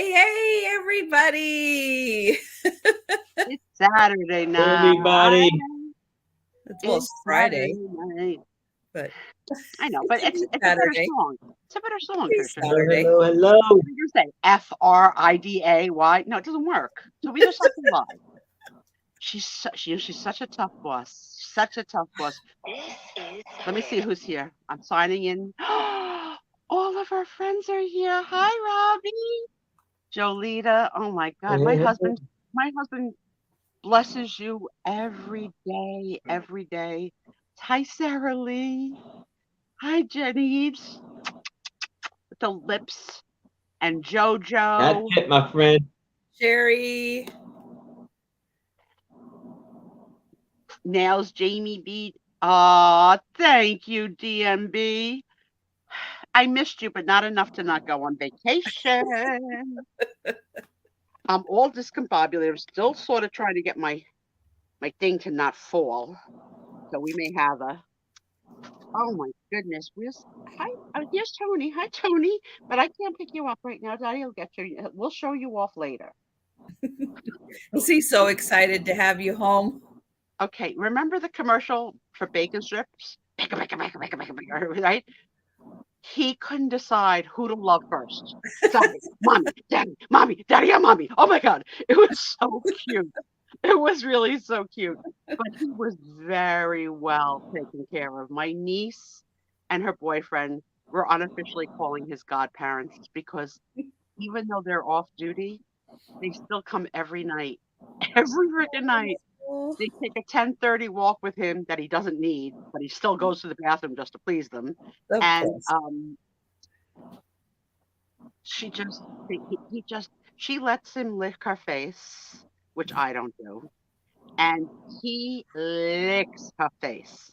Hey, everybody. It's Saturday night. Everybody. It's It's Friday, Saturday night. but I know, it but can it's be a better Saturday. song. It's a better song, It's Trisha. Hello, Saturday. hello, hello. What do you say? Friday? No, it doesn't work. So we just have to lie. She's such a tough boss. Such a tough boss. Let me see who's here. I'm signing in. All of our friends are here. Hi, Robbie. Jolita. Oh my God. Hey, My husband blesses you every day, every day. Hi, Sarah Lee. Hi, Jenny with the lips. And that's JoJo. it, my friend. Sherry. Nails Jamie beat. Aw, thank you, DMB. I missed you, but not enough to not go on vacation. I'm all discombobulated. I'm still sort of trying to get my thing to not fall. So we may have a Oh my goodness. Hi, here's Tony. Hi, Tony. But I can't pick you up right now. Daddy will get you. We'll show you off later. Is he so excited to have you home? Okay. Remember the commercial for bacon strips? Bacon, bacon, bacon, bacon, bacon, bacon, right? He couldn't decide who to love first. Daddy, mommy, daddy, and mommy. Oh my God. It was so cute. It was really so cute. But he was very well taken care of. My niece and her boyfriend were unofficially calling his godparents because even though they're off duty, they still come every night. Every freaking night. Oh, They take a 10:30 walk with him that he doesn't need, but he still goes to the bathroom just to please them. of And course. she just he just she lets him lick her face, which I don't do. And he licks her face.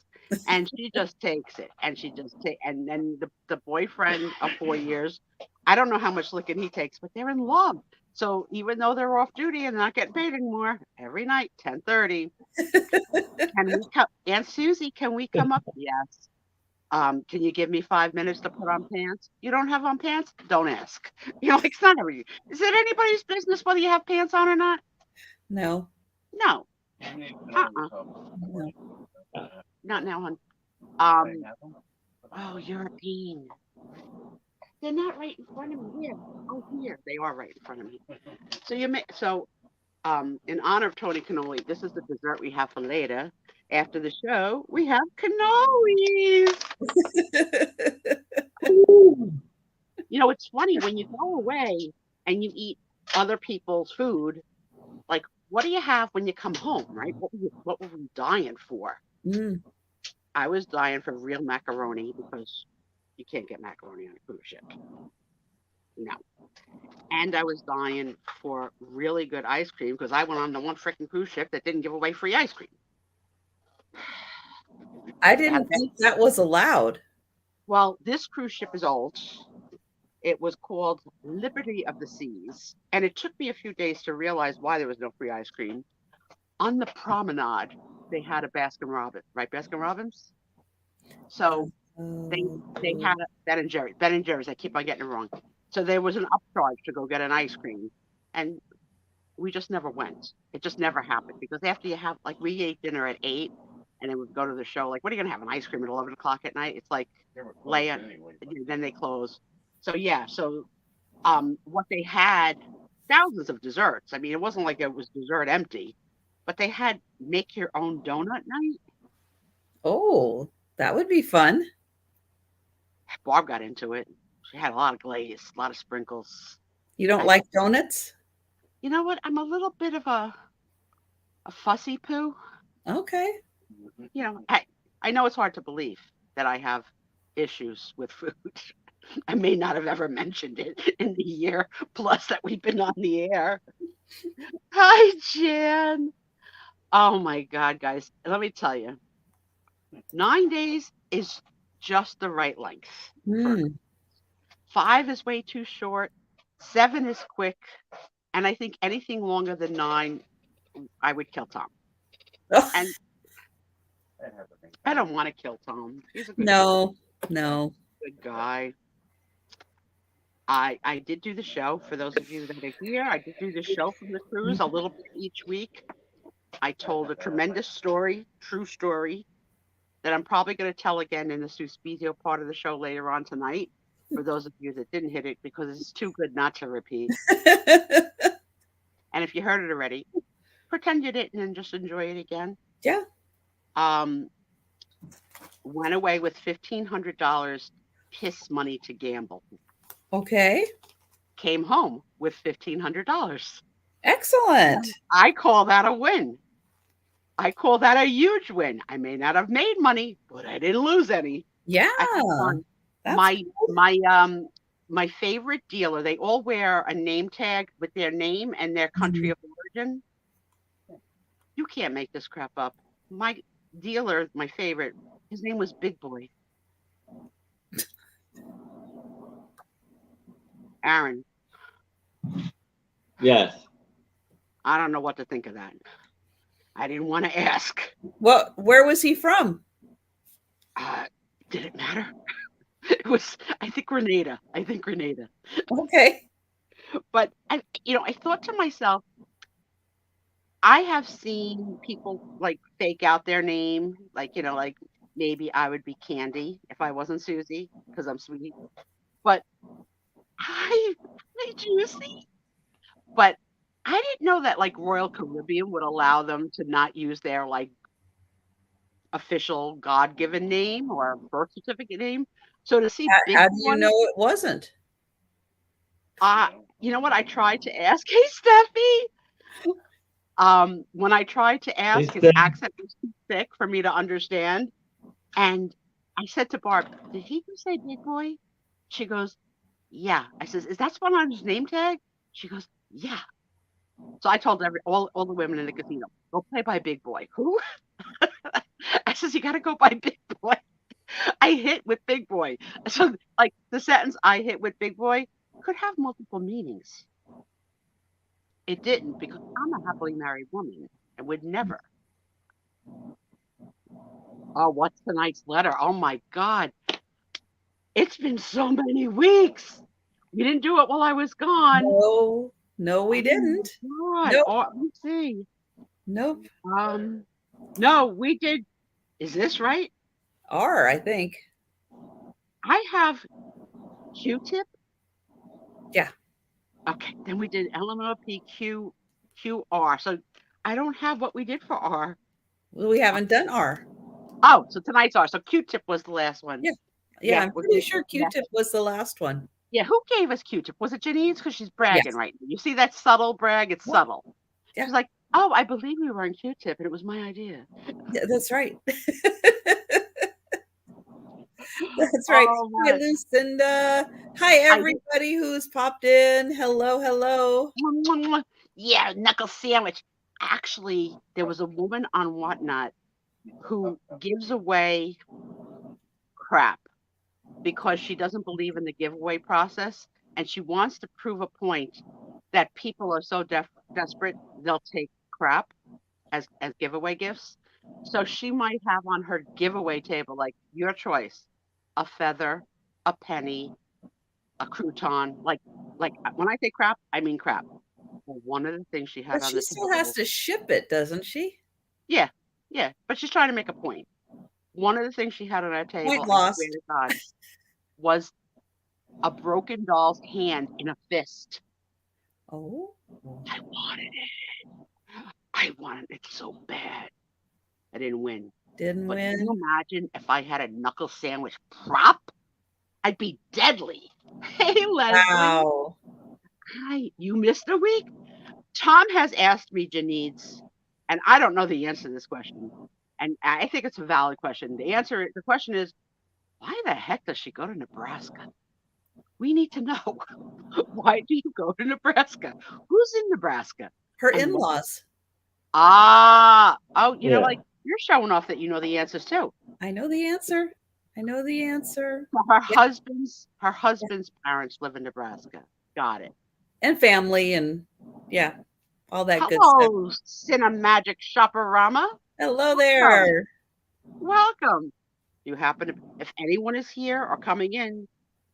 And she just takes it, and she just take, and then the boyfriend of 4 years, I don't know how much licking he takes, but they're in love. So even though they're off duty and not getting paid anymore, every night 10:30, can we come? Aunt Susie, can we come up? Yes. Can you give me 5 minutes to put on pants? You don't have on pants? Don't ask. Like it's not every. Is it anybody's business whether you have pants on or not? No, No. Uh-uh. no. Not now, hon. Um, oh, European. They're not right in front of me. Here. Oh, here. They are right in front of me. In honor of Tony Cannoli, this is the dessert we have for later. After the show, we have cannolis. Ooh. It's funny when you go away and you eat other people's food. Like, what do you have when you come home, right? What were we dying for? Mm. I was dying for real macaroni because you can't get macaroni on a cruise ship. No. And I was dying for really good ice cream because I went on the one freaking cruise ship that didn't give away free ice cream. I They had didn't think that was allowed. Well, this cruise ship is old. It was called Liberty of the Seas, and it took me a few days to realize why there was no free ice cream. On the promenade, they had a Baskin Robbins, right? Baskin Robbins. So they they Oh, had a Ben and Jerry's. I keep on getting it wrong. So there was an upcharge to go get an ice cream, and we just never went. It just never happened because after you have like we ate dinner at 8, and then we'd go to the show. Like, what are you gonna have an ice cream at 11 o'clock at night? It's like lay then they close. So yeah, what they had thousands of desserts. I mean, it wasn't like it was dessert empty, but they had make your own donut night. oh, that would be fun. Barb got into it. She had a lot of glaze, a lot of sprinkles. You don't I like donuts? You know what? I'm a little bit of a fussy poo. Okay. I know it's hard to believe that I have issues with food. I may not have ever mentioned it in the year plus that we've been on the air. Hi, Jan. Oh my God, guys. Let me tell you, 9 days is just the right length for Mm. 5 is way too short. 7 is quick. And I think anything longer than 9, I would kill Tom. And I don't want to kill Tom. He's a No, no. good guy. I did do the show. For those of you that are here, I did do the show from the cruise, a little bit each week. I told a tremendous story, true story, that I'm probably going to tell again in the Sue Spiezio part of the show later on tonight. For those of you that didn't hit it, because it's too good not to repeat. And if you heard it already, pretend you didn't and just enjoy it again. Yeah. Went away with $1,500 piss money to gamble. Okay. Came home with $1,500. Excellent. I call that a win. I call that a huge win. I may not have made money, but I didn't lose any. Yeah. I had fun. My favorite dealer, they all wear a name tag with their name and their country of origin. You can't make this crap up. My dealer, my favorite, his name was Big Boy. Aaron. Yes. I don't know what to think of that. I didn't want to ask. Where was he from? Did it matter? It was, I think Grenada. Okay. But I thought to myself, I have seen people like fake out their name, like maybe I would be Candy if I wasn't Susie because I'm sweet. But I juicy. But I didn't know that like Royal Caribbean would allow them to not use their like official God-given name or birth certificate name. So to see Big How do you Boy, know it wasn't? you know what? I tried to ask, hey Steffi. When I tried to ask, his accent was too thick for me to understand. And I said to Barb, did he just say Big Boy? She goes, yeah. I says, is that one on his name tag? She goes, yeah. So I told all the women in the casino, go play by Big Boy. Who? I says, you got to go by Big Boy. I hit with Big Boy. So like the sentence I hit with Big Boy could have multiple meanings. It didn't, because I'm a happily married woman and would never. Oh, what's tonight's letter? Oh my God. It's been so many weeks. We didn't do it while I was gone. No, we didn't. God. Nope. Oh, let me see. Nope. No, we did. Is this right? R, I think. I have Q-tip. Yeah. Okay, then we did LMNOP QR. So I don't have what we did for R. Well, we haven't done R. Oh, so tonight's R. So Q-tip was the last one. Yeah, I'm pretty sure Q-tip was the last one. Yeah, who gave us Q-tip? Was it Janine's? Because she's bragging right now. You see that subtle brag? It's subtle. Yeah. She's like, oh, I believe we were on Q-tip, and it was my idea. Yeah, that's right. That's right. Hi, Lucinda. Hi, everybody who's popped in. Hello. Yeah, knuckle sandwich. Actually, there was a woman on Whatnot who gives away crap because she doesn't believe in the giveaway process, and she wants to prove a point that people are so desperate they'll take crap as giveaway gifts. So she might have on her giveaway table, like, your choice, a feather, a penny, a crouton. Like when I say crap, I mean crap. Well, one of the things she had on the table. She still has to ship it, doesn't she? Yeah. But she's trying to make a point. One of the things she had on her table, point lost, God, was a broken doll's hand in a fist. Oh. I wanted it so bad. I didn't win. Didn't win. Can you imagine if I had a knuckle sandwich prop? I'd be deadly. Hey, Leslie. Wow. Hi, you missed a week? Tom has asked me, Janice, and I don't know the answer to this question. And I think it's a valid question. The question is, why the heck does she go to Nebraska? We need to know. Why do you go to Nebraska? Who's in Nebraska? Her in-laws. You know, like, you're showing off that you know the answers too. I know the answer. Her husband's parents live in Nebraska. Got it. And family and all that good stuff. Hello, Cinemagic Shopperama. Hello there. Welcome. You happen to, if anyone is here or coming in,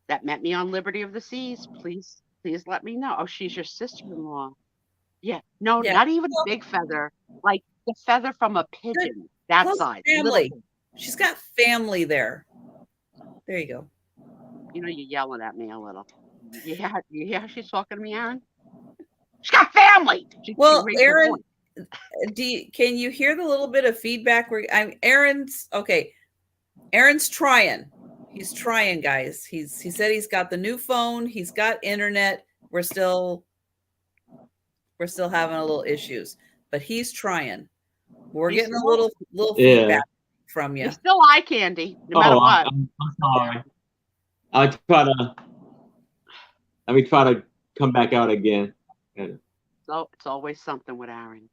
that met me on Liberty of the Seas. Please let me know. Oh, she's your sister-in-law. Yeah. No, Yeah. not even a Well, big feather, like the feather from a good. pigeon, that Close size, little family. thing. She's got family there. There you go. You're yelling at me a little. You hear how she's talking to me, Aaron? She's got family. She Well, raised her Aaron, voice. can you hear the little bit of feedback where Aaron's okay? Aaron's trying. He's trying, guys. He said he's got the new phone. He's got internet. We're still having a little issues, but he's trying. We're He's getting a still little Yeah. feedback from you. he's still eye candy, no matter Oh, what. I'm sorry. I'll try to. Let me try to come back out again. So it's always something with Aaron.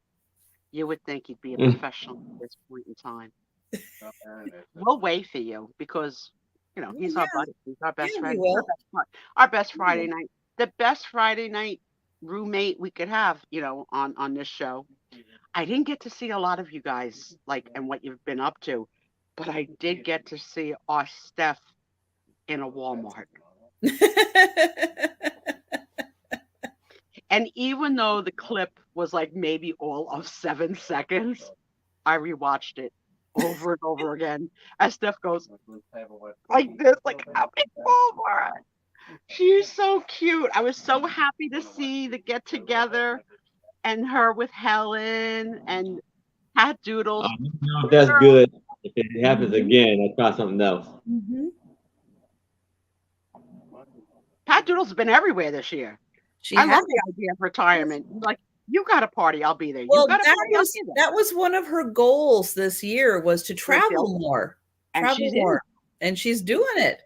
You would think he'd be a professional at this point in time. We'll wait for you because he's our Yeah, buddy. He's our best yeah, we friend. will. Our best Friday night. The best Friday night roommate we could have, on this show. I didn't get to see a lot of you guys and what you've been up to, but I did get to see our Steph in a Walmart. And even though the clip was maybe all of 7 seconds, I rewatched it over and over again as Steph goes like this, I'm over. She's so cute. I was so happy to see the get together and her with Helen and Pat Doodles. No, that's good. If it happens again, I'll try something else. Mm-hmm. Pat Doodles has been everywhere this year. I love the idea of retirement. You got a party, I'll be there. Well, you got a party, I'll be there. that was one of her goals this year was to travel more. And she's in. And she's doing it.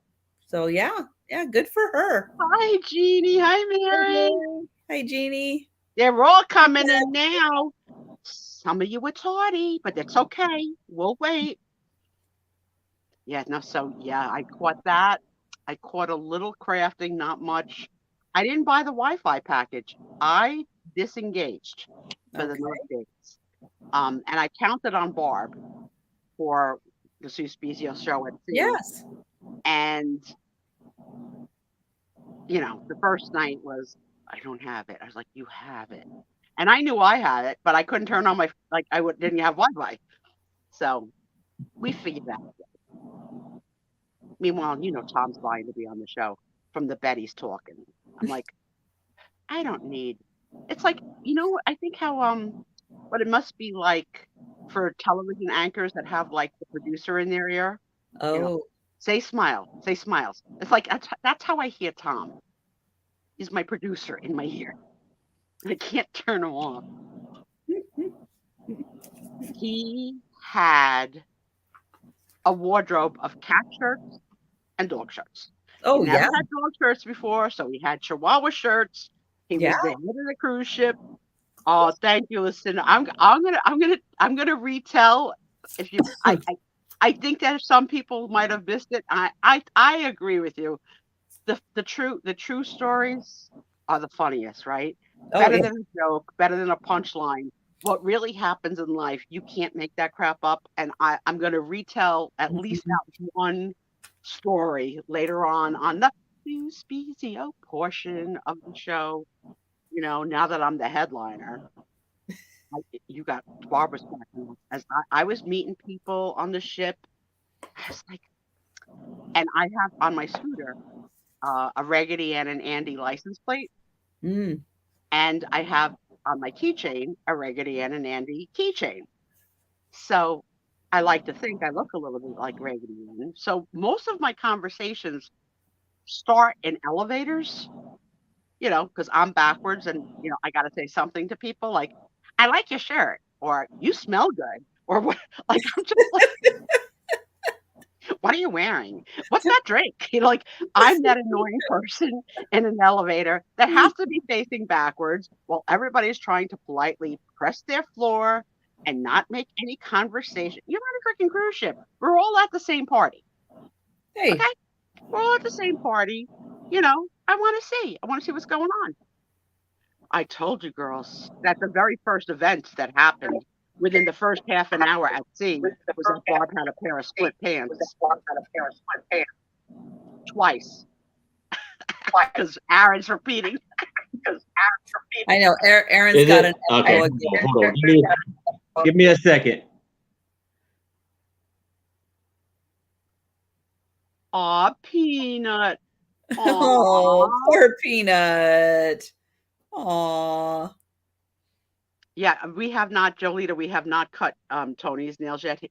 So yeah, good for her. Hi, Jeannie. Hi, Mary. Hi, Jeannie. They're all coming in now. Some of you were tardy, but that's okay. We'll wait. Yeah, no, I caught that. I caught a little crafting, not much. I didn't buy the Wi-Fi package. I disengaged for the North days. And I counted on Barb for the Sue Spiezio show at sea. Yes. And, the first night was, I don't have it. I was like, you have it. And I knew I had it, but I couldn't turn on didn't have Wi-Fi. So we figured that out. Meanwhile, Tom's vying to be on the show from the Betty's talking. I'm like, I don't need. It's I think how what it must be like for television anchors that have the producer in their ear. Oh. Say smiles. It's that's how I hear Tom. He's my producer in my ear. I can't turn him off. He had a wardrobe of cat shirts and dog shirts. Oh, he never had dog shirts before, so he had Chihuahua shirts. He was the head of the cruise ship. Oh, thank you, listener. I'm gonna retell. If you, I think that some people might have missed it. I agree with you. The true stories are the funniest, right? Better than a joke, better than a punchline. What really happens in life, you can't make that crap up. And I'm going to retell at least that one story later on the Sue Spiezio portion of the show. Now that I'm the headliner, you got Barbara's talking. As I was meeting people on the ship, I was like, and I have on my scooter a Raggedy Ann and Andy license plate. Mm. And I have on my keychain a Raggedy Ann and Andy keychain. So I like to think I look a little bit like Raggedy Ann. So most of my conversations start in elevators, because I'm backwards and, I got to say something to people like, I like your shirt, or you smell good, or what, I'm just what are you wearing? What's that drink? I'm that annoying person in an elevator that has to be facing backwards while everybody's trying to politely press their floor and not make any conversation. You're on a freaking cruise ship. We're all at the same party. Hey. Okay? We're all at the same party. I want to see what's going on. I told you, girls, that the very first event that happened within the first half an hour at sea was that Barb had a pair of split pants. Twice. Because Aaron's repeating. I know. Aaron's Is got it? an Okay, echo hold on. Give me a second. Aw, Peanut. Oh, Aw. poor Peanut. Aw. Yeah, we have not, Jolita, we have not cut Tony's nails yet.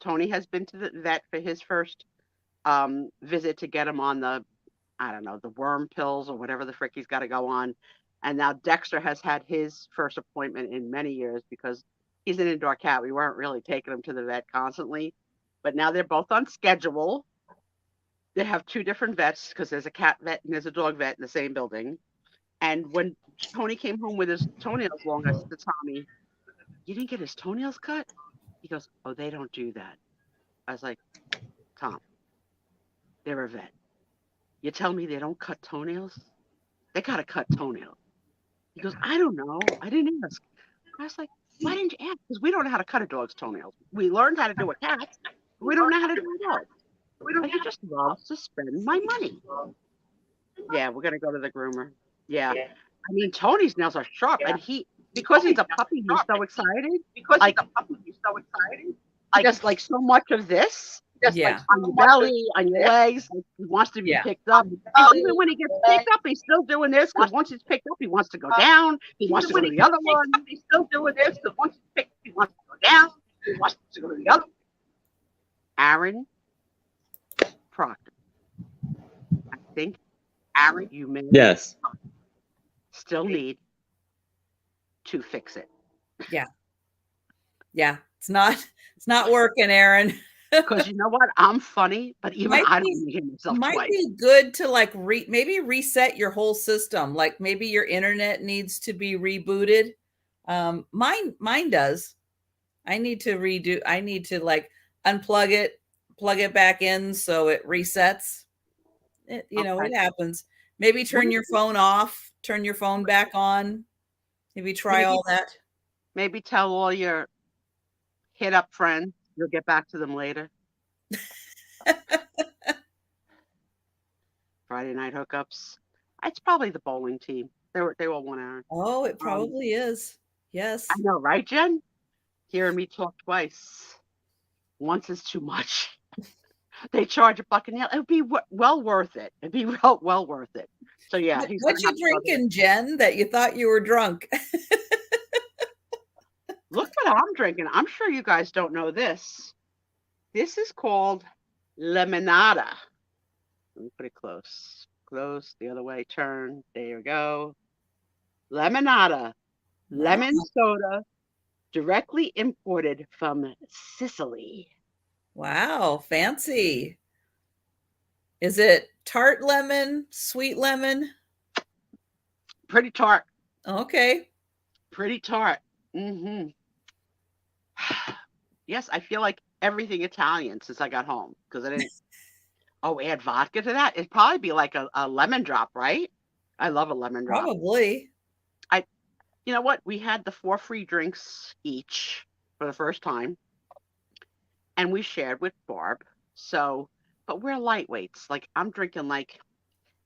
Tony has been to the vet for his first visit to get him on the, I don't know, the worm pills or whatever the frick he's got to go on. And now Dexter has had his first appointment in many years because he's an indoor cat. We weren't really taking him to the vet constantly, but now they're both on schedule. They have two different vets because there's a cat vet and there's a dog vet in the same building. And when Tony came home with his toenails long, I said to Tommy, "You didn't get his toenails cut?" He goes, "Oh, they don't do that." I was like, "Tom, they're a vet. You tell me they don't cut toenails? They got to cut toenails." He goes, "I don't know. I didn't ask." I was like, "Why didn't you ask?" Because we don't know how to cut a dog's toenails. We learned how to do a cat, but we don't know how to do a dog. But he just loves to spend my money. Yeah, we're going to go to the groomer. Yeah. I mean, Tony's nails are sharp, and because he's a puppy, he's so excited. Like, just like so much of this, just like on your belly, on your legs. Like, he wants to be picked up. And even when he gets picked up, he's still doing this because once he's picked up, he wants to go down. He wants to go to the other one. He's still doing this because once he's picked up, he wants to go down. He wants to go to the other one. Aaron Proctor. I think, Aaron, you may still need to fix it. Yeah. It's not working, Aaron. Because you know what? I'm funny, but even I don't want to hear myself twice. Might be good to like maybe reset your whole system. Like maybe your internet needs to be rebooted. Mine does. I need to like unplug it, plug it back in so it resets. It happens. Maybe turn your phone off, turn your phone back on. Maybe try all that. Maybe tell all your hit up friends. You'll get back to them later. Friday night hookups. It's probably the bowling team. They all want Aaron. Oh, it probably is. Yes. I know, right, Jen? Hearing me talk twice. Once is too much. They charge $1 a nail. It would be well worth it. It'd be well worth it. So yeah. What you drinking, Jen, that you thought you were drunk? Look what I'm drinking. I'm sure you guys don't know this. This is called lemonada. Let me put it close. Close. The other way. Turn. There you go. Lemonada. Lemon soda. Directly imported from Sicily. Wow. Fancy. Is it tart lemon? Sweet lemon? Pretty tart. Okay. Pretty tart. Mm-hmm. Yes, I feel like everything Italian since I got home because I didn't. Add vodka to that. It'd probably be like a lemon drop, right? I love a lemon drop. Probably. You know what? We had the 4 free drinks each for the first time, and we shared with Barb. So, but we're lightweights. Like I'm drinking like,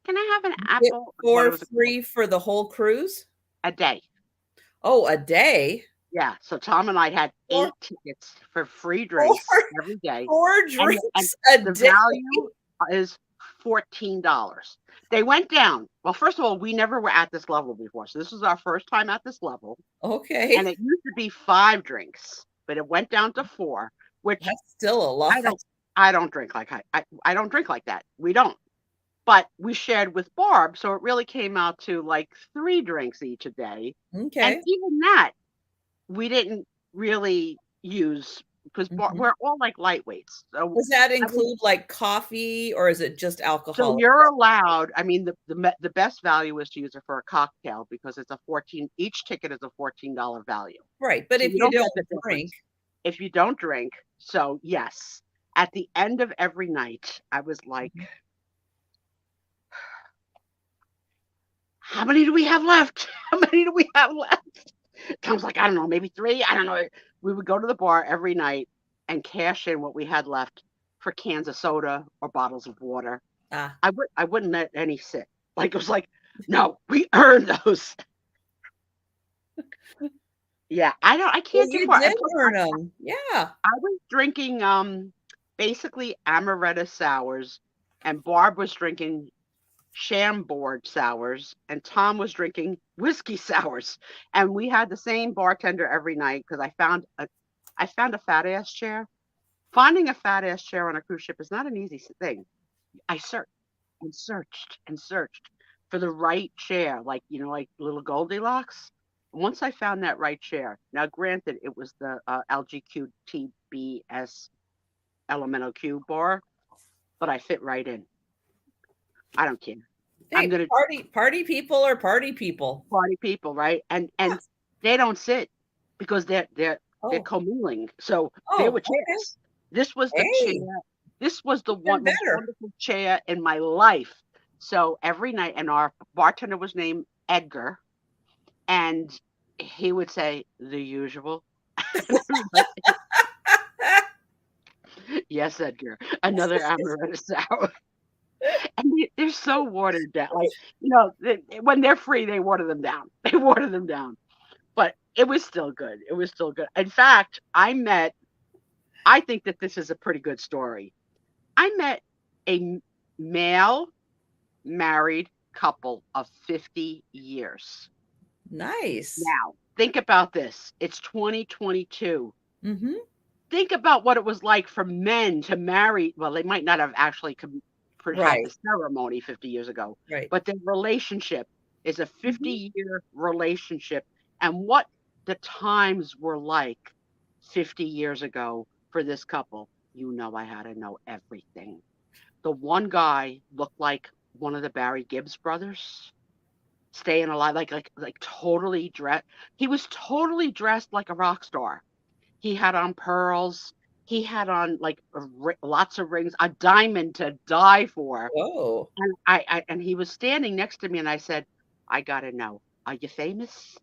can I have an apple? 4 free for the whole cruise? A day. Oh, a day? Yeah. So Tom and I had 8 tickets for free drinks every day. 4 drinks and the value is $14. They went down. Well, first of all, we never were at this level before. So this was our first time at this level. Okay. And it used to be 5 drinks, but it went down to 4, which that's still a lot. I don't drink like I don't drink like that. We don't. But we shared with Barb, so it really came out to like 3 drinks each a day. Okay. And even that we didn't really use because we're all like lightweights. So does that include like coffee or is it just alcohol? So you're allowed. I mean, the best value is to use it for a cocktail because it's each ticket is a $14 value. Right, but so if you don't drink, so yes, at the end of every night, I was like, how many do we have left? How many do we have left? Tom's like, I don't know, maybe 3. I don't know. We would go to the bar every night and cash in what we had left for cans of soda or bottles of water. I wouldn't let any sit. Like it was like, no, we earned those. Yeah, I Well, can't do you part. And did plus, earn them. Yeah. I was drinking basically amaretto sours, and Barb was drinking Chambord sours, and Tom was drinking whiskey sours. And we had the same bartender every night because I found a fat ass chair. Finding a fat ass chair on a cruise ship is not an easy thing. I searched and searched and searched for the right chair, like like little Goldilocks. Once I found that right chair, now granted, it was the LGQTBS Elemental Q bar, but I fit right in. I don't care. I'm Hey, gonna party people are party people. party people, right? And Yes. they don't sit because they're Oh, commingling. So there were oh, okay. chairs. This was the chair. Hey, This was the even most better. wonderful chair in my life. So every night, and our bartender was named Edgar, and he would say the usual. And I was like, yes, Edgar, another amaretto sour. And they're so watered down. Like, when they're free, they water them down. They water them down. But it was still good. It was still good. In fact, I think that this is a pretty good story. I met a male married couple of 50 years. Nice. Now, think about this. It's 2022. Mm-hmm. Think about what it was like for men to marry. Well, they might not have actually had Right. the ceremony 50 years ago, Right. but their relationship is a Mm-hmm. 50-year relationship. And what the times were like 50 years ago for this couple, I had to know everything. The one guy looked like one of the Barry Gibbs brothers, staying alive, like totally dressed. He was totally dressed like a rock star. He had on pearls. He had on like lots of rings, a diamond to die for. Whoa. And and he was standing next to me, and I said, "I gotta know, are you famous?"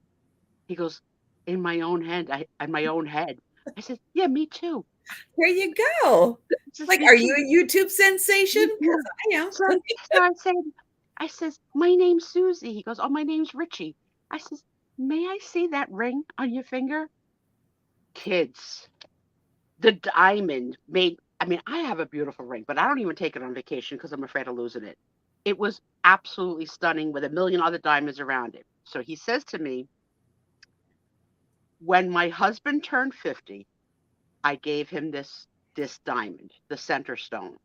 He goes, "In my own head, in my own head." I said, "Yeah, me too." Here you go. He says, Like, "Me are too, you a YouTube sensation? me Because too." I am. So, I says, "My name's Susie." He goes, "Oh, my name's Richie." I says, "May I see that ring on your finger?" Kids, the diamond made. I mean, I have a beautiful ring, but I don't even take it on vacation because I'm afraid of losing it. It was absolutely stunning with a million other diamonds around it. So he says to me, when my husband turned 50, I gave him this diamond, the center stone.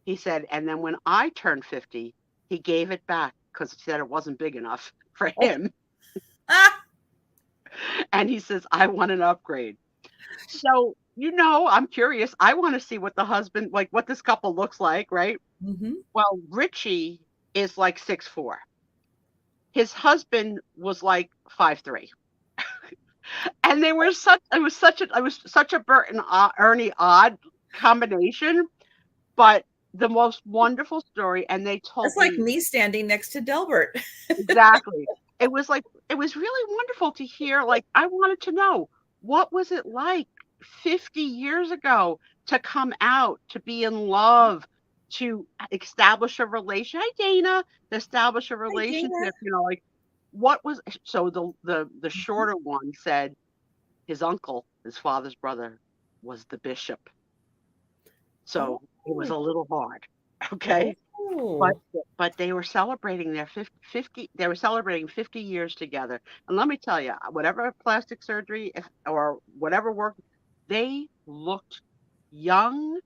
He said, and then when I turned 50, he gave it back because he said it wasn't big enough for Oh, him. ah. And he says, I want an upgrade. So, I'm curious. I want to see what the husband, like what this couple looks like, right? Mm-hmm. Well, Richie is like 6'4". His husband was like 5'3". And it was such a Bert and Ernie odd combination, but the most wonderful story. And they That's told like me me standing next to Delbert. exactly. It was really wonderful to hear. Like, I wanted to know, what was it like 50 years ago to come out, to be in love, to establish a relation. Hi, Dana. To establish a Hi, Dana. relationship, like what was so the Mhm. shorter one said his uncle, his father's brother, was the bishop. Oh. So it was a little hard. Okay. But Oh. but they were celebrating their 50, they were celebrating 50 years together. And let me tell you, whatever plastic surgery or whatever work, they looked young,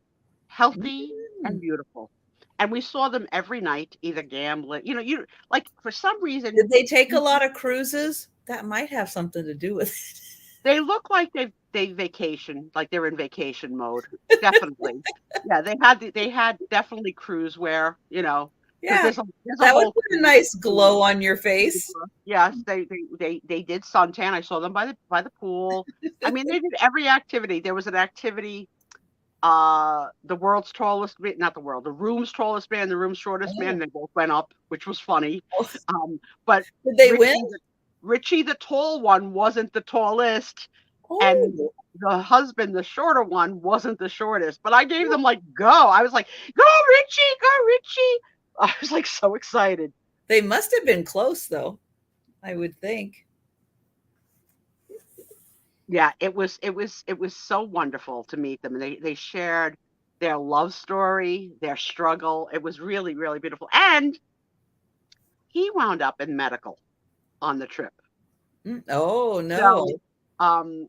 healthy, and Mm. beautiful. And we saw them every night, either gambling, you like for some reason Did they take a lot of cruises? That might have something to do with it. they look like they vacation, like they're in vacation mode. Definitely. Yeah, they had definitely cruise wear, because Yeah, there's a that would whole put a nice cruise. glow on your face. Yes, they did suntan. I saw them by the pool. I mean, they did every activity. There was an activity, the world's tallest man, not the world, the room's tallest man, the room's shortest man, Oh. they both went up, which was funny. Oh, But did they win? Richie, the tall one, wasn't the tallest, and Oh, the husband, the shorter one, wasn't the shortest. But I gave them like go. I was like, go Richie, go Richie. I was like so excited. They must have been close, though, I would think. Yeah, it was so wonderful to meet them. And they shared their love story, their struggle. It was really, really beautiful. And he wound up in medical on the trip. Oh, no. So, um,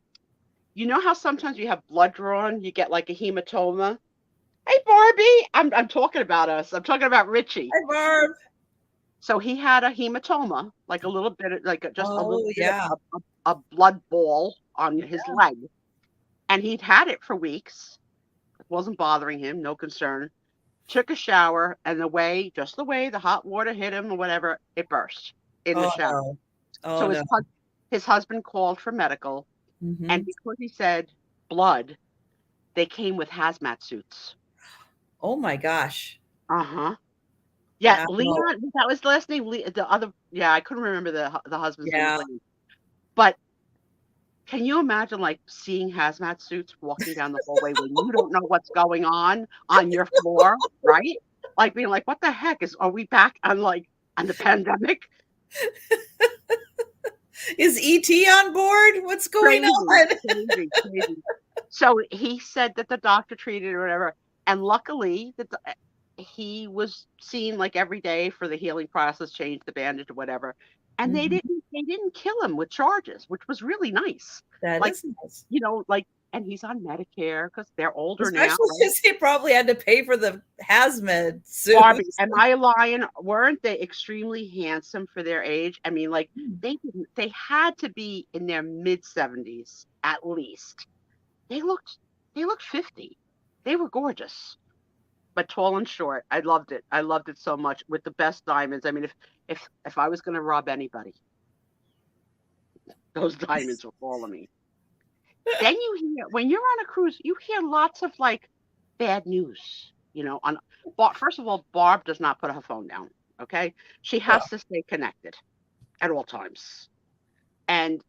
you know how sometimes you have blood drawn, you get like a hematoma? Hey, Barbie, I'm talking about us. I'm talking about Richie. Hi, Barb. So he had a hematoma, like a little bit, like just a little Oh, bit yeah. of a blood ball on Yeah. his leg. And he'd had it for weeks. It wasn't bothering him, no concern. Took a shower, and just the way the hot water hit him or whatever, it burst in the Oh, shower. no. Oh, So no. his husband called for medical, and Hmm. because he said blood, they came with hazmat suits. Oh, my gosh. Uh-huh. Yeah, Wow. Leon, that was the last name. The other, yeah, I couldn't remember the husband's name was Yeah. Leon. But can you imagine like seeing hazmat suits walking down the hallway when you don't know what's going on your floor, right? Like being like, what the heck are we back on the pandemic? Is ET on board? What's going Crazy, on? crazy, crazy. So he said that the doctor treated or whatever, and luckily he was seen like every day for the healing process, changed the bandage or whatever, and they Mhm. didn't kill him with charges, which was really nice. That Like, is nice. like, and he's on Medicare because they're older now, Especially right? since he probably had to pay for the hazmat Barbie, suits. am I lying? Weren't they extremely handsome for their age? I mean, like Hmm. they had to be in their mid 70s at least. They looked they looked 50. They were gorgeous, but tall and short. I loved it. I loved it so much with the best diamonds. I mean, if I was going to rob anybody, those diamonds will follow me. Then you hear when you're on a cruise, you hear lots of like bad news. On first of all, Barb does not put her phone down. Okay, she has to stay connected at all times. And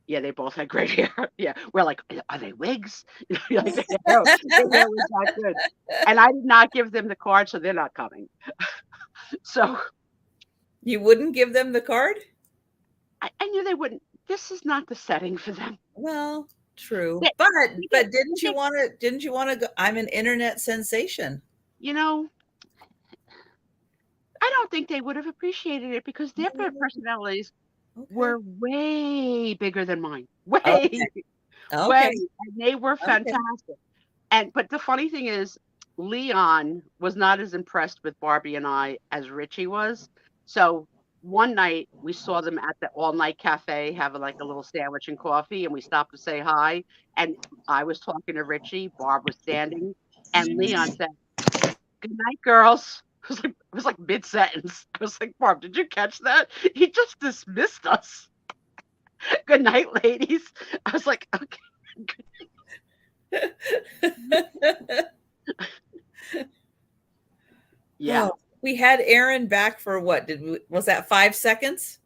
yeah, they both had great hair. Yeah, we're like, are they wigs? Like their hair was that good. And I did not give them the card, so they're not coming. So You wouldn't give them the card? I knew they wouldn't. This is not the setting for them. Well, true. They, But they get, but didn't you want to go? I'm an internet sensation. you know, I don't think they would have appreciated it because their personalities Okay. were way bigger than mine. Way, Okay. way. Okay. And they were Okay. fantastic. But the funny thing is, Leon was not as impressed with Barbie and I as Richie was. So one night we saw them at the all night cafe having like a little sandwich and coffee, and we stopped to say hi. And I was talking to Richie, Barb was standing, and Leon said, "Good night, girls." It was like mid sentence. I was like, Barb, did you catch that? He just dismissed us. Good night, ladies. I was like, okay. Yeah. Oh, we had Aaron back for what? Was that 5 seconds?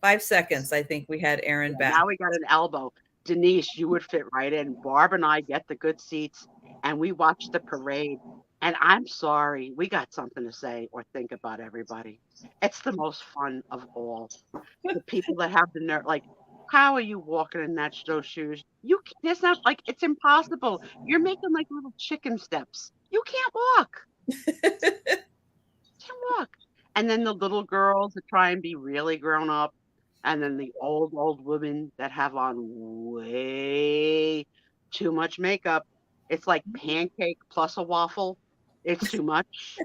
5 seconds, I think we had Aaron Yeah, back. now we got an elbow. Denise, you would fit right in. Barb and I get the good seats and we watch the parade. And I'm sorry, we got something to say or think about everybody. It's the most fun of all. The people that have the nerve, like, how are you walking in those shoes? There's not like it's impossible. You're making like little chicken steps. You can't walk. Can't walk. And then the little girls that try and be really grown up, and then the old women that have on way too much makeup. It's like pancake plus a waffle. It's too much.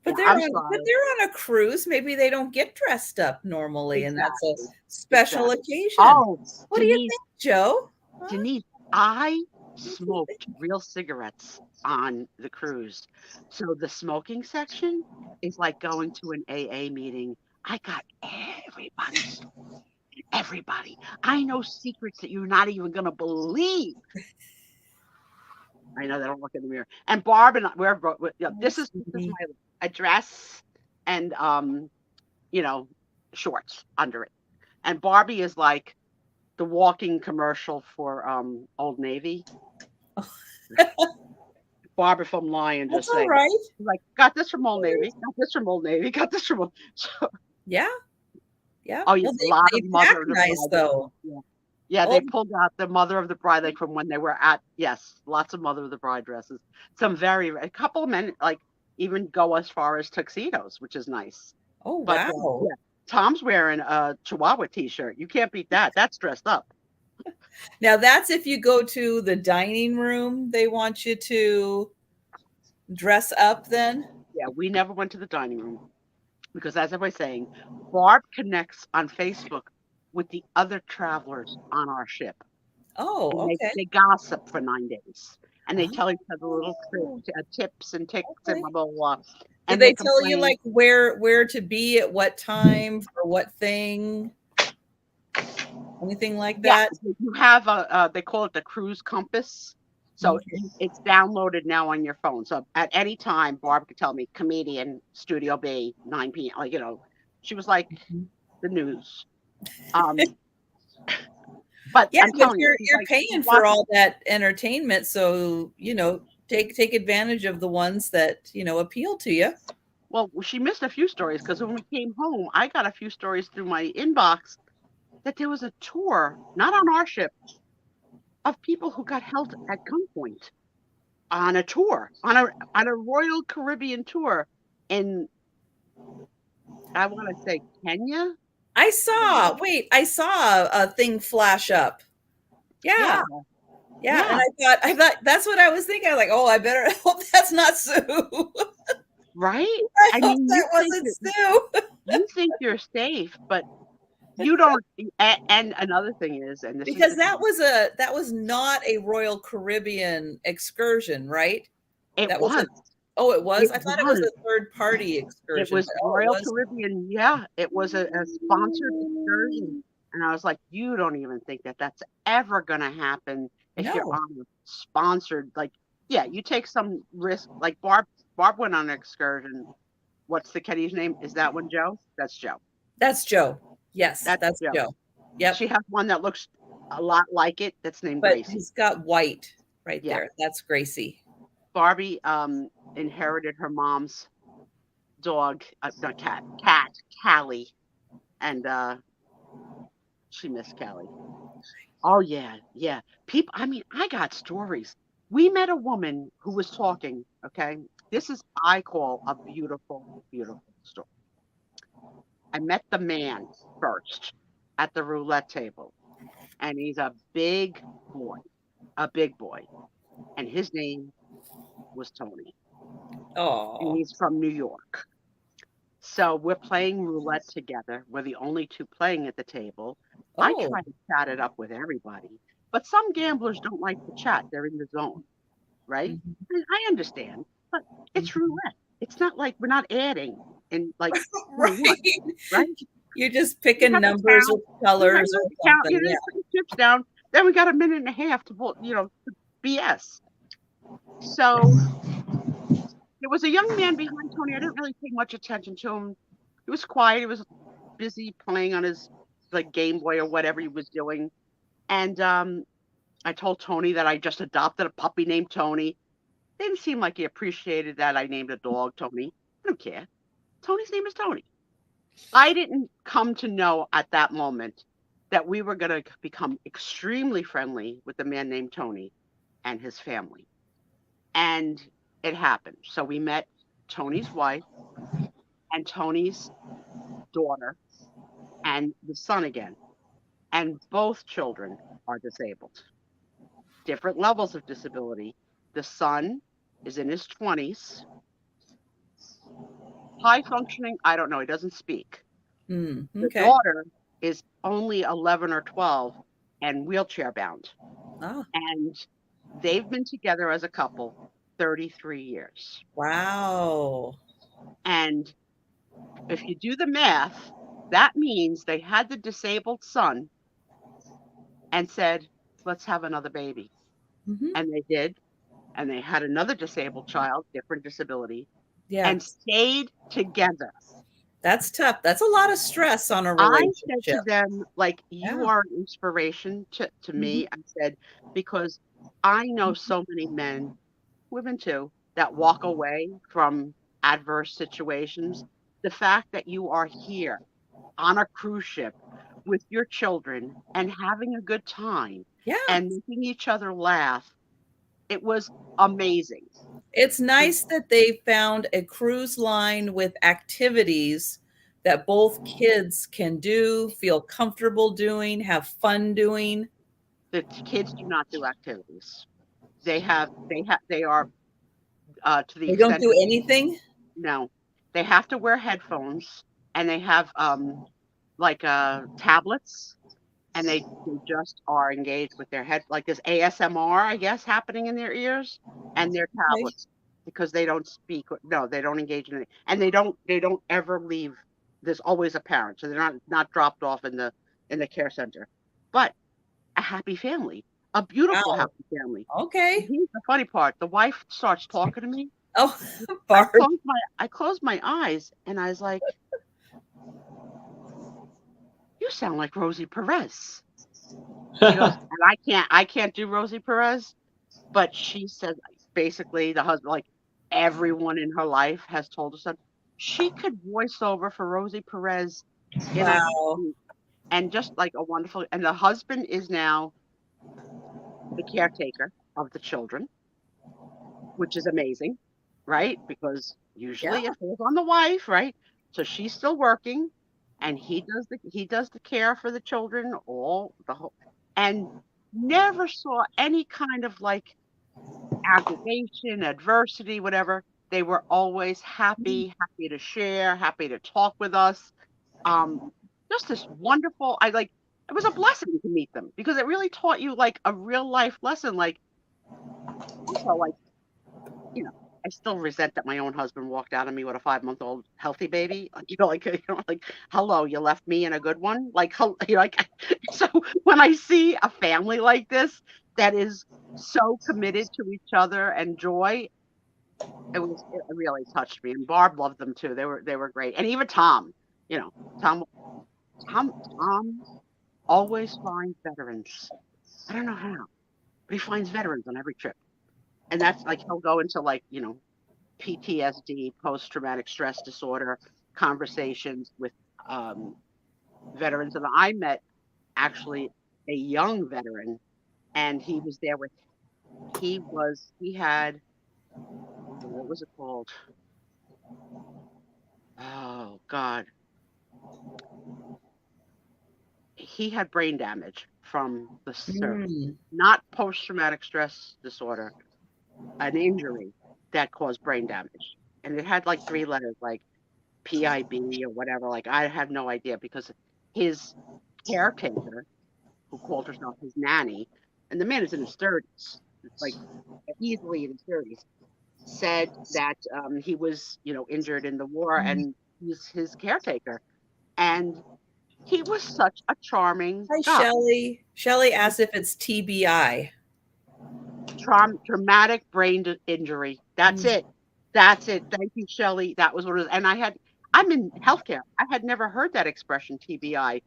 But Yeah, they're I'm on but sorry. they're on a cruise. Maybe they don't get dressed up normally, and that's a Exactly. special Exactly. occasion. Oh, What do you Denise, think, Joe? Huh? Denise, I smoked real cigarettes on the cruise. So the smoking section is like going to an AA meeting. I got everybody. I know secrets that you're not even going to believe. I know they don't look in the mirror. And Barb and I, yeah, Oh, this is sweetie. my address and you know, shorts under it. And Barbie is like the walking commercial for Old Navy. Barbara from Lion That's just all saying, right. like, got this from Old Navy, got this from Old Navy, got this from Old. So, Yeah. Yeah. oh, yeah, Well, a lot they of pack Mother of the nice Bride. though. Yeah. Yeah, Oh, they pulled out the Mother of the Bride, like from when they were at, yes, lots of Mother of the Bride dresses. Some a couple of men, like, even go as far as tuxedos, which is nice. oh But wow. yeah, Tom's wearing a Chihuahua t-shirt. You can't beat that. That's dressed up. Now that's if you go to the dining room, they want you to dress up then. Yeah, we never went to the dining room because, as I was saying, Barb connects on Facebook with the other travelers on our ship. Oh, And okay. they gossip for 9 days. And they tell each other little Oh, tips and ticks and okay. blah, blah, blah. Did And they they tell you complain. like where to be at what time for what thing? Anything like Yeah, that? you have they call it the cruise compass. So Okay. it's downloaded now on your phone. So at any time, Barb could tell me, comedian, Studio B, 9 p.m. Like, she was like the news. Um, but Yeah, I'm but telling you, she's you're like, paying for watching. all that entertainment, so take advantage of the ones that appeal to you. Well, she missed a few stories because when we came home, I got a few stories through my inbox that there was a tour, not on our ship, of people who got held at gunpoint on a tour, on a Royal Caribbean tour in, I want to say, Kenya. I saw a thing flash up. Yeah, Yeah. Yeah, and yeah, I thought that's what I was thinking. I was like, "Oh, I better hope that's not Sue." right. I I hope mean, that wasn't Sue. you think you're safe, but you don't. And another thing is, and this is Because the thing, that was not a Royal Caribbean excursion, right? it That was a was, Oh, it was? it I thought it was was. a third party It excursion, was but oh, it Royal was. Caribbean. Yeah, it was a sponsored excursion. Oh, And I was like, you don't even think that that's ever going to happen if you're no. on a sponsored, like, yeah, you take some risk. Like Barb went on an excursion. What's the kitty's name? Is that one Joe? That's Joe. That's Joe. Yes, That's that's Joe. Joe. Yep. She has one that looks a lot like it. That's named But Gracie. he's got white right Yeah. there. That's Gracie. Barbie inherited her mom's dog, not cat, Callie, and she missed Callie. Oh yeah, yeah. People, I mean, I got stories. We met a woman who was talking, okay? This is, I call, a beautiful, beautiful story. I met the man first at the roulette table, and he's boy, a big boy, and his name was Tony, and Oh. he's from New York. So we're playing roulette together. We're the only two playing at the table. I Oh. try to chat it up with everybody, but some gamblers don't like to chat. They're in the zone, right? Mhm. And I understand, but it's Mhm. roulette. It's not like we're not adding in like Right. 21, right? You're just You picking have to numbers count. or colors or You count. something. Yeah. Put your chips down. Then we got a minute and a half to pull, to BS. So there was a young man behind Tony. I didn't really pay much attention to him. He was quiet. He was busy playing on his like Game Boy or whatever he was doing. And I told Tony that I just adopted a puppy named Tony. Didn't seem like he appreciated that I named a dog Tony. I don't care. Tony's name is Tony. I didn't come to know at that moment that we were going to become extremely friendly with a man named Tony and his family. And it happened. So we met Tony's wife and Tony's daughter and the son again. And both children are disabled, different levels of disability. The son is in his 20s, high functioning. I don't know. He doesn't speak. The Okay. daughter is only 11 or 12 and wheelchair bound. Ah, And they've been together as a couple 33 years. wow. And if you do the math, that means they had the disabled son and said, let's have another baby. Mhm. And they did. And they had another disabled child, different disability, Yeah. and stayed together. That's tough. That's a lot of stress on a I said relationship. to them, like, Yeah. you are an inspiration to Mhm. me. I said, because I know so many men, women too, that walk away from adverse situations, the fact that you are here on a cruise ship with your children and having a good time Yeah. and making each other laugh, it was amazing. It's nice that they found a cruise line with activities that both kids can do, feel comfortable doing, have fun doing. The kids do not do activities. They are to the They don't extent do that anything. no, they have to wear headphones and they have like tablets and they just are engaged with their head like this ASMR, I guess, happening in their ears and their Okay. tablets because they don't speak. No, they don't engage in it, and they don't ever leave. There's always a parent, so they're not dropped off in the care center. But a happy family, a beautiful Wow. happy family. And Okay. here's the funny part: the wife starts talking to me. Oh, I Barb. closed my I closed my eyes and I was like, "You sound like Rosie Perez." She goes, and I can't do Rosie Perez. But she said basically the husband, like everyone in her life has told us that she could voice over for Rosie Perez in a Wow. heartbeat, and just like a wonderful. And the husband is now the caretaker of the children, which is amazing, right? Because Yeah. usually it falls on the wife, right? So she's still working, and he does the care for the children all the whole, and never saw any kind of like aggravation, adversity, whatever. They were always happy to share, happy to talk with us. Um, just this wonderful, it was a blessing to meet them because it really taught you like a real life lesson. Like, also, like, you know, I still resent that my own husband walked out on me with a 5-month-old healthy baby. Like, like, hello, you left me in a good one. Like, like, so when I see a family like this that is so committed to each other and joy, it really touched me. And Barb loved them too. They were great. And even Tom, you know, Tom Tom always finds veterans. I don't know how, but he finds veterans on every trip. And that's like he'll go into like, PTSD, post traumatic stress disorder conversations with um, veterans. And I met actually a young veteran, and he was there with, he had, what was it called? Oh, God. He had brain damage from the service, Mm. not post traumatic stress disorder, an injury that caused brain damage. And it had like 3 letters, like PIB or whatever. Like, I have no idea because his caretaker, who called herself his nanny, and the man is in his 30s, like easily in his 30s, said that he was, injured in the war and he's his caretaker. And he was such a charming Hi, guy. Shelley. Shelley asks if it's TBI. Traumatic brain injury. That's Mm. it. That's it. Thank you, Shelley. That was what it was. And I'm in healthcare. I had never heard that expression, TBI.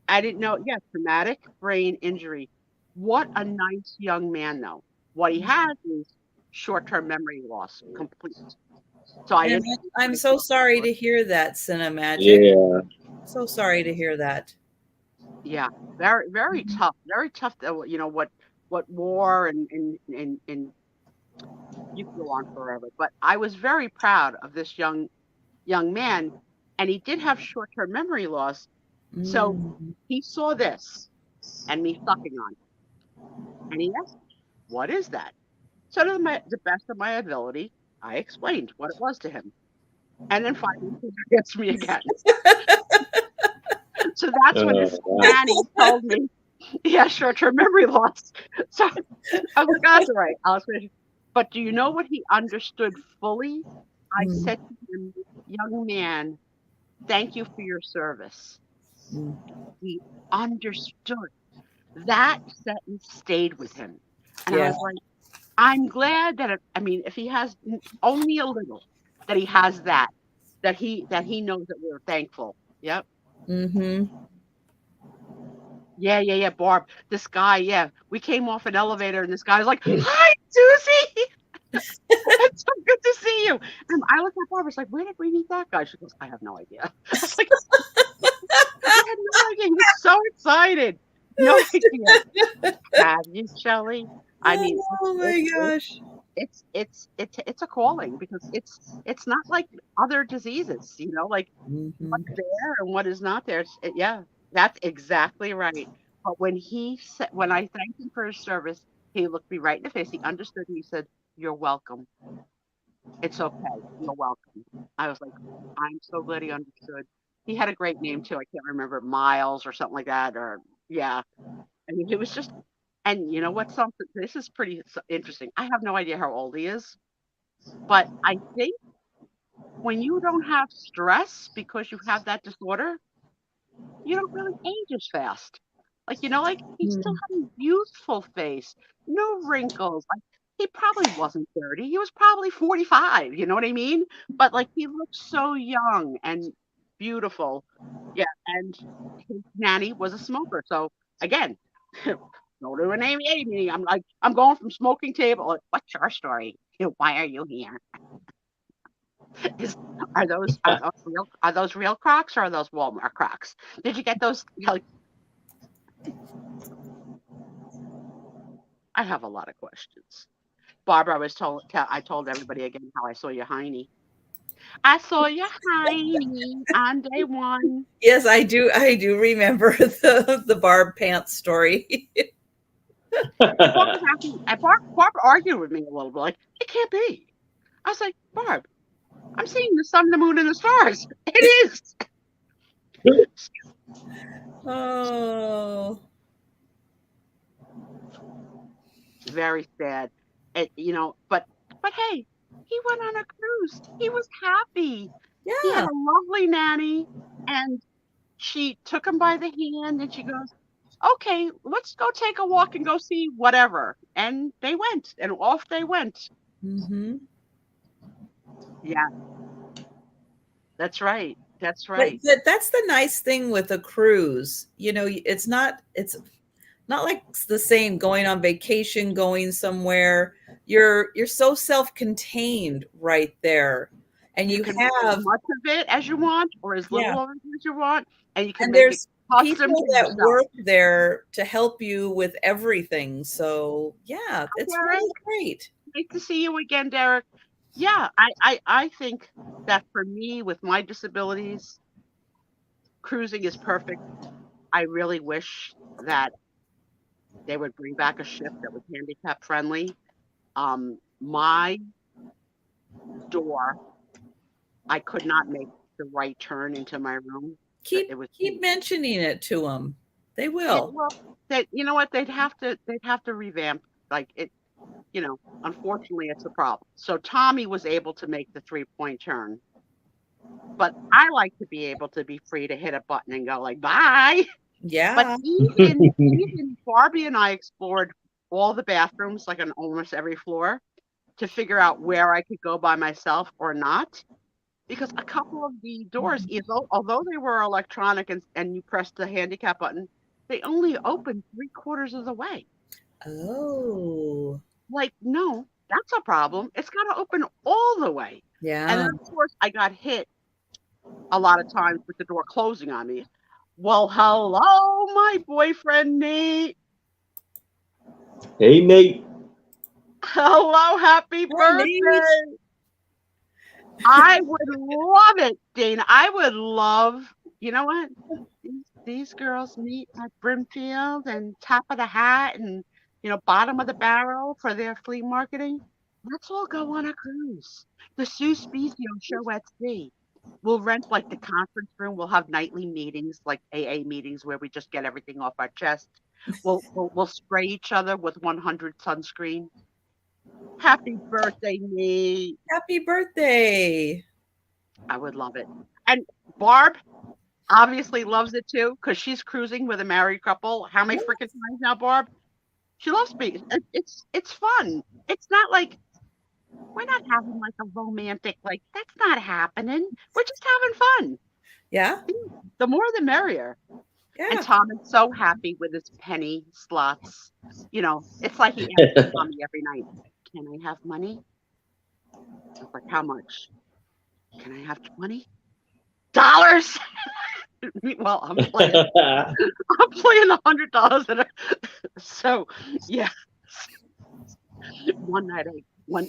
I didn't know. Yeah, traumatic brain injury. What a nice young man, though. What he has is short-term memory loss, complete. So I And introduced I'm so myself. sorry to hear that, Cinemagic. Yeah. So sorry to hear that. Yeah, very, very Mhm. tough. Very tough. What war and you can go on forever. But I was very proud of this young man, and he did have short-term memory loss. So Mm. he saw this and me sucking on it, and he asked, "What is that?" So to the best of my ability, I explained what it was to him, and then finally he asked me again. So that's when his Wow. nanny told me he has short-term memory loss. So I was like, "That's all right." I was like, but do you know what he understood fully? I Mm. said to him, "Young man, thank you for your service." Mm. He understood. That sentence stayed with him. And I Yeah. was like, I'm glad that if he has only a little, that he has that he knows that we're thankful. Yep. Mm-hmm. Yeah, yeah, yeah, Barb. This guy, yeah. We came off an elevator and this guy was like, "Hi, Susie." It's so good to see you. And I looked at Barbara, like, where did we meet that guy? She goes, I have no idea. I was like, I had no idea. He was so excited. No idea. Have you, Shelley? I mean, Oh my gosh. it's a calling because it's not like other diseases, like Mhm. what's there and what is not there. Yeah, that's exactly right. But when I thanked him for his service, he looked me right in the face. He understood and he said, "You're welcome. It's okay. You're welcome." I was like, I'm so glad he understood. He had a great name too. I can't remember, Miles or something like that. Or yeah, I mean, it was just. And you know what? Something. This is pretty interesting. I have no idea how old he is, but I think when you don't have stress because you have that disorder, you don't really age as fast. Like he still Mm. had a youthful face, no wrinkles. Like he probably wasn't 30. He was probably 45, you know what I mean? But like he looked so young and beautiful. Yeah, and his nanny was a smoker. So again, go to an AA meeting. I'm like, I'm going from smoking table. Like, what's your story? Why are you here? Is are those real Crocs or are those Walmart Crocs? Did you get those? Like, I have a lot of questions. Barbara, I told everybody again how I saw your hiney. I saw your hiney on day one. Yes, I do remember the Barb pants story. And Barb was asking, and Barb argued with me a little bit, like, it can't be. I was like, Barb, I'm seeing the sun, the moon, and the stars. It is. Oh. Very sad. But hey, he went on a cruise. He was happy. He had Yeah. a lovely nanny, and she took him by the hand and she goes, "Okay, let's go take a walk and go see whatever." And they went, and off they went. Mhm. Yeah, that's right. That's But right. that's the nice thing with a cruise. It's not like it's the same going on vacation, going somewhere. You're so self-contained right there. And You you can make as have much of it as you want or as yeah, little of it as you want, and you can and make it there's custom people to that yourself. work there to help you with everything. So, yeah, Hi, it's Derek. really great. Nice to see you again, Derek. Yeah, I think that for me, with my disabilities, cruising is perfect. I really wish that they would bring back a ship that was handicap friendly. My door, I could not make the right turn into my room. Keep It was keep mentioning it to them. They yeah, will. well, that you know what they'd have to revamp like it. Unfortunately, it's a problem. So Tommy was able to make the 3-point turn, but I like to be able to be free to hit a button and go like bye. But Yeah. even Barbie and I explored all the bathrooms, like on almost every floor, to figure out where I could go by myself or not. Because a couple of the doors, although they were electronic and you pressed the handicap button, they only opened 3/4 of the way. Oh. Like, no, that's a problem. It's got to open all the way. And then, Yeah. of course, I got hit a lot of times with the door closing on me. Well, hello, my boyfriend, Nate. Hey, Nate. Hello, happy Hi, Nate. birthday. I would love it, Dana. I would love, you know what? These girls meet at Brimfield and Top of the Hat and, bottom of the barrel for their flea marketing. Let's all go on a cruise. The Sue Spiezio show at sea. We'll rent like the conference room. We'll have nightly meetings, like AA meetings, where we just get everything off our chest. We'll spray each other with 100 sunscreen. Happy birthday, me. Happy birthday. I would love it. And Barb obviously loves it too because she's cruising with a married couple. How many freaking times now, Barb? She loves me. It's fun. It's not like we're not having like a romantic like that's not happening. We're just having fun. Yeah. The more the merrier. And Yeah. Tom is so happy with his penny slots. It's like he asks Tommy every night, "Can I have money? I was like, how much? Can I have $20? Meanwhile, I'm playing $100. So yeah, one night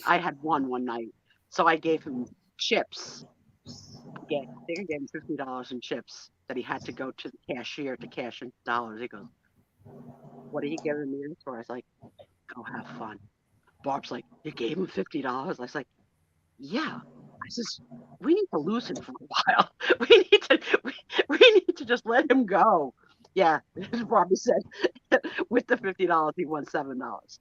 I had one night, so I gave him chips. I think I gave him $50 in chips that he had to go to the cashier to cash in dollars. He goes, "What are you giving me this for?" I was like, "Go have fun." Barb's like, "You gave him $50?" I was like, "Yeah." I says, "We need to lose him for a while. We need to just let him go." Yeah, as Barbie said, with the $50, he won $7.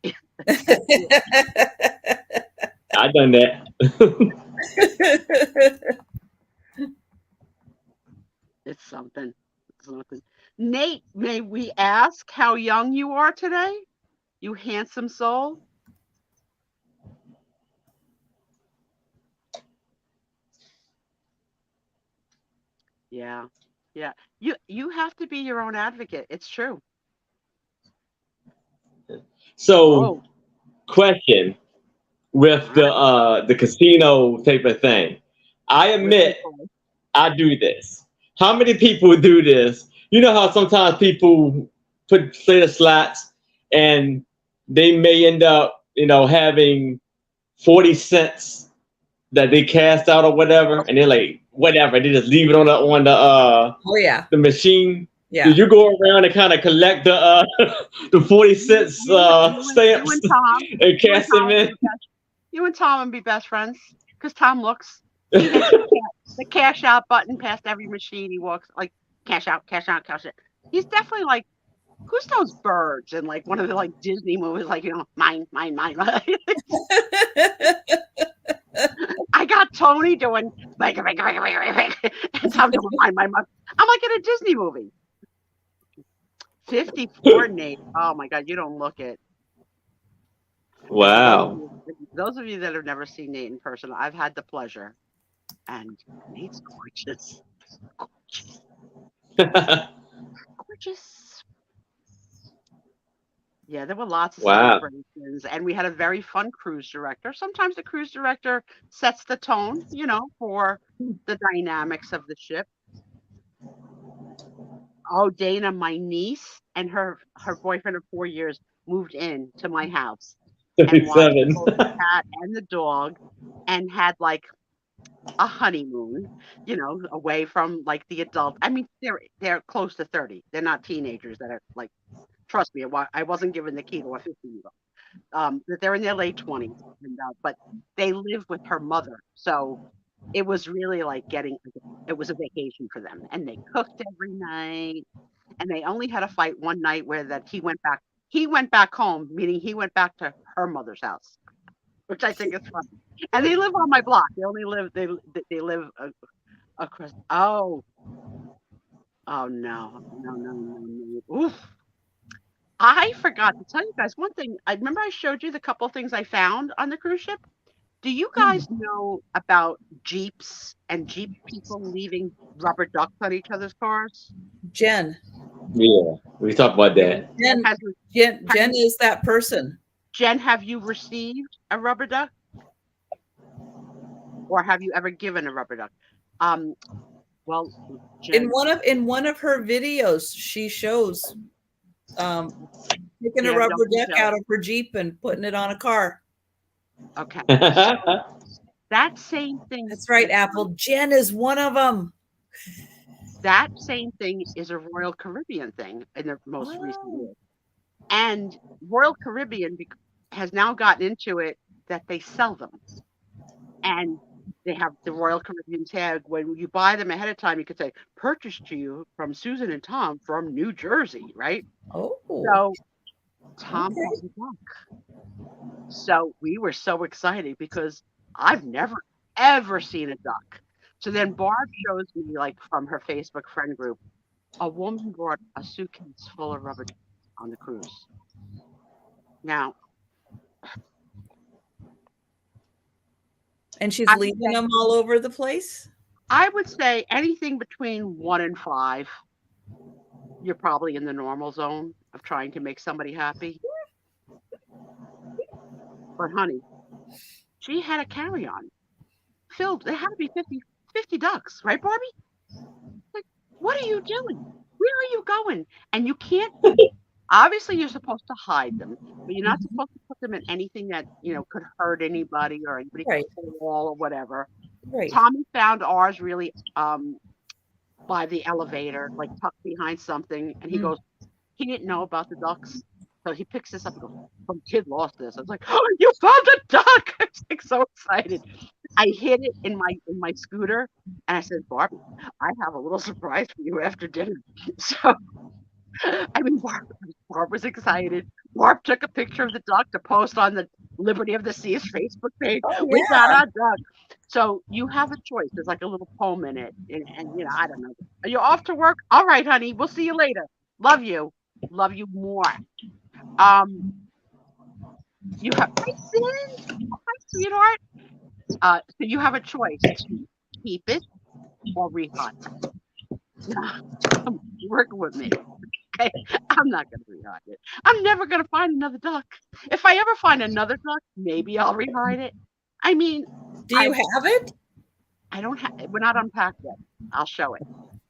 I done that. It's something. It's something. Nate, may we ask how young you are today? You handsome soul. Yeah. Yeah. You have to be your own advocate. It's true. So, Oh, question all with right. the casino type of thing. I Whipping admit boy. I do this. How many people do this? You know how sometimes people play the slots and they may end up, having 40 cents that they cast out or whatever, and they're like, whatever, they just leave it Oh yeah. the machine. Do Yeah. you go around and kind of collect the 40 cents You stamps and Tom. and You and cast them Tom would in? be best. You and Tom would be best friends because Tom looks. He hits the cash out button past every machine. He walks like cash out, cash out, cash out. He's definitely like, who's those birds in like one of the like Disney movies, like mine, mine, mine. I got Tony doing and Tom doing mine, mine, mine. I'm like in a Disney movie. 54, Nate. Oh my God, you don't look it. And for Wow. those of you that have never seen Nate in person, I've had the pleasure, and Nate's gorgeous, gorgeous, gorgeous. Yeah, there were lots of Wow. celebrations, and we had a very fun cruise director. Sometimes the cruise director sets the tone, for the dynamics of the ship. Oh, Dana, my niece and her boyfriend of 4 years moved in to my house and watched 37. both the cat and the dog and had like a honeymoon, away from like the adult. I mean, they're close to 30. They're not teenagers that are like, trust me, I wasn't given the key to a 15-year-old. That they're in their late 20s, but they live with her mother, so it was really like it was a vacation for them, and they cooked every night, and they only had a fight one night where that he went back home, meaning he went back to her mother's house, which I think is funny. And they live on my block. They live across. Oh, oh no, no, no, no, no. Oof. I forgot to tell you guys one thing. I remember I showed you the couple things I found on the cruise ship. Do you guys know about Jeeps and Jeep people leaving rubber ducks on each other's cars? Jen. Yeah, we talked about Jen, that. Jen Jen has have Jen you is that person. Jen, have you received a rubber duck or have you ever given a rubber duck? Um, well, Jen, In one of her videos, she shows um taking a yeah, don't rubber be duck jealous. out of her Jeep and putting it on a car. Okay, so that same thing That's right, is Apple. Jen is one of them. that same thing is a Royal Caribbean thing in the most recent Oh, years. And Royal Caribbean has now gotten into it that they sell them. And they have the Royal Caribbean tag. When you buy them ahead of time, you could say, purchased to you from Susan and Tom from New Jersey, right? oh, So Tom okay. got a duck. So we were so excited because I've never, ever seen a duck. So then Barb shows me, like from her Facebook friend group, a woman brought a suitcase full of rubber ducks on the cruise. Now, And she's I would leaving say them all over the place? anything between 1 and 5, you're probably in the normal zone of trying to make somebody happy. But honey, She had a carry-on filled. There had to be 50 ducks, right, Barbie? Like, what are you doing? Where are you going? And you can't. Obviously, you're supposed to hide them, but you're not Mhm. supposed to put them in anything that could hurt anybody or anybody could Right. fall or whatever. Right. Tommy found ours really by the elevator, like tucked behind something, and he Mm. goes, he didn't know about the ducks. So he picks this up and goes, some kid lost this. I was like, oh, you found a duck. I was like so excited. I hid it in my scooter and I said, Barbie, I have a little surprise for you after dinner. So I mean Barb was excited. Barb took a picture of the duck to post on the Liberty of the Seas Facebook page. Oh We got yeah. our duck. So you have a choice. There's like a little poem in it. And I don't know. Are you off to work? All right, honey. We'll see you later. Love you. Love you more. Um, you have hi, Sin. Hi, sweetheart. So you have a choice to keep it or rehunt. Come work with me. Okay. I'm not gonna rehunt it. I'm never gonna find another duck. If I ever find another duck, maybe I'll rehunt it. I mean, Do I you have it? I don't have. We're not unpacked yet. I'll show it.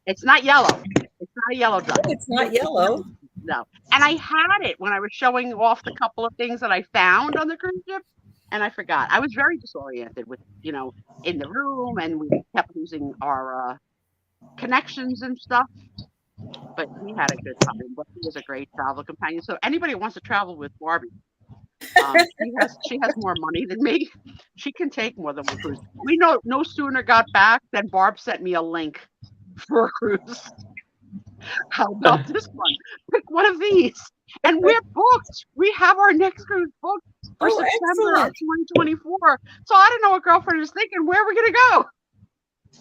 It's not yellow. It's not a yellow duck. Oh, it's not yellow. No. And I had it when I was showing off the couple of things that I found on the cruise ship, and I forgot. I was very disoriented with, in the room, and we kept losing our connections and stuff. But we had a good time. But he was a great travel companion. So anybody who wants to travel with Barbie, she has more money than me. She can take more than one cruise. We no sooner got back than Barb sent me a link for a cruise. How about this one? Pick one of these. And we're booked. We have our next cruise booked for Oh, September of excellent. 2024. So I don't know what girlfriend is thinking. Where are we going to go?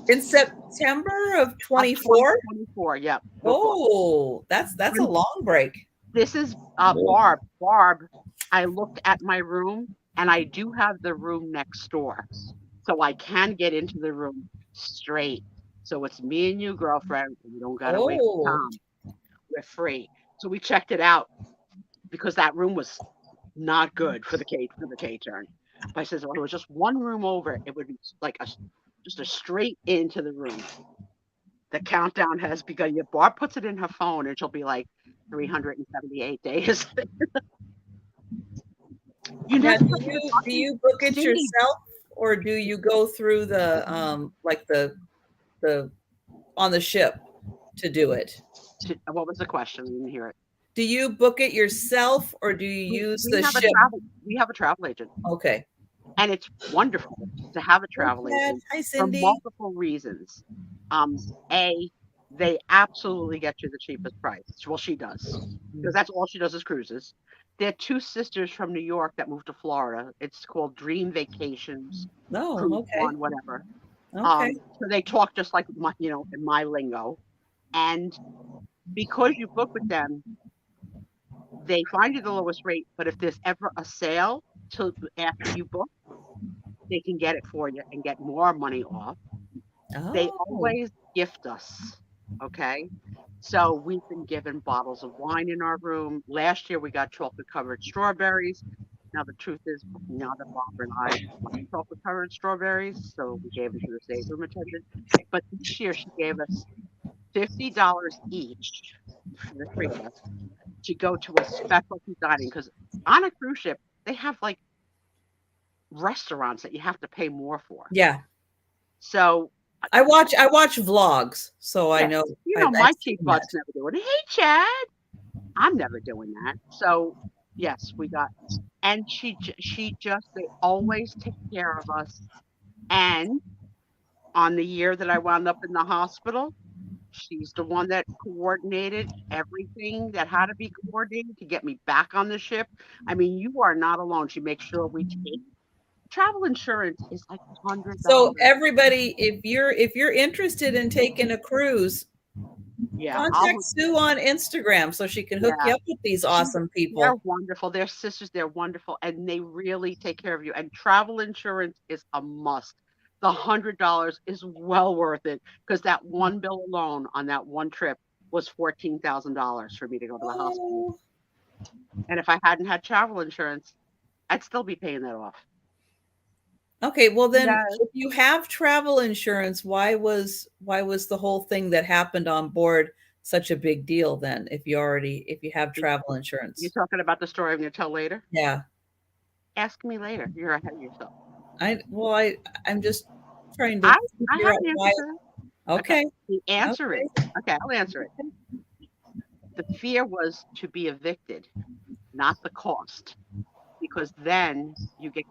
In September of Of 24? 2024. Yep. Oh, that's a long break. This is Barb. Barb, I looked at my room and I do have the room next door. So I can get into the room straight. So it's me and you, girlfriend. We don't got to wait for Oh. Tom. We're free. So we checked it out because that room was not good for the K turn. But I says if it was just one room over, it would be like just a straight into the room. The countdown has begun. Yeah, Barb puts it in her phone and she'll be like 378 days. You Now, never touch the do button. you book it Cindy, yourself, or do you go through the like the on the ship to do it? what was the question? I didn't hear it. Do you book it yourself, or do you We, use we the have a ship? travel we have a travel agent, Okay. and it's wonderful to have a Hi, travel Chad. agent Hi, for Cindy. multiple reasons. A, they absolutely get you the cheapest price. Well, she does because that's all she does is cruises. They're two sisters from New York that moved to Florida. It's called Dream Vacations, No. Cruise Okay. One, whatever. Okay. So they talk just like in my lingo, and because you book with them, they find you the lowest rate. But if there's ever a sale to after you book, they can get it for you and get more money off. They Oh. always gift us. Okay. So we've been given bottles of wine in our room. Last year we got chocolate covered strawberries. Now the truth is, now that Barbara and I like chocolate covered strawberries, so we gave them to the stateroom attendant. But this year she gave us $50 each for the three of us to go to a specialty dining because on a cruise ship they have like restaurants that you have to pay more for. Yeah. So I watch vlogs, so I yeah, know my I've cheap seen butts that. never do it. Hey, Chad, I'm never doing that. So yes, we got, and she just they always take care of us. And on the year that I wound up in the hospital, she's the one that coordinated everything that had to be coordinated to get me back on the ship. I mean, you are not alone. She makes sure we take travel insurance is like So $100. everybody, if you're interested in taking a cruise, Yeah, contact Sue on Instagram so she can hook yeah. you up with these She awesome They're people. wonderful. They're sisters. They're wonderful, and they really take care of you. And travel insurance is a must. The $100 is well worth it because that one bill alone on that one trip was $14,000 for me to go to the hospital. Oh, And if I hadn't had travel insurance, I'd still be paying that off. Okay, well then, Yeah. if you have travel insurance, why was the whole thing that happened on board such a big deal then? If you have travel You insurance, talking about the story I'm going to tell later? yeah. Ask me later. You're ahead of yourself. I'm just trying to I I figure have out an answer why. for that. Okay. Okay, The answer is, okay, okay, I'll answer it. The fear was to be evicted, not the cost, because then you get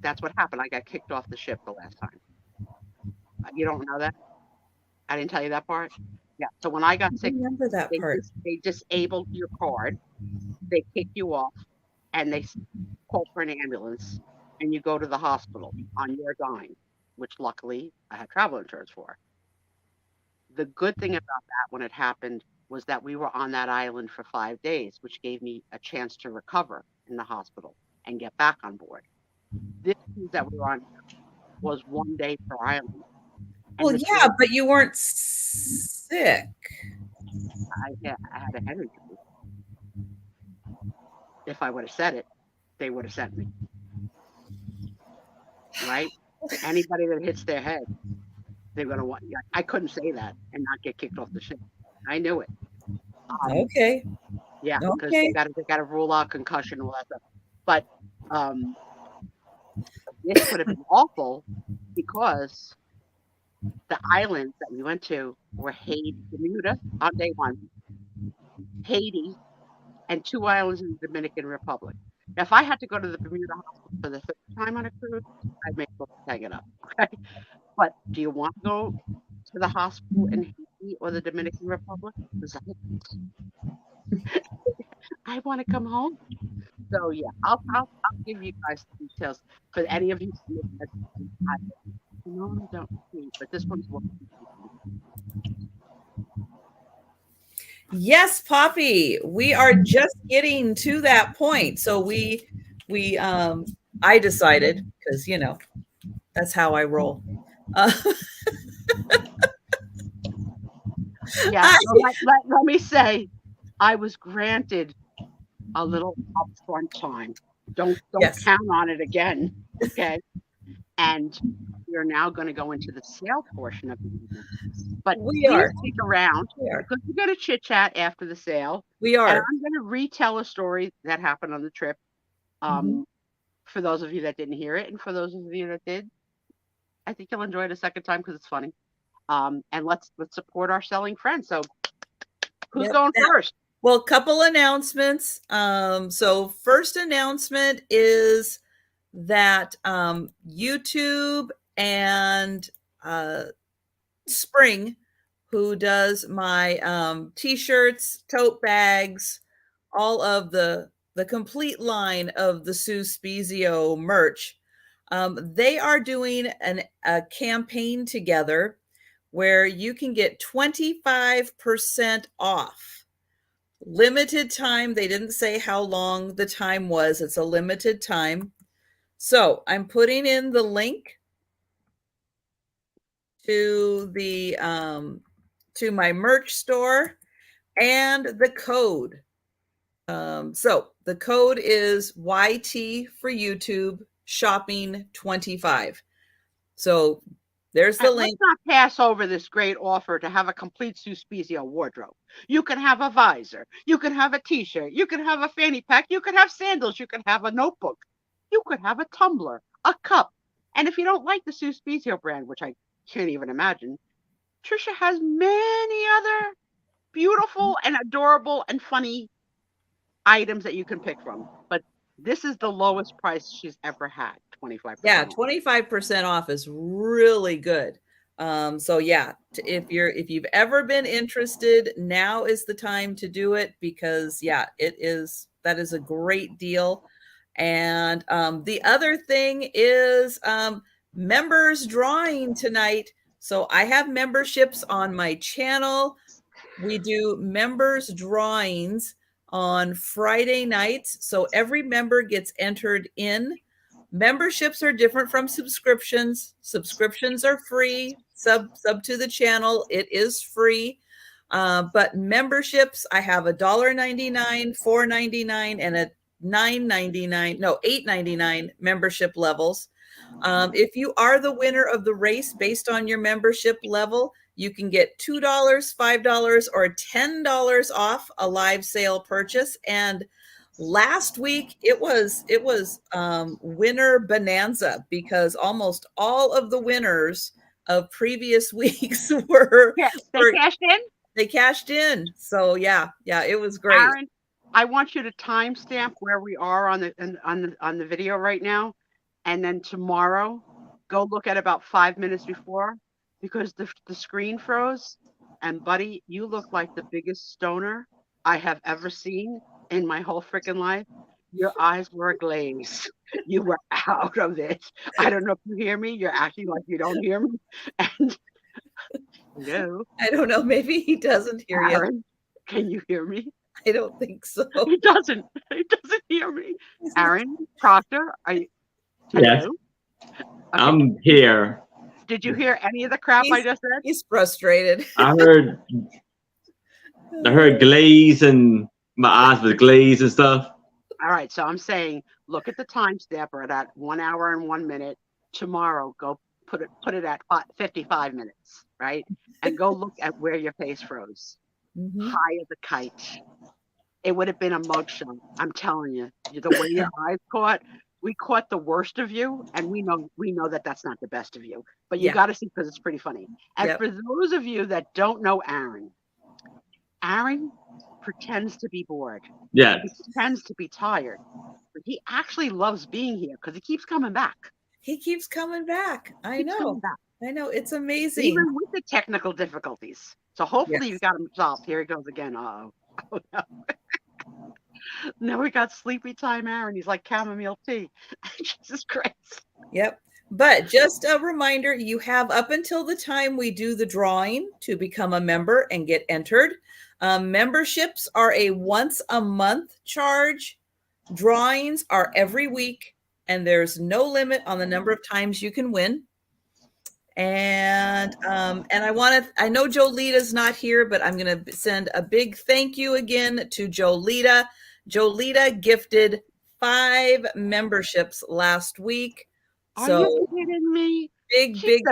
that's what happened. I got kicked off the ship the last time. You don't know that? I didn't tell you that part? Yeah. So when I got I sick, remember that part. they disabled your card, they kick you off, and they call for an ambulance, and you go to the hospital on your dime, which luckily I had travel insurance for. The good thing about that when it happened was that we were on that island for 5 days, which gave me a chance to recover in the hospital and get back on board. This cruise that we were on was 1 day per island, Well, and the yeah, tour but you weren't sick. I had a head injury. If I would have said it, they would have sent me. Right? Anybody that hits their head, they're gonna want. I couldn't say that and not get kicked off the ship. I knew it. Um, Okay, yeah, because okay. they got to rule out concussion and all that stuff. But um, this could have been awful because the islands that we went to were Haiti, Bermuda on day one, Haiti, and two islands in the Dominican Republic. Now, if I had to go to the Bermuda hospital for the third time on a cruise, I'd make sure to hang it up. Okay, but do you want to go to the hospital in Haiti or the Dominican Republic? Because I want to come home. So yeah, I'll give you guys the details for any of you. I normally don't see, but this one's worth. Yes, Poppy, we are just getting to that point. So we I decided, because that's how I roll. Uh, Yeah, I, well, let me say, I was granted a little upfront time. Don't yes, count on it again, okay? And we're now going to go into the sale portion of the evening. But we please are. stick around We are. because we're going to chit chat after the sale, We and are. I'm going to retell a story that happened on the trip. Mhm. For those of you that didn't hear it, and for those of you that did, I think you'll enjoy it a second time because it's funny. And let's support our selling friends. So who's Yep. going first? Well, couple announcements. So first announcement is that YouTube and Spring, who does my t-shirts, tote bags, all of the complete line of the Sue Spiezio merch. They are doing a campaign together where you can get 25% off. Limited time. They didn't say how long the time was. It's a limited time. So I'm putting in the link to the to my merch store and the code. So the code is YT for YouTube shopping 25. So there's the Let's link. not pass over this great offer to have a complete Sue Spiezio wardrobe. You can have a visor. You can have a t-shirt. You can have a fanny pack. You can have sandals. You can have a notebook. You could have a tumbler, a cup. And if you don't like the Sue Spiezio brand, which I can't even imagine, Trisha has many other beautiful and adorable and funny items that you can pick from. But this is the lowest price she's ever had, Yeah, 25% off. 25% off is really good. So yeah, if you've ever been interested, now is the time to do it, because yeah, that is a great deal. And the other thing is members drawing tonight. So I have memberships on my channel. We do members drawings on Friday nights. So every member gets entered in. Memberships are different from subscriptions. Subscriptions are free. Sub to the channel, it is free. But memberships, I have $1.99, $4.99, and $8.99 membership levels. If you are the winner of the race based on your membership level, you can get $2, $5, or $10 off a live sale purchase. And last week it was winner bonanza, because almost all of the winners of previous weeks they cashed in. So yeah, it was great. Aaron, I want you to timestamp where we are on the video right now, and then tomorrow go look at about 5 minutes before, because the screen froze, and buddy, you look like the biggest stoner I have ever seen in my whole freaking life. Your eyes were a glaze. You were out of it. I don't know if you hear me. You're acting like you don't hear me. And no, I don't know. Maybe he doesn't hear Aaron, you. can you hear me? I don't think so. He doesn't. He doesn't hear me. Aaron, Proctor, are you? Yes. Hello? Okay. I'm here. Did you hear any of the crap I just said? He's frustrated. I heard glaze, and my eyes was glazed and stuff. All right, so I'm saying, look at the timestamp. We're at 1 hour and 1 minute. Tomorrow, go put it at 55 minutes, right? And go look at where your face froze. High as a kite. It would have been a mugshot. I'm telling you, the way your eyes caught. We caught the worst of you, and we know that that's not the best of you. But you got to see, because it's pretty funny. And for those of you that don't know Aaron pretends to be bored. Yeah. He pretends to be tired. But he actually loves being here because he keeps coming back. He keeps coming back. I know. It's amazing. Even with the technical difficulties. So hopefully you got him solved. Here he goes again. Oh no. Now we got sleepy time, Aaron. He's like chamomile tea. Jesus Christ. Yep. But just a reminder, you have up until the time we do the drawing to become a member and get entered. Memberships are a once a month charge. Drawings are every week, and there's no limit on the number of times you can win. And I know Jolita's not here, but I'm going to send a big thank you again to Jolita. Jolita gifted 5 memberships last week. Are you kidding me? Big thank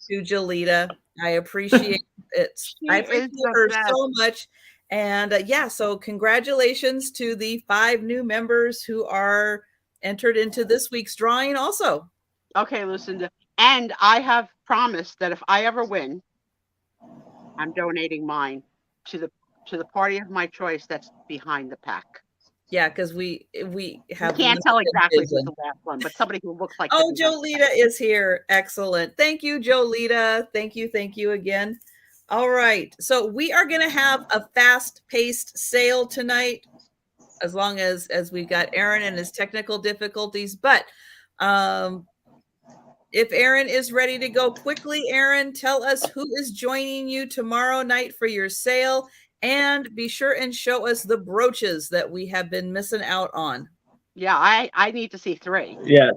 you to Jolita. I appreciate it. I appreciate her so much. And so congratulations to the 5 new members who are entered into this week's drawing also. Okay, Lucinda. And I have promised that if I ever win, I'm donating mine to the party of my choice that's behind the pack. Yeah, because we have. You can't tell exactly who's the last one, but somebody who looks like. Oh, Jolita is here. Excellent. Thank you, Jolita. Thank you again. All right. So we are going to have a fast-paced sale tonight, as long as we've got Aaron and his technical difficulties. But if Aaron is ready to go quickly, Aaron, tell us who is joining you tomorrow night for your sale, and be sure and show us the brooches that we have been missing out on. Yeah, I need to see 3. Yeah.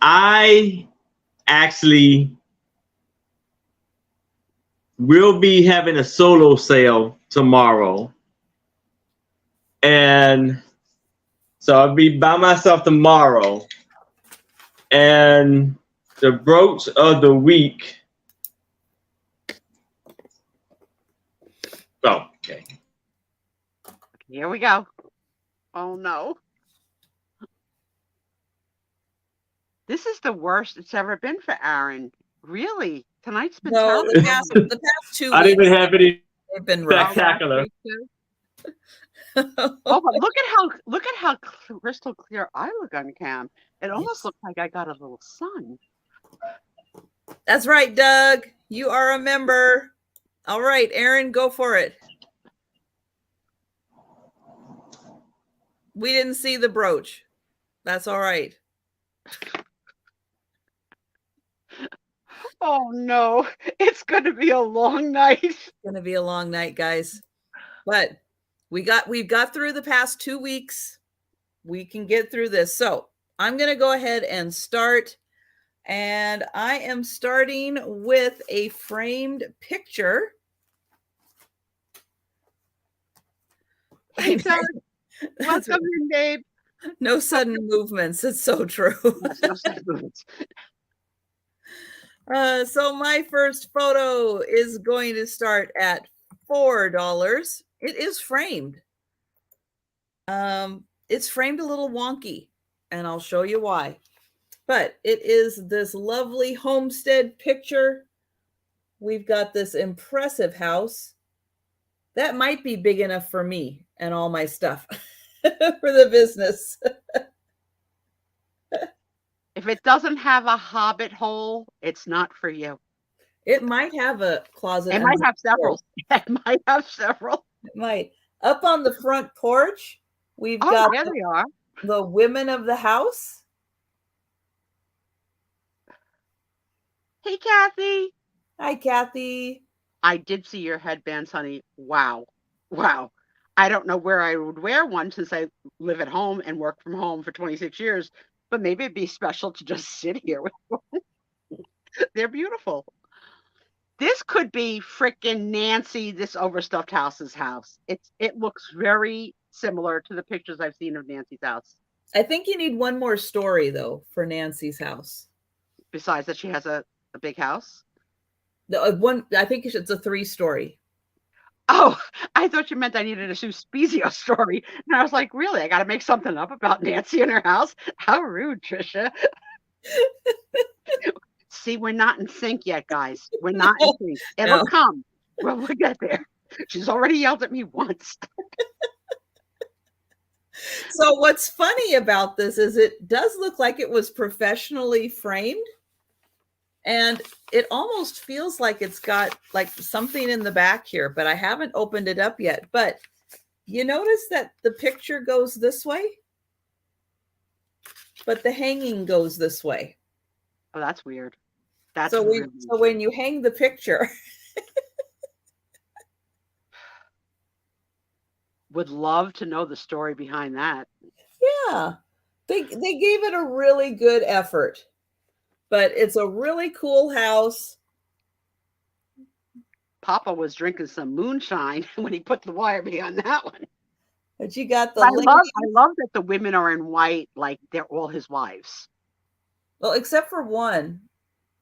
I actually will be having a solo sale tomorrow. And so I'll be by myself tomorrow. And the brooch of the week. Oh, okay. Here we go. Oh no. This is the worst it's ever been for Aaron. Really? Tonight's been terrible. The past 2 weeks. I didn't even have any. They've been spectacular. Oh, but look at how crystal clear I look on cam. It almost looks like I got a little sun. That's right, Doug. You are a member. All right, Aaron, go for it. We didn't see the brooch. That's all right. Oh no, it's going to be a long night. It's going to be a long night, guys. But we've got through the past 2 weeks. We can get through this. So I'm going to go ahead and start. And I am starting with a framed picture Hey, Sarah, That's welcome in, babe. no sudden movements. It's so true. Yes, no such movements. So my first photo is going to start at $4. It is framed. It's framed a little wonky, and I'll show you why. But it is this lovely homestead picture. We've got this impressive house. That might be big enough for me and all my stuff for the business. If it doesn't have a hobbit hole, it's not for you. It might have a closet. It might have several. It might have several. It might. Up on the front porch, we've Oh, got there they are. the women of the house. Hey, Kathy. Hi, Kathy. I did see your headbands, honey. Wow. Wow. I don't know where I would wear one since I live at home and work from home for 26 years, but maybe it'd be special to just sit here with them. They're beautiful. This could be frickin' Nancy, this overstuffed house's house. It looks very similar to the pictures I've seen of Nancy's house. I think you need one more story, though, for Nancy's house. Besides that she has a big house. The one, I think it's a 3-story. Oh, I thought you meant I needed a Sue Spiezio story. And I was like, really? I got to make something up about Nancy and her house? How rude, Trisha. See, we're not in sync yet, guys. We're not in sync. It'll come. We'll get there. She's already yelled at me once. So what's funny about this is it does look like it was professionally framed. And it almost feels like it's got like something in the back here, but I haven't opened it up yet. But you notice that the picture goes this way, but the hanging goes this way. Oh, that's weird. That's so really so when you hang the picture. Would love to know the story behind that. Yeah, they gave it a really good effort. But it's a really cool house. Papa was drinking some moonshine when he put the wire behind that one. But you got the I love that the women are in white, like they're all his wives. Well, except for one.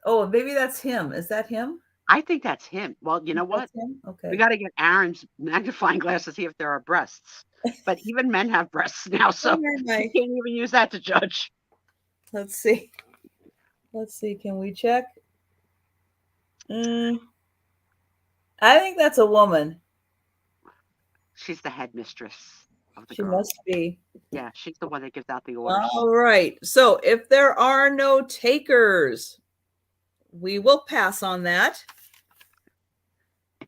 Oh, maybe that's him. Is that him? I think that's him. Well, you know what? Okay. We got to get Aaron's magnifying glass to see if there are breasts. But even men have breasts now, so you can't even use that to judge. Let's see. Let's see. Can we check? I think that's a woman. She's the headmistress of the She girl. must be. Yeah, she's the one that gives out the orders. All right. So if there are no takers, we will pass on that.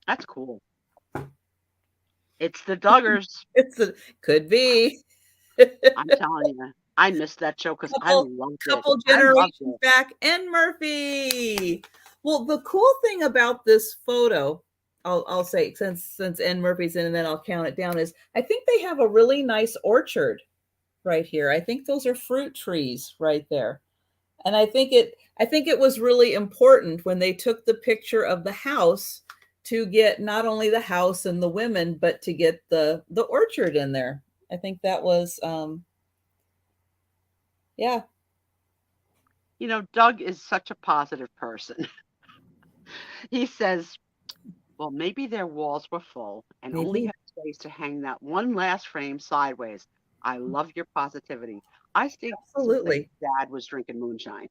That's cool. It's the Duggars. Could be. I'm telling you. I missed that show because I loved it. Couple generations back, and Murphy. Well, the cool thing about this photo, I'll say, since N Murphy's in, and then I'll count it down, is I think they have a really nice orchard right here. I think those are fruit trees right there. And I think it was really important when they took the picture of the house to get not only the house and the women, but to get the orchard in there. I think that was yeah. You know, Doug is such a positive person. He says, well, maybe their walls were full and only had space to hang that one last frame sideways. I love your positivity. I think absolutely Dad was drinking moonshine.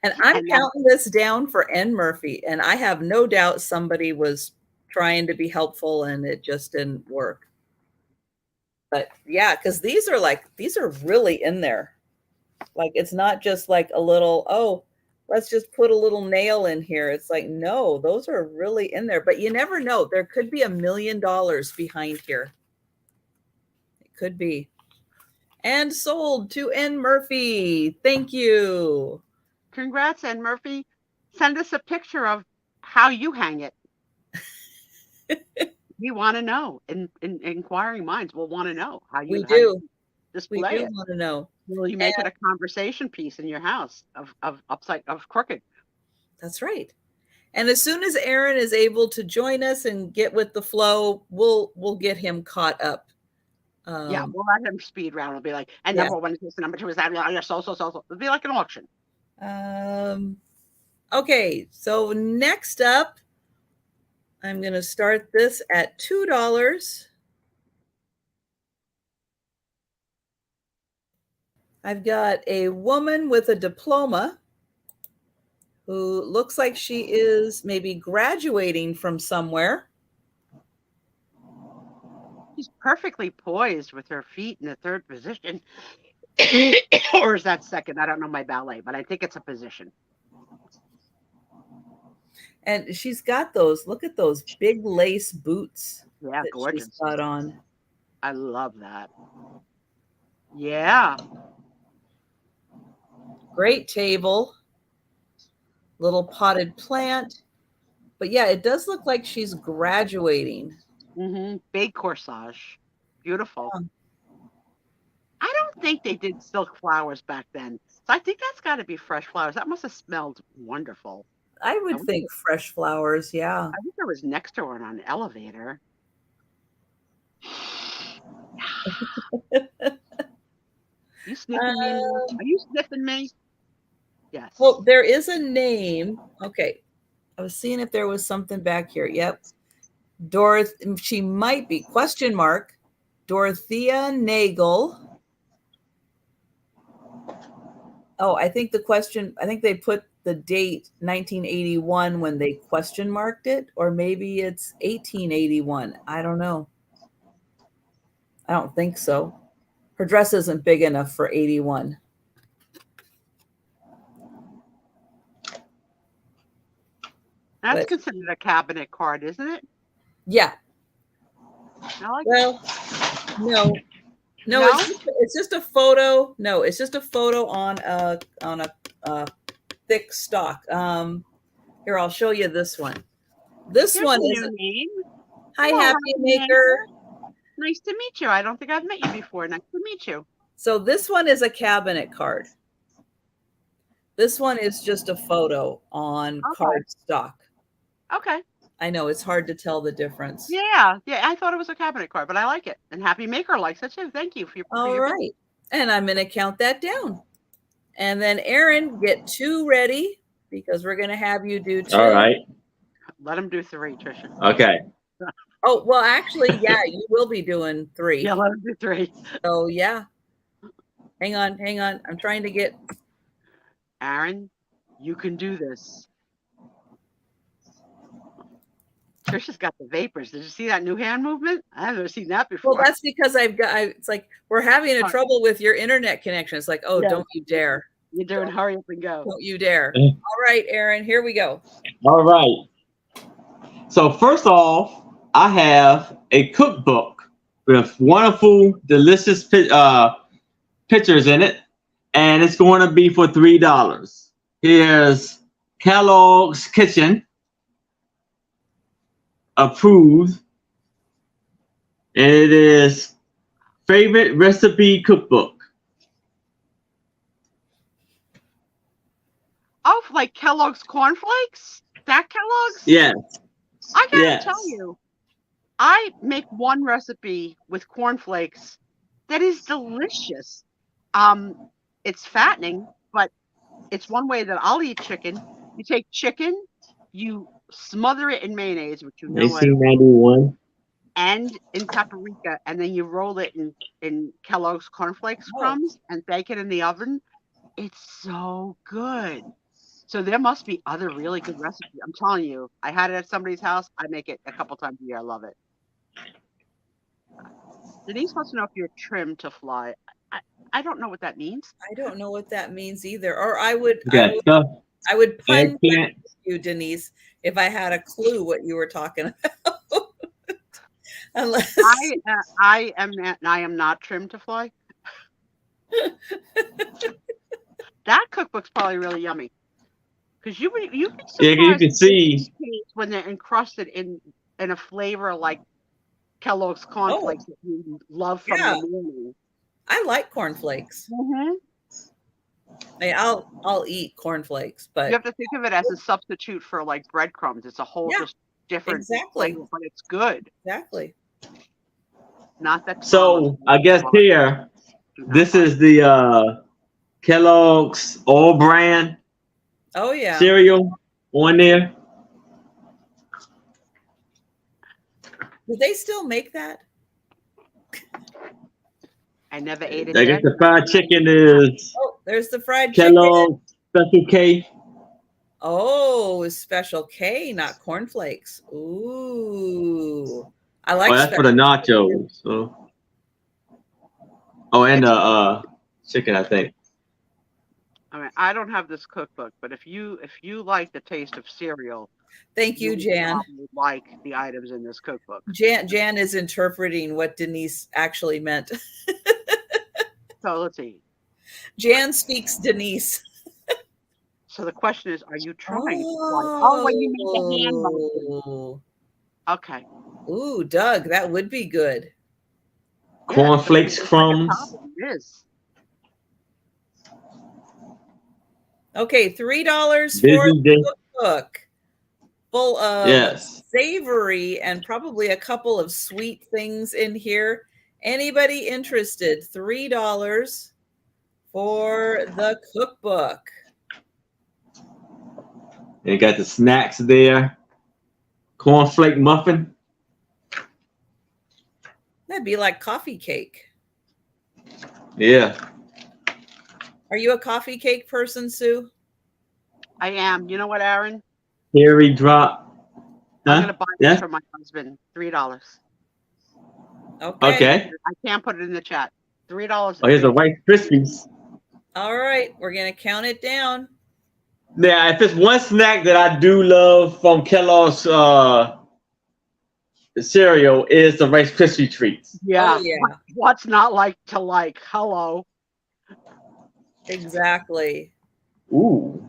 And I'm counting this down for N Murphy, and I have no doubt somebody was trying to be helpful and it just didn't work. But yeah, because these are really in there. Like, it's not just like a little, oh, let's just put a little nail in here. It's like, no, those are really in there. But you never know. There could be $1 million behind here. It could be. And sold to N Murphy. Thank you. Congrats, N Murphy. Send us a picture of how you hang it. We want to know. In inquiring minds will want to know how you display it. We do want to know. Will you make it a conversation piece in your house of crooked? That's right. And as soon as Aaron is able to join us and get with the flow, we'll get him caught up. Yeah, we'll let him speed round. It'll be like, and number one is this, and number two is that. So. It'll be like an auction. Okay, so next up, I'm going to start this at $2. I've got a woman with a diploma who looks like she is maybe graduating from somewhere. She's perfectly poised with her feet in the third position. Or is that second? I don't know my ballet, but I think it's a position. And she's got those, look at those big lace boots. Yeah, gorgeous. She's got on. I love that. Yeah. Great table. Little potted plant. But yeah, it does look like she's graduating. Mm-hmm. Big corsage. Beautiful. I don't think they did silk flowers back then. So I think that's got to be fresh flowers. That must have smelled wonderful. I would think fresh flowers, yeah. I think I was next to her on an elevator. You sniffing me? Are you sniffing me? Yes. Well, there is a name. Okay. I was seeing if there was something back here. Yep. She might be, question mark, Dorothea Nagel. Oh, I think they put the date 1981 when they question marked it, or maybe it's 1881. I don't know. I don't think so. Her dress isn't big enough for 81. That's considered a cabinet card, isn't it? Yeah. Well, no. It's just a photo. No, it's just a photo on a thick stock. Here, I'll show you this one. This one is a name. Hi, Happy Maker. Nice to meet you. I don't think I've met you before. Nice to meet you. So this one is a cabinet card. This one is just a photo on cardstock. Okay. I know it's hard to tell the difference. Yeah. I thought it was a cabinet card, but I like it. And Happy Maker likes it too. Thank you for your. All right. And I'm going to count that down. And then Aaron, get 2 ready because we're going to have you do 2. All right. Let him do 3, Trisha. Okay. Oh, well, actually, yeah, you will be doing 3. Yeah, let him do 3. Oh, yeah. Hang on. I'm trying to get. Aaron, you can do this. Trisha's got the vapors. Did you see that new hand movement? I've never seen that before. Well, that's because it's like we're having a trouble with your internet connection. It's like, oh, don't you dare. You're doing hurry up and go. Don't you dare. All right, Aaron, here we go. All right. So first off, I have a cookbook with wonderful, delicious pictures in it, and it's going to be for $3. Here's Kellogg's Kitchen, approved, and it is favorite recipe cookbook. Oh, like Kellogg's cornflakes? That Kellogg's? Yes. I gotta tell you, I make one recipe with cornflakes that is delicious. It's fattening, but it's one way that I'll eat chicken. You take chicken, you smother it in mayonnaise, which you know 1891. And in paprika, and then you roll it in Kellogg's cornflakes crumbs and bake it in the oven. It's so good. So there must be other really good recipes. I'm telling you, I had it at somebody's house. I make it a couple times a year. I love it. Denise wants to know if you're trimmed to fly. I don't know what that means. I don't know what that means either. Or I would pun you, Denise, if I had a clue what you were talking about. Unless I am not trimmed to fly. That cookbook's probably really yummy. Because you can see when they're encrusted in a flavor like Kellogg's cornflakes that you love from the morning. I like cornflakes. Mm-hmm. I mean, I'll eat cornflakes, You but have to think of it as a substitute for like breadcrumbs. It's a whole yeah, just different exactly, flavor, but it's good. exactly. Not that Thomas So I guess here, do not this like. is the Kellogg's All Brand Oh yeah. cereal on there. Do they still make that? I never ate it I guess then. the fried chicken is Oh, there's the fried chicken. Kellogg Special K. Oh, it's Special K, not cornflakes. Ooh, I Oh, like that's for the Special. nachos. So, oh, and the chicken, I think. I mean, I don't have this cookbook, but if you like the taste of cereal, Thank you you, will Jan. probably like the items in this cookbook. Jan is interpreting what Denise actually meant. So let's see. Jan speaks Denise. So the question is, are you trying it? Like, oh, when you made the hand motion. Oh. Okay. Ooh, Doug, that would be good. Yeah, Cornflakes it's like a crumbs. topping. It is. Okay, $3 for Busy day. the cookbook, full of Yes. savory and probably a couple of sweet things in here. Anybody interested? $3 for the cookbook. And you got the snacks there. Cornflake muffin. That'd be like coffee cake. Yeah. Are you a coffee cake person, Sue? I am. You know what, Aaron? Cherry drop. I'm Huh? gonna buy Yeah. this for my husband. $3. Okay. Okay. I can't put it in the chat. $3. Oh, here's the Rice Krispies. All right, we're gonna count it down. Now, if it's one snack that I do love from Kellogg's cereal, is the Rice Krispie treats. Yeah. Oh yeah, What's not like to like? Hello. exactly. Ooh.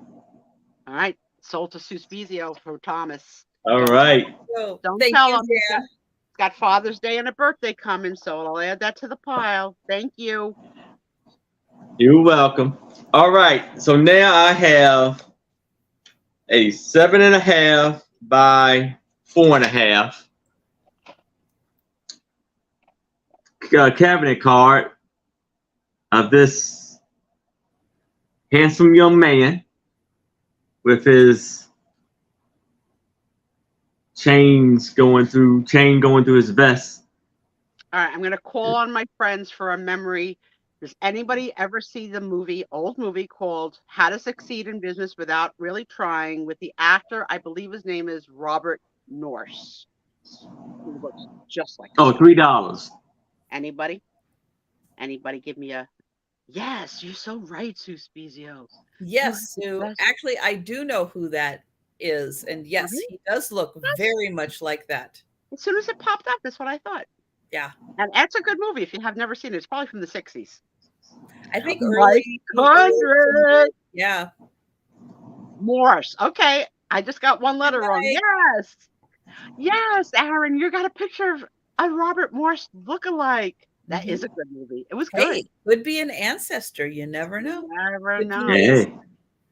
All right. Sold to Sue Spiezio for Thomas. All right. So Don't thank tell you, him. He's Jan. got Father's Day and a birthday coming, so I'll add that to the pile. Thank you. You're welcome. All right. So now I have a 7.5 by 4.5 cabinet card of this handsome young man with his chain going through his vest. All right, I'm going to call on my friends for a memory. Does anybody ever see the old movie called How to Succeed in Business Without Really Trying, with the actor, I believe his name is Robert Norse? He looks just like Oh, $3. Anybody? Anybody give me a yes? You're so right, Sue Spiezio. Yes, Sue. Actually, I do know who that is, and yes, he does look very much like that. As soon as it popped up, that's what I thought. Yeah, and that's a good movie if you have never seen it. It's probably from the 60s. I think Mike early. Yeah. Morse. Okay, I just got one letter wrong. Yes, yes, Aaron, you got a picture of a Robert Morse lookalike. That is a good movie. It was good. Hey, could be an ancestor. You never know. Never know.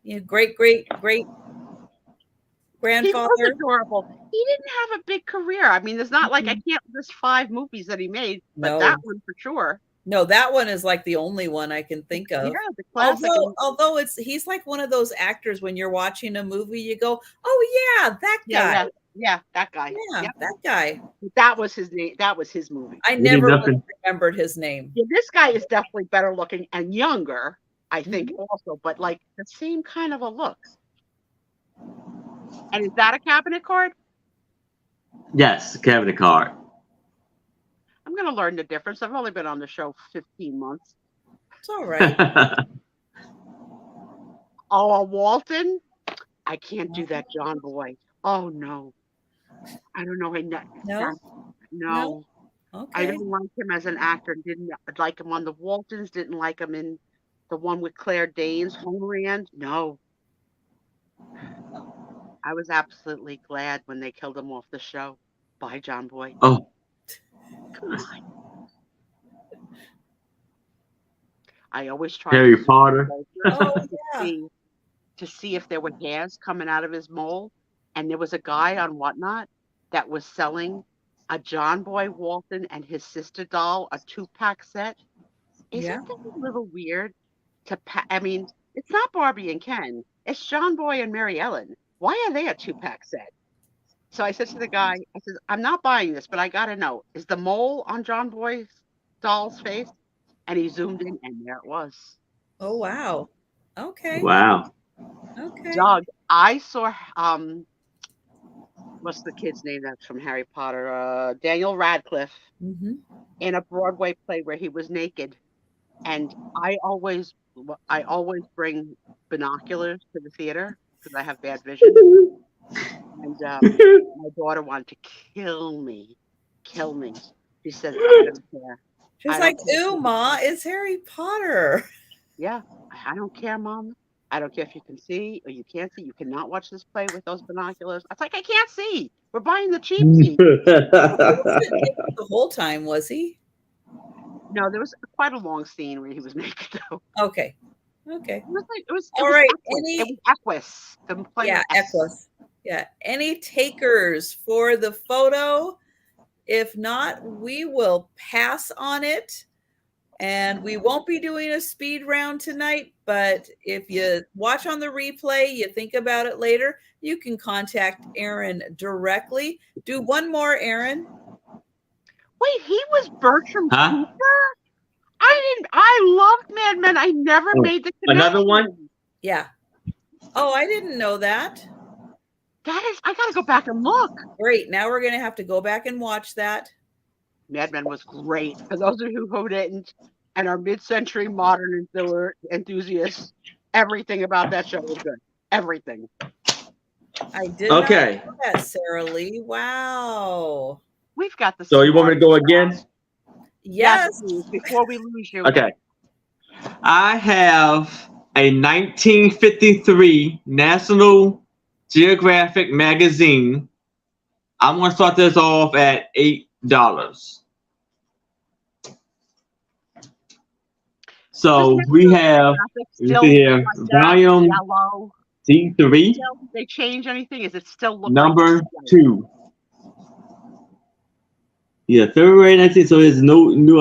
Yeah. Great grandfather. He was adorable. He didn't have a big career. I mean, there's not like I can't list 5 movies that he made, but that one for sure. No, that one is like the only one I can think of. Yeah, the classic. Although he's like one of those actors when you're watching a movie, you go, "Oh yeah, that guy." Yeah, that guy. Yeah, that guy. That was his name. That was his movie. I never remembered his name. Yeah, this guy is definitely better looking and younger, I think, also, but like the same kind of a look. And is that a cabinet card? Yes, cabinet card. I'm going to learn the difference. I've only been on the show 15 months. It's all right. Oh, a Walton? I can't do that, John Boy. Oh, no. I don't know. No. Okay. I don't like him as an actor. Didn't like him on the Waltons. Didn't like him in the one with Claire Danes, Homeland. No. I was absolutely glad when they killed him off the show. Bye, John Boy. Oh. Come on. I always tried Harry Potter. Oh, to yeah. see if there were hairs coming out of his mole. And there was a guy on Whatnot that was selling a John Boy Walton and his sister doll, a 2-pack set. Yeah. Isn't that a little weird I mean, it's not Barbie and Ken. It's John Boy and Mary Ellen. Why are they a 2-pack set? So I said to the guy, I said, I'm not buying this, but I got to know, is the mole on John Boy's doll's face? And he zoomed in, and there it was. Oh, wow. Okay. Wow. Okay. Doug, I saw, what's the kid's name that's from Harry Potter? Daniel Radcliffe Mm-hmm. in a Broadway play where he was naked. And I always bring binoculars to the theater because I have bad vision. And my daughter wanted to kill me. She said, I don't care. She's I like, don't care. ooh, Ma, it's Harry Potter. Yeah, I don't care, Mom. I don't care if you can see or you can't see. You cannot watch this play with those binoculars. I was like, I can't see. We're buying the cheap seat. The whole time, was he? No, there was quite a long scene where he was naked, though. Okay. Okay. It was All right. It was Equus. The play Yeah, was Equus. Yeah. Any takers for the photo? If not, we will pass on it. And we won't be doing a speed round tonight, but if you watch on the replay, you think about it later, you can contact Aaron directly. Do one more, Aaron. Wait, he was Bertram Huh? Cooper? I loved Mad Men. I never made the connection. Another one? Yeah. Oh, I didn't know that. I gotta go back and look. Great. Now we're going to have to go back and watch that. Mad Men was great. For those of you who didn't and are mid-century modern enthusiasts, everything about that show was good. Everything. I did not know that, Sarah Lee. Wow. We've got the. So you want me to go again? Yes. Please, before we lose you. Okay. I have a 1953 National Geographic magazine. I'm going to start this off at $8. So we have here volume C3. They change anything? Is it still number 2? Yeah, February 19th. So it's New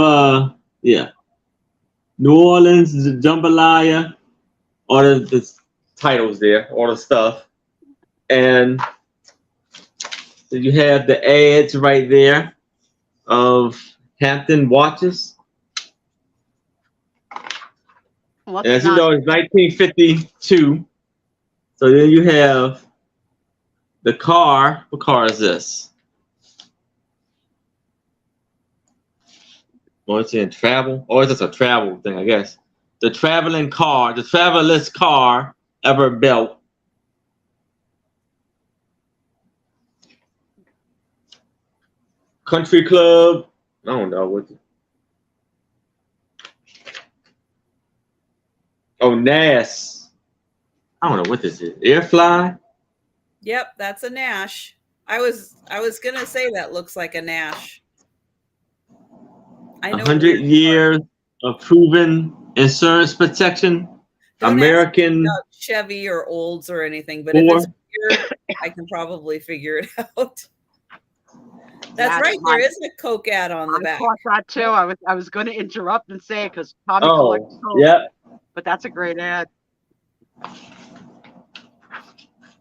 Orleans, Jambalaya, all the titles there, all the stuff, and so you have the ads right there of Hampton watches. And as you know, it's 1952. So then you have the car. What car is this? Oh, it's in travel. Oh, it's just a travel thing, I guess. The traveling car, the travelerless car ever built. Country Club. I don't know what. Oh, NAS. I don't know what this is. Airfly. Yep, that's a Nash. I was gonna say that looks like a Nash. 100 years of proven insurance protection. Don't American ask about Chevy or Olds or anything, but if it's weird, I can probably figure it out. That's right. There is a Coke ad on the back. I thought that too. I was going to interrupt and say it because Tommy collects Coke. Yep. But that's a great ad.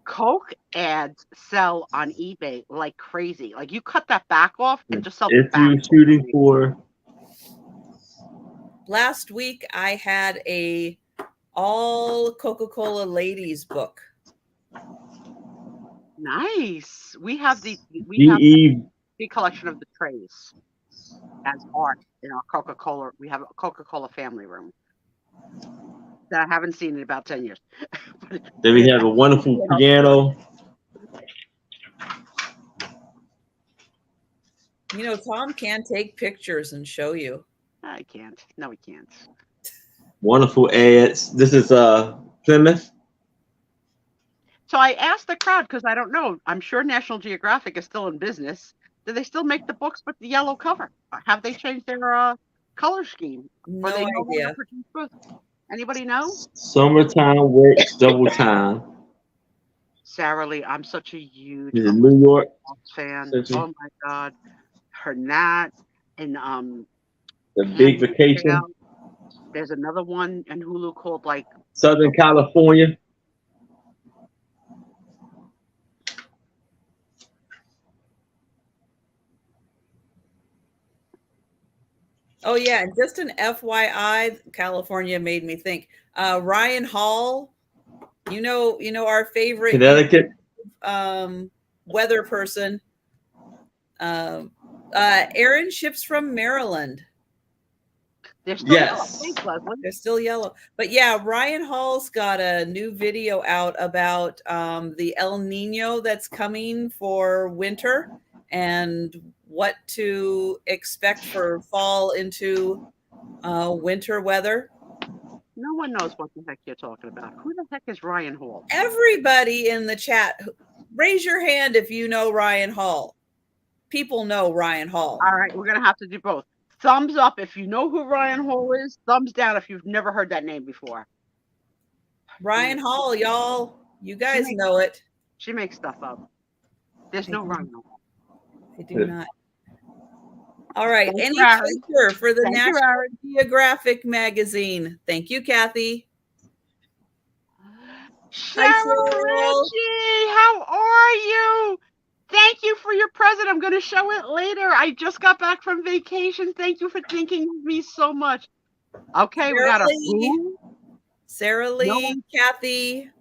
Coke ads sell on eBay like crazy. Like you cut that back off and just sell the back. If you're shooting for. Last week I had a all Coca-Cola ladies book. Nice. We have the collection of the trays as art in our Coca-Cola. We have a Coca-Cola family room that I haven't seen in about 10 years. Then we have a wonderful piano. You know, Tom can take pictures and show you. I can't. No, he can't. Wonderful ads. This is Plymouth. So I asked the crowd because I don't know. I'm sure National Geographic is still in business. Do they still make the books with the yellow cover? Have they changed their color scheme? Or No they no longer idea. produce both? Anybody know? Summertime works double time. Sarah Lee, I'm such a huge Is it New York? fan. Central? Oh my God. Her Nat and The Big Handmaid's Vacation? Tale. There's another one in Hulu called like Southern California? Oh yeah, and just an FYI, California made me think. Ryan Hall, you know our favorite Connecticut? weather person. Aaron ships from Maryland. they're still yellow. Yes. Thanks, Leslie. They're still yellow. But yeah, Ryan Hall's got a new video out about the El Nino that's coming for winter and what to expect for fall into winter weather. No one knows what the heck you're talking about. Who the heck is Ryan Hall? Everybody in the chat, raise your hand if you know Ryan Hall. People know Ryan Hall. All right, we're gonna have to do both. Thumbs up if you know who Ryan Hall is. Thumbs down if you've never heard that name before. Ryan Hall, y'all, you guys know it. She makes stuff up. There's no Ryan Hall. I do not. All right. Thank Any you, picture for the Thank you, National Aaron. Geographic magazine? Thank you, Kathy. Cheryl Ritchie, how are you? Thank you for your present. I'm going to show it later. I just got back from vacation. Thank you for thinking of me so much. Okay, Sarah we got Lee, Sarah Lee, Kathy.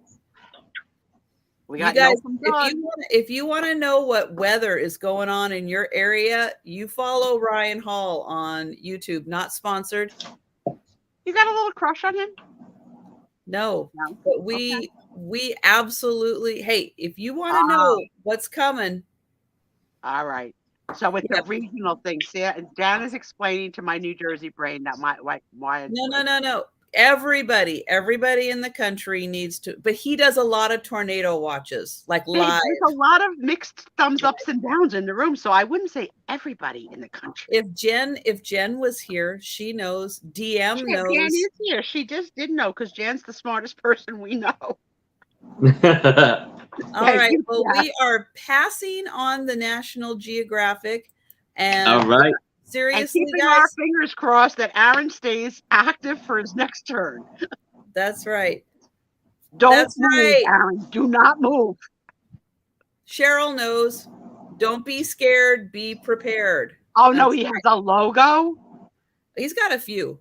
We got you guys, if you want to know what weather is going on in your area, you follow Ryan Hall on YouTube. Not sponsored. You got a little crush on him? No, but we absolutely. Hey, if you want to know what's coming. All right. So it's a regional thing. See, Dan is explaining to my New Jersey brain that why. No. Everybody in the country needs to, but he does a lot of tornado watches, like live. There's a lot of mixed thumbs ups and downs in the room, so I wouldn't say everybody in the country. If Jen was here, she knows. DM knows. Jan is here. She just didn't know because Jan's the smartest person we know. All right. Well, we are passing on the National Geographic, and all right. and Seriously, keeping guys, our fingers crossed that Aaron stays active for his next turn. That's right. Don't move, Aaron. Do not move. Cheryl knows. Don't be scared. Be prepared. Oh, no, he has a logo? He's got a few.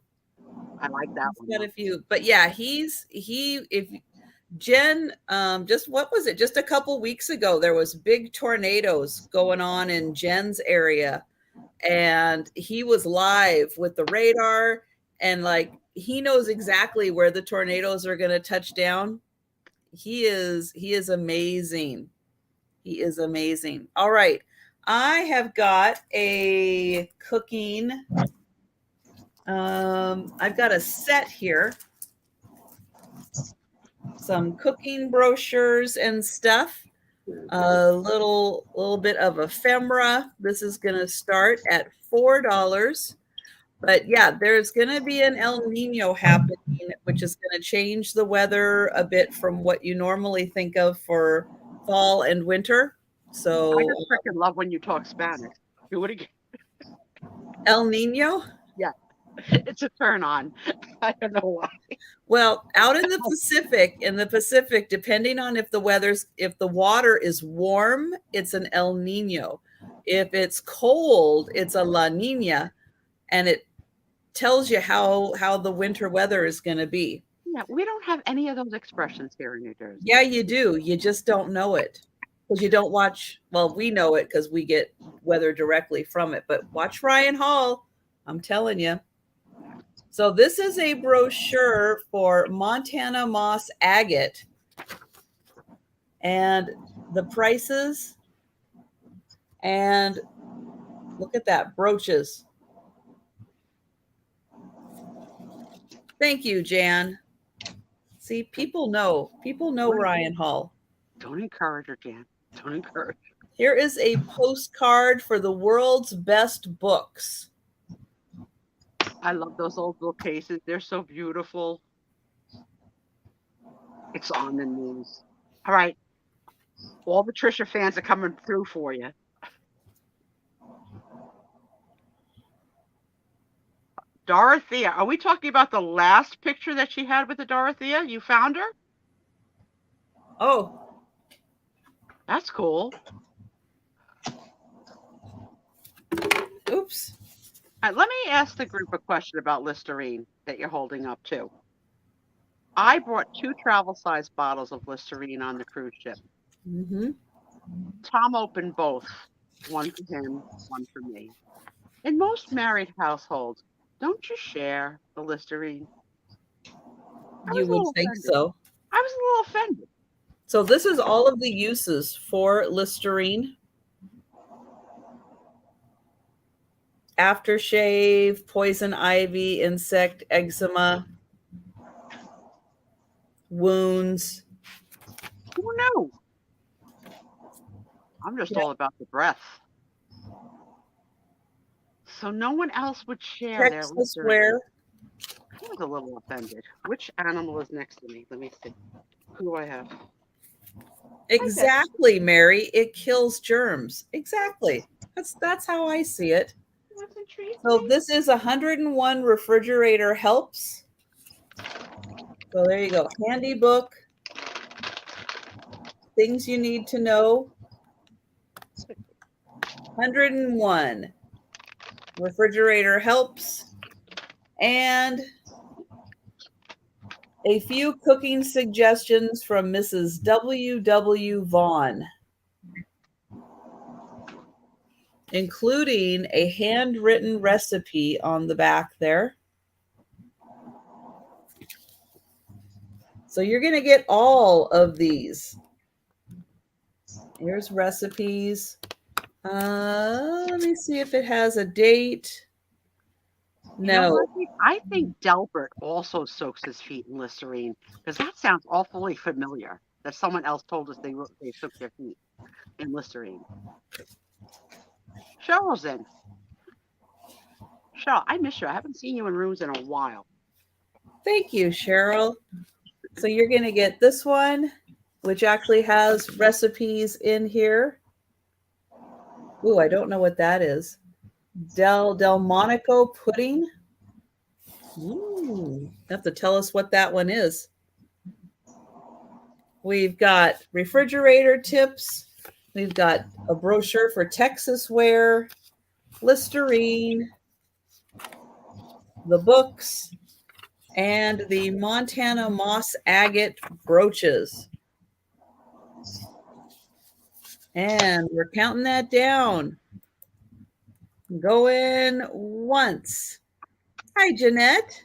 I like that one. He's got a few. But yeah, if Jen, just what was it? Just a couple weeks ago, there was big tornadoes going on in Jen's area. And he was live with the radar, and like he knows exactly where the tornadoes are going to touch down. He is amazing. He is amazing. All right. I have got a cooking. I've got a set here. Some cooking brochures and stuff. A little bit of ephemera. This is going to start at $4. But yeah, there's going to be an El Nino happening, which is going to change the weather a bit from what you normally think of for fall and winter. So I just freaking love when you talk Spanish. Do it again. El Nino? Yeah. It's a turn on. I don't know why. Well, out in the Pacific, depending on if the water is warm, it's an El Nino. If it's cold, it's a La Nina, and it tells you how the winter weather is going to be. Yeah, we don't have any of those expressions here in New Jersey. Yeah, you do. You just don't know it because you don't watch. Well, we know it because we get weather directly from it. But watch Ryan Hall. I'm telling you. So this is a brochure for Montana moss agate, and the prices, and look at that, brooches. Thank you, Jan. See, people know Ryan Hall. Don't encourage her, Jan. Don't encourage her. Here is a postcard for the world's best books. I love those old little cases. They're so beautiful. It's on the news. All right. All the Trisha fans are coming through for you. Dorothea. Are we talking about the last picture that she had with the Dorothea? You found her? Oh, That's cool. oops. All right, let me ask the group a question about Listerine that you're holding up too. I brought 2 travel size bottles of Listerine on the cruise ship. Mm-hmm. Tom opened both, one for him, one for me. In most married households, don't you share the Listerine? I You was a would little think offended. so. I was a little offended. So this is all of the uses for Listerine. Aftershave, poison ivy, insect, eczema, wounds. Who knew? I'm just all about the breath. So no one else would share their Texas Listerine. wear. I was a little offended. Which animal is next to me? Let me see. Who do I have? Exactly, Mary. It kills germs. Exactly. That's how I see it. Want some treats? So this is 101 refrigerator helps. So there you go. Handy book. Things you need to know. 101 refrigerator helps. And a few cooking suggestions from Mrs. W. Vaughn, including a handwritten recipe on the back there. So you're going to get all of these. Here's recipes. Let me see if it has a date. No. I think Delbert also soaks his feet in Listerine because that sounds awfully familiar. That someone else told us they soak their feet in Listerine. Cheryl's in. Cheryl, I miss you. I haven't seen you in rooms in a while. Thank you, Cheryl. So you're going to get this one, which actually has recipes in here. Ooh, I don't know what that is. Delmonico pudding. Ooh, you have to tell us what that one is. We've got refrigerator tips. We've got a brochure for Texas wear, Listerine, the books, and the Montana moss agate brooches. And we're counting that down. Going once. Hi, Jeanette.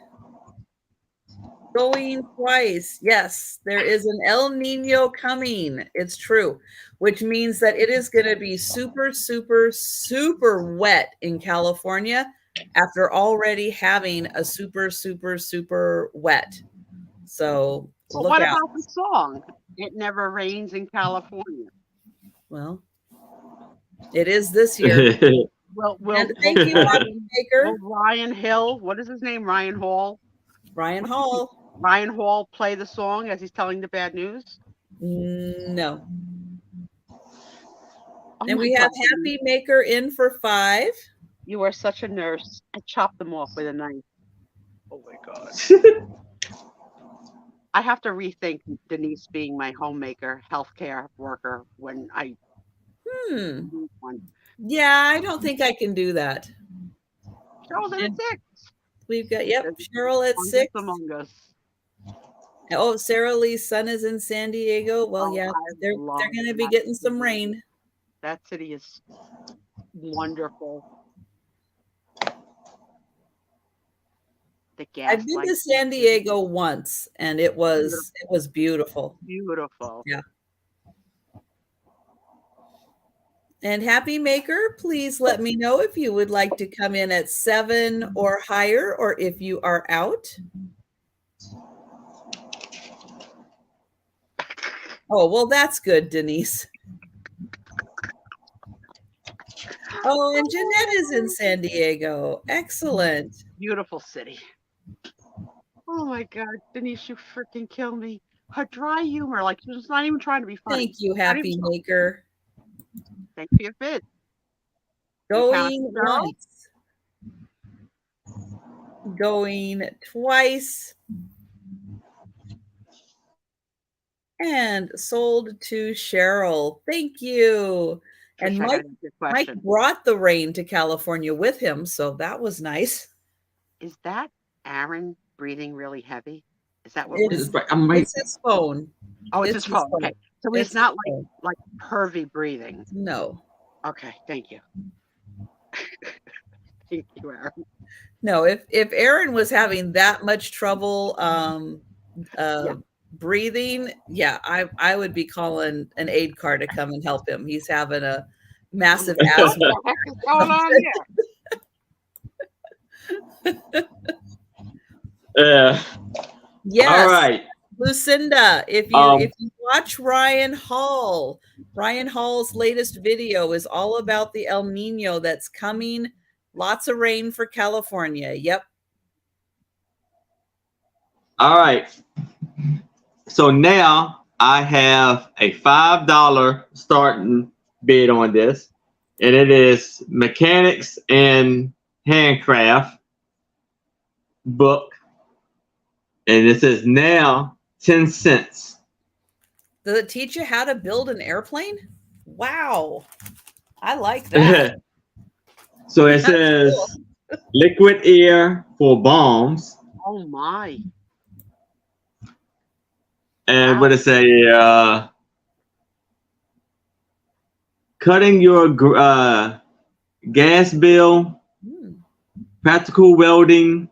Going twice. Yes, there is an El Nino coming. It's true, which means that it is going to be super, super, super wet in California after already having a super, super, super wet. So But look what out. about the song? It never rains in California. Well, it is this year. And thank you, Baker. Ryan Hill, what is his name? Ryan Hall? Ryan Hall. Ryan Hall play the song as he's telling the bad news? No. Oh And we my have God. Happy Maker in for 5. You are such a nurse. I chopped them off with a knife. Oh my God. I have to rethink Denise being my homemaker, healthcare worker when I need one. Yeah, I don't think I can do that. Cheryl's at 6. We've got, yep, Cheryl at 6. Among us. Oh, Sarah Lee's son is in San Diego. Well, yeah, they're going to be getting some rain. That city is wonderful. I've been to San Diego once, and it was beautiful. Beautiful. Yeah. And Happy Maker, please let me know if you would like to come in at 7 or higher, or if you are out. Oh, well, that's good, Denise. Oh, and Jeanette is in San Diego. Excellent. Beautiful city. Oh my God, Denise, you freaking kill me. Her dry humor, like she's not even trying to be funny. Thank you, Not even Happy Maker. Thanks for your bid. You count Going Cheryl? once. Going twice. And sold to Cheryl. Thank you. And Trisha, I Mike, got a good Mike question. brought the rain to California with him, so that was nice. Is that Aaron breathing really heavy? Is that what It's, I'm right. it's his phone. Oh, it's his phone. Okay. So It's he's not his phone. like pervy breathing. No. Okay, thank you. Thank you, Aaron. No, if Aaron was having that much trouble breathing, yeah, I would be calling an aid car to come and help him. He's having a massive What asthma. the heck is going on here? Yes. All right. Lucinda, if you watch Ryan Hall's latest video is all about the El Nino that's coming. Lots of rain for California. Yep. All right. So now I have a $5 starting bid on this, and it is Mechanics and Handcraft book, and it says now 10 cents. Does it teach you how to build an airplane? Wow. I like that. So it says cool. Liquid air for bombs. Oh my. And wow. what it say? Cutting your gas bill, practical welding,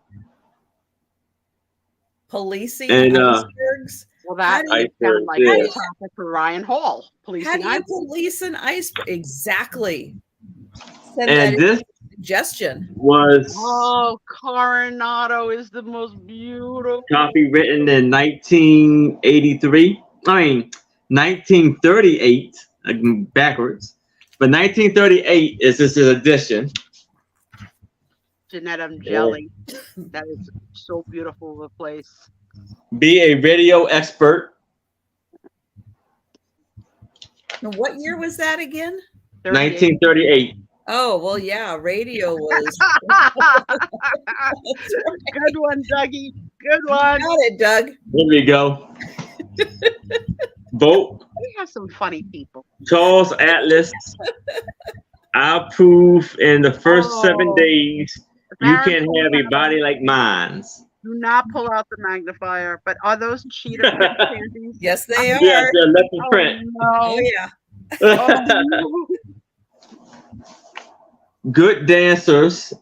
policing and icebergs. Well, that sounds like a topic for Ryan Hall. Policing how do you police an iceberg? Exactly. Send and this suggestion was Coronado is the most beautiful. Copy written in 1983. I mean 1938. Backwards, but 1938 is this edition. Jeanette Jelly. That is so beautiful of a place. Be a radio expert. What year was that again? 1938. Oh, well, yeah, radio was. Good one, Dougie. Good one. Got it, Doug. There we go. Vote. We have some funny people. Charles Atlas. I approve in the first 7 days. You can have a body like mine. Do not pull out the magnifier. But are those cheetah panties? Yes, they are. Yes, they're left in print. No. Oh, yeah. Oh, no. Good dancers.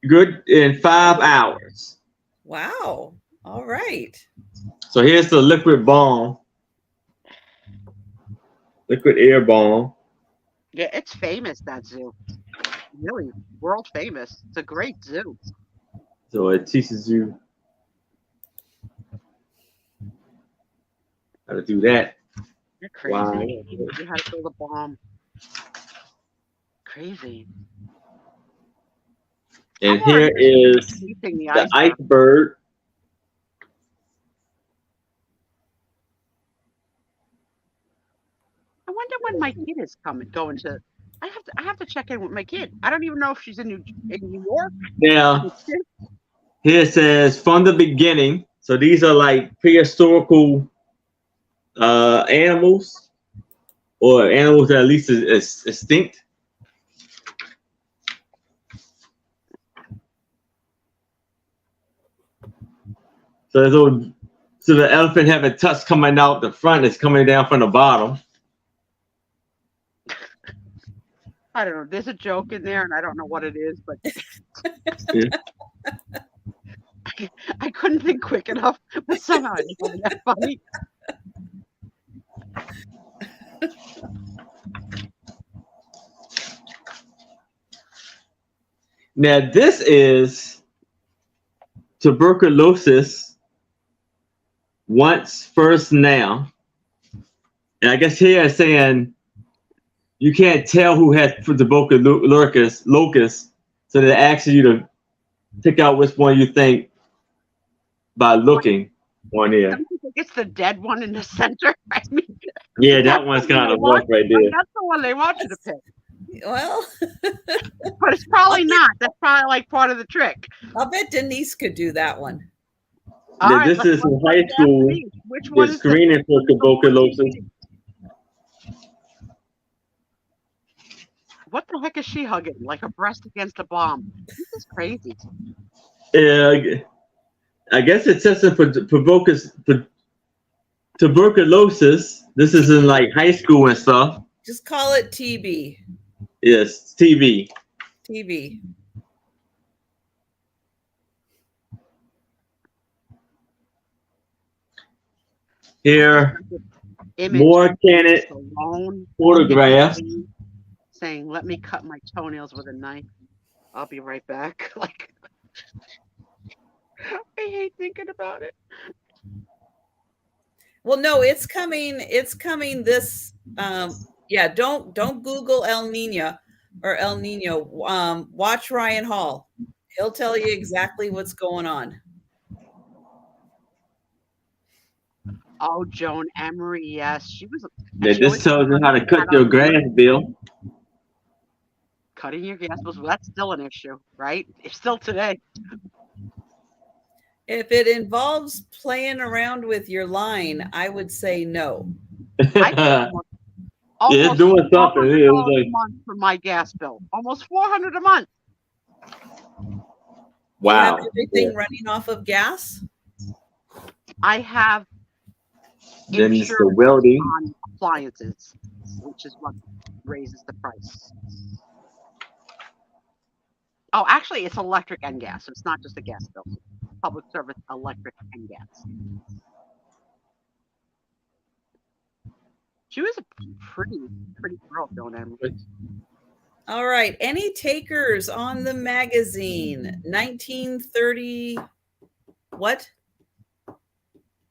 Good in 5 hours. Wow. All right. So here's the liquid bomb. Liquid air bomb. Yeah, it's famous, that zoo. Really, world famous. It's a great zoo. So it teaches you how to do that. You're crazy. Wow. You how to build a bomb. Crazy. And here is the iceberg. I wonder when my kid is going to. I have to check in with my kid. I don't even know if she's in New York. Now, here it says from the beginning. So these are like prehistorical animals, or animals that at least is extinct. So the elephant have a tusk coming out the front. It's coming down from the bottom. I don't know. There's a joke in there, and I don't know what it is, but I couldn't think quick enough. But somehow I just found that funny. Now this is tuberculosis. Once, first, now. And I guess here it's saying you can't tell who has put the boca locus, so they ask you to pick out which one you think by looking on here. Don't you think it's the dead one in the center? I mean, Yeah, that's that one's the one kind they of want. rough right there. That's the one they want you to pick. Well, But it's probably not. That's probably like part of the trick. I'll bet Denise could do that one. All right, This is in high school. Which one The is screening for tuberculosis. What the heck is she hugging? Like a breast against a bomb. This is crazy. I guess it's testing for tuberculosis. This is in like high school and stuff. Just call it TB. Yes, TB. TB. Here, Image more candid photographs. Saying, "Let me cut my toenails with a knife. I'll be right back." Like, I hate thinking about it. Well, no, it's coming. It's coming this. Yeah, don't Google El Nino or El Nino. Watch Ryan Hall. He'll tell you exactly what's going on. Oh, Joan Emery, yes, she was. Yeah, this tells you how to cut your grass, Bill. Cutting your gas bills, well, that's still an issue, right? It's still today. If it involves playing around with your line, I would say no. Almost doing something. $400 a month for my gas bill. Almost $400 a month. Wow. You have everything running off of gas? I have then it's the welding on appliances, which is what raises the price. Oh, actually, it's electric and gas. So it's not just a gas bill. It's public service, electric and gas. She was a pretty girl, Joan Emery. All right. Any takers on the magazine? 1930. What?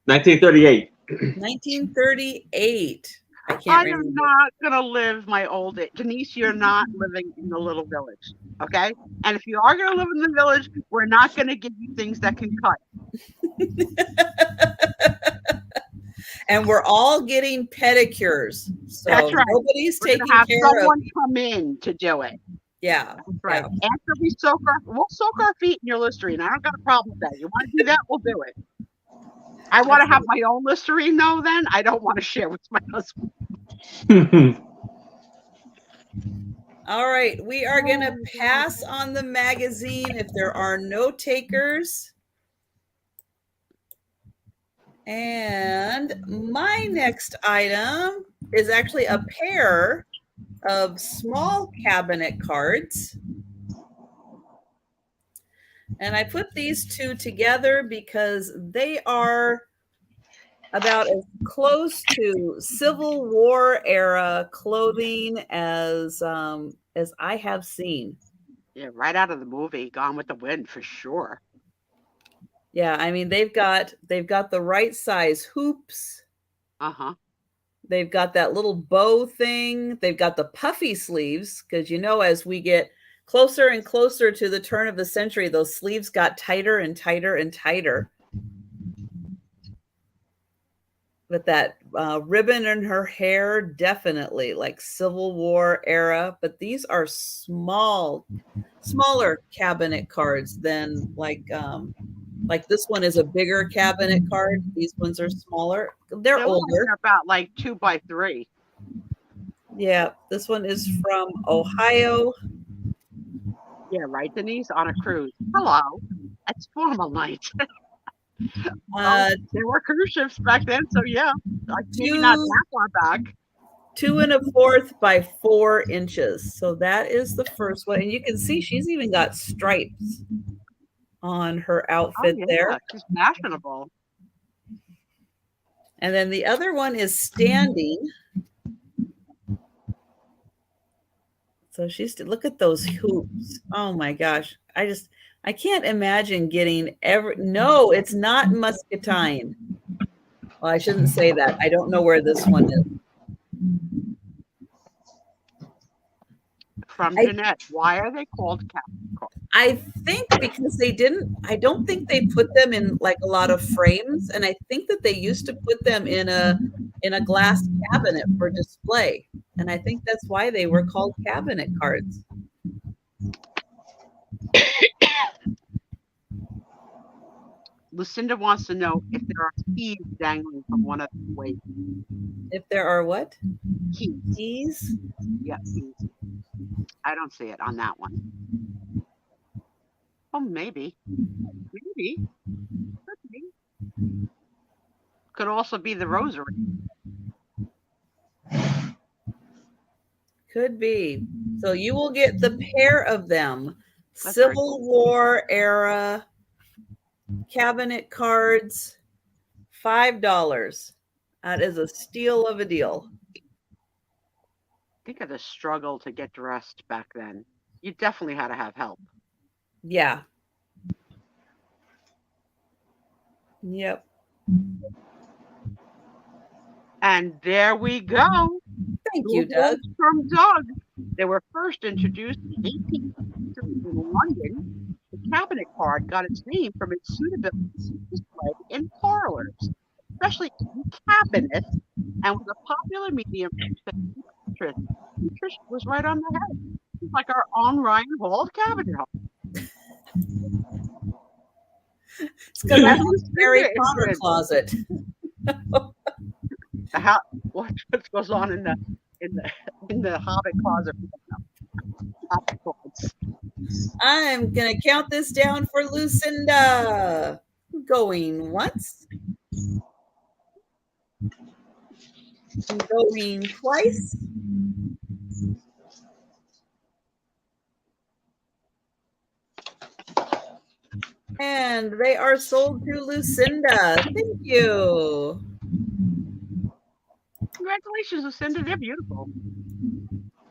1938. 1938. I can't remember. I'm not gonna live my old age. Denise, you're not living in the little village, okay? And if you are gonna live in the village, we're not gonna give you things that can cut. And we're all getting pedicures. So that's right. Nobody's we're taking have care someone of. come in to do it. Yeah. That's right. Yeah. After we'll soak our feet in your Listerine. I don't got a problem with that. You want to do that, we'll do it. I want to have my own Listerine, though, then. I don't want to share with my husband. All right. We are going to pass on the magazine if there are no takers. And my next item is actually a pair of small cabinet cards. And I put these two together because they are about as close to Civil War era clothing as I have seen. Yeah, right out of the movie, Gone with the Wind, for sure. Yeah, I mean they've got the right size hoops. Uh-huh. They've got that little bow thing. They've got the puffy sleeves because as we get closer and closer to the turn of the century, those sleeves got tighter and tighter and tighter. With that ribbon in her hair, definitely like Civil War era. But these are smaller cabinet cards than like this one is a bigger cabinet card. These ones are smaller. They're older. About like 2x3. Yeah, this one is from Ohio. Yeah, right, Denise, on a cruise. Hello, it's formal night. There were cruise ships back then, so yeah, maybe not that far back. 2 1/4 by 4 inches. So that is the first one, and you can see she's even got stripes on her outfit there. She's fashionable. And then the other one is standing. So look at those hoops. Oh my gosh. I can't imagine getting no, it's not muscatine. Well, I shouldn't say that. I don't know where this one is. From Jeanette. Why are they called cabinet cards? I think because I don't think they put them in like a lot of frames. And I think that they used to put them in a glass cabinet for display. And I think that's why they were called cabinet cards. Lucinda wants to know if there are keys dangling from one of the waist. If there are what? Keys. Keys? Yeah, keys. I don't see it on that one. Oh, maybe. Maybe. Could be. Could also be the rosary. Could be. So you will get the pair of them. That's Civil War era cabinet cards, $5. That is a steal of a deal. Think of the struggle to get dressed back then. You definitely had to have help. Yeah. Yep. And there we go. Thank you, Doug. From Doug. They were first introduced in 1853 in London. The cabinet card got its name from its suitability to display in parlors, especially in cabinets, and was a popular medium for interest. Trisha was right on the head. It's like our own Ryan Hall cabinet hall. It's got a Harry Potter closet. What goes on in the Hobbit closet? I'm gonna count this down for Lucinda. Going once. Going twice. And they are sold to Lucinda. Thank you. Congratulations, Lucinda. They're beautiful.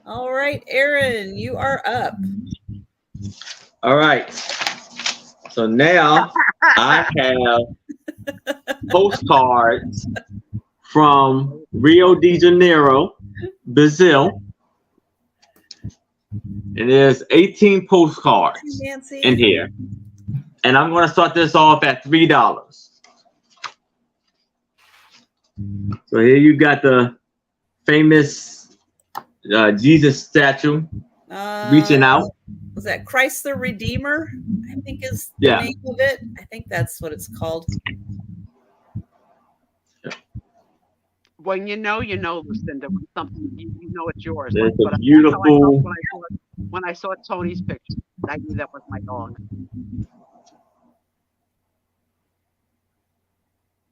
All right, Aaron, you are up. All right. So now I have postcards from Rio de Janeiro, Brazil. And there's 18 postcards in here. And I'm going to start this off at $3. So here you got the famous Jesus statue reaching out. Was that Christ the Redeemer? I think is the name of it. I think that's what it's called. When you know, Lucinda. When something you know it's yours. It's a beautiful. When I saw Tony's picture, I knew that was my dog.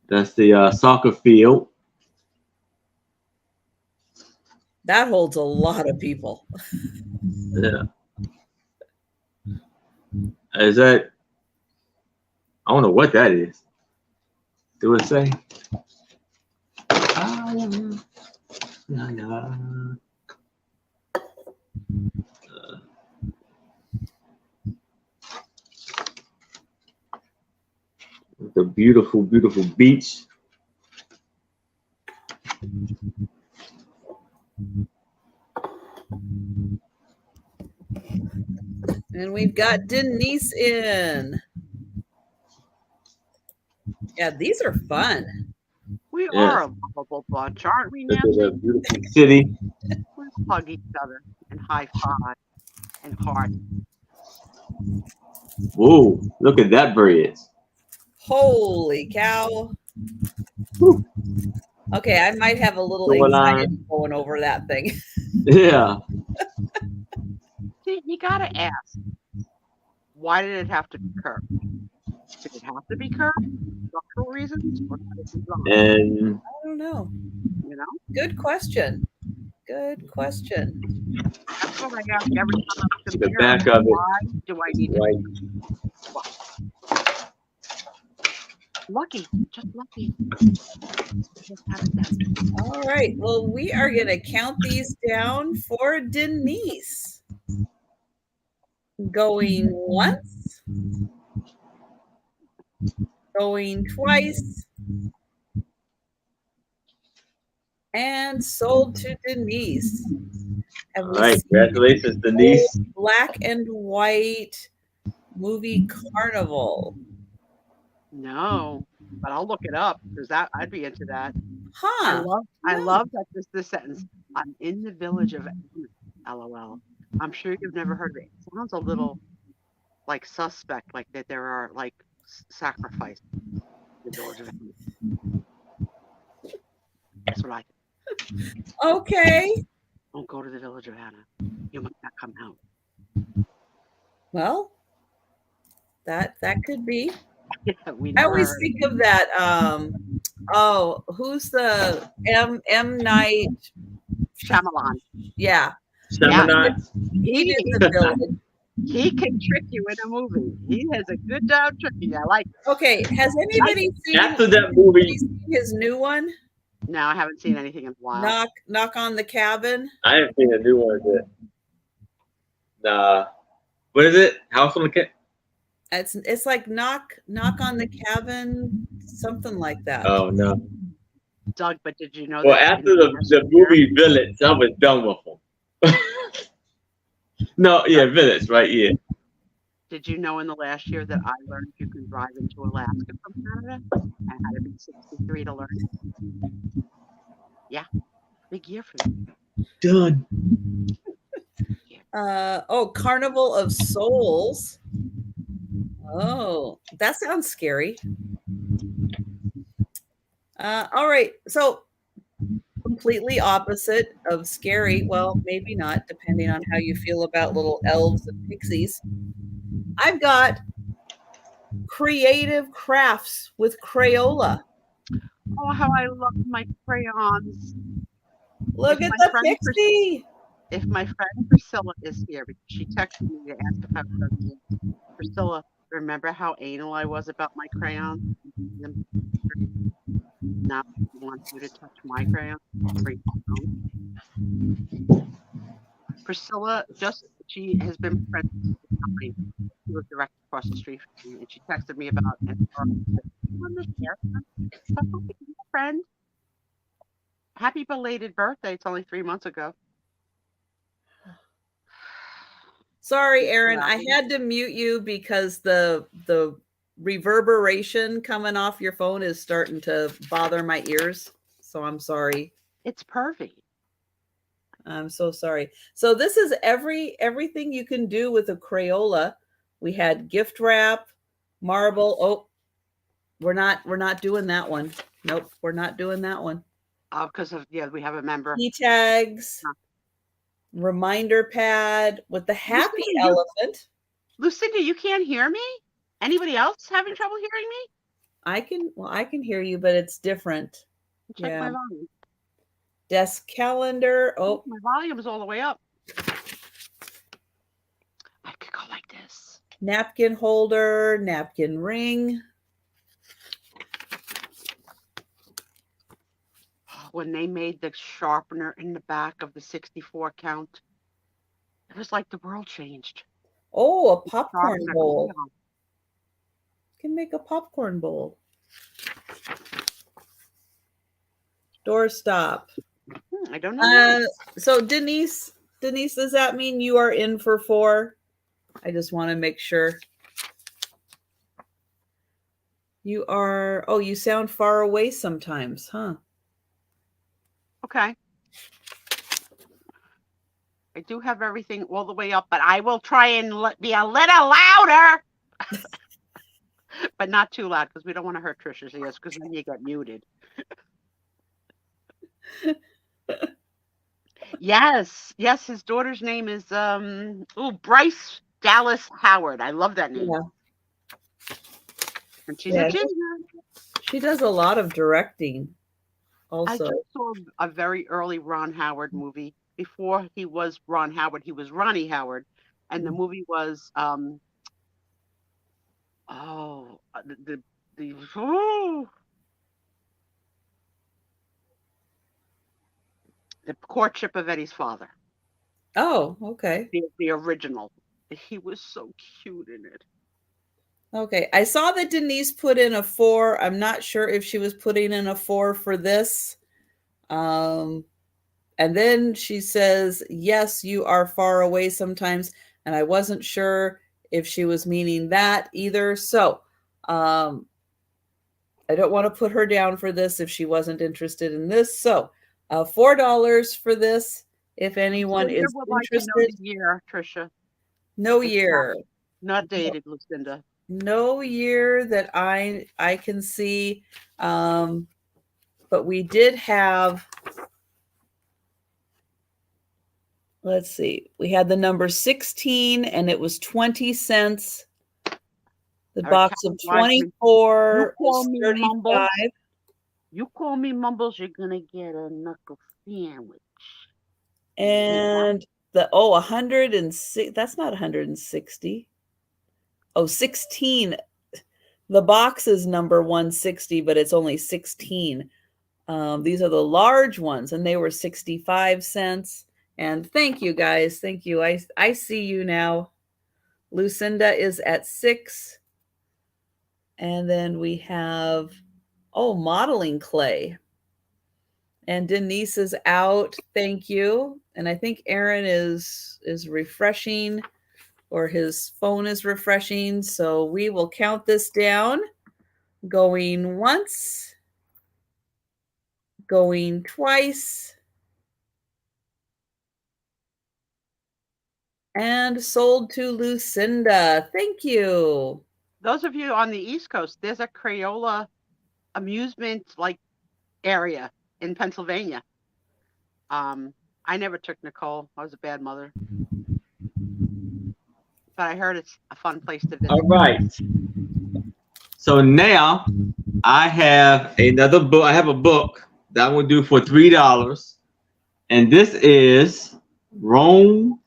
That's the soccer field. That holds a lot of people. Yeah. Is that? I don't know what that is. Do it say? The beautiful, beautiful beach. And we've got Denise in. Yeah, these are fun. We are a lovable bunch, aren't we, Nancy? This is a beautiful city. We hug each other and high five and heart. Whoa, look at that bridge. Holy cow. Whew. Okay, I might have a little anxiety going over that thing. Yeah. See, you gotta ask, why did it have to be curved? Did it have to be curved? Structural reasons? Or and I don't know. You know? Good question. Good question. That's what I ask every time I'm the back of why do I need to Lucky, just lucky. All right. Well, we are going to count these down for Denise. Going once. Going twice. And sold to Denise. Have All we right, seen congratulations, old Denise. black and white movie Carnival? No, but I'll look it up because that I'd be into that. Huh. I No. love that this sentence. I'm in the village of LOL. I'm sure you've never heard of it. It sounds a little like suspect, like that there are like sacrifice in the village of That's what I think. Okay. Don't go to the village of Anna. You might not come out. Well, that could be. Yeah, we I never always heard think of that. Oh, who's the M Night? Shyamalan. Yeah, Yeah, Gemini. he did he the village. he can trick you in a movie. He has a good job tricking you. I like it. Okay, has Like anybody it. After that movie, seen his new one? No, I haven't seen anything in a while. Knock on the Cabin. I haven't seen a new one yet. Nah. What is it? House on the Cat? It's like knock on the cabin, something like that. Oh no. Doug, but did you know Well, that after the movie Village, I was done with them. No, yeah, Village, right? Yeah. Did you know in the last year that I learned you can drive into Alaska from Canada? I had to be 63 to learn it. Yeah, big year for me. Done. Carnival of Souls. Oh, that sounds scary. All right, so completely opposite of scary. Well, maybe not, depending on how you feel about little elves and pixies. I've got creative crafts with Crayola. Oh, how I love my crayons. Look If at my the friend pixie. If my friend Priscilla is here, because she texted me to ask if I was okay. Priscilla, remember how anal I was about my crayons? Now she wants you to touch my crayon. Bring it home. Priscilla she has been friends with the company. She was direct across the street from me, and she texted me about an hour. You want to share? So, okay, friend. Happy belated birthday. It's only 3 months ago. Sorry, Aaron, I had to mute you because the reverberation coming off your phone is starting to bother my ears. So I'm sorry. It's pervy. I'm so sorry. So this is everything you can do with a Crayola. We had gift wrap, marble. Oh, we're not doing that one. Nope, we're not doing that one. Because we have a member. E-tags, reminder pad with the happy elephant. Lucinda, you can't hear me? Anybody else having trouble hearing me? I can hear you, but it's different. Check my volume. Desk calendar. Oh, my volume is all the way up. I could go like this. Napkin holder, napkin ring. When they made the sharpener in the back of the 64 count, it was like the world changed. Oh, a popcorn bowl. You can make a popcorn bowl. Doorstop. I don't know. So Denise, does that mean you are in for 4? I just want to make sure. You are, you sound far away sometimes, huh? Okay. I do have everything all the way up, but I will try and be a little louder. But not too loud because we don't want to hurt Trisha's ears because then you get muted. Yes, his daughter's name is Bryce Dallas Howard. I love that name. Yeah. And she's a ginger. She does a lot of directing also. I just saw a very early Ron Howard movie. Before he was Ron Howard, he was Ronnie Howard. And the movie was The Courtship of Eddie's Father. Oh, okay. The original. He was so cute in it. Okay. I saw that Denise put in a 4. I'm not sure if she was putting in a 4 for this. And And then she says, yes, you are far away sometimes. And I wasn't sure if she was meaning that either. So I don't want to put her down for this if she wasn't interested in this. So $4 for this, if anyone Lucinda is would interested. like to know the year, Trisha. No It's year. Not dated, Lucinda. No year that I can see. But we did have, let's see, we had the number 16 and it was 20 cents. The box of 24 was 35. You call me Mumbles, you're gonna get a knuckle sandwich. And the 106, that's not 160. Oh, 16. The box is number 160, but it's only 16. These are the large ones, and they were 65 cents. And thank you, guys. Thank you. I see you now. Lucinda is at 6. And then we have, modeling clay. And Denise is out. Thank you. And I think Aaron is refreshing, or his phone is refreshing. So we will count this down. Going once. Going twice. And sold to Lucinda. Thank you. Those of you on the East Coast, there's a Crayola amusement area in Pennsylvania. I never took Nicole. I was a bad mother. But I heard it's a fun place to visit. All right. So now I have another book. I have a book that I'm going to do for $3. And this is Rome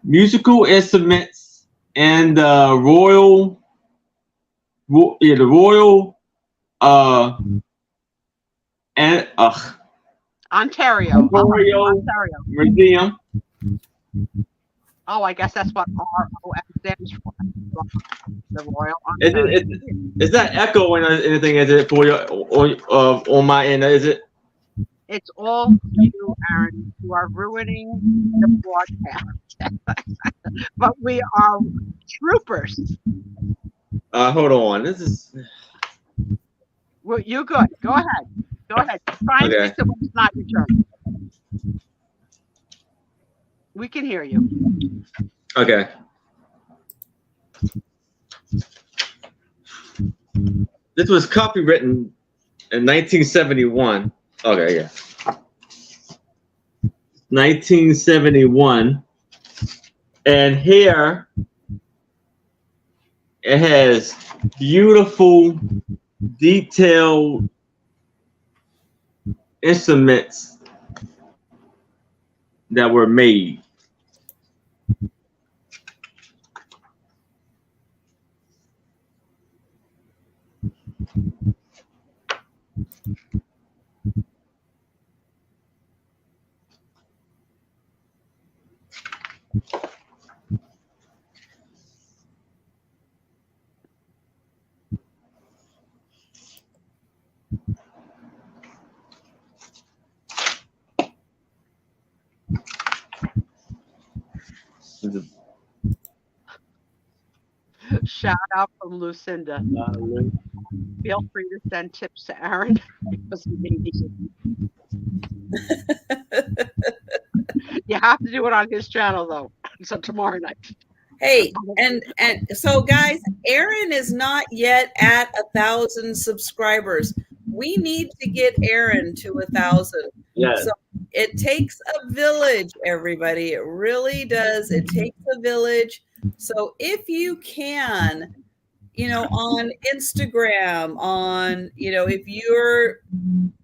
musical instruments and the Royal Ontario Museum. Oh, I guess that's what ROM stands for. The Royal Ontario. Is that echoing anything? Is it for your on my end? Is it? It's all you, Aaron, who are ruining the broadcast. But we are troopers. Hold on. This is. Well, you're good. Go ahead. Try and fix it when it's not your turn. We can hear you. Okay. This was copywritten in 1971. Okay, yeah. 1971. And here it has beautiful, detailed instruments that were made. Shout out from Lucinda. Feel free to send tips to Aaron because he may need it. You have to do it on his channel though. So tomorrow night. Hey, and so guys, Aaron is not yet at 1,000 subscribers. We need to get Aaron to 1,000. Yes. So it takes a village, everybody. It really does. It takes a village. So if you can, on Instagram, if you're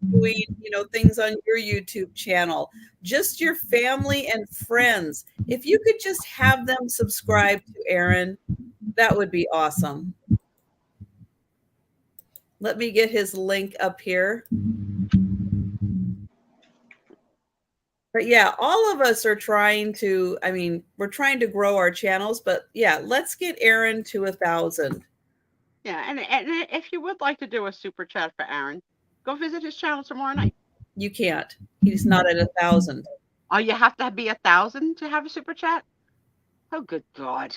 doing, things on your YouTube channel, just your family and friends, if you could just have them subscribe to Aaron, that would be awesome. Let me get his link up here. But yeah, all of us are trying to, we're trying to grow our channels, but yeah, let's get Aaron to 1,000. Yeah, and if you would like to do a super chat for Aaron, go visit his channel tomorrow night. You can't. He's not at 1,000. Oh, you have to be 1,000 to have a super chat? Oh, good God.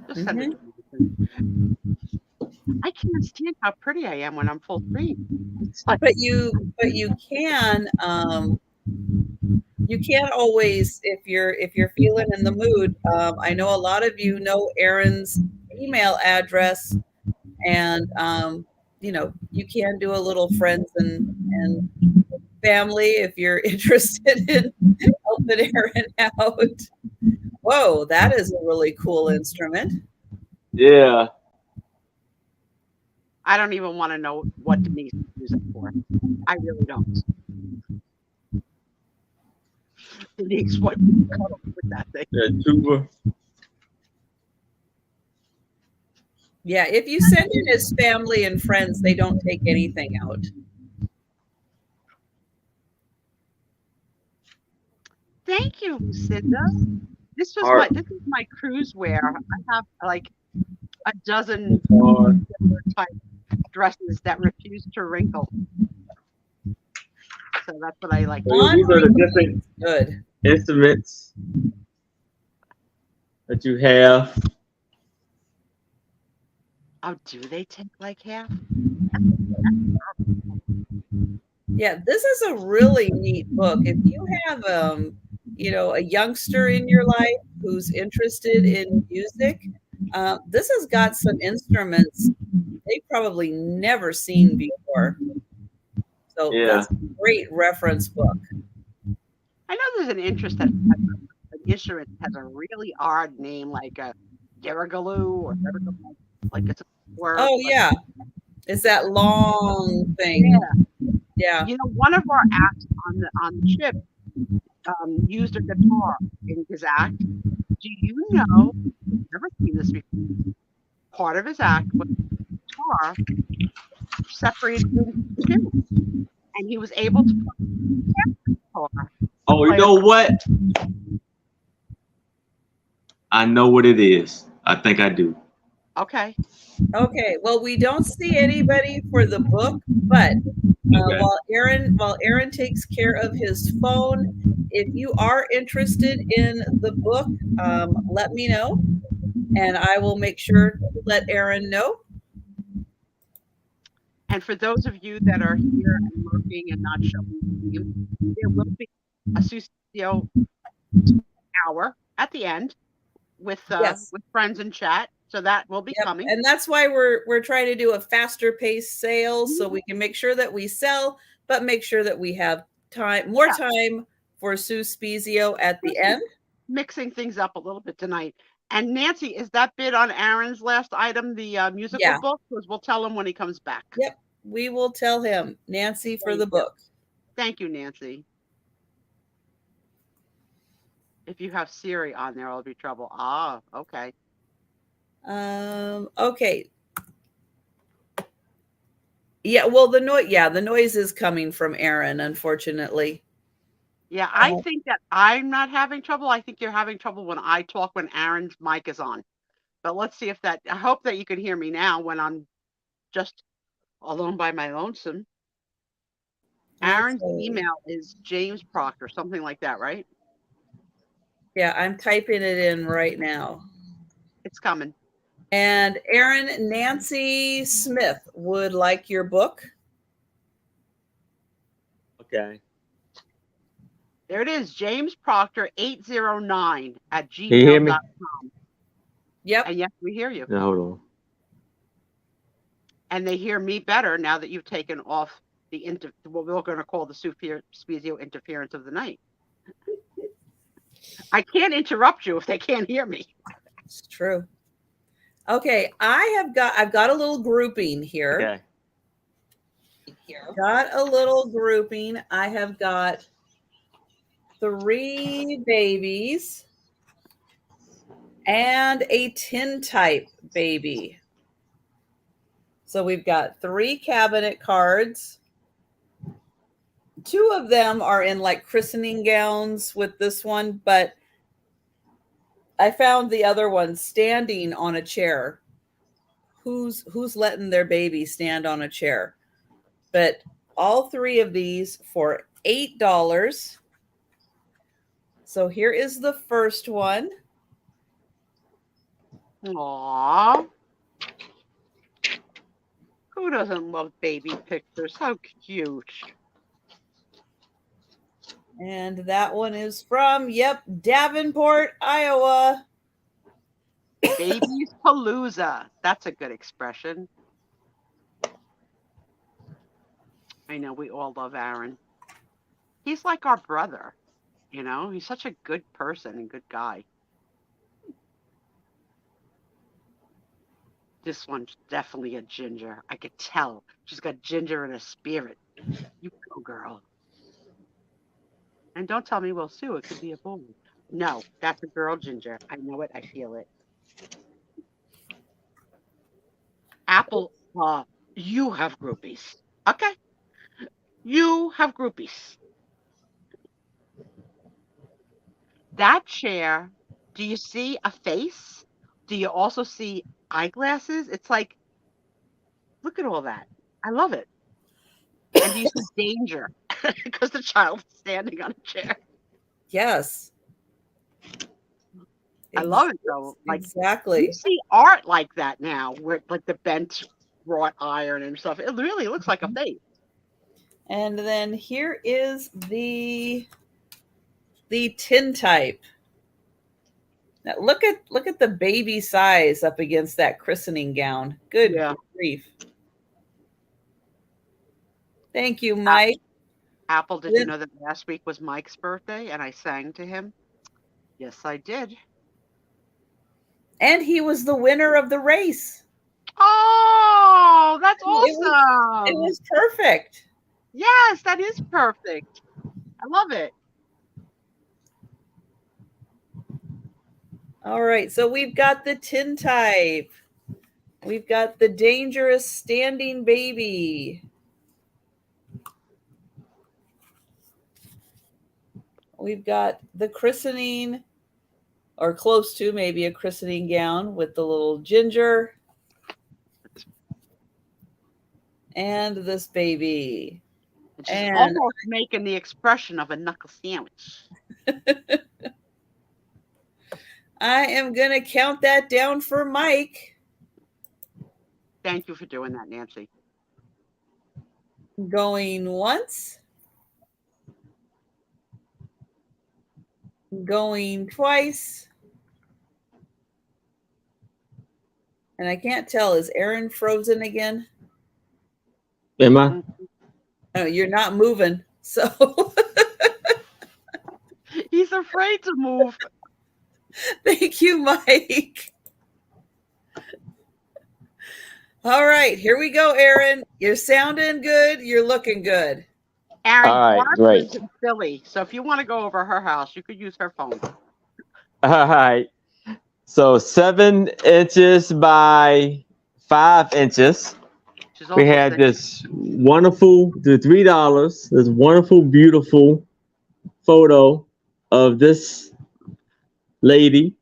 Just send it to me. I can't stand how pretty I am when I'm full screen. But you can you can't always, if you're feeling in the mood. I know a lot of you know Erin's email address, and you can do a little friends and family if you're interested in helping Erin out. Whoa, that is a really cool instrument. Yeah. I don't even want to know what Denise uses it for. I really don't. Denise, what would you cuddle with that thing? The tuba. Yeah, if you send in his family and friends, they don't take anything out. Thank you, Lucinda. This is my cruise wear. I have like a dozen type dresses that refuse to wrinkle. So that's what I like. So these are the different good instruments that you have. Oh, do they take like half? Yeah, this is a really neat book. If you have a youngster in your life who's interested in music, this has got some instruments they've probably never seen before. So that's a great reference book. I know there's an interest that an instrument has a really odd name, like a dirigaloo or like it's a word. Oh yeah, it's that long thing. Yeah. You know, one of our acts on the ship used a guitar in his act. Do you know? I've never seen this before. Part of his act was a guitar separated into two, and he was able to put the guitar. Oh, you know what? I know what it is. I think I do. Okay. Okay. Well, we don't see anybody for the book, but while Aaron takes care of his phone, if you are interested in the book, let me know, and I will make sure to let Aaron know. And for those of you that are here and lurking and not showing, there will be a Sue Spiezio hour at the end with friends and chat. So that will be coming. And that's why we're trying to do a faster paced sale so we can make sure that we sell, but make sure that we have more time for Sue Spiezio at the end. Mixing things up a little bit tonight. And Nancy, is that bid on Aaron's last item, the musical book? Because we'll tell him when he comes back. Yep, we will tell him, Nancy, for the book. Thank you, Nancy. If you have Siri on there, it'll be trouble. Ah, okay. Okay. Yeah, well, the noise is coming from Aaron, unfortunately. Yeah, I think that I'm not having trouble. I think you're having trouble when I talk when Aaron's mic is on. But let's see if I hope that you can hear me now when I'm just alone by my lonesome. Aaron's email is James Proctor, something like that, right? Yeah, I'm typing it in right now. It's coming. And Aaron, Nancy Smith would like your book. Okay. There it is, James Proctor 809 at gmail.com. Yep. And yes, we hear you. Now, hold on. And they hear me better now that you've taken off what we're going to call the Sue Spiezio interference of the night. I can't interrupt you if they can't hear me. It's true. Okay, I've got a little grouping here. Okay. Got a little grouping. I have got 3 babies and a tin type baby. So we've got 3 cabinet cards. 2 of them are in like christening gowns with this one, but I found the other one standing on a chair. Who's letting their baby stand on a chair? But all 3 of these for $8. So here is the first one. Aww. Who doesn't love baby pictures? How cute. And that one is from, Davenport, Iowa. Baby's Palooza. That's a good expression. I know we all love Aaron. He's like our brother, He's such a good person and good guy. This one's definitely a ginger. I could tell. She's got ginger in her spirit. You go, girl. And don't tell me, well, Sue, it could be a boy. No, that's a girl ginger. I know it. I feel it. Apple, you have groupies. Okay. You have groupies. That chair, do you see a face? Do you also see eyeglasses? It's like, look at all that. I love it. And do you see danger? Because the child is standing on a chair. Yes. I love it though. Like, exactly. You see art like that now, where like the bent wrought iron and stuff. It really looks like a face. And then here is the tintype. Now look at the baby size up against that christening gown. Good grief. Thank you, Mike. Apple, did you know that last week was Mike's birthday and I sang to him? Yes, I did. And he was the winner of the race. Oh, that's awesome. It was perfect. Yes, that is perfect. I love it. All right, so we've got the tintype. We've got the dangerous standing baby. We've got the christening, or close to maybe a christening gown with the little ginger. And this baby. She's almost making the expression of a knuckle sandwich. I am going to count that down for Mike. Thank you for doing that, Nancy. Going once. Going twice. And I can't tell, is Aaron frozen again? Am I? Oh, you're not moving. So he's afraid to move. Thank you, Mike. All right, here we go, Aaron. You're sounding good. You're looking good. Aaron, all right, great. In Philly, so if you want to go over her house, you could use her phone. All right. So 7 inches by 5 inches. We had this wonderful, the $3, this wonderful, beautiful photo of this lady.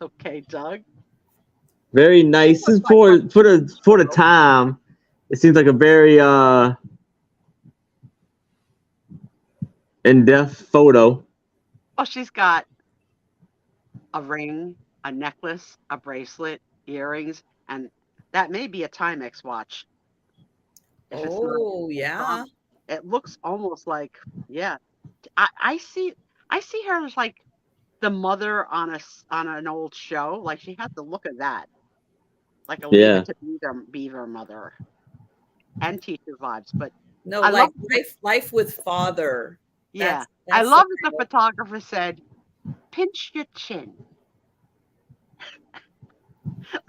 Okay, Doug. Very nice. For the time, it seems like a very in-depth photo. Oh, she's got a ring, a necklace, a bracelet, earrings, and that may be a Timex watch. Oh, yeah. It looks almost like, yeah. I see her as like the mother on an old show. Like she has the look of that. Like a Leave It to Beaver mother. And teacher vibes, but no, I like life with father. Yeah. I love that the photographer said, pinch your chin.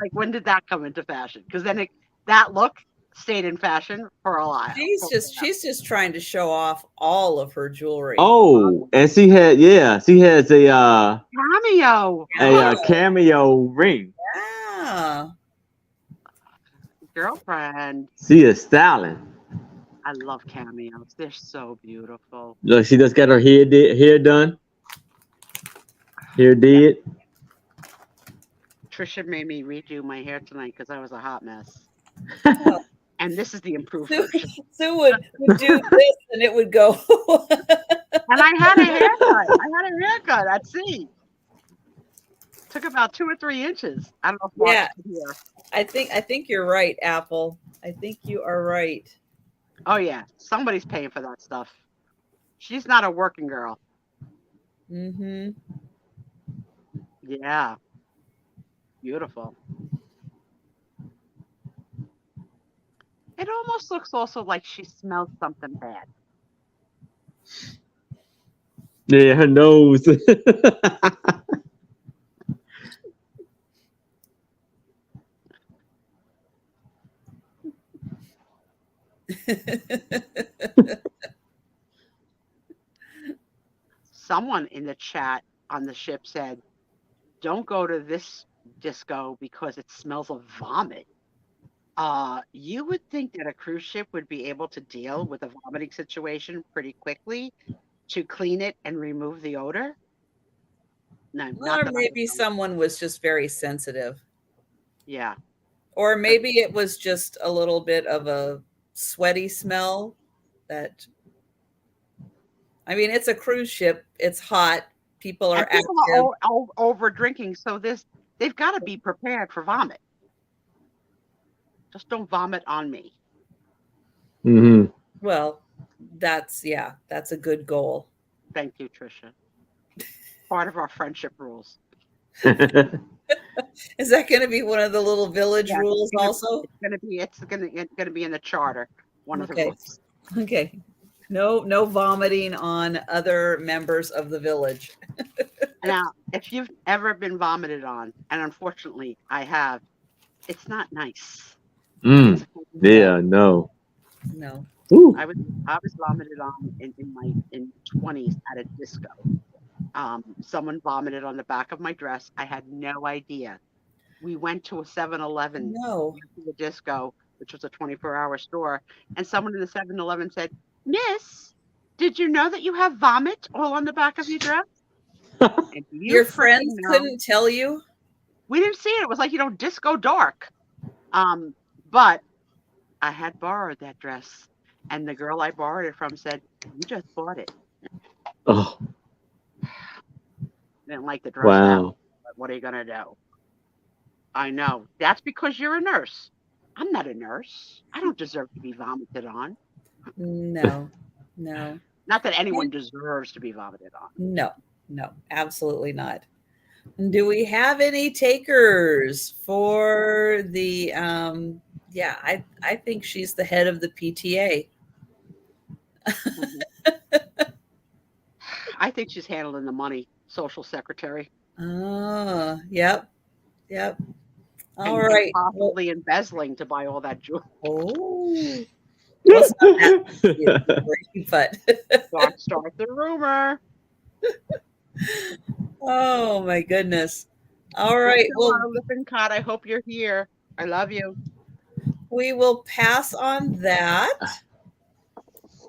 Like, when did that come into fashion? Because then that look stayed in fashion for a while. She's just trying to show off all of her jewelry. Oh, and she has a cameo. A cameo ring. Yeah. Girlfriend. She is styling. I love cameos. They're so beautiful. Look, she just got her hair done. Hair did. Trisha made me redo my hair tonight because I was a hot mess. And And this is the improved Sue, version. Sue would do this and it would go. And I had a haircut at sea. Took about 2 or 3 inches. I don't know if Mark's Yeah, here. I think you're right, Apple. I think you are right. Oh yeah, somebody's paying for that stuff. She's not a working girl. Mm-hmm. Yeah, beautiful. It almost looks also like she smells something bad. Yeah, her nose. Someone in the chat on the ship said, "Don't go to this disco because it smells of vomit." You would think that a cruise ship would be able to deal with a vomiting situation pretty quickly to clean it and remove the odor. No, not Or that I maybe know. someone was just very sensitive. Yeah. Or maybe it was just a little bit of a sweaty smell that, I mean, it's a cruise ship. It's hot. People are And people active. are over drinking, so they've got to be prepared for vomit. Just don't vomit on me. Mm-hmm. Well, that's a good goal. Thank you, Trisha. Part of our friendship rules. Is that going to be one of the little village Yeah, rules also? It's gonna be in the charter. One of the Okay. rules. Okay. No vomiting on other members of the village. Now, if you've ever been vomited on, and unfortunately I have, it's not nice. Mm. Yeah, no. No. Ooh. I was vomited on in my 20s at a disco. Someone vomited on the back of my dress. I had no idea. We went to a 7-Eleven No. to the disco, which was a 24-hour store, and someone in the 7-Eleven said, "Miss, did you know that you have vomit all on the back of your dress?" And Your friends couldn't tell you? We didn't see it. It was like, disco dark. But I had borrowed that dress, and the girl I borrowed it from said, "You just bought it." Oh, Didn't like the dress that much, wow. but what are you gonna do? I know. That's because you're a nurse. I'm not a nurse. I don't deserve to be vomited on. No. No. Not that anyone deserves to be vomited on. No. No. Absolutely not. Do we have any takers for the yeah, I think she's the head of the PTA. I think she's handling the money, social secretary. Oh, yep. Yep. All And right. possibly embezzling to buy all that jewelry. Oh. Well, it's not that easy, but Don't start the rumor. oh my goodness. All right. Well, Lippincott, I hope you're here. I love you. we will pass on that.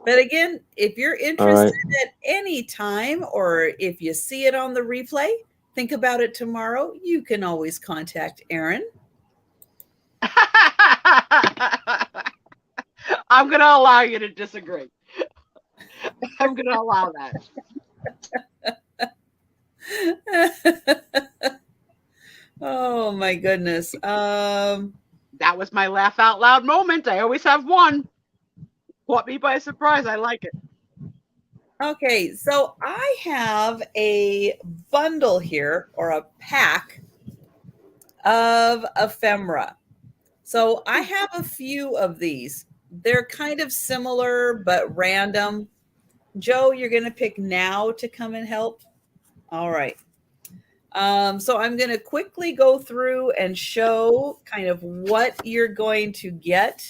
But again, if you're interested at any time, or if you see it on the replay, think about it tomorrow, you can always contact Erin. I'm going to allow you to disagree. I'm going to allow that. Oh my goodness. That was my laugh out loud moment. I always have one. Caught me by surprise. I like it. Okay, so I have a bundle here, or a pack of ephemera. So I have a few of these. They're kind of similar, but random. Joe, you're going to pick now to come and help. All right. So I'm going to quickly go through and show kind of what you're going to get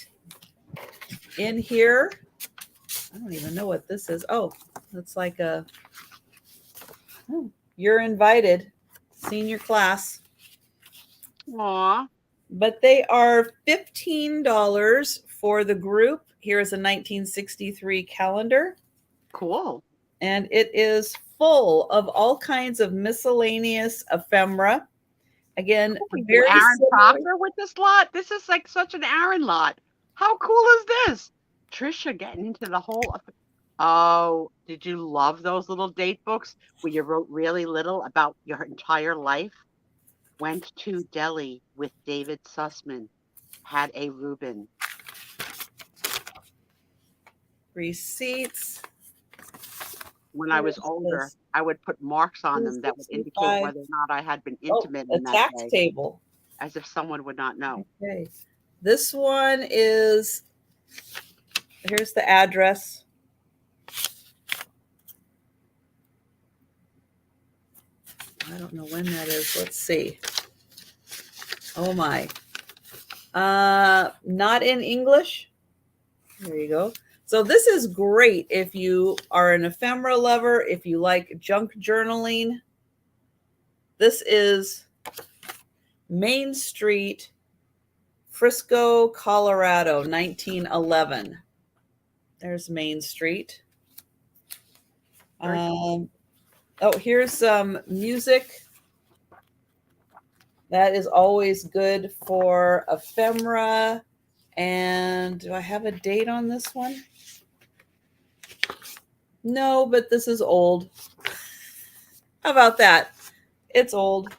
in here. I don't even know what this is. Oh, that's like a, oh, you're invited, senior class. Aw. But they are $15 for the group. Here is a 1963 calendar. Cool. And it is full of all kinds of miscellaneous ephemera. Again, very Aaron similar. Proctor with this lot. This is like such an Aaron lot. How cool is this? Trisha getting into the whole. Oh, did you love those little date books where you wrote really little about your entire life? Went to Delhi with David Sussman, had a Reuben. Receipts. When I was older, I would put marks on them that would indicate 265. whether or not I had been Oh, intimate a in that tax day, table. as if someone would not know. Okay. This one is, here's the address. I don't know when that is. Let's see. Oh my. Not in English. There you go. So this is great if you are an ephemera lover, if you like junk journaling. This is Main Street, Frisco, Colorado, 1911. There's Main Street. Oh, here's some music. That is always good for ephemera. And do I have a date on this one? No, but this is old. How about that? It's old.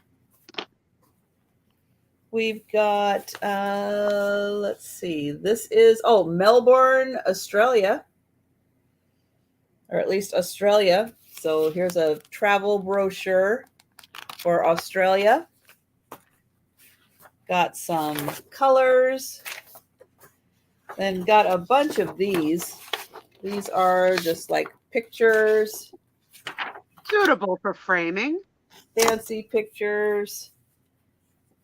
We've got, let's see. This is, Melbourne, Australia. Or at least Australia. So here's a travel brochure for Australia. Got some colors. Then got a bunch of these. These are just like pictures. Suitable for framing. Fancy pictures.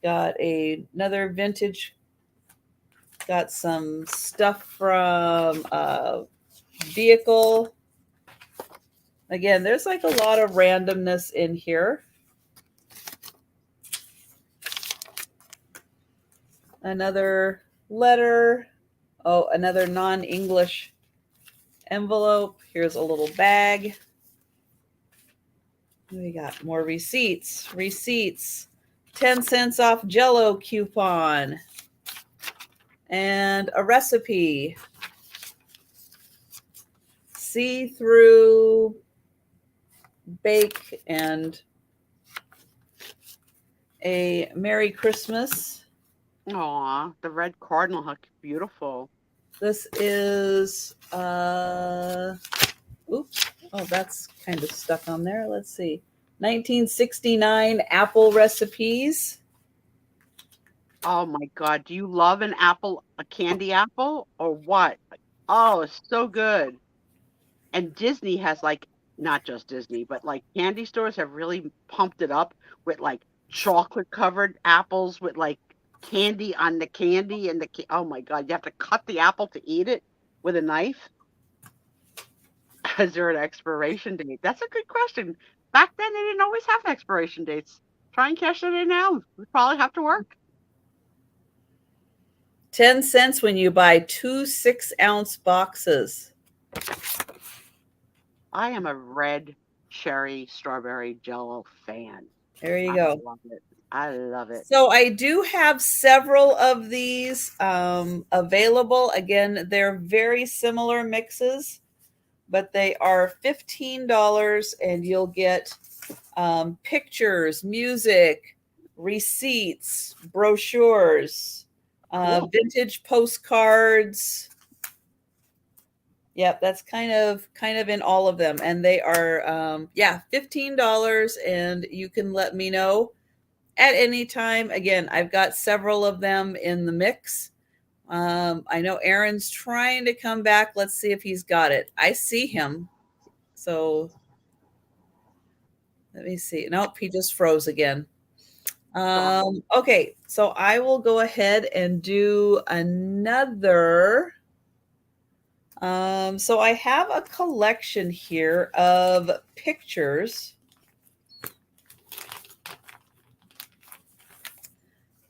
Got another vintage. Got some stuff from vehicle. Again, there's like a lot of randomness in here. Another letter. Oh, another non-English envelope. Here's a little bag. We got more receipts. Receipts. 10 cents off Jell-O coupon. And a recipe. See-through bake and a Merry Christmas. Aw, the red cardinal hook, beautiful. This is, oops. Oh, that's kind of stuck on there. Let's see. 1969 apple recipes. Oh my God, do you love an apple, a candy apple, or what? Oh, it's so good. And Disney has like, not just Disney, but like candy stores have really pumped it up with like chocolate covered apples with like candy on the candy and oh my God, you have to cut the apple to eat it with a knife. Is there an expiration date? That's a good question. Back then, they didn't always have expiration dates. Try and cash it in now. We probably have to work. 10 cents when you buy 2 6-ounce boxes. I am a red cherry strawberry Jell-O fan. There you go. I love it. I love it. So I do have several of these available. Again, they're very similar mixes, but they are $15 and you'll get pictures, music, receipts, brochures, Cool. vintage postcards. Yep, that's kind of in all of them. And they are, $15, and you can let me know at any time. Again, I've got several of them in the mix. I know Aaron's trying to come back. Let's see if he's got it. I see him. So let me see. Nope, he just froze again. Okay, so I will go ahead and do another. So I have a collection here of pictures.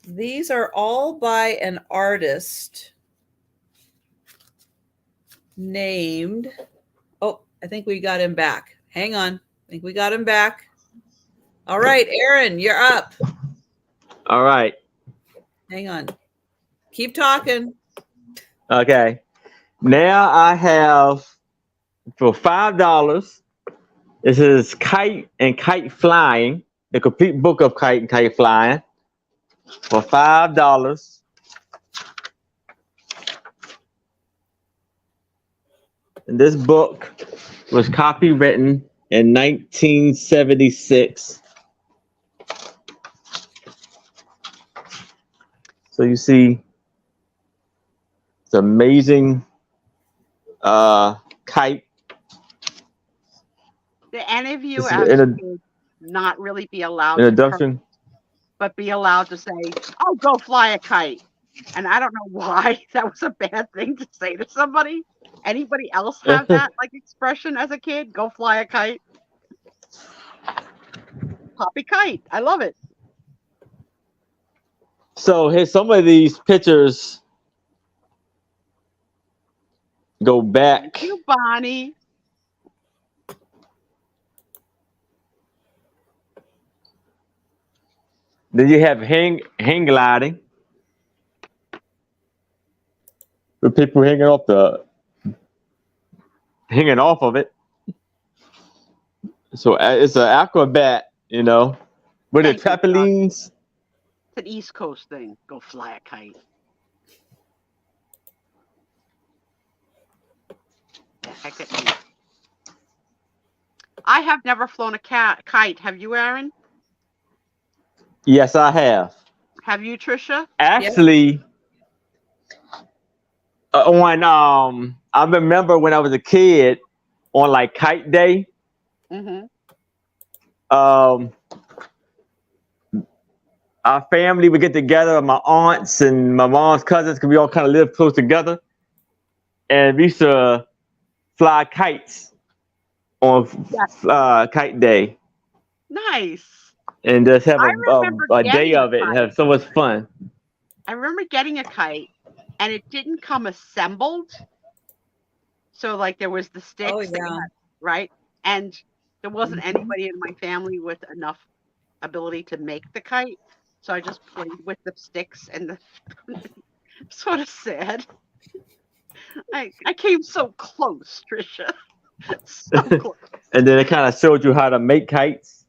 These are all by an artist named, I think we got him back. Hang on. I think we got him back. All right, Aaron, you're up. All right. Hang on. Keep talking. Okay. Now I have for $5. This is Kite and Kite Flying, the complete book of Kite and Kite Flying for $5. And this book was copywritten in 1976. So you see, it's amazing kite. Did any of you This is as an kids not really be allowed to curse, introduction. but be allowed to say, "Oh, go fly a kite"? And I don't know why that was a bad thing to say to somebody. Anybody else have that like expression as a kid? Go fly a kite. Poppy kite. I love it. So here's some of these pictures go Thank back. you, Bonnie. Then you have hang gliding with people hanging off of it. So it's an acrobat, with the Thank you, John. trampolines. It's an East Coast thing. Go fly a kite. Heck at me. I have never flown a kite. Have you, Aaron? Yes, I have. Have you, Trisha? Actually, I remember when I was a kid on like Kite Day. Mm-hmm. Um, our family would get together, my aunts and my mom's cousins, because we all kind of live close together, and we used to fly kites on Kite Day, Nice. and just have I remember a day getting a of it and kite. have so much fun. I remember getting a kite, and it didn't come assembled. So, like, there was the sticks, Oh that you yeah. had, right? And there wasn't anybody in my family with enough ability to make the kite. So I just played with the sticks and the sort of sad. I came so close, Trisha. So close. And then it kind of showed you how to make kites.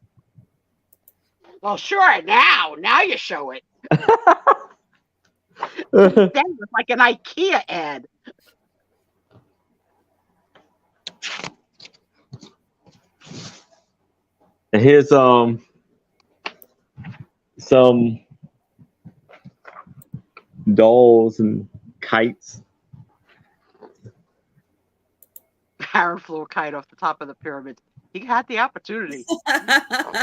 Well, sure, now you show it. Then it was like an IKEA ad. And here's some dolls and kites. Aaron flew a kite off the top of the pyramid. He had the opportunity.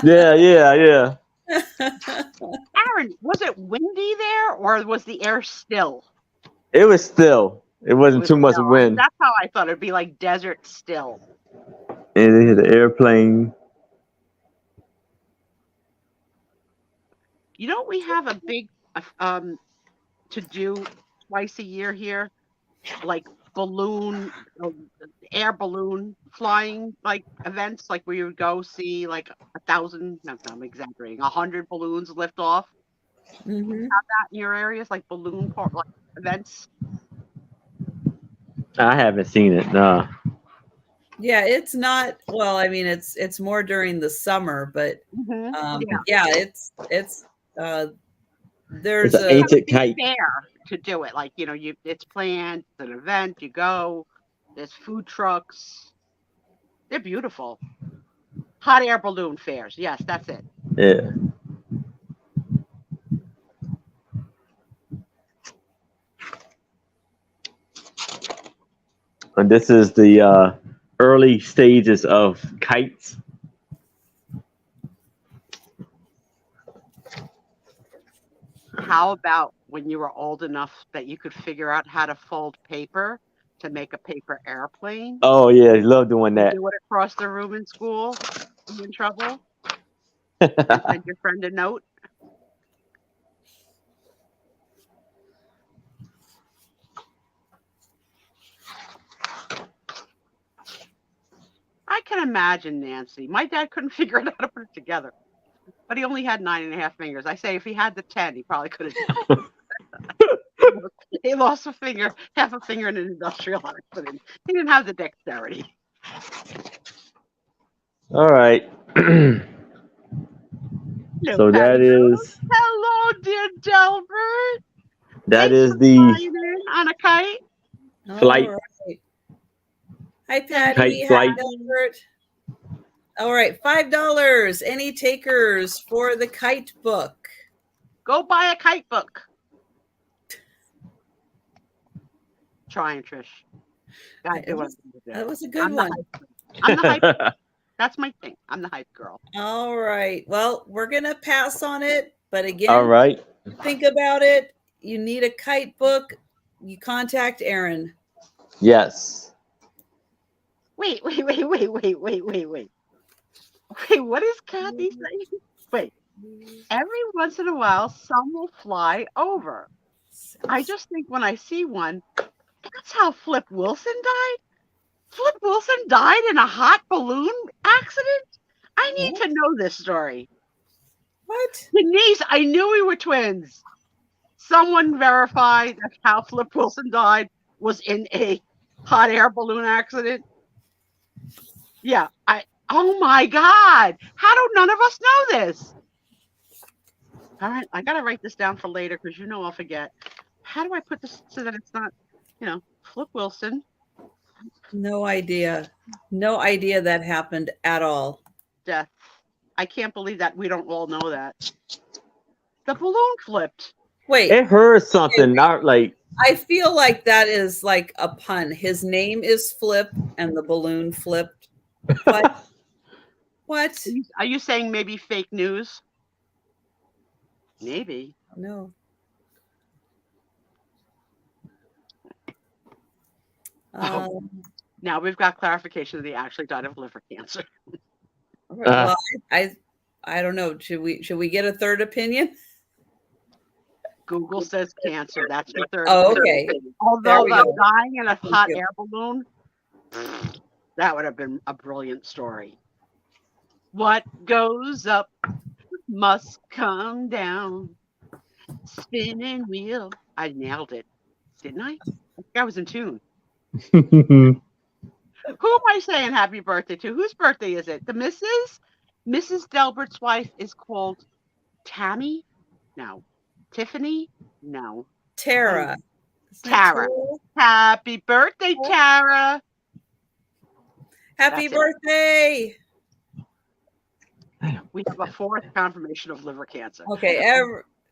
Yeah. Aaron, was it windy there, or was the air still? It was still. It wasn't too much still. wind. That's how I thought it'd be, like desert still. And they had the airplane. You know, we have a big to do twice a year here, like air balloon flying like events, like where you would go see like 1,000. No, I'm exaggerating. 100 balloons lift off. Mm-hmm. Have that in your areas, like balloon part, like events. I haven't seen it. No. Yeah, it's not. Well, I mean, it's more during the summer, but yeah, it's there's It's an a ancient kite. Fair to do it, like it's planned. It's an event. You go. There's food trucks. They're beautiful. Hot air balloon fairs. Yes, that's it. Yeah. And this is the early stages of kites. How about when you were old enough that you could figure out how to fold paper to make a paper airplane? Oh yeah, I love doing that. Do it across the room in school. You in trouble? Send your friend a note. I can imagine Nancy. My dad couldn't figure out how to put it together, but he only had 9.5 fingers. I say if he had the 10, he probably could have done it. He lost a finger, half a finger in an industrial accident. He didn't have the dexterity. All right. No, So Patty. that is Hello, dear Delbert. that Thanks is for the flying in on a kite. flight All right. Hi, Thank Patty. kite Hi, flight. Delbert. All right, $5. Any takers for the Kite book? Go buy a kite book. Trying, Trish. Gotta do what I'm gonna do. That was a good I'm the one. hype. I'm the hype. That's my thing. I'm the hype girl. All right. Well, we're going to pass on it. But again, All right. think about it. You need a Kite book. You contact Aaron. Yes. Wait. Wait, what is Kathy saying? Wait. Every once in a while, some will fly over. I just think when I see one, that's how Flip Wilson died? Flip Wilson died in a hot balloon accident? I need to know this story. What? Denise, I knew we were twins. Someone verified that how Flip Wilson died was in a hot air balloon accident. Yeah, oh my God. How do none of us know this? All right, I got to write this down for later because I'll forget. How do I put this so that it's not, Flip Wilson? No idea. No idea that happened at all. Death. I can't believe that we don't all know that. The balloon flipped. Wait. It heard something, not like. I feel like that is like a pun. His name is Flip and the balloon flipped. What? What? Are you saying maybe fake news? Maybe. No. Now we've got clarification that he actually died of liver cancer. Well, I don't know. Should we get a third opinion? Google says cancer. That's your third. Oh, okay. Although dying in a hot air balloon, that would have been a brilliant story. What goes up must come down. Spinning wheel. I nailed it, didn't I? I think I was in tune. Who am I saying happy birthday to? Whose birthday is it? The Mrs. Mrs. Delbert's wife is called Tammy? No. Tiffany? No. Tara. Tara. Happy birthday, Tara. Happy birthday. We have a fourth confirmation of liver cancer. Okay.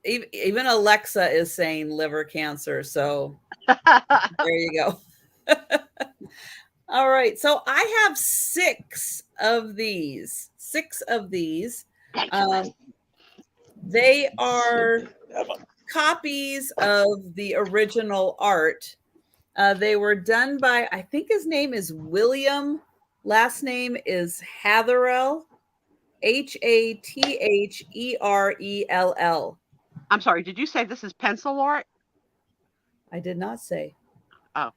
Even Alexa is saying liver cancer. So there you go. All right. So I have 6 of these. 6 of these. They are copies of the original art. They were done by, I think his name is William. Last name is Hatherell. Hatherell. I'm sorry. Did you say this is pencil art? I did not say. Oh.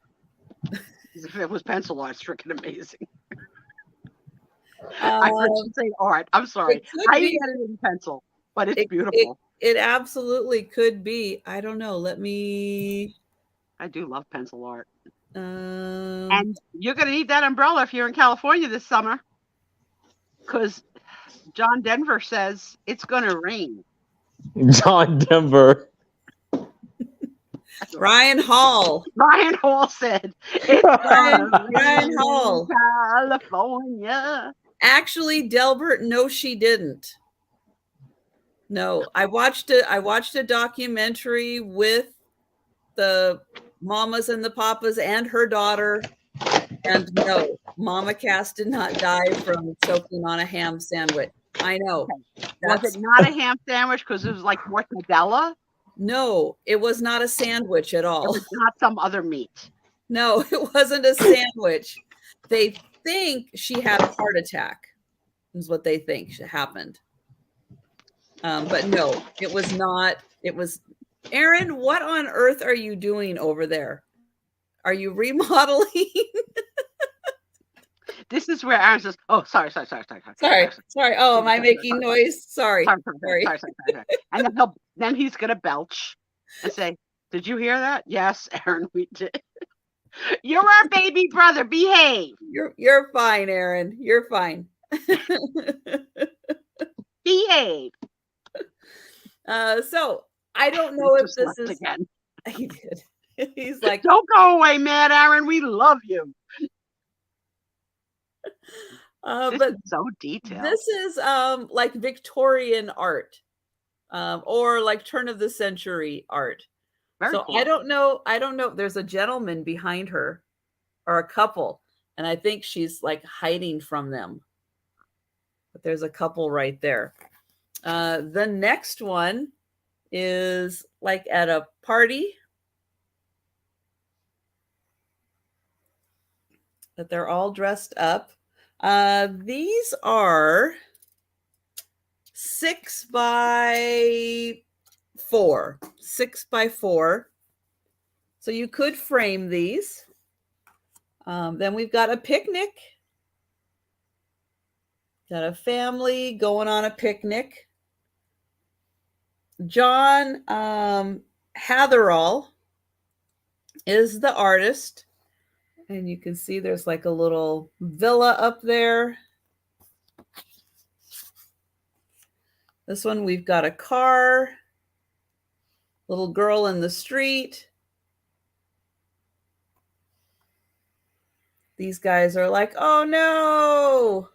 If it was pencil art, it's freaking amazing. I heard you say art. I'm sorry. I didn't get it in pencil, but it's beautiful. It absolutely could be. I don't know. I do love pencil art. And you're going to need that umbrella if you're in California this summer. Because John Denver says it's going to rain. John Denver. Ryan Hall. Ryan Hall said it's Ryan Hall. California. Actually, Delbert, no, she didn't. No, I watched a documentary with the mamas and the papas and her daughter. And no, Mama Cass did not die from choking on a ham sandwich. I know. Was it not a ham sandwich because it was like mortadella? No, it was not a sandwich at all. It was not some other meat. No, it wasn't a sandwich. They think she had a heart attack, is what they think happened. But no, it was not. It was, Aaron, what on earth are you doing over there? Are you remodeling? This is where Aaron says, oh, sorry. Oh, am I making noise? Sorry. And then he's going to belch and say, Did you hear that? Yes, Aaron, we did. You're our baby brother. Behave. You're fine, Aaron. You're fine. Behave. So I don't He know if just this left is. again. He did. He's like, Don't go away, Mad Aaron. We love you. This but is so detailed. this is like Victorian art, or like turn of the century art. Very So cool. I don't know. There's a gentleman behind her, or a couple, and I think she's like hiding from them. But there's a couple right there. The next one is like at a party that they're all dressed up. These are 6 by 4. 6 by 4. So you could frame these. Then we've got a picnic. Got a family going on a picnic. John Hatherall is the artist. And you can see there's like a little villa up there. This one, we've got a car, little girl in the street. These guys are like, oh no.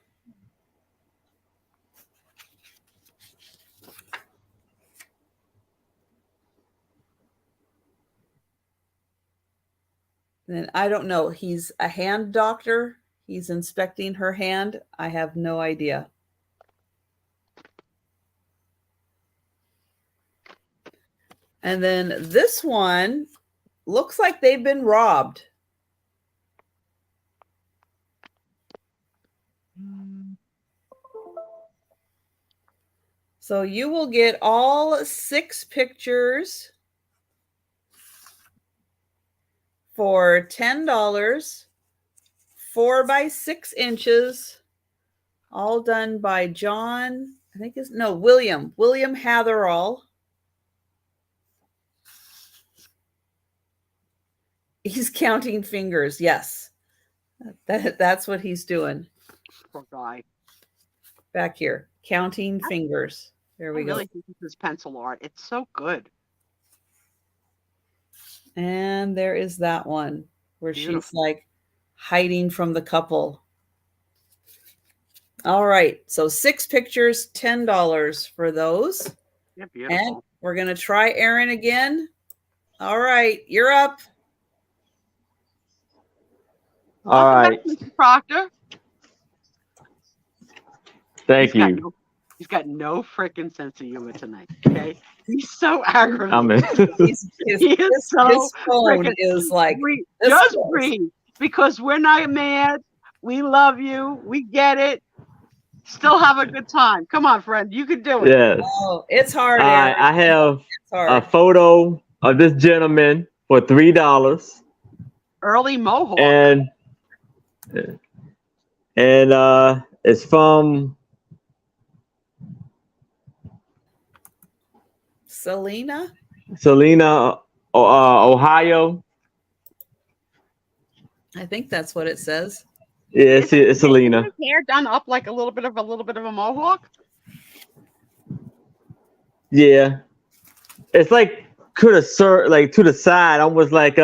And I don't know. He's a hand doctor. He's inspecting her hand. I have no idea. And then this one looks like they've been robbed. So you will get all 6 pictures for $10, 4 by 6 inches, all done by John, William Hatherall. He's counting fingers. Yes, that's what he's doing. Poor guy. Back here, counting fingers. There we go. I really think this is pencil art. It's so good. And there is that one where Beautiful. she's like hiding from the couple. All right. So 6 pictures, $10 for those. Yeah, beautiful. And we're going to try Aaron again. All right. You're up. All right. Welcome back, Mr. Proctor. Thank you. He's got no freaking sense of humor tonight. Okay, he's so aggravated. His phone is like, just breathe, because we're not mad. We love you. We get it. Still have a good time. Come on, friend. You can do it. Yes. Oh, it's hard. I have a photo of this gentleman for $3. Early mohawk. And it's from Selena, Ohio. I think that's what it says. Yeah, it's Selena. His hair done up like a little bit of a mohawk. Yeah, it's like to the side, almost like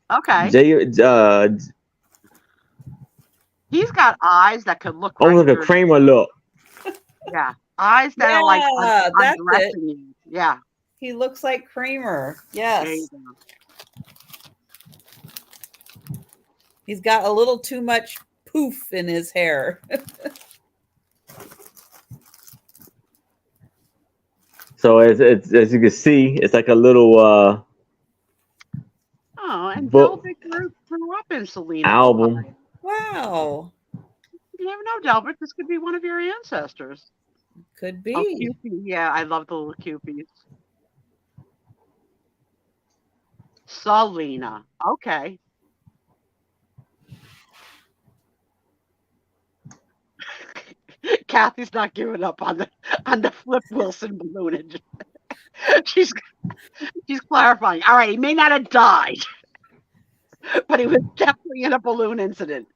Okay. He's got eyes that could look almost like a Kramer look. Yeah, eyes that are like that's it. you. Yeah, he looks like Kramer. Yes. He's got a little too much poof in his hair. So as you can see, it's like a little and Delbert grew up in Selena. album. Wow. You never know, Delbert. This could be one of your ancestors. Could be. Oh, Cupid. Yeah, I love the little Cupies. Selena. Okay. Kathy's not giving up on the Flip Wilson balloonage. She's clarifying. All right, he may not have died, but he was definitely in a balloon incident.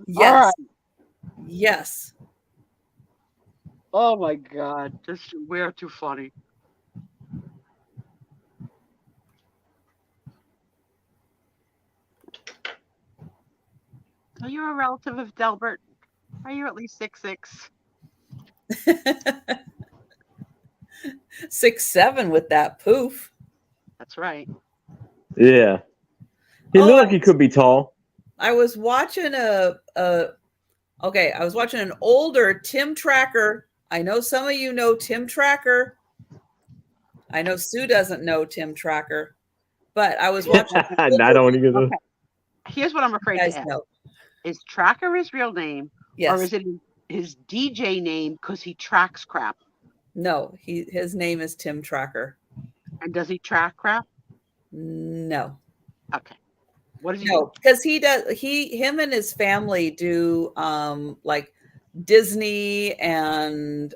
Yes. All right. Yes. Oh my God. We're too funny. Are you a relative of Delbert? Are you at least 6'6"? 6'7" with that poof. That's right. Yeah. He looked like he could be tall. I was watching I was watching an older Tim Tracker. I know some of you know Tim Tracker. I know Sue doesn't know Tim Tracker, but I was watching. I don't even know. Okay. Here's what I'm afraid to ask. Know. Is Tracker his real name? Yes. Or is it his DJ name because he tracks crap? No, his name is Tim Tracker. And does he track crap? No. Okay. What does he do? Because him and his family do like Disney and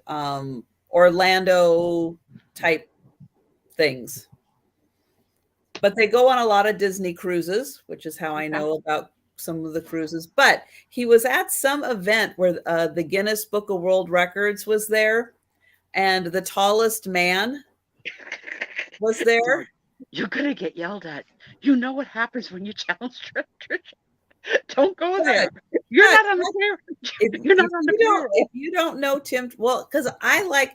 Orlando type things. But they go on a lot of Disney cruises, which is how I know about some of the cruises. But he was at some event where the Guinness Book of World Records was there, and the tallest man was there. You're gonna get yelled at. You know what happens when you challenge Trisha. Don't go there. You're not on the camera. You're not on the camera. If you don't know Tim, well, because I like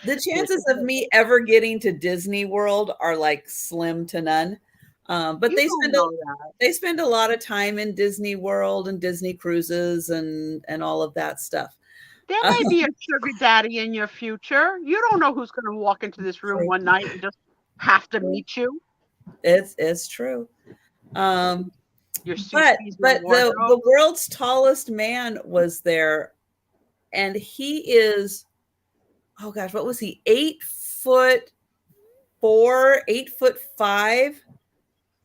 the chances of me ever getting to Disney World are like slim to none. But they spend a lot of time in Disney World and Disney cruises and all of that stuff. There may be a sugar daddy in your future. You don't know who's going to walk into this room one night and just have to meet you. It's true. But the world's tallest man was there, and he is, oh gosh, what was he? 8'4", 8'5".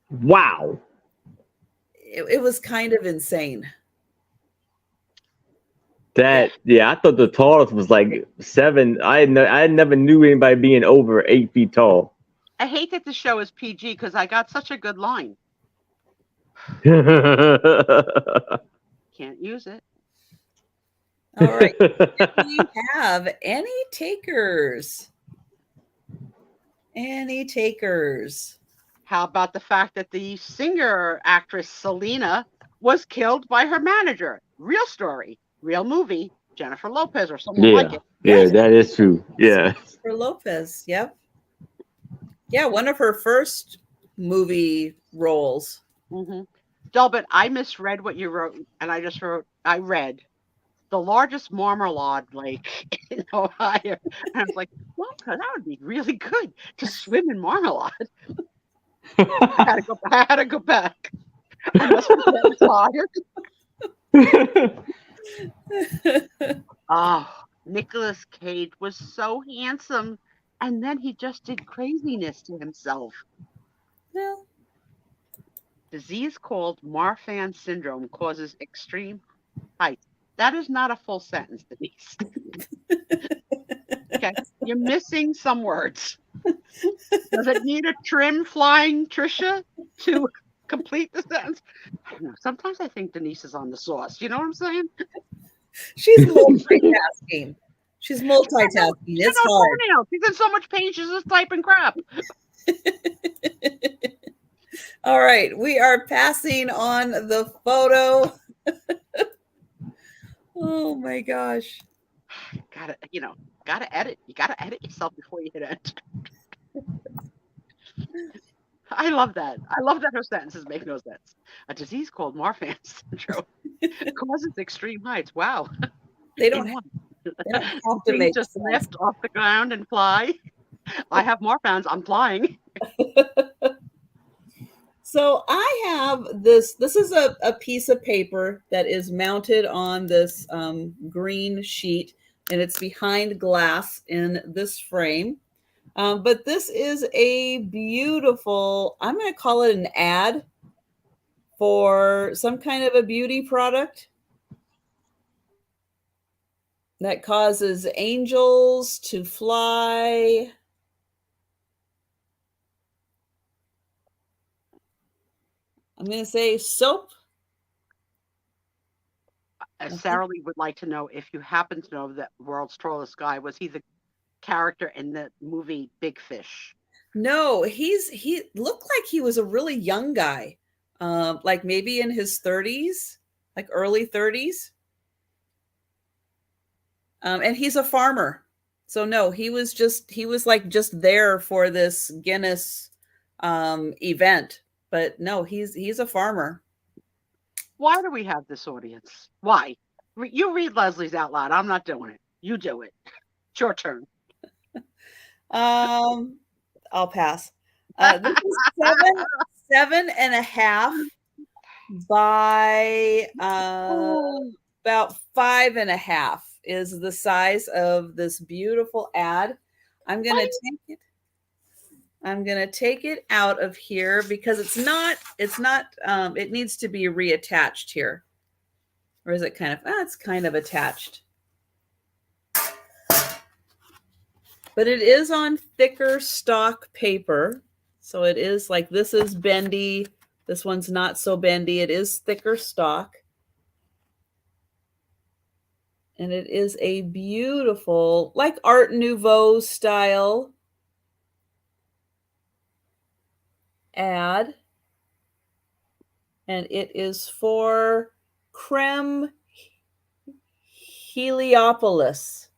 Wow. It was kind of insane. I thought the tallest was like 7. I never knew anybody being over 8 feet tall. I hate that the show is PG because I got such a good line. Can't use it. All right. Do we have any takers? Any takers? How about the fact that the singer actress Selena was killed by her manager? Real story, real movie. Jennifer Lopez or someone like it. Yeah, that is true. Yeah. Jennifer Lopez. Yep. Yeah, one of her first movie roles. Mm-hmm. Delbert, I misread what you wrote, and I read the largest marmalade lake in Ohio. And I was like, well, that would be really good to swim in marmalade. I had to go back. I must be tired. Nicolas Cage was so handsome, and then he just did craziness to himself. Yeah. Disease called Marfan syndrome causes extreme height. That is not a full sentence, Denise. Okay, you're missing some words. Does it need a trim flying, Trisha, to complete the sentence? I don't know. Sometimes I think Denise is on the sauce. You know what I'm saying? She's multitasking. It's hard. She's in so much pain, she's just typing crap. All right, we are passing on the photo. Oh my gosh. Gotta edit. You gotta edit yourself before you hit end. I love that. I love that her sentences make no sense. A disease called Marfan syndrome causes extreme heights. Wow. They don't have to make just sense. lift off the ground and fly. I have Marfans. I'm flying. So I have this. This is a piece of paper that is mounted on this green sheet, and it's behind glass in this frame. But this is a beautiful, I'm going to call it an ad for some kind of a beauty product that causes angels to fly I'm going to say soap. Sarah Lee would like to know if you happen to know that world's tallest guy, was he the character in the movie Big Fish? No, he looked like he was a really young guy, like maybe in his 30s, like early 30s. And he's a farmer. So no, he was like just there for this Guinness event. But no, he's a farmer. Why do we have this audience? Why? You read Leslie's out loud. I'm not doing it. You do it. It's your turn. I'll pass. This is seven and a half by about 5.5 is the size of this beautiful ad. I'm gonna take it out of here because it needs to be reattached here. Or is it kind of, it's kind of attached. But it is on thicker stock paper. So it is like, this is bendy. This one's not so bendy. It is thicker stock. And it is a beautiful, like Art Nouveau style ad. And it is for Creme Heliopolis.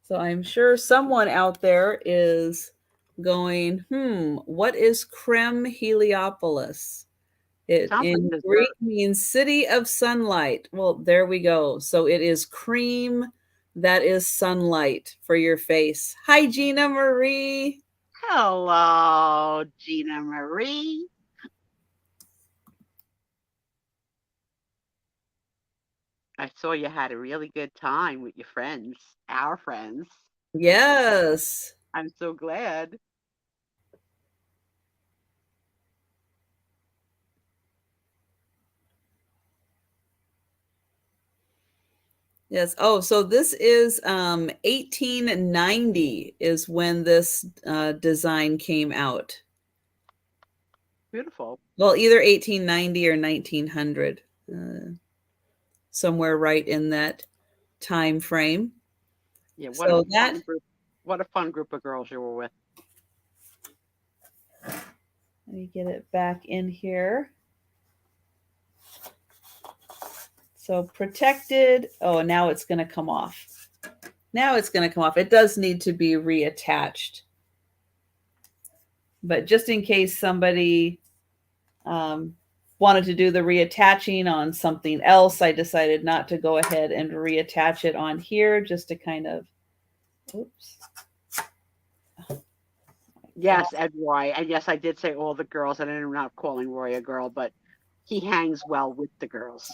So I'm sure someone out there is going, what is Creme Heliopolis? It in Greek means city of sunlight. Well, there we go. So it is cream that is sunlight for your face. Hi, Gina Marie. Hello, Gina Marie. I saw you had a really good time with your friends, our friends. Yes. I'm so glad. Yes. Oh, so this is 1890 is when this design came out. Beautiful. Well, either 1890 or 1900, somewhere right in that time frame. Yeah. What a fun group of girls you were with. Let me get it back in here. So protected. Oh, now it's going to come off. Now it's going to come off. It does need to be reattached. But just in case somebody wanted to do the reattaching on something else, I decided not to go ahead and reattach it on here just to kind of, oops. Yes, Ed Roy. And yes, I did say all the girls, and I'm not calling Roy a girl, but he hangs well with the girls.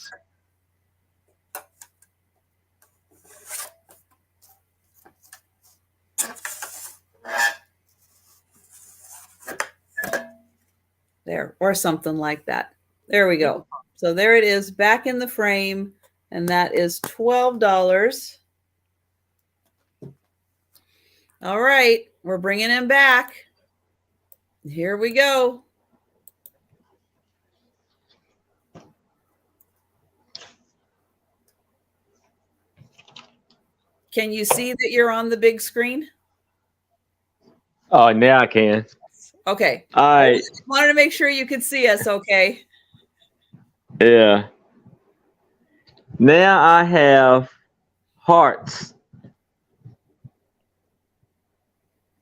There, or something like that. There we go. So there it is, back in the frame, and that is $12. All right, we're bringing him back. Here we go. Can you see that you're on the big screen? Oh, now I can. Okay. All right. I wanted to make sure you could see us okay. Yeah. Now I have hearts.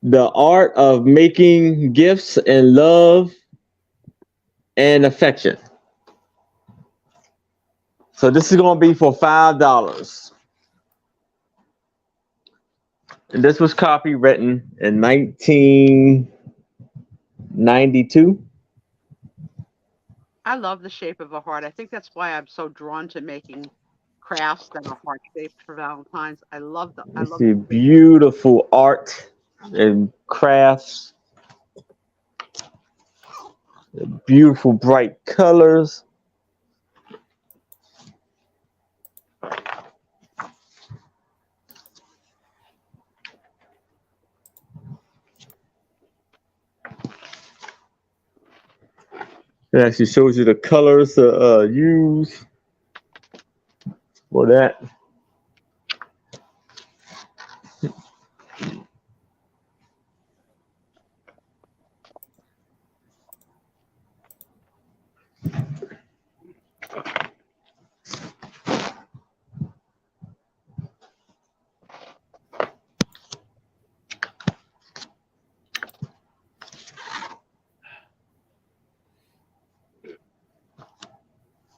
The art of making gifts and love and affection. So this is going to be for $5. And this was copywritten in 1992. I love the shape of a heart. I think that's why I'm so drawn to making crafts that are heart shaped for Valentine's. I love them. I love Beautiful art and crafts. Beautiful bright colors. It actually shows you the colors to use for that.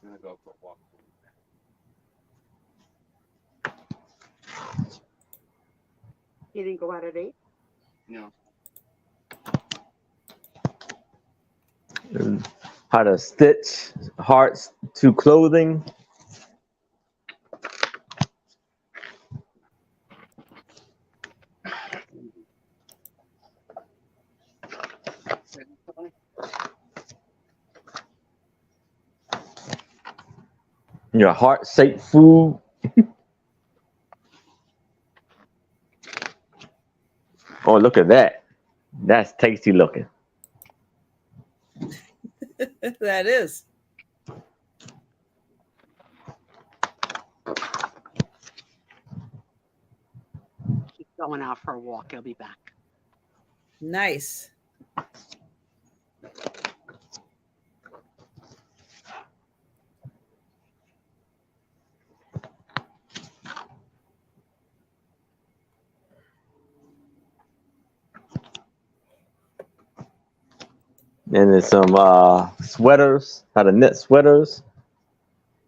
I'm gonna go for a walk. You didn't go out at 8? No. And how to stitch hearts to clothing. Your heart-shaped food. Oh, look at that. That's tasty looking. That is. He's going out for a walk. He'll be back. Nice. And there's some sweaters, how to knit sweaters.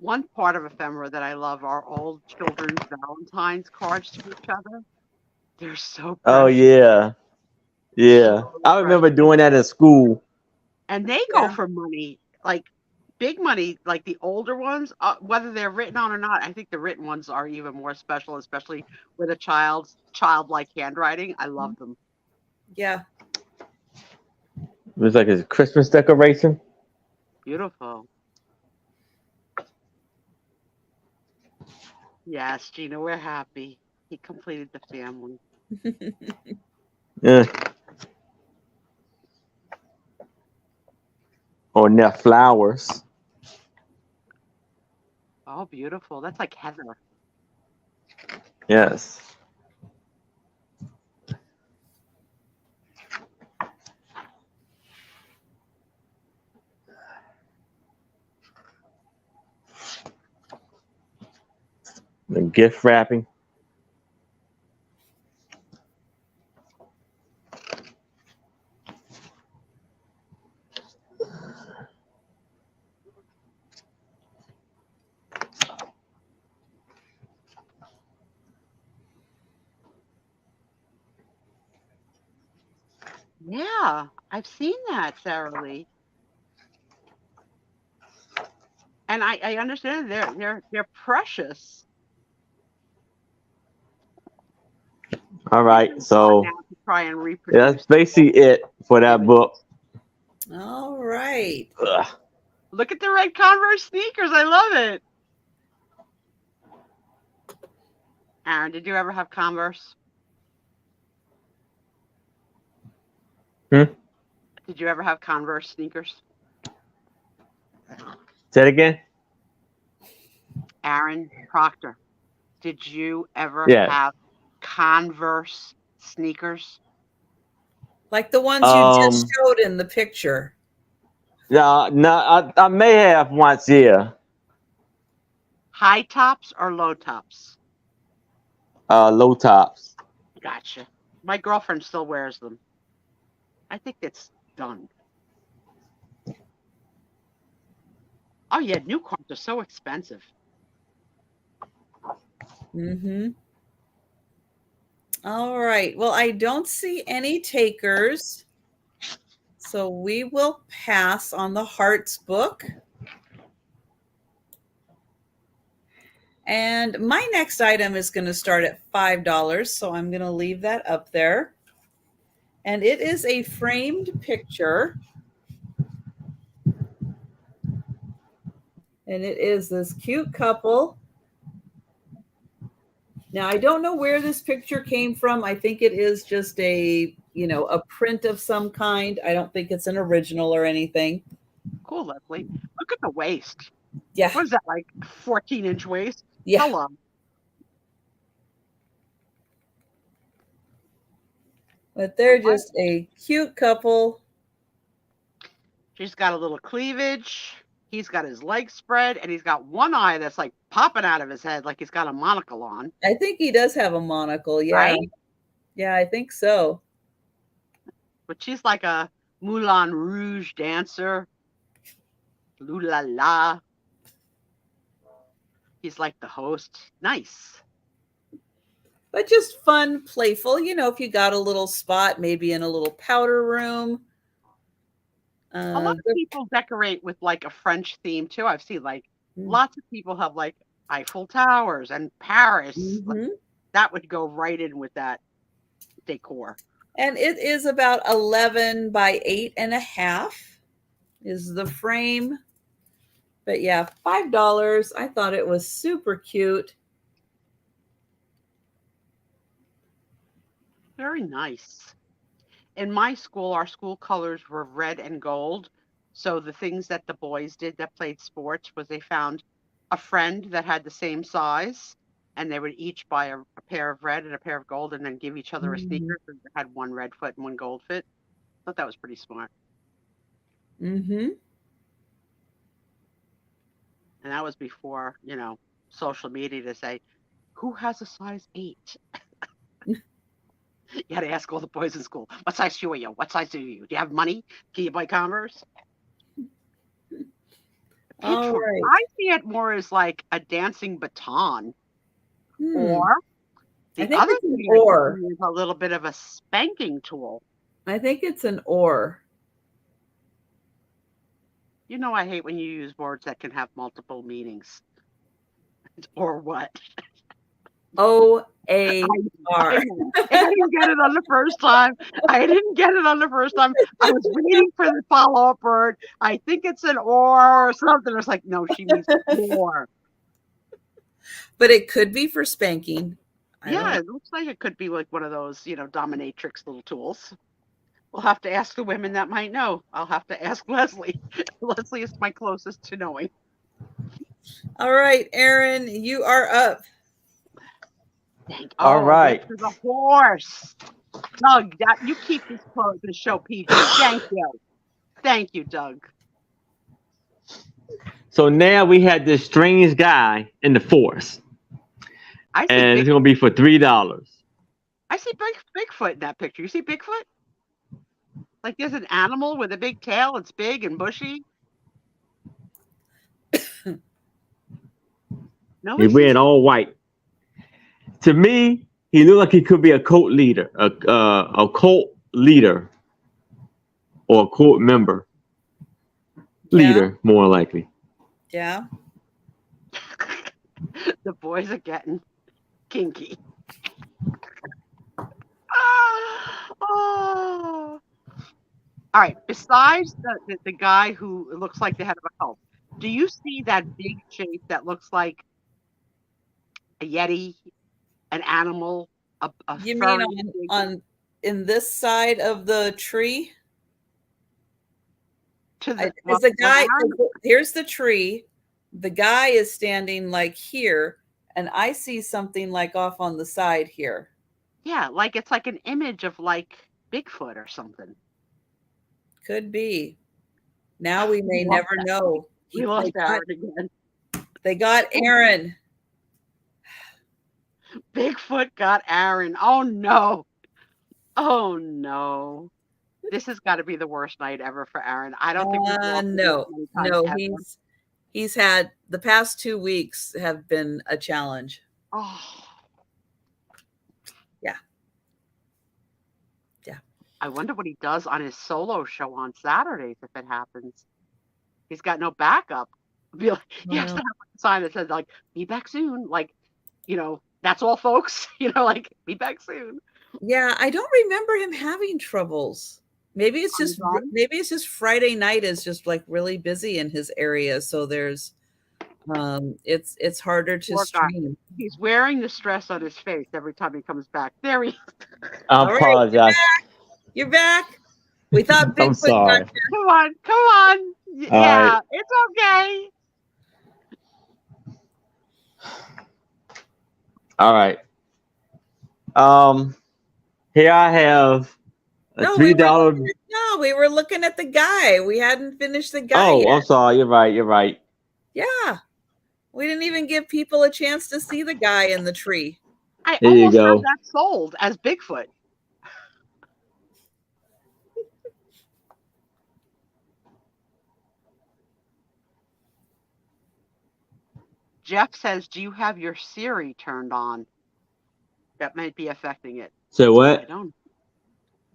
One part of ephemera that I love are old children's Valentine's cards to each other. They're so precious. Oh yeah. Yeah. So I remember precious. doing that in school. And they go for money, like big money, like the older ones, whether they're written on or not. I think the written ones are even more special, especially with a childlike handwriting. I love them. Yeah. It was like a Christmas decoration. Beautiful. Yes, Gina, we're happy. He completed the family. Yeah. Or knit flowers. Oh, beautiful. That's like heather. Yes. The gift wrapping. Yeah, I've seen that, Sarah Lee. And I understand they're precious. All right, so Now to try and reproduce. that's basically it for that book. All right. Ugh. Look at the red Converse sneakers. I love it. Aaron, did you ever have Converse? Hmm? Did you ever have Converse sneakers? Say it again. Aaron Proctor, did you ever Yes. have Converse sneakers? Like the ones you just showed in the picture. No, I may have once, yeah. High tops or low tops? Low tops. Gotcha. My girlfriend still wears them. I think it's done. Oh yeah, new cars are so expensive. Mm-hmm. All right. Well, I don't see any takers. So we will pass on the Hearts book. And my next item is going to start at $5. So I'm going to leave that up there. And it is a framed picture. And it is this cute couple. Now, I don't know where this picture came from. I think it is just a print of some kind. I don't think it's an original or anything. cool, Leslie. Look at the waist. Yeah. What is that, like 14-inch waist? Yeah. Hello. But they're just a cute couple. She's got a little cleavage. He's got his legs spread, and he's got one eye that's like popping out of his head, like he's got a monocle on. I think he does have a monocle. Yeah. Right? Yeah, I think so. But she's like a Moulin Rouge dancer. Loo la la. He's like the host. Nice. But just fun, playful. You know, if you got a little spot, maybe in a little powder room. A lot of people decorate with like a French theme too. I've seen like lots of people have like Eiffel Towers and Paris. Like, that would go right in with that decor. And it is about 11 by 8.5 is the frame. But yeah, $5. I thought it was super cute. Very nice. In my school, our school colors were red and gold. So the things that the boys did that played sports was they found a friend that had the same size, and they would each buy a pair of red and a pair of gold and then give each other a sneaker that had one red foot and one gold foot. I thought that was pretty smart. Mm-hmm. And that was before, you know, social media to say, who has a size 8? You had to ask all the boys in school, what size shoe are you? What size do you? Do you have money? Can you buy Converse? All right. I see it more as like a dancing baton. Or the other thing is a little bit of a spanking tool. I think it's an oar. You know, I hate when you use words that can have multiple meanings. Or what? O-A-R. I didn't get it on the first time. I was waiting for the follow-up word. I think it's an or something. I was like, no, she means or. But it could be for spanking. Yeah, it looks like it could be like one of those, you know, dominatrix little tools. We'll have to ask the women that might know. I'll have to ask Leslie. Leslie is my closest to knowing. All right, Aaron, you are up. All right. The horse. Doug, you keep this show PG. Thank you. Thank you, Doug. So now we had this strange guy in the forest. And it's going to be for $3. I see Bigfoot in that picture. You see Bigfoot? Like there's an animal with a big tail. It's big and bushy. No, he's wearing all white. To me, he looked like he could be a cult leader, a cult leader, or a cult member. Leader, more likely. Yeah. The boys are getting kinky. Oh. All right. Besides the guy who looks like the head of a cult, do you see that big shape that looks like a yeti, an animal? You mean on in this side of the tree? The guy. Here's the tree. The guy is standing like here, and I see something like off on the side here. Yeah, like it's like an image of like Bigfoot or something. Could be. Now we may never know. We lost Aaron again. They got Aaron. Bigfoot got Aaron. Oh no. Oh no. This has got to be the worst night ever for Aaron. I don't think no. He's had the past 2 weeks have been a challenge. Oh. Yeah. I wonder what he does on his solo show on Saturdays if it happens. He's got no backup. He has to have a sign that says like, be back soon. Like, you know, that's all folks, you know, like be back soon. Yeah. I don't remember him having troubles. Maybe it's just Friday night is just like really busy in his area. So there's, it's harder to stream. He's wearing the stress on his face every time he comes back. There he is. I apologize. You're back. We thought Bigfoot. I'm sorry. Come on. All right. Yeah, it's okay. All right. Um, here I have a No, we were $3. no, we were looking at the guy. We hadn't finished the guy Oh, I'm yet. sorry. You're right. You're right. Yeah. We didn't even give people a chance to see the guy in the tree. I There you almost have go. that sold as Bigfoot. Jeff says, "Do you have your Siri turned on?" That might be affecting it. So I what? don't.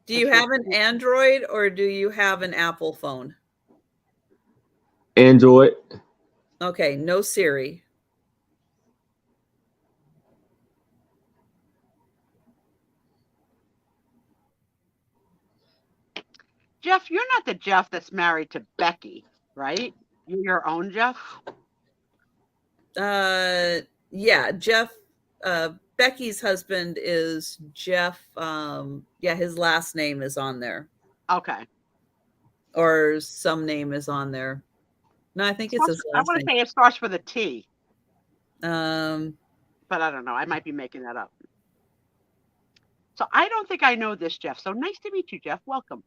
Do you have an Android or do you have an Apple phone? Android. Okay, no Siri. Jeff, you're not the Jeff that's married to Becky, right? You're your own Jeff? Yeah, Jeff Becky's husband is Jeff. Yeah, his last name is on there. Okay. Or some name is on there. No, I think it's his I last want to name. say it starts with a T, Um, but I don't know. I might be making that up. So I don't think I know this Jeff. So nice to meet you, Jeff. Welcome.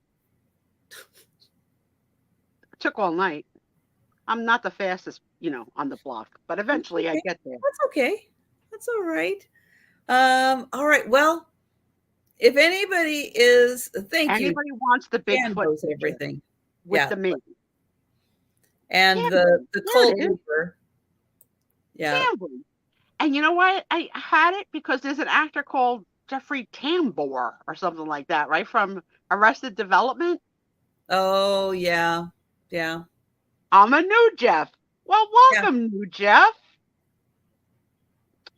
It took all night. I'm not the fastest, on the block, but eventually I get there. That's okay. That's all right. All right. Well, if anybody is, thank you. Anybody wants the Dan Bigfoot knows picture everything. with Yeah. the mane? And Gambling. the There cold it is. reaper. Yeah. Gambling. And you know what? I had it because there's an actor called Jeffrey Tambor or something like that, right? From Arrested Development. Oh, yeah. Yeah. I'm a new Jeff. Well, Yeah. welcome, new Jeff.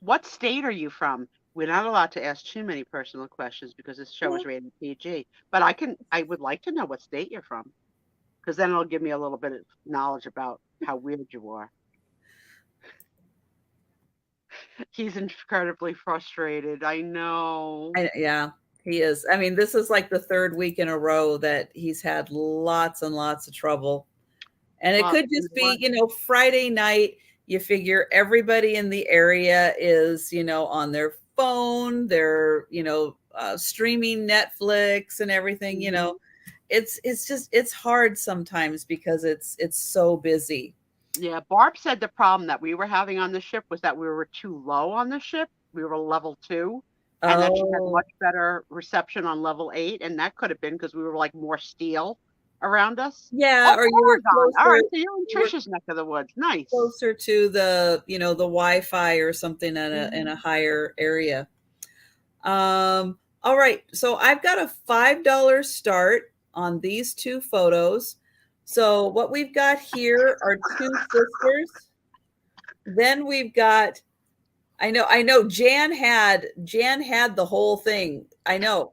What state are you from? We're not allowed to ask too many personal questions because this show is rated PG. But I would like to know what state you're from, because then it'll give me a little bit of knowledge about how weird you are. He's incredibly frustrated. I know. Yeah, he is. I mean, this is like the third week in a row that he's had lots and lots of trouble. And it Well, could just be, Friday night, you figure everybody in the area is, on their phone, they're, streaming Netflix and everything, it's hard sometimes because it's so busy. Yeah, Barb said the problem that we were having on the ship was that we were too low on the ship. We were level 2, and that she had Oh, much better reception on level 8, and that could have been because we were like more steel around us. yeah, Oh, or you were Oregon. All closer, right, so you're in Trisha's neck of the woods. Nice. closer to the, the Wi-Fi or something in a higher area. All right, so I've got a $5 start on these two photos. So what we've got here are two sisters. Then we've got, I know Jan had the whole thing. I know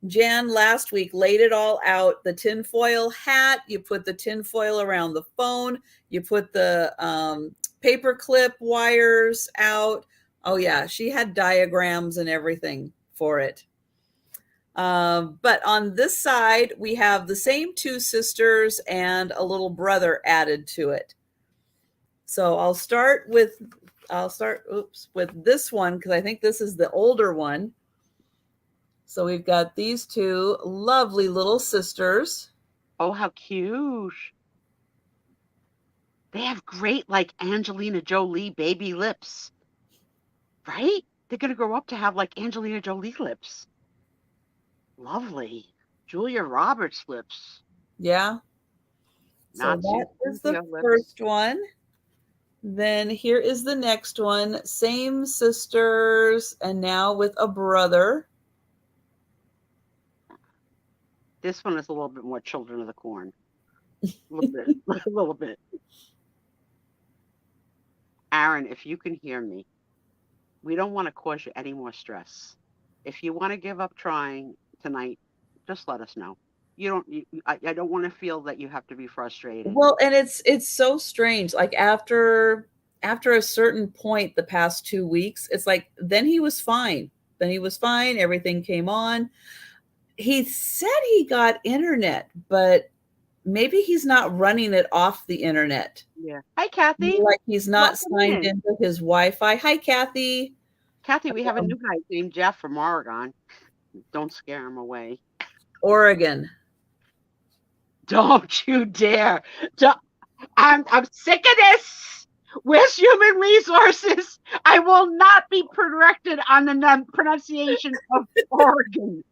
Jan last week laid it all out. The tinfoil hat, you put the tinfoil around the phone, you put the paper clip wires out. Oh yeah, she had diagrams and everything for it. But on this side, we have the same two sisters and a little brother added to it. So I'll start with this one because I think this is the older one. So we've got these two lovely little sisters. Oh, how cute. They have great, like, Angelina Jolie baby lips, right? They're going to grow up to have, like, Angelina Jolie lips. Lovely. Julia Roberts lips. Yeah. Not So that is the lips. first one. Then here is the next one. Same sisters and now with a brother. This one is a little bit more Children of the Corn. A little bit. A little bit. Aaron, if you can hear me, we don't want to cause you any more stress. If you want to give up trying tonight, just let us know. I don't want to feel that you have to be frustrated. Well, and it's so strange. Like after a certain point the past 2 weeks, it's like then he was fine. Everything came on. He said he got internet, but maybe he's not running it off the internet. Yeah. Hi, Kathy. Like he's not Welcome signed in. into his Wi-Fi. Hi, Kathy. Kathy, we have a new guy named Jeff from Oregon. Don't scare him away. Oregon. Don't you dare. I'm sick of this. Where's human resources? I will not be corrected on the pronunciation of Oregon.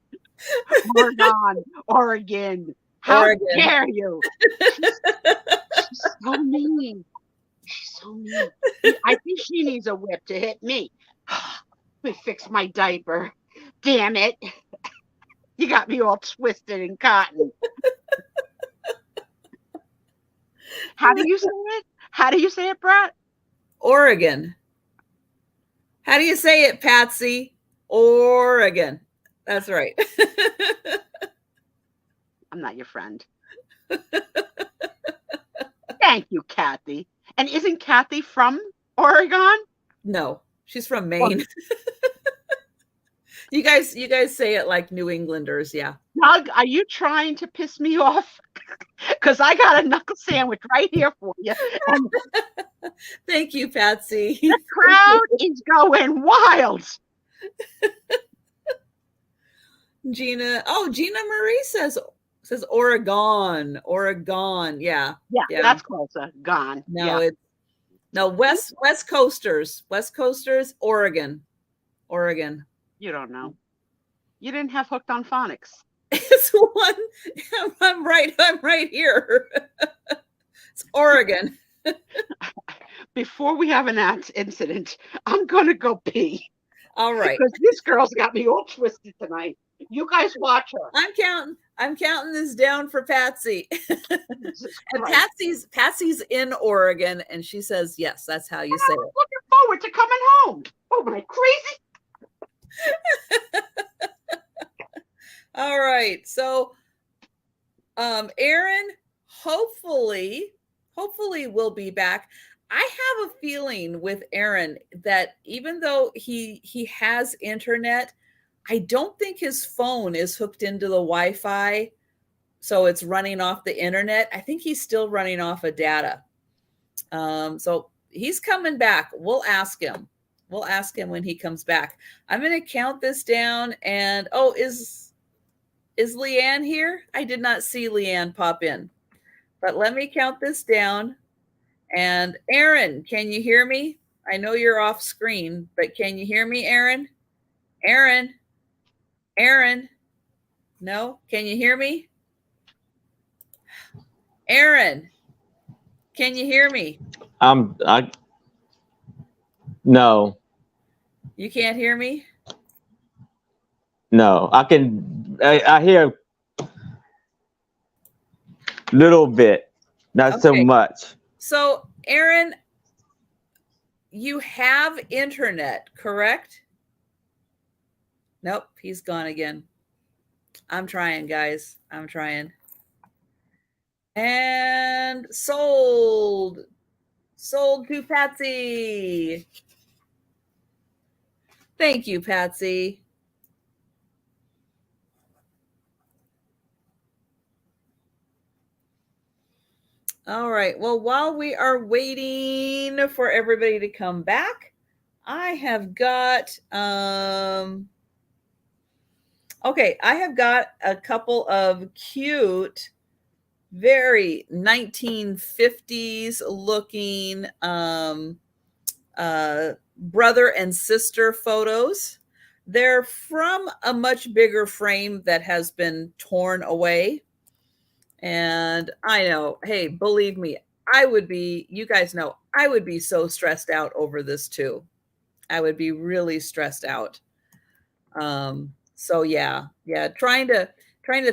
Oregon. Oregon. How Oregon. dare you? She's so mean. She's so mean. I think she needs a whip to hit me. Let me fix my diaper. Damn it. You got me all twisted in cotton. How do you say it? How do you say it, Brett? Oregon. How do you say it, Patsy? Oregon. That's right. I'm not your friend. Thank you, Kathy. And isn't Kathy from Oregon? No, she's from Maine. You guys say it like New Englanders, yeah. Doug, are you trying to piss me off? Because I got a knuckle sandwich right here for you. And thank you, Patsy. the crowd is going wild. Gina Marie says Oregon. Oregon. Yeah. Yeah, that's closer. Gone. No, yeah. it's no West Coasters. West Coasters, Oregon. Oregon. You don't know. You didn't have Hooked on Phonics. It's one. I'm right here. It's Oregon. Before we have an incident, I'm gonna go pee. All right. Because this girl's got me all twisted tonight. You guys watch her. I'm counting this down for Patsy. And Patsy's in Oregon, and she says yes. That's how you say it. I'm looking forward to coming home. Oh, am I crazy? All right. So Aaron hopefully will be back. I have a feeling with Aaron that even though he has internet, I don't think his phone is hooked into the Wi-Fi, so it's running off the internet. I think he's still running off of data. So he's coming back. We'll ask him. We'll ask him when he comes back. I'm going to count this down. And is Leanne here? I did not see Leanne pop in. But let me count this down. And Aaron, can you hear me? I know you're off screen, but can you hear me, Aaron? Aaron? No? Can you hear me? Aaron, can you hear me? No. You can't hear me? No, I hear a little bit, not so much. So, Aaron, you have internet, correct? Nope, he's gone again. I'm trying, guys. I'm trying. And sold to Patsy. Thank you, Patsy. All right. Well, while we are waiting for everybody to come back, I have got okay, I have got a couple of cute, very 1950s looking brother and sister photos. They're from a much bigger frame that has been torn away. And I know, hey, believe me, you guys know, I would be so stressed out over this too. I would be really stressed out. So yeah, trying to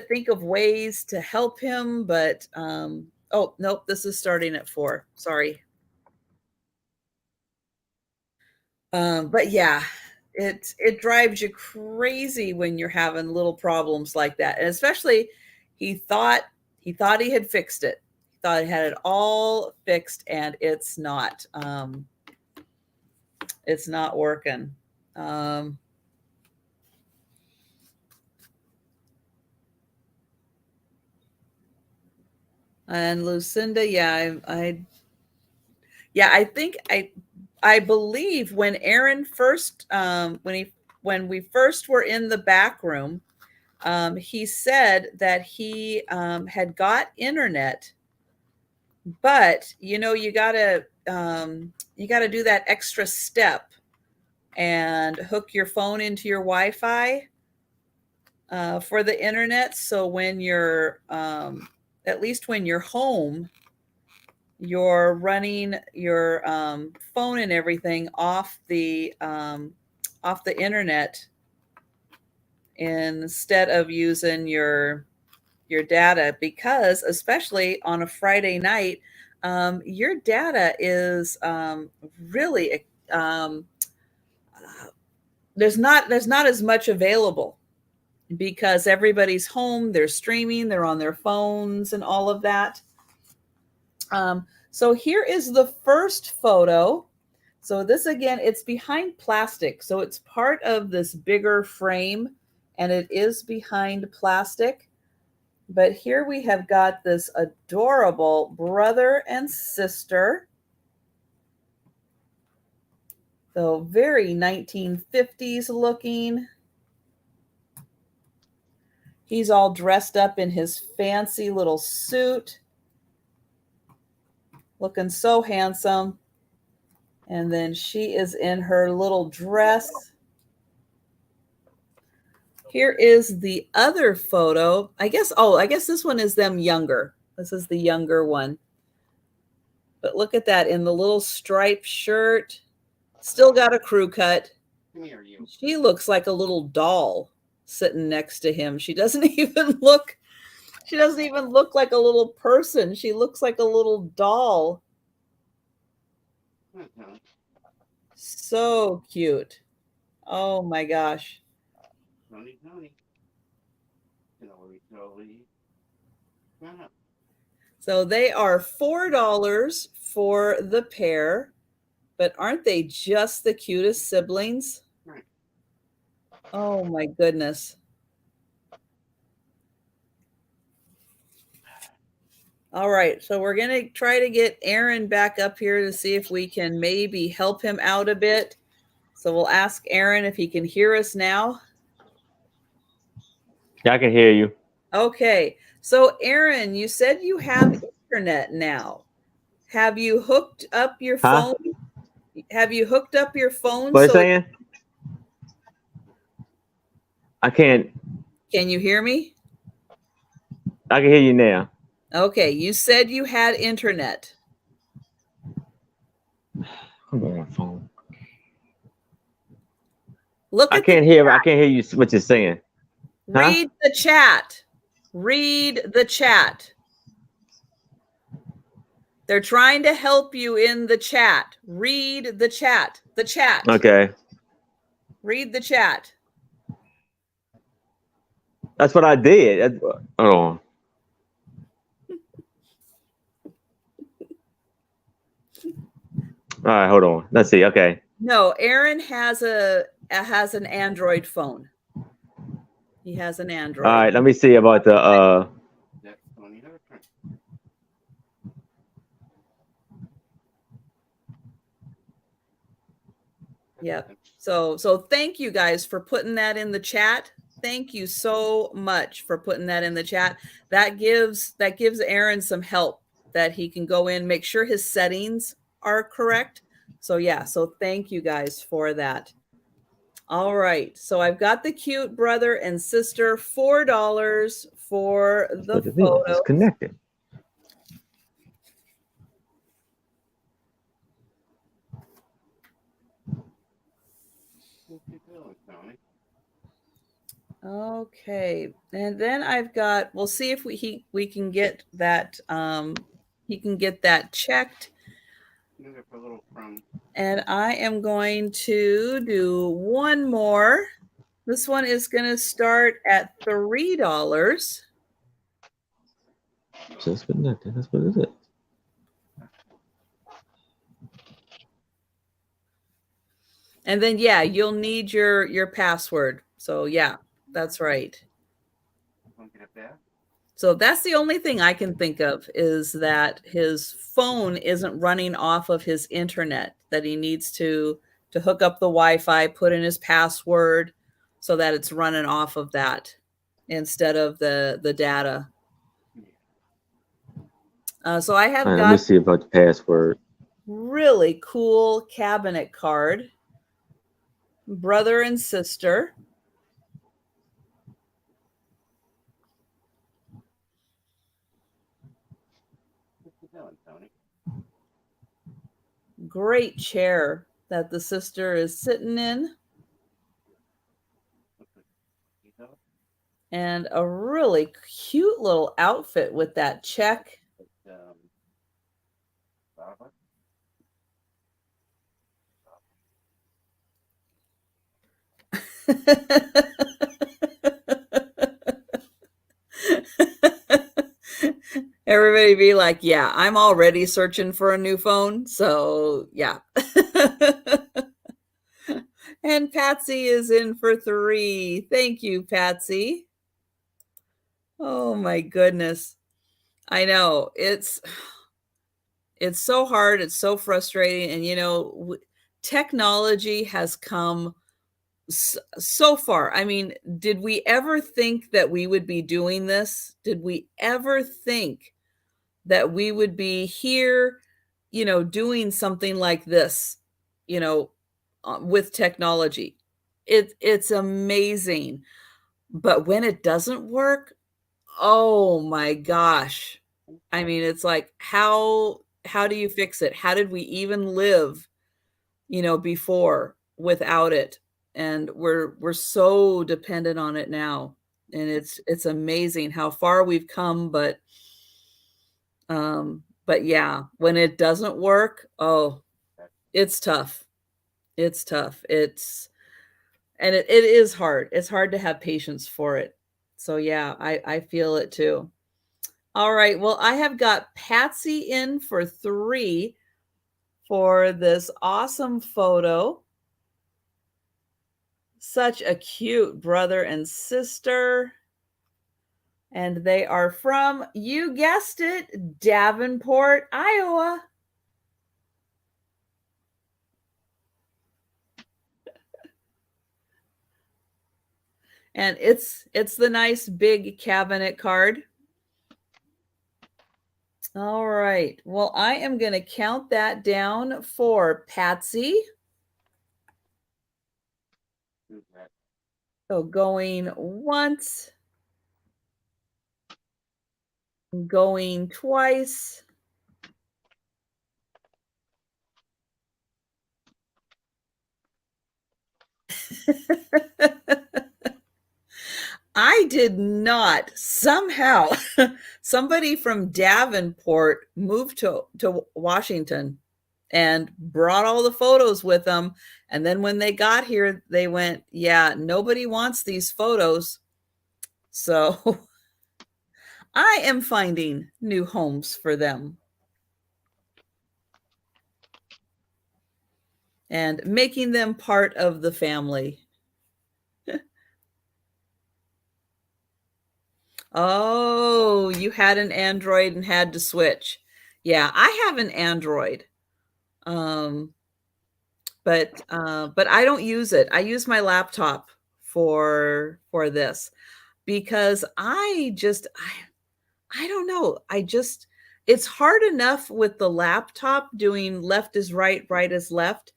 think of ways to help him, but oh nope, this is starting at 4. Sorry. But yeah, it drives you crazy when you're having little problems like that, and especially he thought he had fixed it. He thought he had it all fixed, and it's not. It's not working. And Lucinda, yeah, yeah, I believe when Aaron first, when we first were in the back room, he said that he had got internet, but you gotta do that extra step and hook your phone into your Wi-Fi for the internet. So when you're at least when you're home, you're running your phone and everything off the internet instead of using your data, because especially on a Friday night, your data is really there's not as much available because everybody's home, they're streaming, they're on their phones and all of that. So here is the first photo. So this again, it's behind plastic. So it's part of this bigger frame and it is behind plastic. But here we have got this adorable brother and sister. So very 1950s looking. He's all dressed up in his fancy little suit, looking so handsome. And then she is in her little dress. Here is the other photo. I guess this one is them younger. This is the younger one. But look at that, in the little striped shirt. Still got a crew cut. Come here, you. She looks like a little doll sitting next to him. She doesn't even look like a little person. She looks like a little doll. So cute. Oh my gosh. Tony. So they are $4 for the pair, but aren't they just the cutest siblings? Right. Oh my goodness. All right, so we're going to try to get Aaron back up here to see if we can maybe help him out a bit. So we'll ask Aaron if he can hear us now. Yeah, I can hear you. Okay, so Aaron, you said you have internet now. Have you hooked up your phone? Have you hooked up your phone? What are you saying? I can't. Can you hear me? I can hear you now. Okay, you said you had internet. Come on, phone. Look I at can't hear. I can't hear you. What you're saying? Read the chat. Read the chat. They're trying to help you in the chat. Read the chat. The chat. Okay. Read the chat. That's what I did. Hold on. All right, hold on. Let's see. Okay. No, Aaron has an Android phone. He has an Android. All right, let me see about the Yep. So thank you guys for putting that in the chat. Thank you so much for putting that in the chat. That gives Aaron some help that he can go in, make sure his settings are correct. So yeah, so thank you guys for that. All right. So I've got the cute brother and sister, $4 for the photo. Disconnected. Okay, and then I've got. We'll see if we can get that. He can get that checked. And I am going to do one more. This one is going to start at $3. Just connected. That's what it is. And then yeah, you'll need your password. So yeah, that's right. So that's the only thing I can think of, is that his phone isn't running off of his internet, that he needs to hook up the Wi-Fi, put in his password so that it's running off of that instead of the data. So I have All right, let me got see about the password. really cool cabinet card, brother and sister. Great chair that the sister is sitting in. And a really cute little outfit with that check. Everybody be like, yeah, I'm already searching for a new phone. So, yeah. And Patsy is in for 3. Thank you, Patsy. Oh my goodness. I know. It's so hard, it's so frustrating, and technology has come so far. I mean, did we ever think that we would be doing this? Did we ever think that we would be here, doing something like this, with technology? It's amazing. But when it doesn't work, oh my gosh. I mean, it's like, how do you fix it? How did we even live, before without it? And we're so dependent on it now. And it's amazing how far we've come, but yeah, when it doesn't work, oh, it's tough. It's tough. It is hard. It's hard to have patience for it. So yeah, I feel it too. All right. Well, I have got Patsy in for 3 for this awesome photo. Such a cute brother and sister. And they are from, you guessed it, Davenport, Iowa. And it's the nice big cabinet card. All right. Well, I am going to count that down for Patsy. So going once, going twice. I did not. Somehow somebody from Davenport moved to Washington and brought all the photos with them. And then when they got here, they went, yeah, nobody wants these photos. So I am finding new homes for them and making them part of the family. Oh, you had an Android and had to switch. Yeah, I have an Android. But I don't use it. I use my laptop for this because I don't know. It's hard enough with the laptop doing left is right, right is left,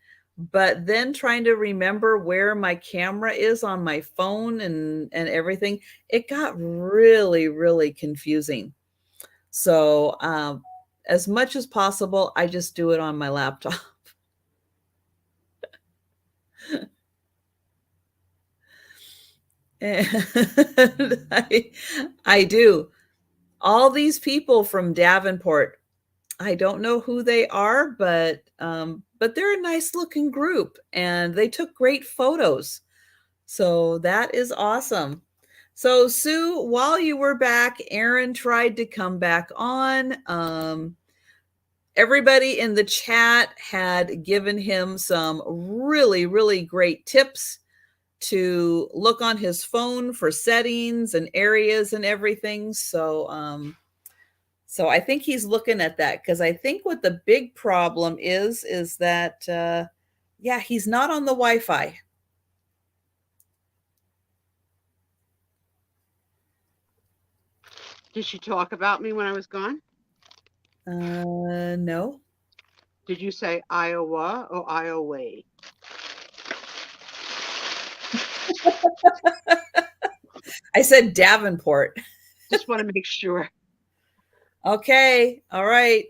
but then trying to remember where my camera is on my phone and everything, it got really, really confusing. So, as much as possible, I just do it on my laptop. And I do. All these people from Davenport, I don't know who they are, but they're a nice looking group and they took great photos. So that is awesome. So Sue, while you were back, Aaron tried to come back on. Everybody in the chat had given him some really, really great tips to look on his phone for settings and areas and everything. So so I think he's looking at that, because I think what the big problem is that yeah, he's not on the Wi-Fi. Did she talk about me when I was gone? No. Did you say Iowa or Iowa? I said Davenport. Just want to make sure. Okay. All right.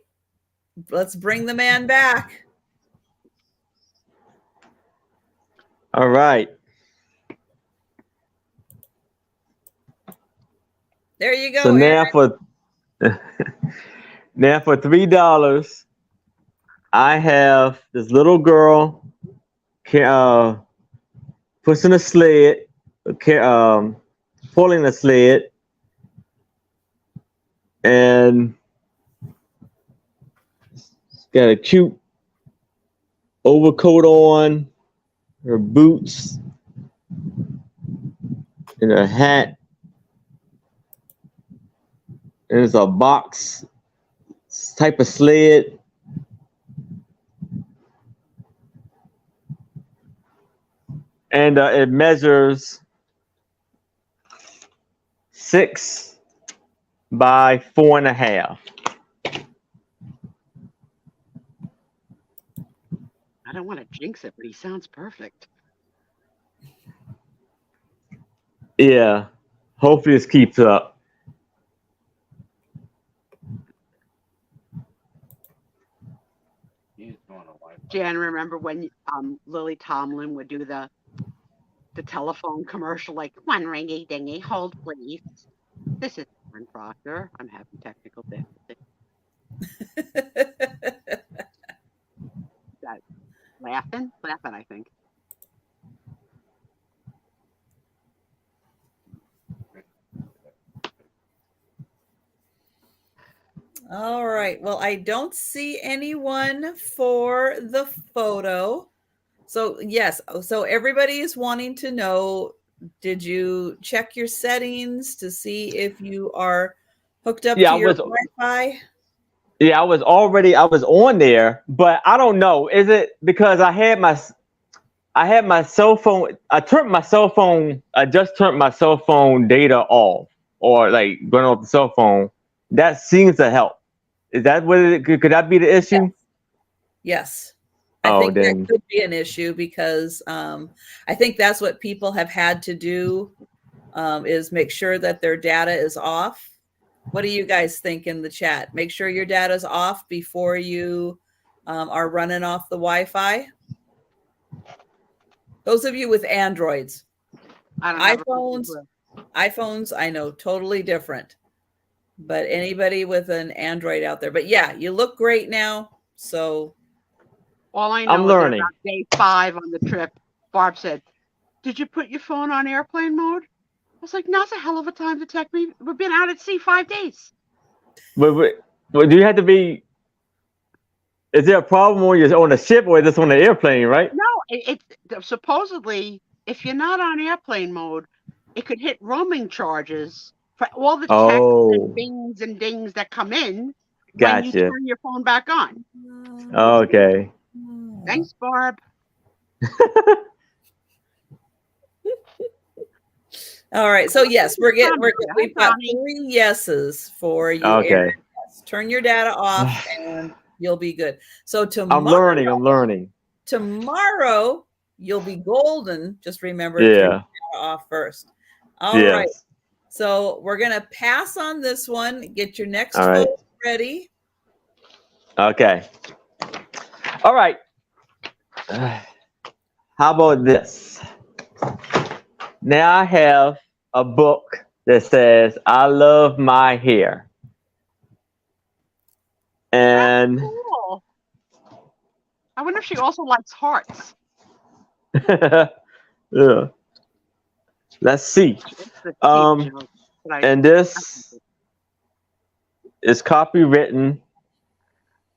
Let's bring the man back. All right. There you go. So now Aaron. for now for $3, I have this little girl pushing a sled, pulling a sled, and she's got a cute overcoat on, her boots, and a hat. And there's a box type of sled. And it measures 6 by 4.5. I don't want to jinx it, but he sounds perfect. Yeah. Hopefully this keeps up. Jan, remember when Lily Tomlin would do the telephone commercial, like, one ringy dingy, hold please. This is Aaron Proctor. I'm having technical difficulty. That laughing, I think. All right. Well, I don't see anyone for the photo. So yes, so everybody is wanting to know, did you check your settings to see if you are hooked up Yeah, to your Wi-Fi? Yeah, I was on there, but I don't know. Is it because I had my cell phone, I just turned my cell phone data off, or like going off the cell phone. That seems to help. Is that what it could that be the issue? Yes. Oh, I think then that could be an issue, because I think that's what people have had to do, is make sure that their data is off. What do you guys think in the chat? Make sure your data is off before you are running off the Wi-Fi. Those of you with Androids. I don't have iPhones, I know, totally different. But anybody with an Android out there. But yeah, you look great now. So all I know I'm is learning. about day 5 on the trip, Barb said, "Did you put your phone on airplane mode?" I was like, "Now's a hell of a time to text me. We've been out at sea 5 days." But do you have to be? Is there a problem when you're on a ship, or is this on an airplane? Right? No, it supposedly, if you're not on airplane mode, it could hit roaming charges for all the texts and bings and dings that come in when you Gotcha. turn your phone back on. Okay. Thanks, Barb. All right. So yes, we've got 3 yeses for you. Okay. Aaron. Yes. Turn your data off and you'll be good. So tomorrow, I'm learning. Tomorrow you'll be golden. Just remember to turn your data off first. All right. So we're gonna pass on this one. Get your next photo ready. Okay. All right. How about this? Now I have a book that says "I love my hair," and that's cool. I wonder if she also likes hearts. yeah. Let's see. And this is copywritten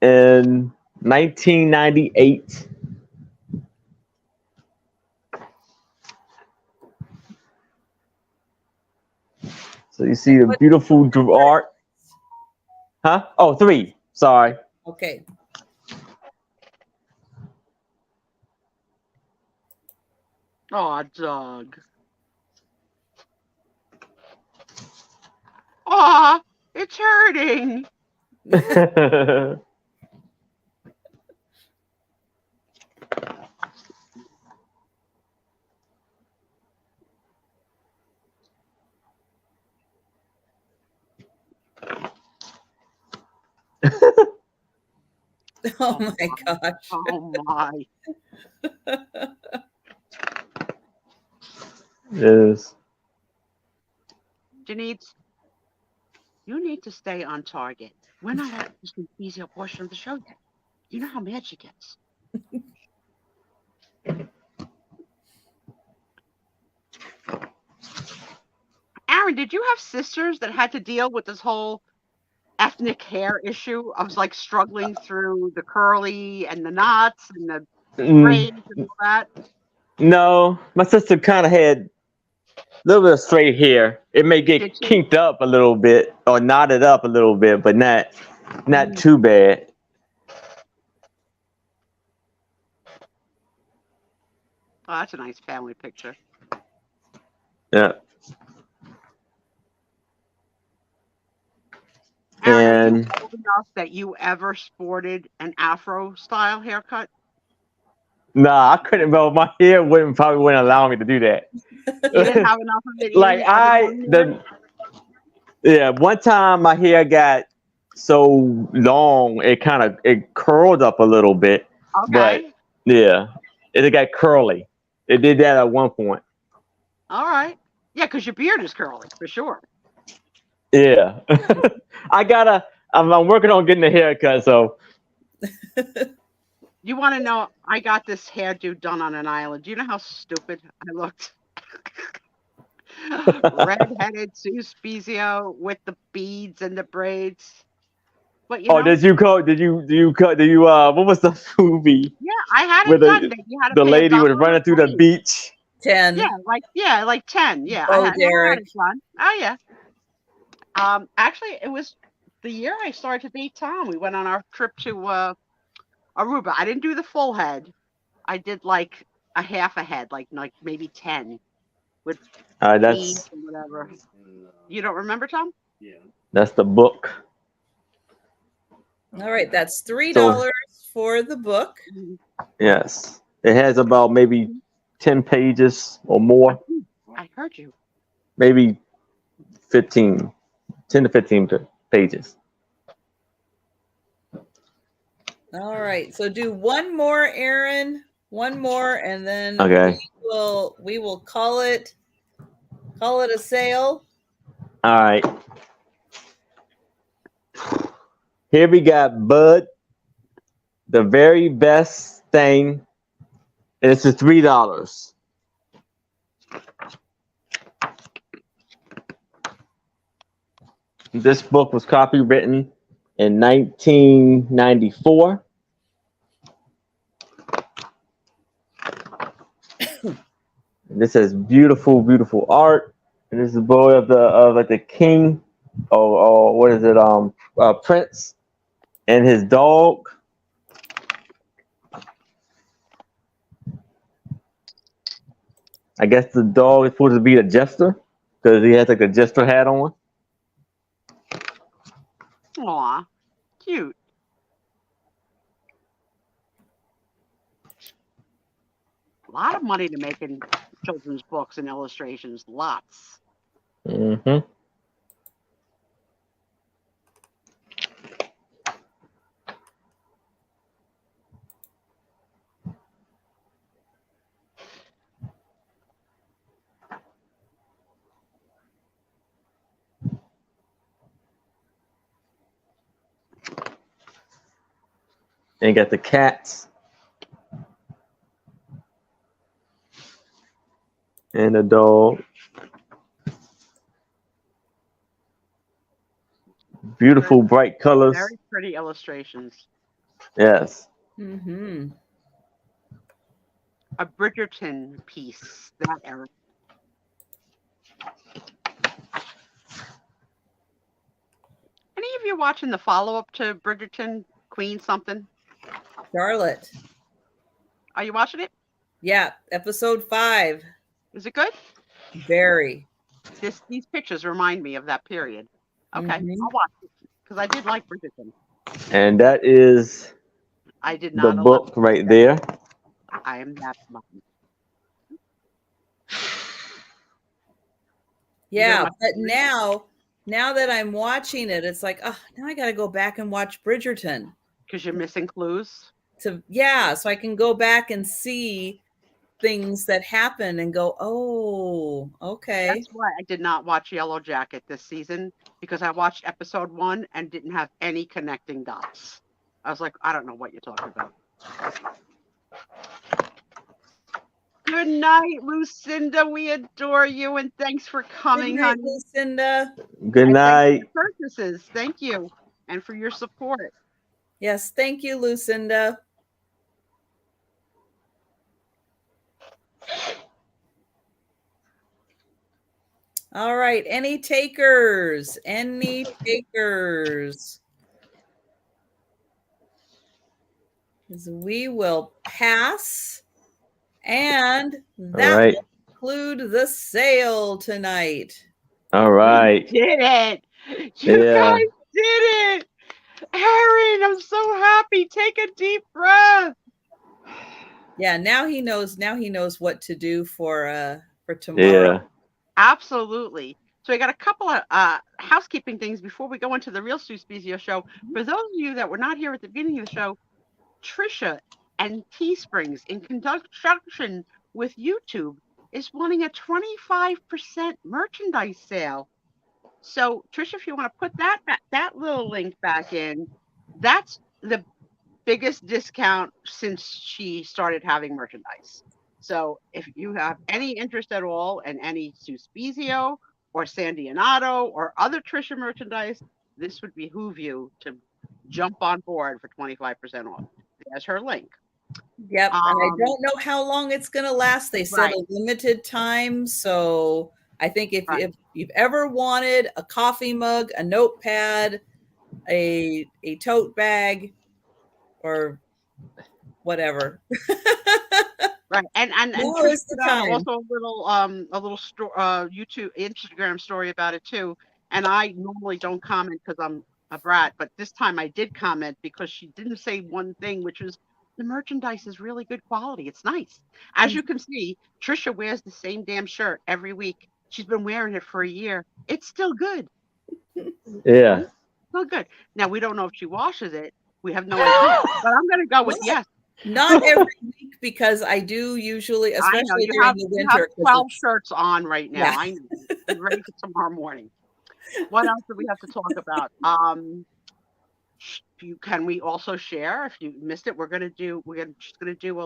in 1998. So you see the beautiful art. Huh? Oh, 3. Sorry. Okay. Oh, Doug. Oh, it's hurting. Oh my gosh. Oh my. Yes. Denise, you need to stay on target. We're not at the easier portion of the show yet. You know how mad she gets. Aaron, did you have sisters that had to deal with this whole ethnic hair issue of like struggling through the curly and the knots and the braids and all that? No, my sister kind of had a little bit of straight hair. It may Did get she? kinked up a little bit or knotted up a little bit, but not too bad. Oh, that's a nice family picture. Yeah. Aaron, are you And old enough that you ever sported an Afro style haircut? nah, I couldn't. Well, my hair probably wouldn't allow me to do that. You didn't have enough of it Like even as a young man? one time my hair got so long it curled up a little bit, but Okay. yeah, it got curly. It did that at one point. All right. Yeah, because your beard is curly for sure. Yeah, I'm working on getting a haircut, so You want to know? I got this hairdo done on an island. Do you know how stupid I looked? Red-headed Sue Spiezio with the beads and the braids. But you oh, know, what was the movie yeah, I had where it done. You had to the pay lady was $1 running through the fee. beach? 10. Like 10. Yeah, Oh, I had Derek. it done. Oh yeah. Actually, it was the year I started to date Tom. We went on our trip to Aruba. I didn't do the full head. I did like a half a head, like maybe 10 with beads That's and whatever. You don't remember, Tom? that's the book. All right, that's $3 So for the book. yes, it has about maybe 10 pages or more, I heard you. maybe 15, 10 to 15 pages. All right, so do one more, Aaron. One more, and then Okay. we will call it a sale. All right. Here we got Bud, the very best thing, and it's $3. This book was copywritten in 1994. This has beautiful, beautiful art. And this is a boy of the king, or what is it? Prince and his dog. I guess the dog is supposed to be a jester because he has like a jester hat on. Aw, cute. A lot of money to make in children's books and illustrations. Lots. Mm-hmm. And you got the cats and the dog. Beautiful, bright colors. Very pretty illustrations. Yes. Mm-hmm. A Bridgerton piece. That era. you watching the follow-up to Bridgerton, Queen something? Charlotte. Are you watching it? Yeah, episode 5. Is it good? Very. These pictures remind me of that period. Okay, Mhm. I'll watch it because I did like Bridgerton. And that is I did the not book right there. I am that button. Yeah, but now that I'm watching it, it's like, oh, now I got to go back and watch Bridgerton. Because you're missing clues. So I can go back and see things that happen and go, oh, okay. That's why I did not watch Yellow Jacket this season, because I watched episode 1 and didn't have any connecting dots. I was like, I don't know what you're talking about. Good night, Lucinda. We adore you, and thanks for coming, Good night, honey. Lucinda. Good night. Purchases. Thank you, and for your support. Yes, thank you, Lucinda. All right, any takers? Any takers? We will pass, and that will conclude the sale tonight. All right. You did it. You guys did it. Aaron, I'm so happy. Take a deep breath. Yeah, now he knows what to do for tomorrow. Yeah. Absolutely. So I got a couple of housekeeping things before we go into the real Sue Spiezio show. For those of you that were not here at the beginning of the show, Trisha and Teesprings, in conjunction with YouTube, is wanting a 25% merchandise sale. So Trisha, if you want to put that little link back in, that's the biggest discount since she started having merchandise. So if you have any interest at all in any Sue Spiezio or sandyandotto or other Trisha merchandise, this would behoove you to jump on board for 25% off. There's her link. Yep, and I don't know how long it's going to last. They said a limited time, so I think if you've ever wanted a coffee mug, a notepad, a tote bag, or whatever. Right, and Trish put out also a little YouTube Instagram story about it too. And I normally don't comment because I'm a brat, but this time I did comment because she didn't say one thing, which was the merchandise is really good quality. It's nice. As you can see, Trisha wears the same damn shirt every week. She's been wearing it for a year. It's still good. Yeah. Still good. Now we don't know if she washes it. We have no idea. But I'm going to go with yes. Not every week, because I do usually, especially during the winter. You have 12 shirts on right now. Yeah. I know. You're ready for tomorrow morning. What else do we have to talk about? Can we also share? If you missed it, we're just gonna do a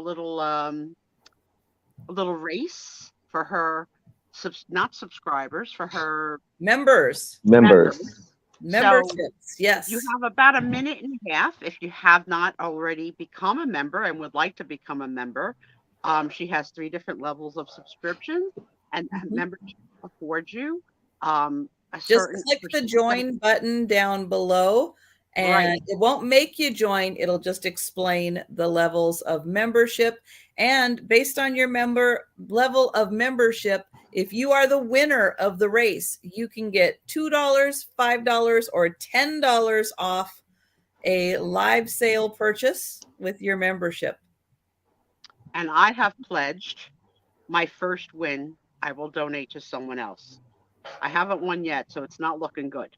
little race for her, not subscribers, for her members. Memberships, yes. You have about a minute and a half if you have not already become a member and would like to become a member. She has 3 different levels of subscription, and membership affords you just click the join button down below, and it won't make you join. It'll just explain the levels of membership, and based on your level of membership, if you are the winner of the race, you can get $2, $5, or $10 off a live sale purchase with your membership. And I have pledged my first win I will donate to someone else. I haven't won yet, so it's not looking good.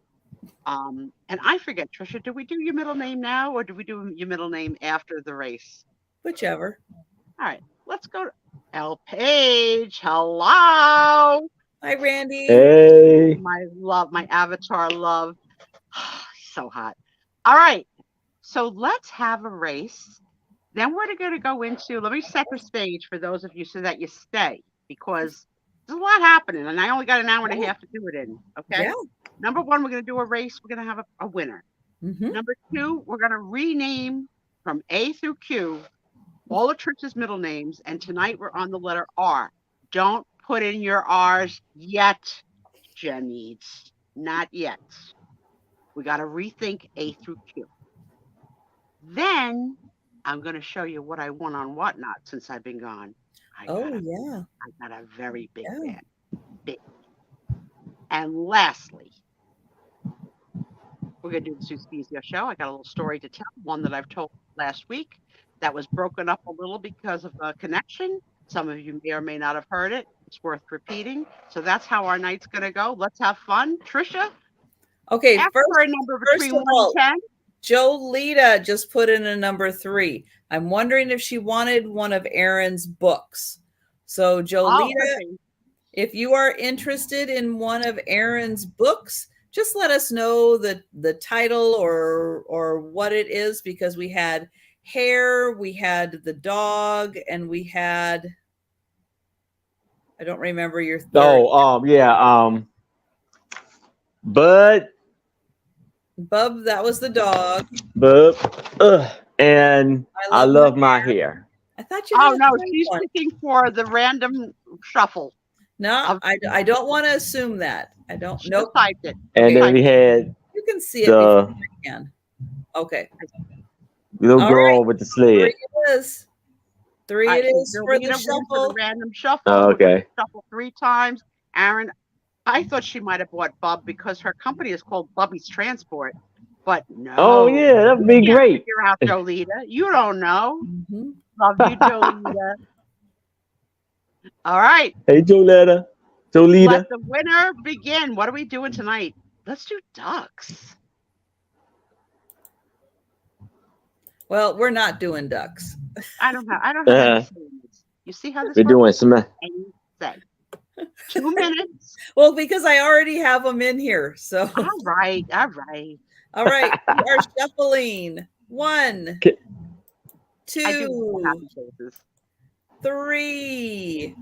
And I forget, Trisha, do we do your middle name now, or do we do your middle name after the race? Whichever. All right, let's go to L. Page. Hello. Hi, Randy. Hey. My avatar love. So hot. All right, so let's have a race. Then we're going to go into, let me set the stage for those of you so that you stay, because there's a lot happening, and I only got an hour and a half to do it in, okay? Yeah. Number 1, we're going to do a race. We're going to have a winner. Number 2, we're going to rename from A through Q all of Trisha's middle names, and tonight we're on the letter R. Don't put in your R's yet, Jen needs. Not yet. We got to rethink A through Q. Then I'm going to show you what I won on Whatnot since I've been gone. I got a very big fan. Big. And lastly, we're going to do the Sue Spiezio show. I got a little story to tell, one that I've told last week that was broken up a little because of a connection. Some of you may or may not have heard it. It's worth repeating. So that's how our night's going to go. Let's have fun. Trisha? Okay, ask first, for a number between first of 1 all, and 10. Jolita just put in a number 3. I'm wondering if she wanted one of Erin's books. So Jolita, if you are interested in one of Erin's books, just let us know the title or what it is, because we had hair, we had the dog, and we had, I don't remember your third. Bub, that was the dog. Bub, and I love my hair. I thought you had no, she's looking for the random shuffle. No, I don't want to assume that. I don't know. Typed it. And then we had you can see it before you can. Okay. Little girl with the sled. 3 it is. 3 it is for the shuffle. For the random shuffle. Oh, okay. Shuffle 3 times. Erin, I thought she might have bought Bub because her company is called Bubby's Transport. But no. Oh yeah, that'd be great. Figure out Jolita. You don't know. Love you, Jolita. All right. Hey, Jolita. Let the winner begin. What are we doing tonight? Let's do ducks. Well, we're not doing ducks. I don't have you see how this we're works? Doing some. 2 minutes. Well, because I already have them in here. So all right. All right. We are shuffling. 1, 2, 3.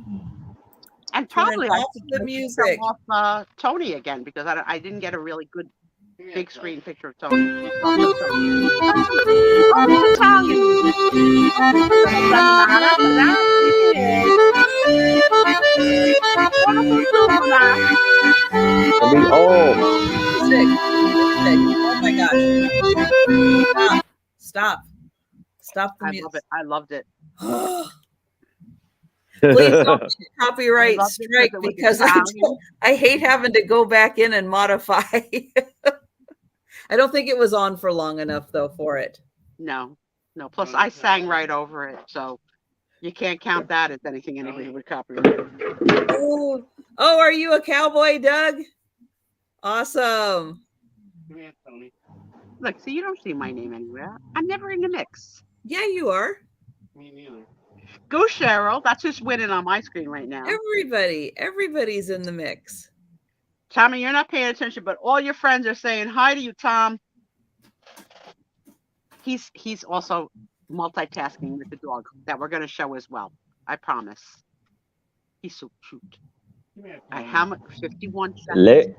And probably off the music. Off Tony again, because I didn't get a really good big screen picture of Tony. Oh my gosh. Stop the music. I loved it. Please don't get a copyright strike, because I hate having to go back in and modify. I don't think it was on for long enough though for it. No. Plus I sang right over it, so you can't count that as anything anybody would copyright. Oh, are you a cowboy, Doug? Awesome. Look, see, you don't see my name anywhere. I'm never in the mix. Yeah, you are. Me neither. Go, Cheryl. That's who's winning on my screen right now. Everybody's in the mix. Tommy, you're not paying attention, but all your friends are saying hi to you, Tom. He's also multitasking with the dog that we're going to show as well. I promise. He's so cute. How much? 51 seconds.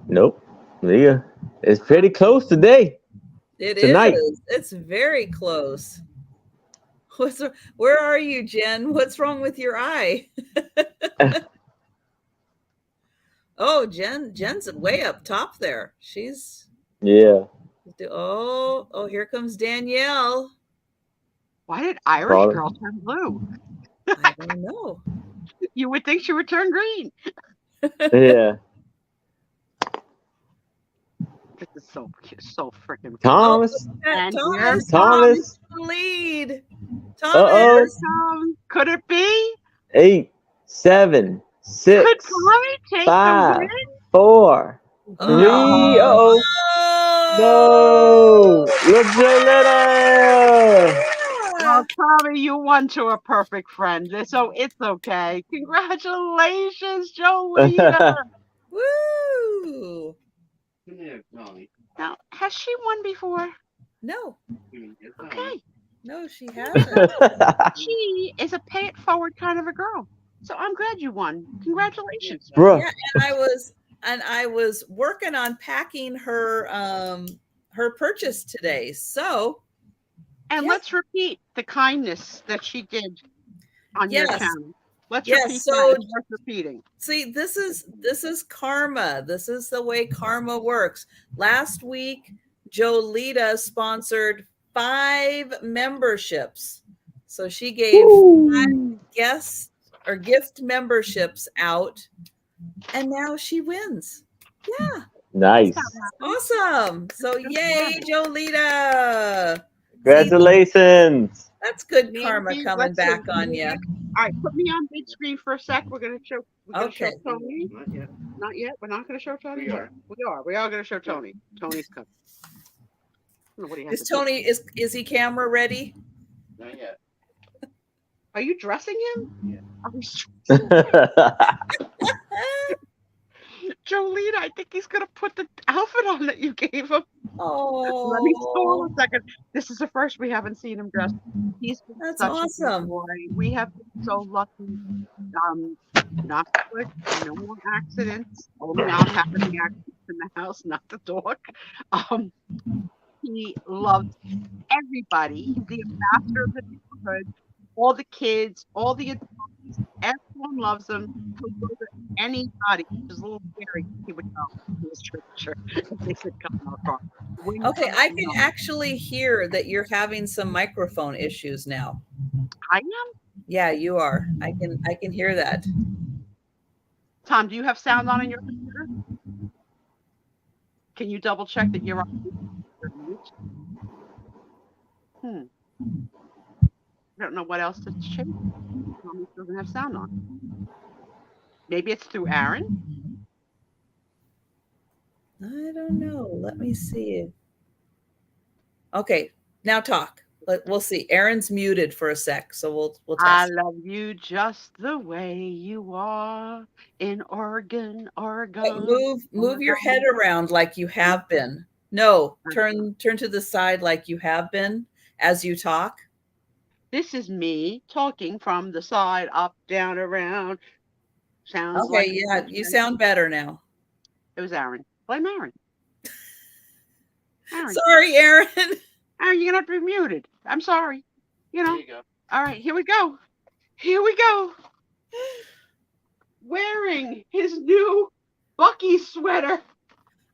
Nope. Yeah, it's pretty close today. Tonight. It's very close. Where are you, Jen? What's wrong with your eye? Oh, Jen's way up top there. She's Oh, here comes Danielle. Why did Irish girl turn blue? I don't know. You would think she would turn green. Yeah. This is so freaking Thomas. Thomas lead. Thomas. Could it be? 8, 7, 6, Could Tommy take 5, the win? 4, 3. No. Look, Jolita. Well, Tommy, you won to a perfect friend, so it's okay. Congratulations, Jolita. Woo! Now, has she won before? No. Okay. No, she hasn't. She is a pay it forward kind of a girl. So I'm glad you won. Congratulations. Bro. Yeah, and I was working on packing her her purchase today. So let's repeat the kindness that she did on your channel. Let's Yes, repeat so that. It's worth repeating. see, this is karma. This is the way karma works. Last week, Jolita sponsored 5 memberships. So she gave 5 guest or gift memberships out, and now she wins. Yeah, Nice. That's how it happens. awesome. So Good yay, karma. Jolita. See, Congratulations. that's good karma Mandy, coming let's see. back on you. All right, put me on big screen for a sec. We're gonna show. We're gonna show Okay. Tony. Not yet. Not yet. We're not gonna show Tony. We are. We are. We are gonna show Tony. Tony's coming. I don't know what he has Is to do. Tony is he camera ready? Not yet. Are you dressing him? Yeah. Are we Jolene, I think he's gonna put the outfit on that you gave him. Oh, Let me hold a second. This is the first we haven't seen him dressed. He's been that's such a good awesome. boy. We have been so lucky. Not good. No more accidents. Only I'm having the accidents in the house, not the dog. He loves everybody. He's the ambassador of the neighborhood. All the kids, all the adults, everyone loves him. He'll go to anybody. Which is a little scary. He would go to his church if they said come in our car. When you Okay, come I in, can no. actually hear that you're having some microphone issues now. I am. Yeah, you are. I can hear that. Tom, do you have sound on in your computer? Can you double check that you're on mute? I don't know what else to change. Tommy doesn't have sound on. Maybe it's through Aaron. I don't know. Let me see. Okay, now talk. We'll see. Aaron's muted for a sec, so we'll I test. love you just the way you are in Oregon, But Oregon. move your head around like you have been. No, turn to the side like you have been as you talk. This is me talking from the side, up, down, around. Sounds Okay, like yeah, you sound better now. it was Aaron. Blame Aaron. Aaron. Sorry, Aaron. Aaron, you're gonna have to be muted. I'm sorry. You know. There you go. All right, here we go. Here we go. Wearing his new Bucky sweater.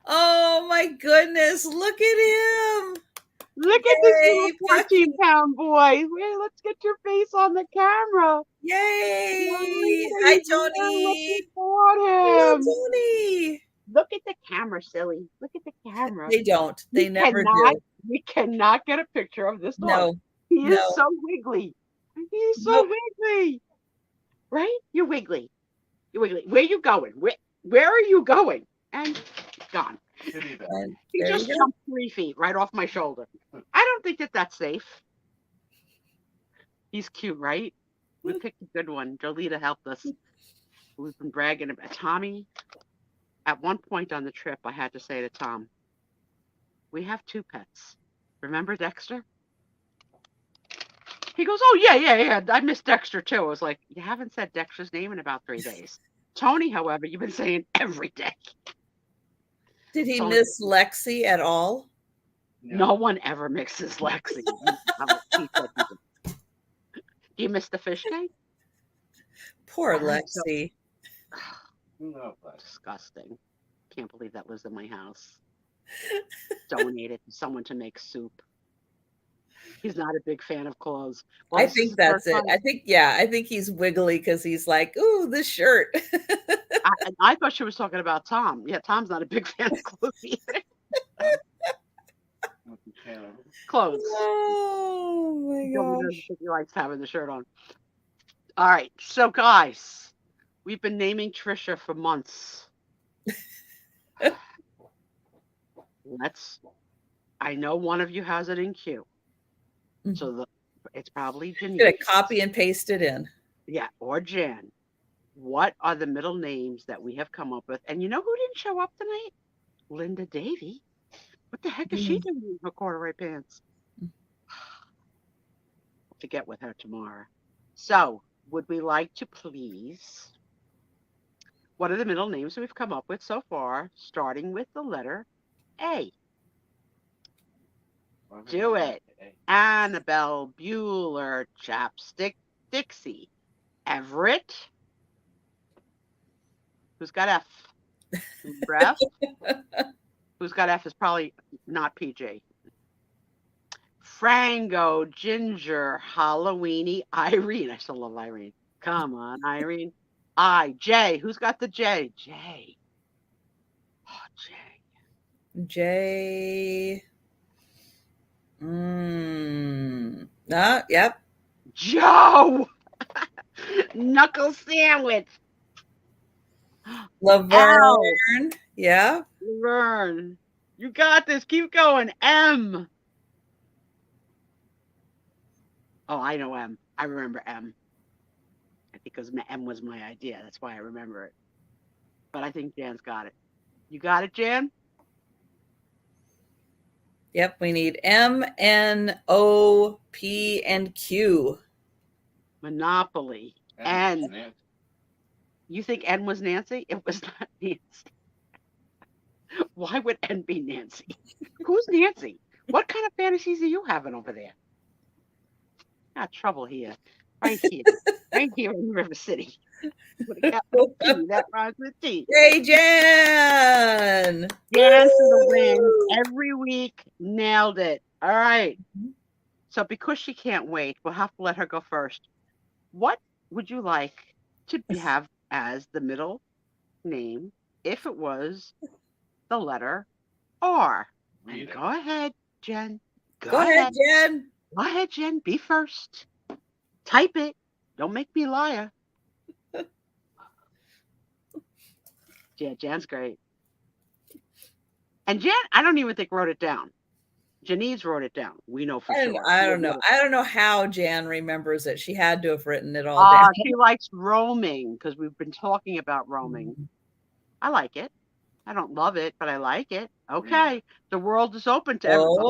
Oh my goodness, look at him. Look at this Yay, little 14-pound boy. Wait, let's get your face on the camera. Yay. Hi, Tony. Hello, Hello, Tony. Look at the camera, silly. Look at the camera. They don't. They never do. We cannot get a picture of this dog. No. He is No. so wiggly. He's so wiggly. Right? You're wiggly. You're wiggly. Where are you going? Where are you going? And gone. Should be back. And He there just you go. jumped 3 feet right off my shoulder. I don't think that that's safe. He's cute, right? We picked a good one. Jolita helped us. We've been bragging about Tommy. At one point on the trip, I had to say to Tom, we have 2 pets. Remember Dexter? He goes, oh, yeah. I miss Dexter, too. I was like, you haven't said Dexter's name in about 3 days. Tony, however, you've been saying every day. Did he So- miss Lexi at all? No one ever mixes Lexi. He said he did. Do you miss the fish cake? Poor All right, so- Lexi. No, but Disgusting. Can't believe that lives in my house. Donated to someone to make soup. He's not a big fan of clothes. Well, I this is think the that's first it. time- I think he's wiggly because he's like, ooh, this shirt. I thought she was talking about Tom. Yeah, Tom's not a big fan of clothes either. what the channel. Clothes. Oh my Nobody gosh. doesn't think he likes having the shirt on. All right, so guys, we've been naming Trisha for months. I know one of you has it in queue. So it's probably Denise. Gonna copy and paste it in. Yeah, or Jan. What are the middle names that we have come up with? And you know who didn't show up tonight? Linda Davy. What the heck is she doing in her corduroy pants? To get with her tomorrow. So, would we like to please? What are the middle names we've come up with so far, starting with the letter A? Do it. Annabelle, Bueller, Chapstick, Dixie, Everett. Who's got F? Breath. Who's got F is probably not PJ. Frango, Ginger, Halloweeny, Irene. I still love Irene. Come on, Irene. J. Who's got the J? J. Oh, J. J. Yep. Joe. Knuckle sandwich. Laverne. Yeah. Laverne. You got this. Keep going. M. Oh, I know M. I remember M. I think because M was my idea. That's why I remember it. But I think Jan's got it. You got it, Jan? Yep. We need M, N, O, P, and Q. Monopoly. N. You think N was Nancy? It was not Nancy. Why would N be Nancy? Who's Nancy? What kind of fantasies are you having over there? Got trouble here. Right here. Right here in River City. With a capital T. That rhymes with T. Hey, Jan! Jan for the win. Every week. Nailed it. All right. So because she can't wait, we'll have to let her go first. What would you like to have as the middle name if it was the letter R? And go ahead, Jen. Go ahead, Jen. Go ahead, Jen. Be first. Type it. Don't make me liar. Yeah, Jan's great. And Jan, I don't even think wrote it down. Janice wrote it down. We know for sure. I don't know. I don't know how Jan remembers it. She had to have written it all down. She likes roaming because we've been talking about roaming. I like it. I don't love it, but I like it. Okay. The world is open to everyone.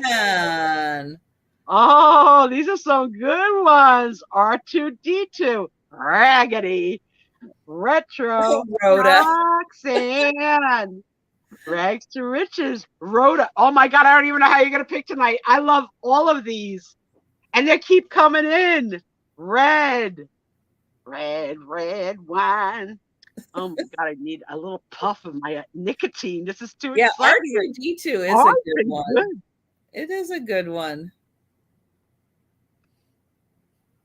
Man. Oh, these are some good ones. R2D2. Raggedy. Retro. Rhoda. Roxanne. Rags to riches. Rhoda. Oh my God, I don't even know how you're going to pick tonight. I love all of these. And they keep coming in. Red. Red wine. Oh my God, I need a little puff of my nicotine. This is too exciting. R2D2 is a good one. Good. It is a good one.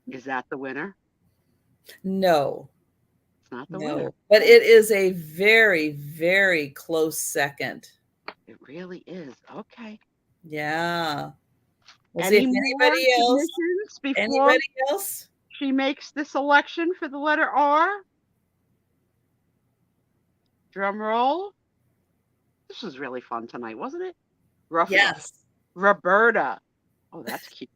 Is that the winner? No. It's not the winner. But it is a very, very close second. It really is. Okay. Yeah. We'll see if anybody else she makes the selection for the letter R. Drum roll. This was really fun tonight, wasn't it? Yes. Roberta. Oh, that's cute.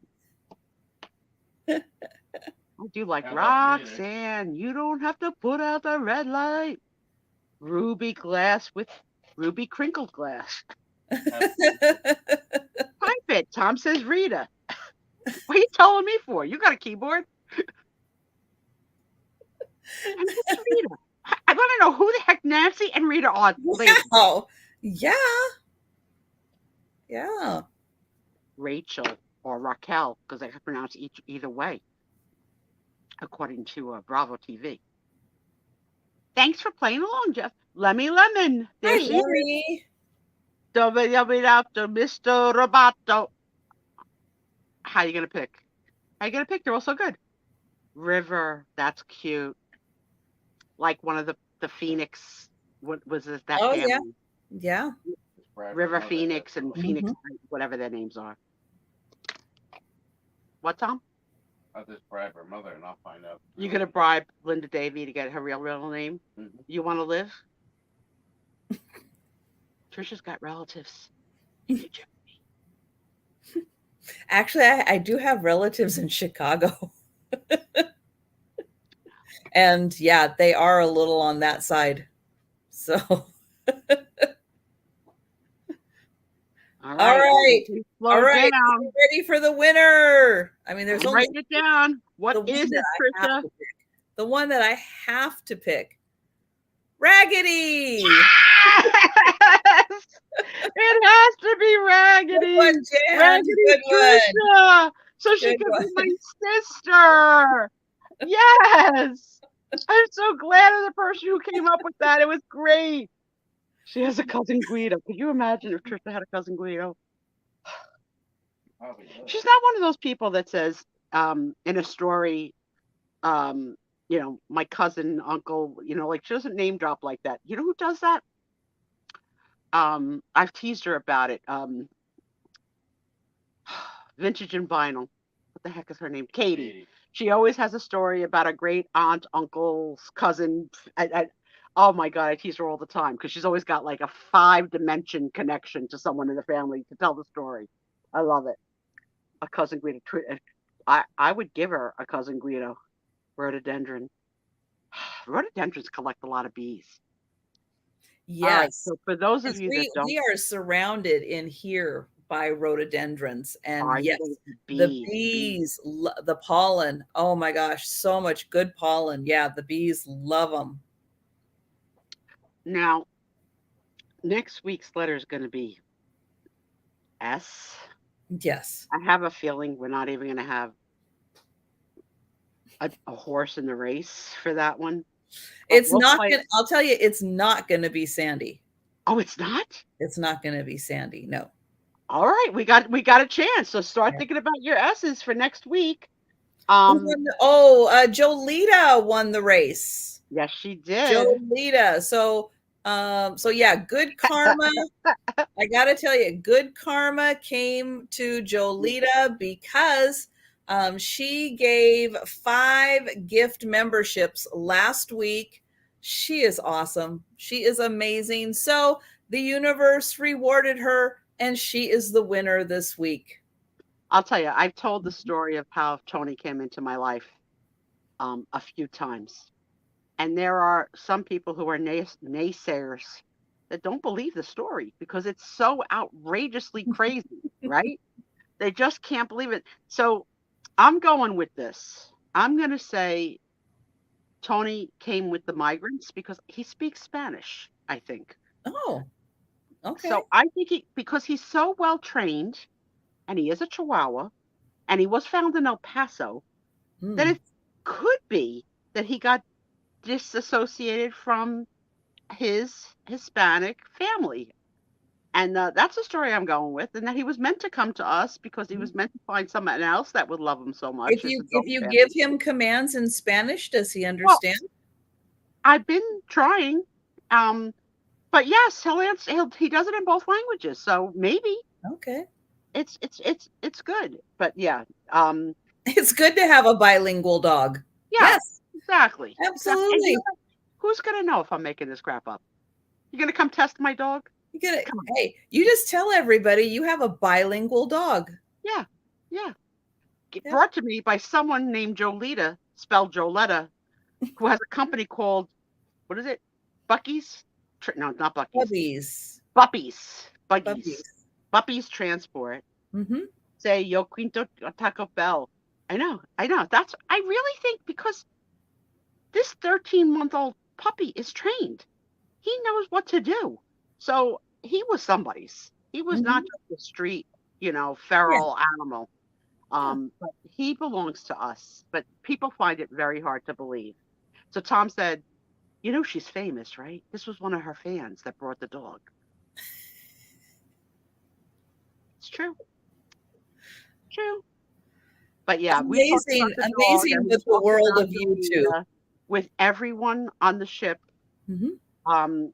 I do like Roxanne. You don't have to put out the red light. Ruby glass with ruby crinkled glass. Pipe it. Tom says Rita. What are you telling me for? You got a keyboard? And it's Rita. I want to know who the heck Nancy and Rita are. Wow. Yeah. Yeah. Rachel or Raquel, because I can pronounce either way, according to Bravo TV. Thanks for playing along, Jeff. Lemon. There she is. Mr. Roboto. How you going to pick? They're all so good. River. That's cute. Like one of the Phoenix. What was it? That family? Yeah. River Phoenix and Phoenix, whatever their names are. What, Tom? I'll just bribe her mother and I'll find out. You're going to bribe Linda Davey to get her real name? Mm-hmm. You want to live? Trisha's got relatives. Actually, I do have relatives in Chicago. And yeah, they are a little on that side. So. All right. Ready for the winner. I mean, there's only write it down. What is it, Trisha? The one that I have to pick. Raggedy. Yes! It has to be Raggedy. Raggedy Trisha. so she Good could be one. my sister. Yes. I'm so glad of the person who came up with that. It was great. She has a cousin Guido. Could you imagine if Trisha had a cousin Guido? Probably does. She's not one of those people that says in a story, um, my cousin, uncle, like she doesn't name drop like that. You know who does that? I've teased her about it. Vintage and Vinyl. What the heck is her name? Katie. She always has a story about a great aunt, uncle's cousin. Oh my God, I tease her all the time because she's always got like a 5-dimension connection to someone in the family to tell the story. I love it. A cousin Guido. I would give her a cousin Guido. Rhododendron. Rhododendrons collect a lot of bees. All right. Yes. So for those of Because you that don't, we are surrounded in here by rhododendrons. And are yes, you the bees? bees, the pollen. Oh my gosh, so much good pollen. Yeah, the bees love them. Now, next week's letter is going to be S. Yes. I have a feeling we're not even going to have a horse in the race for that one. But It's we'll not play. gonna, I'll tell you, it's not gonna be Sandy. Oh, it's not? It's not gonna be Sandy. No. All right, we got a chance. So start Yeah. thinking about your S's for next week. Jolita won the race. Yes, she did. Jolita. So yeah, good karma. I gotta tell you, good karma came to Jolita because she gave 5 gift memberships last week. She is awesome. She is amazing. So the universe rewarded her, and she is the winner this week. I'll tell you, I've told the story of how Tony came into my life a few times. And there are some people who are naysayers that don't believe the story because it's so outrageously crazy, right? They just can't believe it. So I'm going with this. I'm going to say Tony came with the migrants because he speaks Spanish, I think. Oh, okay. So I think because he's so well trained and he is a Chihuahua and he was found in El Paso, that Hmm. it could be that he got disassociated from his Hispanic family. And that's the story I'm going with. And that he was meant to come to us because he was meant to find someone else that would love him so much, If his you adult give family. him commands in Spanish, does he Well, understand? I've been trying. But yes, he'll answer. He does it in both languages, so maybe Okay. it's good. But yeah, It's good to have a bilingual dog. yeah, Yes, exactly. And absolutely. who's gonna know if I'm making this crap up? You gonna come test my dog? You get it. Come on. Hey, you just tell everybody you have a bilingual dog. Yeah, yeah. Yep. Brought to me by someone named Jolita, spelled Joletta, who has a company called, what is it? Bucky's? No, not Bucky's. Puppies. Buppies. Buggies. Puppies. Buppies Transport. Mm-hmm. Say Yo Quinto Taco Bell. I know. I really think because this 13-month-old puppy is trained. He knows what to do. So he was somebody's. He was not Mm-hmm. just a street, Yeah. feral animal. Yeah. But he belongs to us. But people find it very hard to believe. So Tom said, she's famous, right? This was one of her fans that brought the dog. It's true. True. But yeah, we talked about Amazing, the dog amazing and we with the talked world about of you two. Jolita with everyone on the ship. Mm-hmm. Um,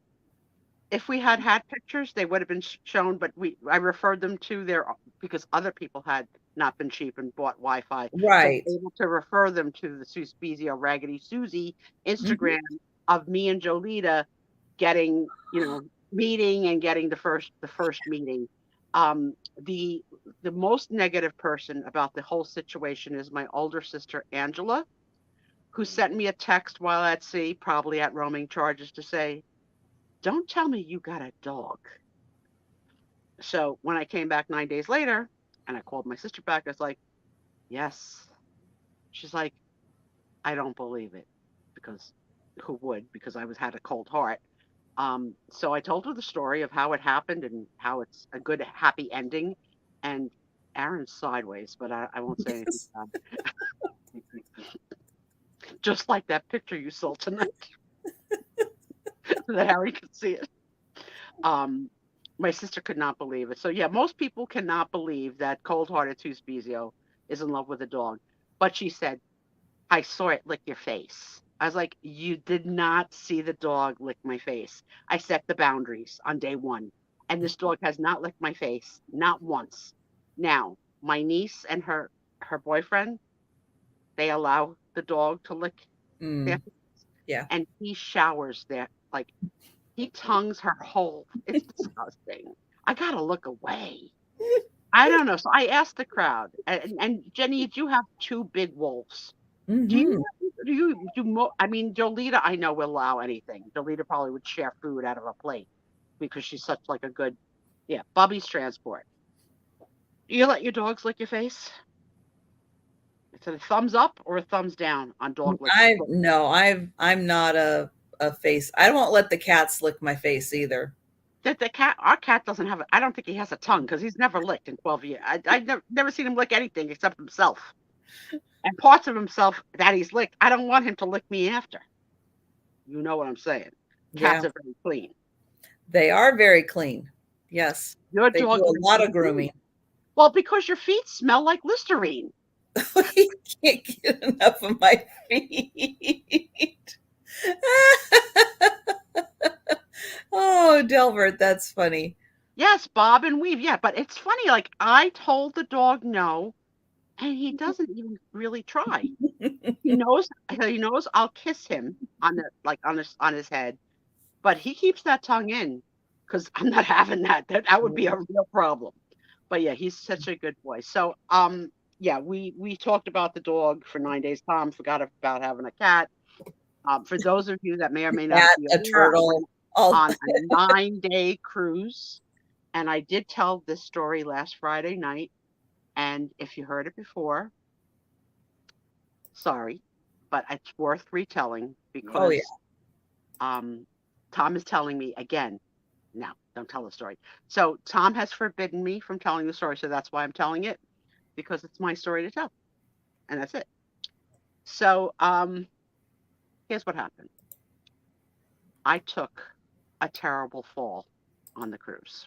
if we had pictures, they would have been shown, but I referred them to their because other people had not been cheap and bought Wi-Fi, so Right. we're able to refer them to the Sue Spiezio Raggedy Susie Mm-hmm. Instagram of me and Jolita getting, meeting and getting the first meeting. The most negative person about the whole situation is my older sister Angela, who sent me a text while at sea, probably at roaming charges, to say, "Don't tell me you got a dog." So when I came back 9 days later and I called my sister back, I was like, "Yes." She's like, "I don't believe it," because who would? Because I had a cold heart. So I told her the story of how it happened and how it's a good, happy ending. And Aaron's sideways, but I won't say anything about it. Just like that picture you saw tonight, that Harry could see it. Um, my sister could not believe it. So yeah, most people cannot believe that cold-hearted Sue Spiezio is in love with a dog. But she said, I saw it lick your face. I was like, you did not see the dog lick my face. I set the boundaries on day one, and this dog has not licked my face, not once. Now, my niece and her boyfriend, they allow the dog to lick their Mm, face, yeah. and he showers their like he tongues her whole. It's disgusting. I gotta look away. I don't know. So I asked the crowd, and Jenny, you have two big wolves. Do Hmm. you I mean, Jolita, I know will allow anything. Jolita probably would share food out of a plate because she's such like a good, yeah. Bubby's transport. You let your dogs lick your face? It's a thumbs up or a thumbs down on dog licking. I no, I'm not a face. I won't let the cats lick my face either. The cat, our cat doesn't have. I don't think he has a tongue because he's never licked in 12 years. I've never seen him lick anything except himself and parts of himself that he's licked. I don't want him to lick me after. You know what I'm saying? Cats Yeah, are very clean. they are very clean. Yes, Your they do dog a licks lot your of feet. grooming. Well, because your feet smell like Listerine. You can't get enough of my feet. Oh, Delbert, that's funny. Yes, bob and weave. Yeah, but it's funny. Like I told the dog no, and he doesn't even really try. He knows I'll kiss him on the like on his head, but he keeps that tongue in because I'm not having that. That would be a real problem. But yeah, he's such a good boy. So yeah, we talked about the dog for 9 days. Tom forgot about having a cat. For those of you that may or may not Cat, be a aware, I turtle, went all on a 9-day cruise, and I did tell this story last Friday night. And if you heard it before, sorry, but it's worth retelling oh yeah. because Tom is telling me again. No, don't tell the story. So Tom has forbidden me from telling the story, so that's why I'm telling it because it's my story to tell, and that's it. So here's what happened. I took a terrible fall on the cruise,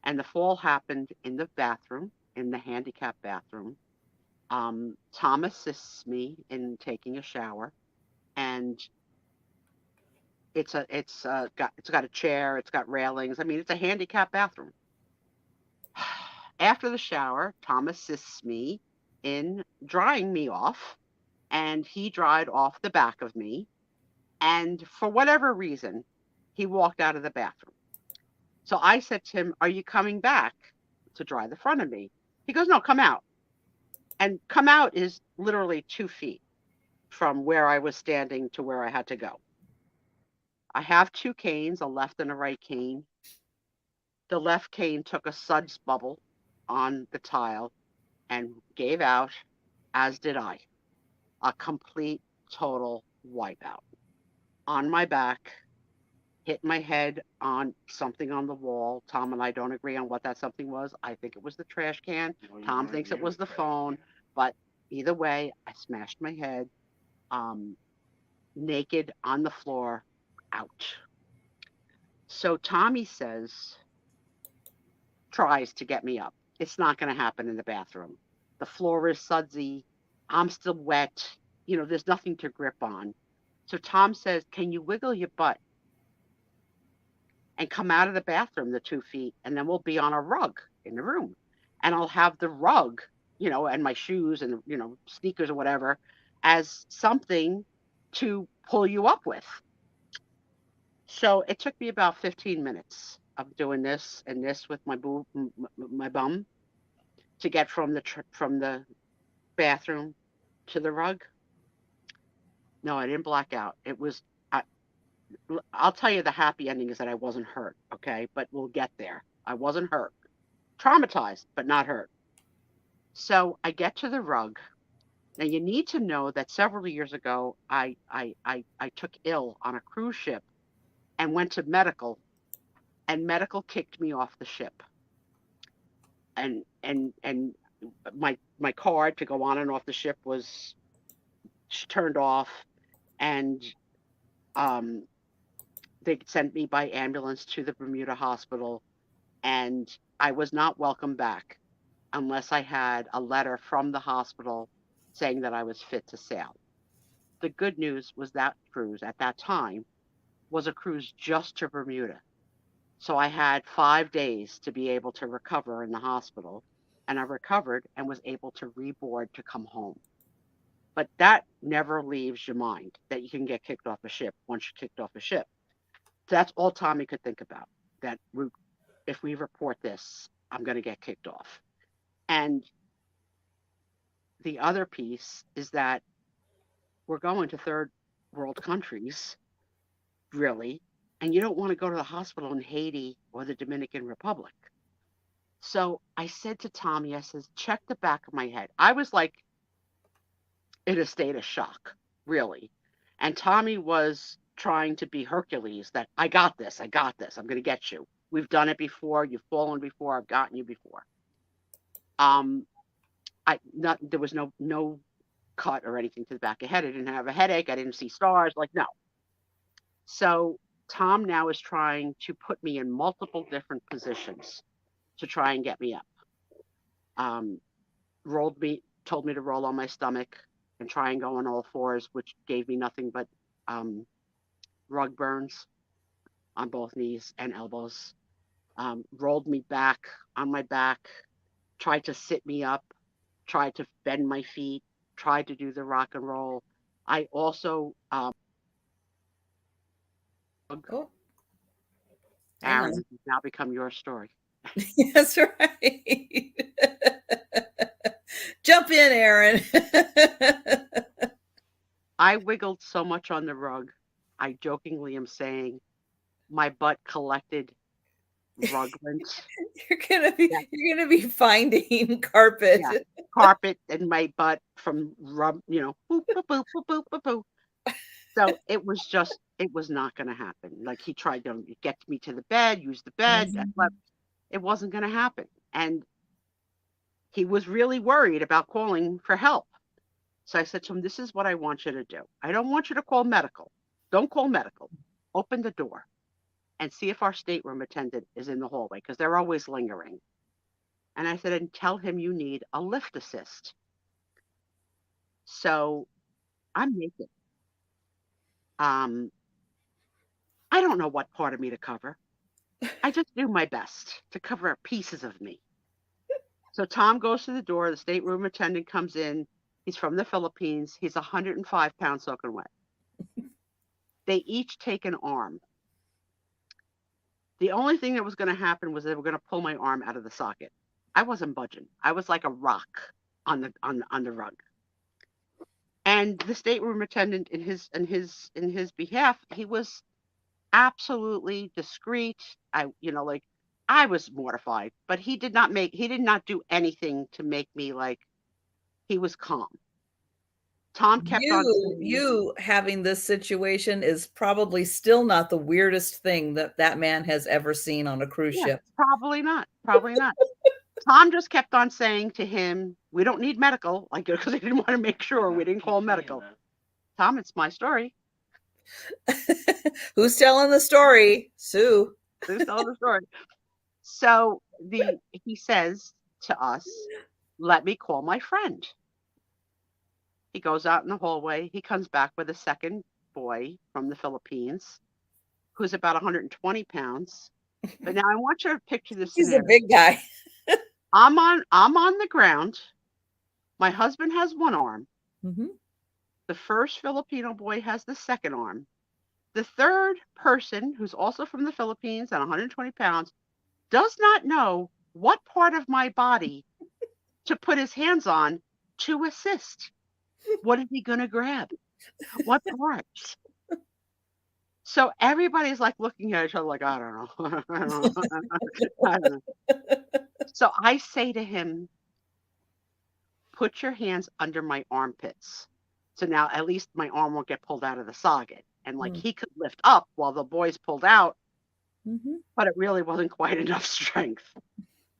and the fall happened in the bathroom, in the handicap bathroom. Tom assists me in taking a shower, and it's got a chair, it's got railings. I mean, it's a handicap bathroom. After the shower, Tom assists me in drying me off, and he dried off the back of me. And for whatever reason, he walked out of the bathroom. So I said to him, are you coming back to dry the front of me? He goes, no, come out. And come out is literally 2 feet from where I was standing to where I had to go. I have two canes, a left and a right cane. The left cane took a suds bubble on the tile and gave out, as did I. A complete, total wipeout. On my back, hit my head on something on the wall. Tom and I don't agree on what that something was. I think it was the trash can. Tom thinks it was the phone. But either way, I smashed my head um, naked on the floor, out. So Tommy tries to get me up. It's not going to happen in the bathroom. The floor is sudsy. I'm still wet. There's nothing to grip on. So Tom says, can you wiggle your butt and come out of the bathroom the 2 feet, and then we'll be on a rug in the room. And I'll have the rug, and my shoes and, sneakers or whatever as something to pull you up with. So it took me about 15 minutes of doing this and this with my bum to get from the bathroom to the rug. No, I didn't black out. I'll tell you the happy ending is that I wasn't hurt, okay? But we'll get there. I wasn't hurt. Traumatized, but not hurt. So I get to the rug. Now you need to know that several years ago, I took ill on a cruise ship and went to medical, and medical kicked me off the ship. and my card to go on and off the ship was turned off, and um, they sent me by ambulance to the Bermuda hospital, and I was not welcome back unless I had a letter from the hospital saying that I was fit to sail. The good news was that cruise at that time was a cruise just to Bermuda. So I had 5 days to be able to recover in the hospital, and I recovered and was able to reboard to come home. But that never leaves your mind that you can get kicked off a ship once you're kicked off a ship. That's all Tommy could think about. That if we report this, I'm going to get kicked off. And the other piece is that we're going to third world countries, really, and you don't want to go to the hospital in Haiti or the Dominican Republic. So I said to Tommy, I says, check the back of my head. I was like in a state of shock, really. And Tommy was trying to be Hercules, that I got this, I'm going to get you. We've done it before, you've fallen before, I've gotten you before. There was no cut or anything to the back of the head. I didn't have a headache, I didn't see stars, like no. So Tom now is trying to put me in multiple different positions to try and get me up. Told me to roll on my stomach and try and go on all fours, which gave me nothing but rug burns on both knees and elbows. Rolled me back on my back, tried to sit me up, tried to bend my feet, tried to do the rock and roll. I also Oh, hang Aaron, on. this has now become your story. That's right. Jump in, Aaron. I wiggled so much on the rug. I jokingly am saying my butt collected rug lint. Yeah, You're gonna be finding carpet. yeah, carpet and my butt from rub, boop, boop, boop, boop, boop, boop, boop. So it was not going to happen. Like he tried to get me to the bed, use the bed. Mhm. It wasn't going to happen. And he was really worried about calling for help. So I said to him, this is what I want you to do. I don't want you to call medical. Don't call medical. Open the door and see if our stateroom attendant is in the hallway because they're always lingering. And I said, and tell him you need a lift assist. So I'm naked. Um, I don't know what part of me to cover. I just do my best to cover pieces of me. So Tom goes to the door. The stateroom attendant comes in. He's from the Philippines. He's 105 pounds soaking wet. They each take an arm. The only thing that was going to happen was they were going to pull my arm out of the socket. I wasn't budging. I was like a rock on the rug. And the stateroom attendant, in his behalf, he was absolutely discreet. I was mortified, but he did not do anything to make me like. He was calm. Tom kept on saying, You having this situation is probably still not the weirdest thing that man has ever seen on a cruise yeah, ship. probably not, probably not. Tom just kept on saying to him, we don't need medical, like, because he didn't want to make sure we didn't call medical. Tom, it's my story. Who's telling the story? Sue. Who's telling the story? So he says to us, let me call my friend. He goes out in the hallway. He comes back with a second boy from the Philippines who's about 120 pounds. But now I want you to picture this He's a scenario. big guy. I'm on the ground. My husband has one arm. Mm-hmm. The first Filipino boy has the second arm. The third person, who's also from the Philippines and 120 pounds, does not know what part of my body to put his hands on to assist. What is he going to grab? What parts? So everybody's like looking at each other like, I don't know. I don't know. I don't know. So I say to him, put your hands under my armpits. So now at least my arm won't get pulled out of the socket. And like he could lift up while the boys pulled out, Mm-hmm. but it really wasn't quite enough strength.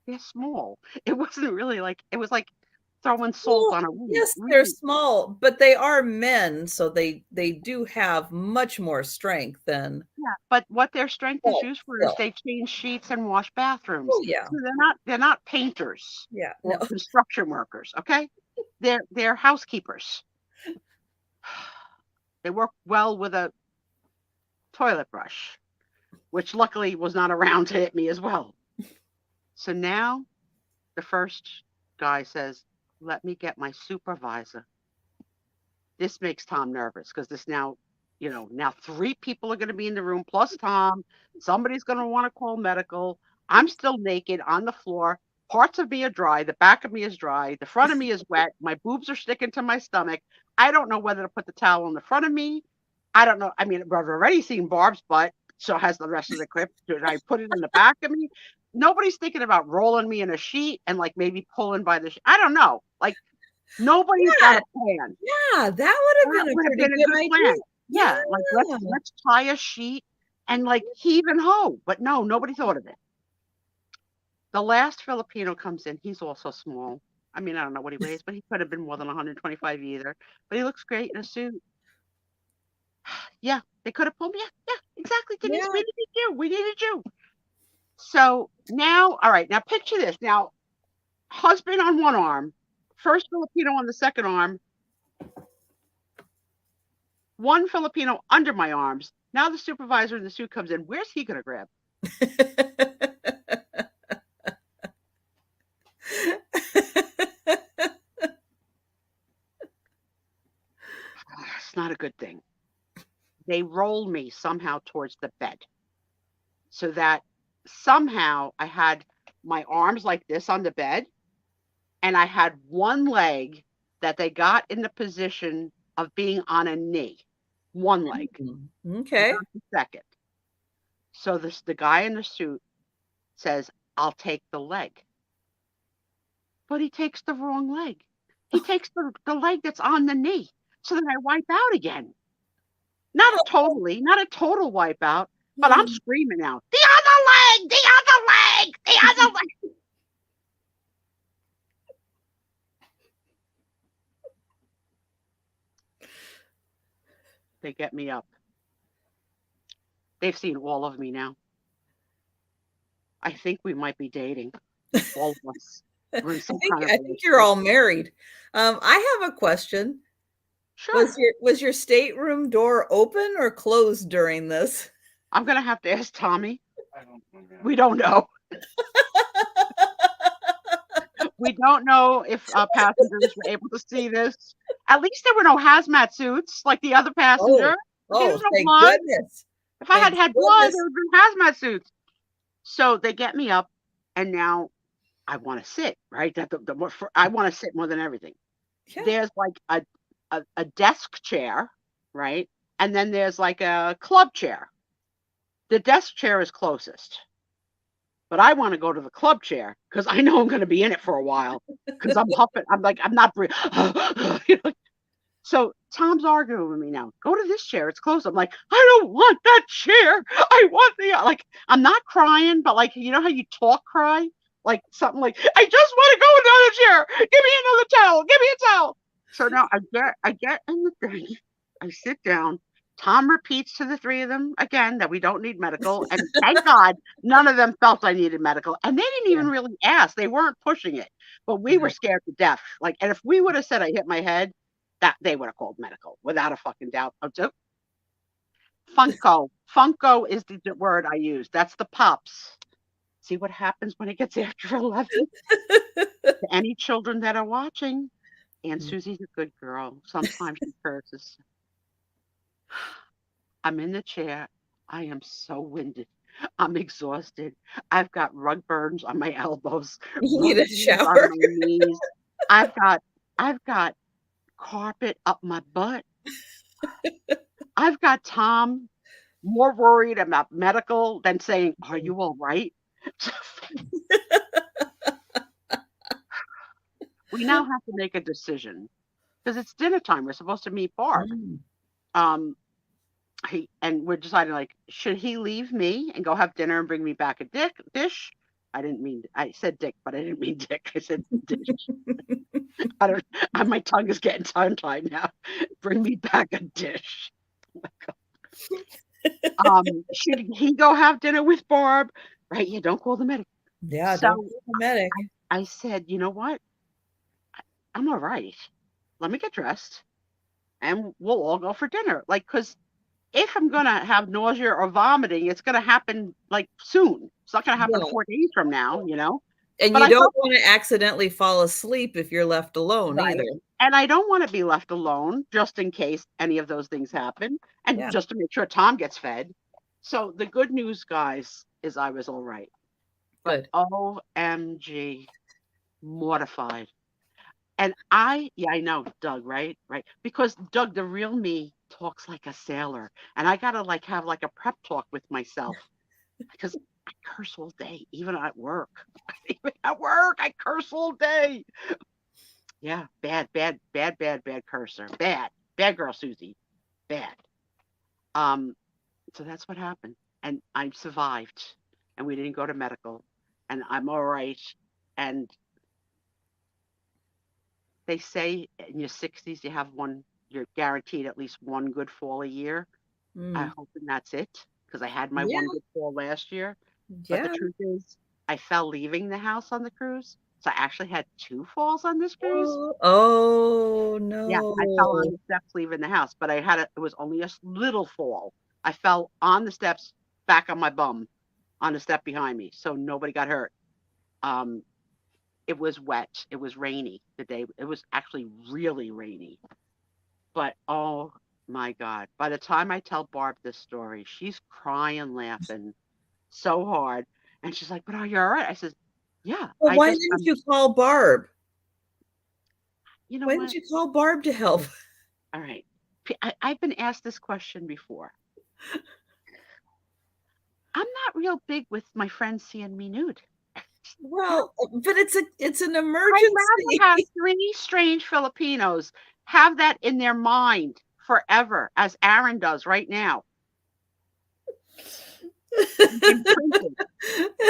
they're small. It wasn't really like, it was like throwing salt Well, on a wound. yes, they're Really. small, but they are men, so they do have much more strength than. Yeah, but what their strength is Oh, used for is still. they change sheets and wash bathrooms. Oh, yeah. So they're not painters Yeah, or no. construction workers, okay? They're housekeepers. They work well with a toilet brush, which luckily was not around to hit me as well. So now the first guy says, "Let me get my supervisor." This makes Tom nervous because this now, now 3 people are going to be in the room plus Tom. Somebody's going to want to call medical. I'm still naked on the floor. Parts of me are dry. The back of me is dry. The front of me is wet. My boobs are sticking to my stomach. I don't know whether to put the towel in the front of me. I don't know. I mean, I've already seen Barb's butt. So has the rest of the clip. Should I put it in the back of me? Nobody's thinking about rolling me in a sheet and like maybe pulling by the sheet. I don't know. Like nobody's got Yeah, a plan. yeah, that would have That been a would have pretty been a good good idea. plan. Yeah. Yeah, like let's tie a sheet and like heave and hoe. But no, nobody thought of it. The last Filipino comes in. He's also small. I mean, I don't know what he weighs, but he could have been more than 125 either. But he looks great in a suit. Yeah, they could have pulled me. Yeah, yeah, exactly, Denise. Yeah. We needed you. We needed you. So now, all right, now picture this. Now, husband on one arm, first Filipino on the second arm, one Filipino under my arms. Now the supervisor in the suit comes in. Where's he going to grab? It's not a good thing. They roll me somehow towards the bed so that somehow I had my arms like this on the bed and I had one leg that they got in the position of being on a knee. One leg. Okay. Not the second. So the guy in the suit says, "I'll take the leg." But he takes the wrong leg. He takes the leg that's on the knee. So then I wipe out again. Not a total wipeout, but I'm screaming now, "The other leg! The other leg! The other leg!" They get me up. They've seen all of me now. I think we might be dating. All of us. We're in some kind of I think you're all married. I have a question. Sure. Was your stateroom door open or closed during this? I'm gonna have to ask Tommy. I don't know. We don't know. We don't know if passengers were able to see this. At least there were no hazmat suits like the other passenger. There was no Thank blood. goodness. If I had Thank blood, goodness. there would have been hazmat suits. So they get me up, and now I want to sit. Right, I want to sit more than everything. Yeah. There's like a desk chair, right, and then there's like a club chair. The desk chair is closest. But I want to go to the club chair because I know I'm going to be in it for a while because I'm huffing. I'm like, I'm not breathing. So Tom's arguing with me now. Go to this chair. It's closed. I'm like, I don't want that chair. I want like, I'm not crying, but like, you know how you talk cry? Like something like, I just want to go in another chair. Give me another towel. Give me a towel. So now I get in the thing. I sit down. Tom repeats to the 3 of them again that we don't need medical. And thank God none of them felt I needed medical. And they didn't even really ask. They weren't pushing it. But we were scared to death. Like, and if we would have said I hit my head, that they would have called medical without a fucking doubt. Funko. Funko is the word I use. That's the pops. See what happens when it gets after 11? To any children that are watching, Aunt Susie's a good girl. Sometimes she curses. I'm in the chair. I am so winded. I'm exhausted. I've got rug burns on my elbows. You need a shower. On my knees. I've got carpet up my butt. I've got Tom more worried about medical than saying, "Are you all right?" We now have to make a decision because it's dinner time. We're supposed to meet Barb. And we're deciding, like, should he leave me and go have dinner and bring me back a dish? I didn't mean, I said dick, but I didn't mean dick. I said dish. I don't, my tongue is getting tongue-tied now. Bring me back a dish. Should he go have dinner with Barb? Right? You don't call the medic. Yeah, So don't be a medic. I said, you know what? I'm all right. Let me get dressed and we'll all go for dinner. Like, because if I'm going to have nausea or vomiting, it's going to happen like soon. It's not going to happen Yeah. 4 days from now, you know? And But you I don't felt want to accidentally fall asleep if you're left alone right. either. And I don't want to be left alone just in case any of those things happen and Yeah. just to make sure Tom gets fed. So the good news, guys, is I was all right. But Good. OMG, mortified. And yeah, I know, Doug, right? Right. Because Doug, the real me talks like a sailor. And I gotta like have like a prep talk with myself because I curse all day, even at work. Even at work, I curse all day. Yeah, bad cursor. Bad girl, Susie. Bad. Um, so that's what happened. And I survived. And we didn't go to medical. And I'm all right. And they say in your 60s you have one, you're guaranteed at least one good fall a year. I Mm. hope that's it because I had my Yeah. one good fall last year. But the Yeah. truth is, I fell leaving the house on the cruise. So I actually had 2 falls on this cruise. Oh Yeah, I fell on no. the steps leaving the house, but it was only a little fall. I fell on the steps back on my bum on the step behind me. So nobody got hurt. Um, it was wet. It was rainy the day. It was actually really rainy. But oh my God, by the time I tell Barb this story, she's crying, laughing so hard. And she's like, but are you all right? I says, yeah, Well, why didn't you call Barb? you know Why didn't what? you call Barb to help? All right. I've been asked this question before. I'm not real big with my friends seeing me nude. Well, but it's an I'd rather emergency. have 3 strange Filipinos have that in their mind forever, as Aaron does right now, imprinted,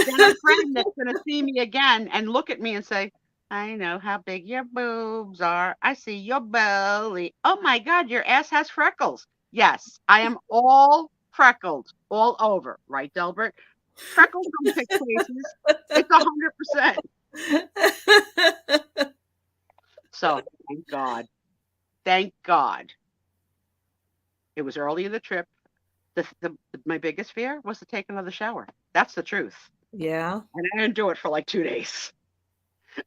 than a friend that's going to see me again and look at me and say, I know how big your boobs are. I see your belly. Oh my God, your ass has freckles. Yes, I am all freckled all over, right, Delbert? Freckles don't pick places. It's 100%. So thank God. Thank God. It was early in the trip. My biggest fear was to take another shower. That's the truth. Yeah. And I didn't do it for like 2 days.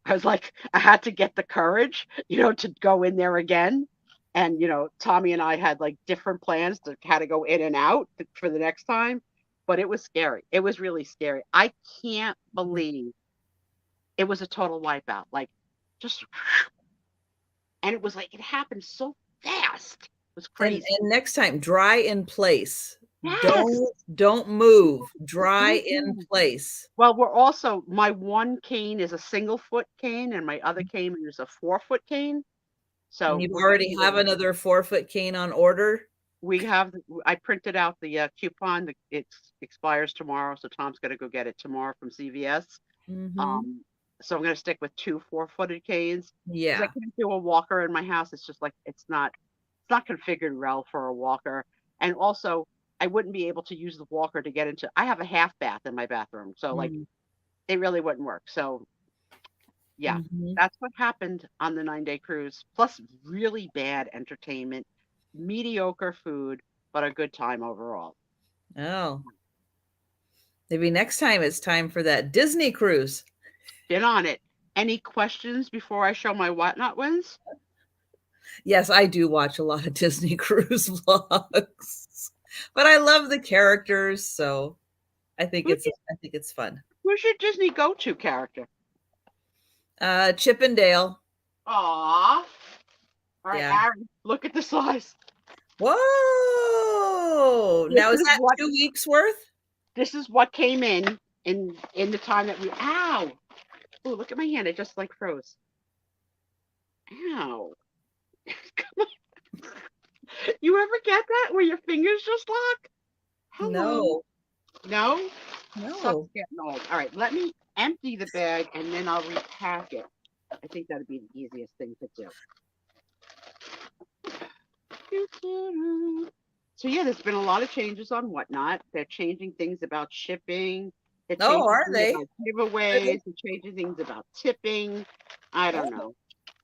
I was like, I had to get the courage, to go in there again. And, Tommy and I had like different plans to how to go in and out for the next time. But it was scary. It was really scary. I can't believe it was a total wipeout. Like, just, and it was like, it happened so fast. It was And crazy. next time, dry in place. Yes. Don't move. Dry Don't in move. place. Well, my one cane is a single foot cane and my other cane is a 4-foot cane. And So you already have another 4-foot cane on order? I printed out the coupon. It expires tomorrow. So Tom's going to go get it tomorrow from CVS. Mm-hmm. So I'm going to stick with 2 4-footed canes because I Yeah. can't do a walker in my house. It's just like, it's not configured well for a walker. And also I wouldn't be able to use the walker to get into, I have a half bath in my bathroom. So like, it really wouldn't work. So yeah, Mm-hmm. that's what happened on the 9-day cruise. Plus really bad entertainment, mediocre food, but a good time overall. Oh. Maybe next time it's time for that Disney cruise. Been on it. Any questions before I show my whatnot wins? Yes, I do watch a lot of Disney cruise vlogs. But I love the characters, so I think it's fun. Who's your Disney go-to character? Chip and Dale. Aw. All right, Yeah. Aaron, look at the size. Whoa. Now is that 2 weeks worth? This is what came in the time that ow. Oh, look at my hand. It just like froze. Ow. Come on. You ever get that where your fingers just lock? Hello. No. No? Stuff's No. getting old. All right, let me empty the bag and then I'll repack it. I think that'd be the easiest thing to do. So yeah, there's been a lot of changes on Whatnot. They're changing things about shipping. They're Oh, changing are things they? about giveaways. They're changing things about tipping. I don't know.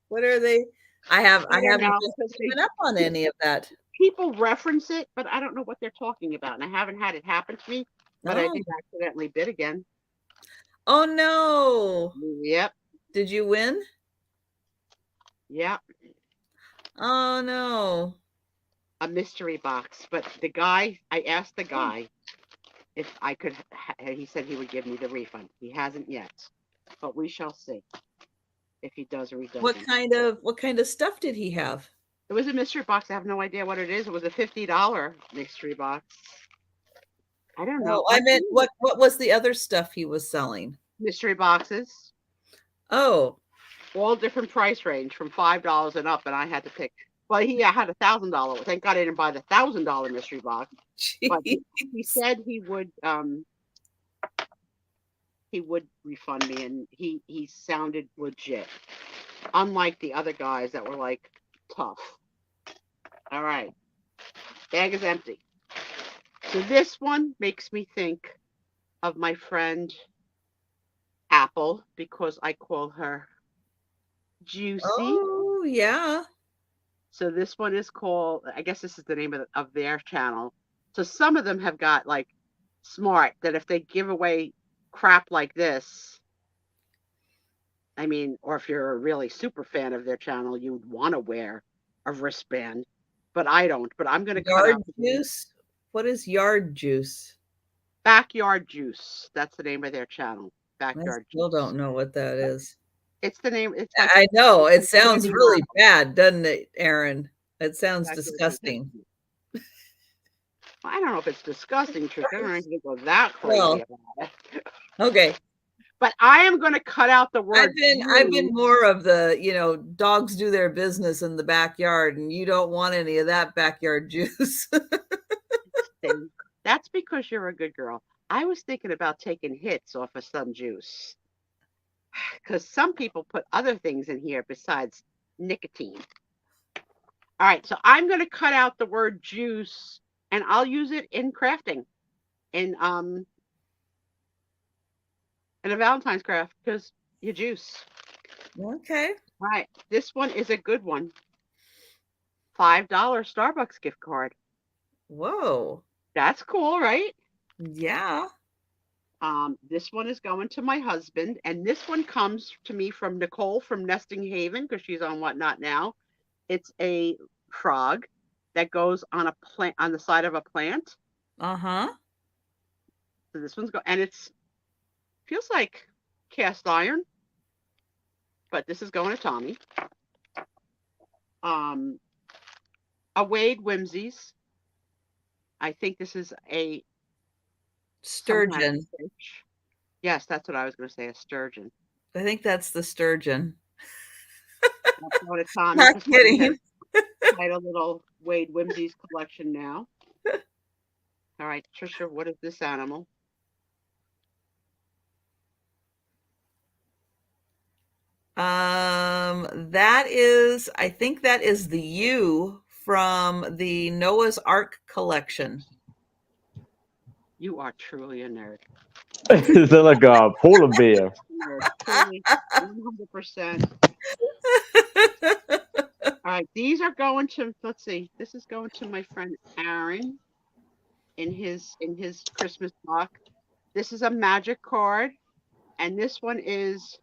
What are they? I I don't haven't know been because keeping up on any of that. people reference it, but I don't know what they're talking about, and I haven't had it happen to me. But I Oh. did accidentally bid again. Oh no. Yep, Did you win? yep. Oh no. A mystery box. But the guy, I asked the guy if I could. He said he would give me the refund. He hasn't yet, but we shall see if he does or he What doesn't. kind of stuff did he have? It was a mystery box. I have no idea what it is. It was a $50 mystery box. I don't know. Oh, I meant what was the other stuff he was selling? Mystery boxes, Oh, all different price range from $5 and up, and I had to pick. Well, he had $1,000. Thank God I didn't buy the $1,000 mystery box. But he geez. said he would refund me, and he sounded legit, unlike the other guys that were like tough. All right, bag is empty. So this one makes me think of my friend Apple because I call her Juicy. Oh, yeah. So this one is called, I guess this is the name of their channel. So some of them have got like smart that if they give away crap like this, I mean, or if you're a really super fan of their channel, you would want to wear a wristband, but I don't. But I'm going to cut Yard out juice? What is yard juice? Backyard Juice. That's the name of their channel. I Backyard still Juice. don't know what that is. It's the name. It's like I know. It it's sounds candy really apple. bad, doesn't it, Aaron? It sounds Backyard disgusting. Juice. I don't know if it's disgusting, Trisha. I don't know if you go that crazy Well, about it. okay. But I am going to cut out the word. I've been more of the, dogs do their business in the backyard and you don't want any of that backyard juice. thing. That's because you're a good girl. I was thinking about taking hits off of some juice because some people put other things in here besides nicotine. All right, so I'm going to cut out the word juice and I'll use it in crafting in a Valentine's craft because you juice. Okay. All right, this one is a good one. $5 Starbucks gift card. Whoa. That's cool, right? Yeah. This one is going to my husband, and this one comes to me from Nicole from Nesting Haven because she's on Whatnot now. It's a frog that goes on a plant on the side of a plant. Uh-huh. So this one's and it's feels like cast iron, but this is going to Tommy. A Wade Whimsies. I think this is a Sturgeon. Kind of fish. Yes, that's what I was going to say, a sturgeon. I think that's the sturgeon. That's going to Tommy. Not kidding. Quite a little Wade Whimsies collection now. All right, Trisha, what is this animal? I think that is the U from the Noah's Ark collection. You are truly a nerd. It's like a polar bear. Truly, 100%. All right, these are going to, let's see, this is going to my friend Aaron in his Christmas box. This is a magic card, and this one is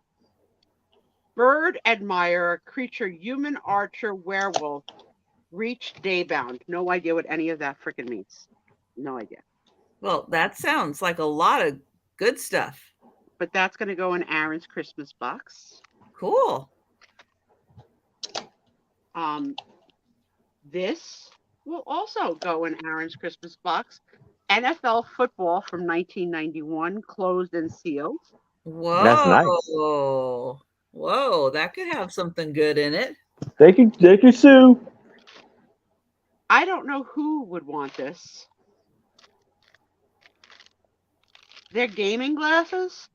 Bird Admirer, Creature, Human Archer, Werewolf, Reach, Daybound. No idea what any of that freaking means. No idea. Well, that sounds like a lot of good stuff. But that's going to go in Aaron's Christmas box. Cool. This will also go in Aaron's Christmas box. NFL football from 1991, closed and sealed. Whoa. That's nice. Whoa, that could have something good in it. Thank you, Sue. I don't know who would want this. They're gaming glasses.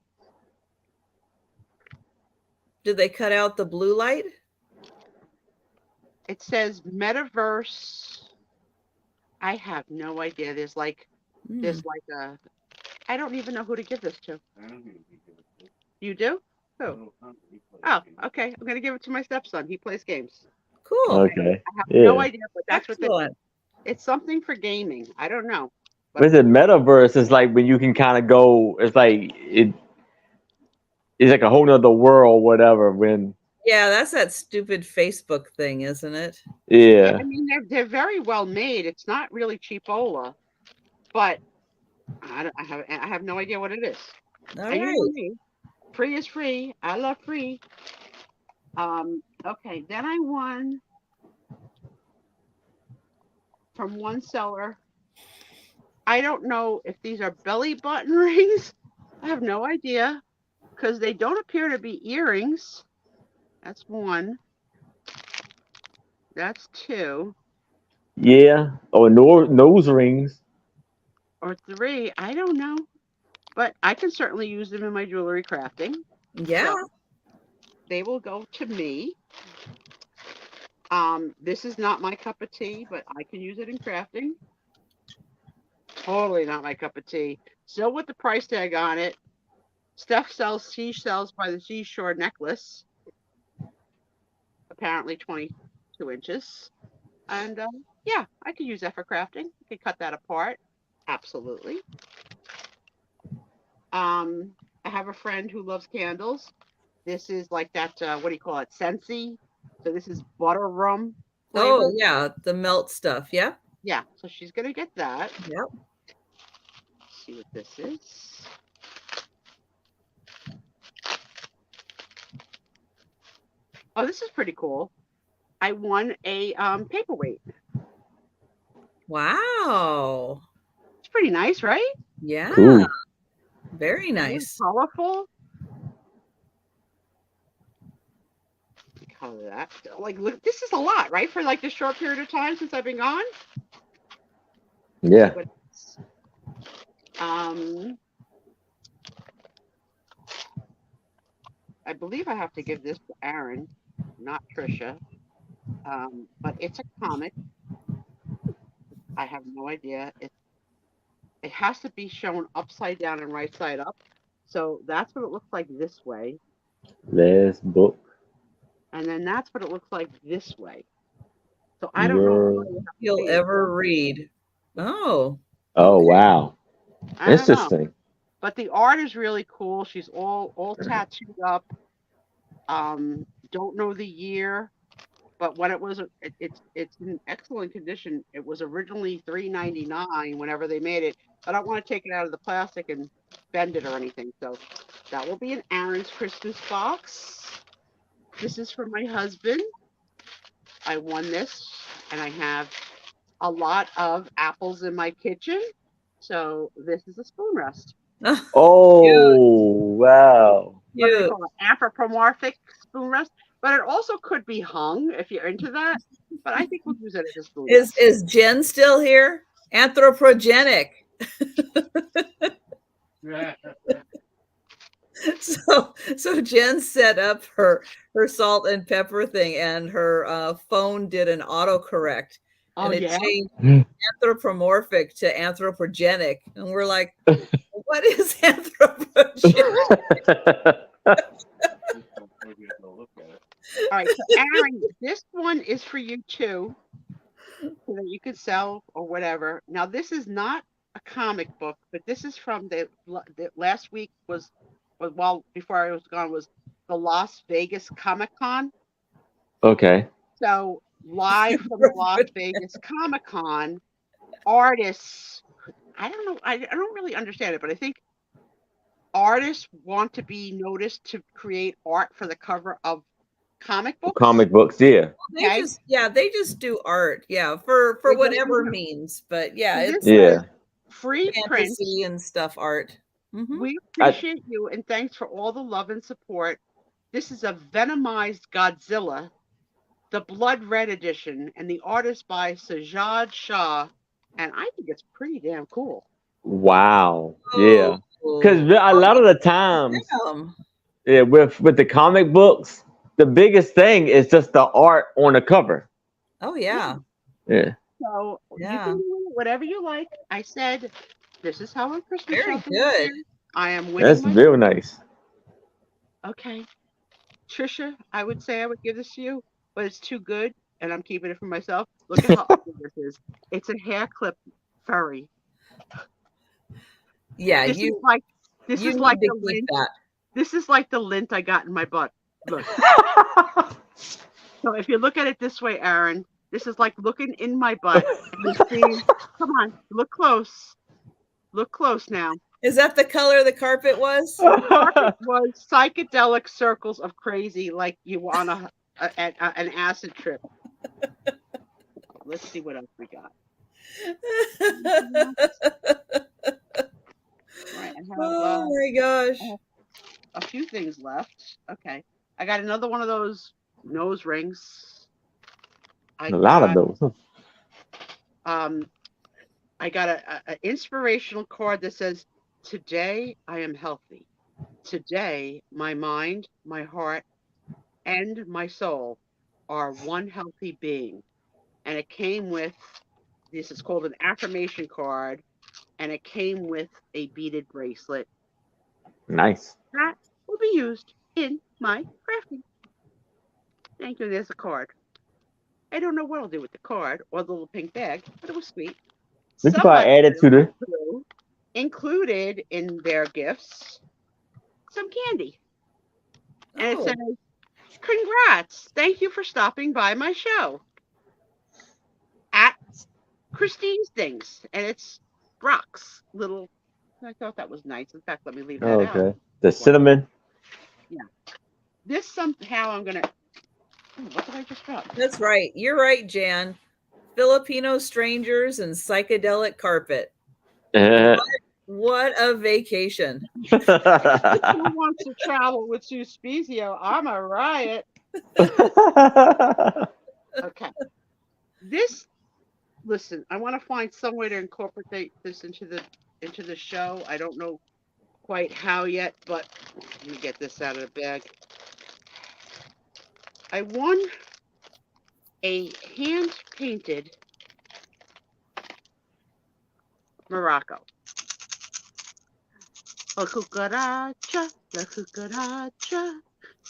Did they cut out the blue light? It says metaverse. I have no idea. There's like a. I don't even know who to give this to. You do? Who? Oh, okay. I'm gonna give it to my stepson. He plays games. Cool. Okay. I have no idea, but that's Excellent. what it's something for gaming. I don't know. But the metaverse is like when you can kind of go. It's like it's like a whole nother world, whatever. When Yeah, that's that stupid Facebook thing, isn't it? yeah. I mean, they're very well made. It's not really cheapola, but I have no idea what it is. All And you know right. me, free is free. I love free. Okay, then I won from one seller. I don't know if these are belly button rings. I have no idea because they don't appear to be earrings. That's one. That's two. Yeah. Or nose rings. Or three. I don't know. But I can certainly use them in my jewelry crafting. Yeah. So they will go to me. This is not my cup of tea, but I can use it in crafting. Totally not my cup of tea. Still with the price tag on it. Steph sells seashells by the seashore necklace. Apparently 22 inches. And yeah, I could use that for crafting. I could cut that apart. Absolutely. I have a friend who loves candles. This is like that, what do you call it? Scentsy. So this is butter rum flavor. Oh, yeah, the melt stuff. Yeah. Yeah, so she's going to get that. Yep. Let's see what this is. Oh, this is pretty cool. I won a paperweight. Wow. It's pretty nice, right? Yeah. Cool. Very nice. Colorful. Color that. Like, look, this is a lot, right? For like this short period of time since I've been gone. Yeah. I believe I have to give this to Aaron, not Trisha. But it's a comic. I have no idea. It has to be shown upside down and right side up. So that's what it looks like this way. Last book. And then that's what it looks like this way. So I don't know if you'll ever read. Oh. Oh, wow. Interesting. But the art is really cool. She's all tattooed up. Don't know the year, but when it was, it's in excellent condition. It was originally $3.99 whenever they made it. I don't want to take it out of the plastic and bend it or anything. So that will be in Aaron's Christmas box. This is for my husband. I won this, and I have a lot of apples in my kitchen. So this is a spoon rest. Oh, wow. What do they call it? Anthropomorphic spoon rest. But it also could be hung if you're into that. But I think we'll use it as a spoon rest. Is Jen still here? Anthropogenic. So Jen set up her salt and pepper thing, and her phone did an autocorrect, and it changed anthropomorphic to anthropogenic, and we're like, what is anthropogenic? All right, so Aaron, this one is for you too, so that you can sell or whatever. Now, this is not a comic book, but this is from the last week was well, before I was gone, was the Las Vegas Comic Con. Okay. So live from the Las Vegas Comic Con, artists, I don't know, I don't really understand it, but I think artists want to be noticed to create art for the cover of comic books. Comic books, yeah. They just do art, for whatever means, but it's free fantasy and stuff art. Mm-hmm. We appreciate you and thanks for all the love and support. This is a venomized Godzilla, the blood red edition, and the artist by Sajad Shah, and I think it's pretty damn cool. Wow. Yeah. Because a lot of the times, yeah, with the comic books, the biggest thing is just the art on the cover. Oh yeah. Yeah. So you Yeah. can do whatever you like. I said, this is how I'm Christmas Very shopping this good. year. I am winning That's my. real nice. Okay. Trisha, I would say I would give this to you, but it's too good, and I'm keeping it for myself. Look at how ugly this is. It's a hair clip furry. Yeah, This is you like this you is need like to the keep lint. that. This is like the lint I got in my butt. Look. So if you look at it this way, Aaron, this is like looking in my butt and you see. Come on, look close. Look close now. Is that the color the carpet was? The carpet was psychedelic circles of crazy, like you were on an acid trip. Let's see what else we got. Right, Oh my gosh. I have a few things left. Okay, I got another one of those nose rings. I A lot of got those. I got a inspirational card that says, "Today I am healthy. Today my mind, my heart, and my soul are one healthy being." And it came with this is called an affirmation card, and it came with a beaded bracelet Nice. that will be used in my crafting. Thank you. There's a card. I don't know what I'll do with the card or the little pink bag, but it was sweet. We can probably add it to the. Included in their gifts some candy. And it Oh, says, "Congrats. Thank you for stopping by my show at Christine's Things." And it's Brock's little. I thought that was nice. In fact, let me leave that out. Okay. The cinnamon. Yeah. This somehow I'm going to. What did I just drop? that's right. You're right, Jan. Filipino strangers and psychedelic carpet. What a vacation. Who wants to travel with Sue Spiezio? I'm a riot. Okay. Listen, I want to find some way to incorporate this into the show. I don't know quite how yet, but let me get this out of the bag. I won a hand-painted Morocco. La cucaracha, la cucaracha.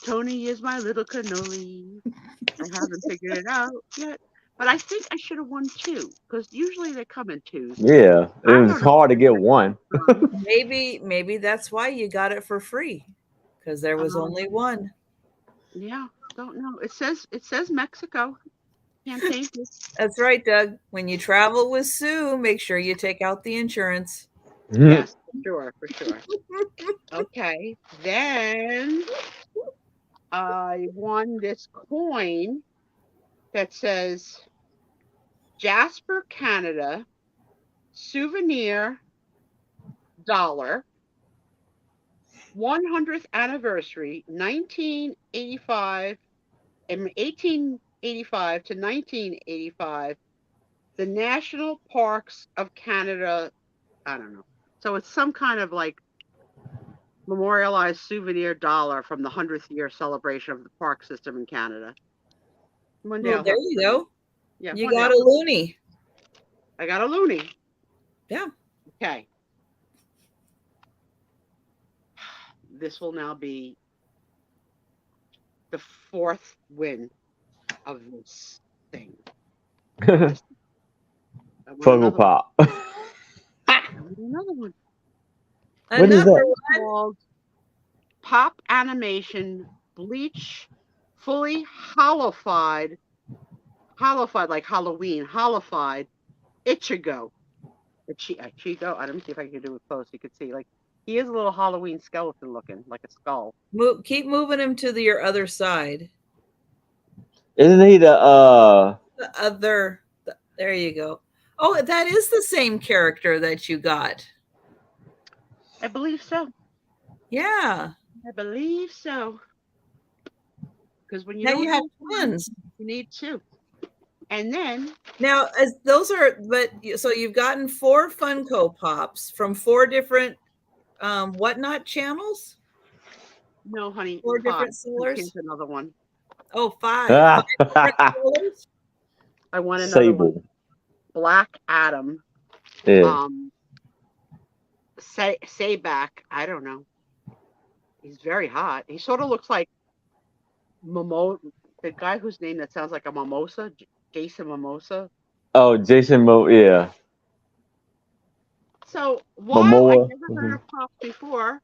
Tony is my little cannoli. I haven't figured it out yet. But I think I should have won two, because usually they come in twos. Yeah, it was hard to get one. Maybe that's why you got it for free, because there was only one. Yeah, don't know. It says Mexico. Can't take it. That's right, Doug. When you travel with Sue, make sure you take out the insurance. Yes, for sure. Okay, then I won this coin that says Jasper, Canada, souvenir dollar, 100th anniversary, 1985, 1885 to 1985, the National Parks of Canada. I don't know. So it's some kind of like memorialized souvenir dollar from the 100th year celebration of the park system in Canada. One day Well, there you go. Yeah, you got a loonie. I got a loonie. Yeah. Okay. This will now be the fourth win of this thing. Fungal Pop. Another one. What is that? Called Pop Animation Bleach Fully Hollowified like Halloween, hollowified Ichigo. Ichigo. I don't see if I can do it close. You can see, like, he is a little Halloween skeleton looking, like a skull. Keep moving him to your other side. Isn't he the other? There you go. Oh, that is the same character that you got. I believe so. Yeah. I believe so. Because when you now you have twins, you need two. And then now, so you've gotten 4 Funko Pops from 4 different Whatnot channels? No, honey. 4 5. different sellers? Here's another one. Oh, 5. 5 different sellers? I want another one. Sable. Black Adam. Yeah. Say back. I don't know. He's very hot. He sort of looks like the guy whose name that sounds like a mimosa, Jason Mimosa. Oh, Jason Mo. Yeah. So while I Momoa. never heard of Pops before,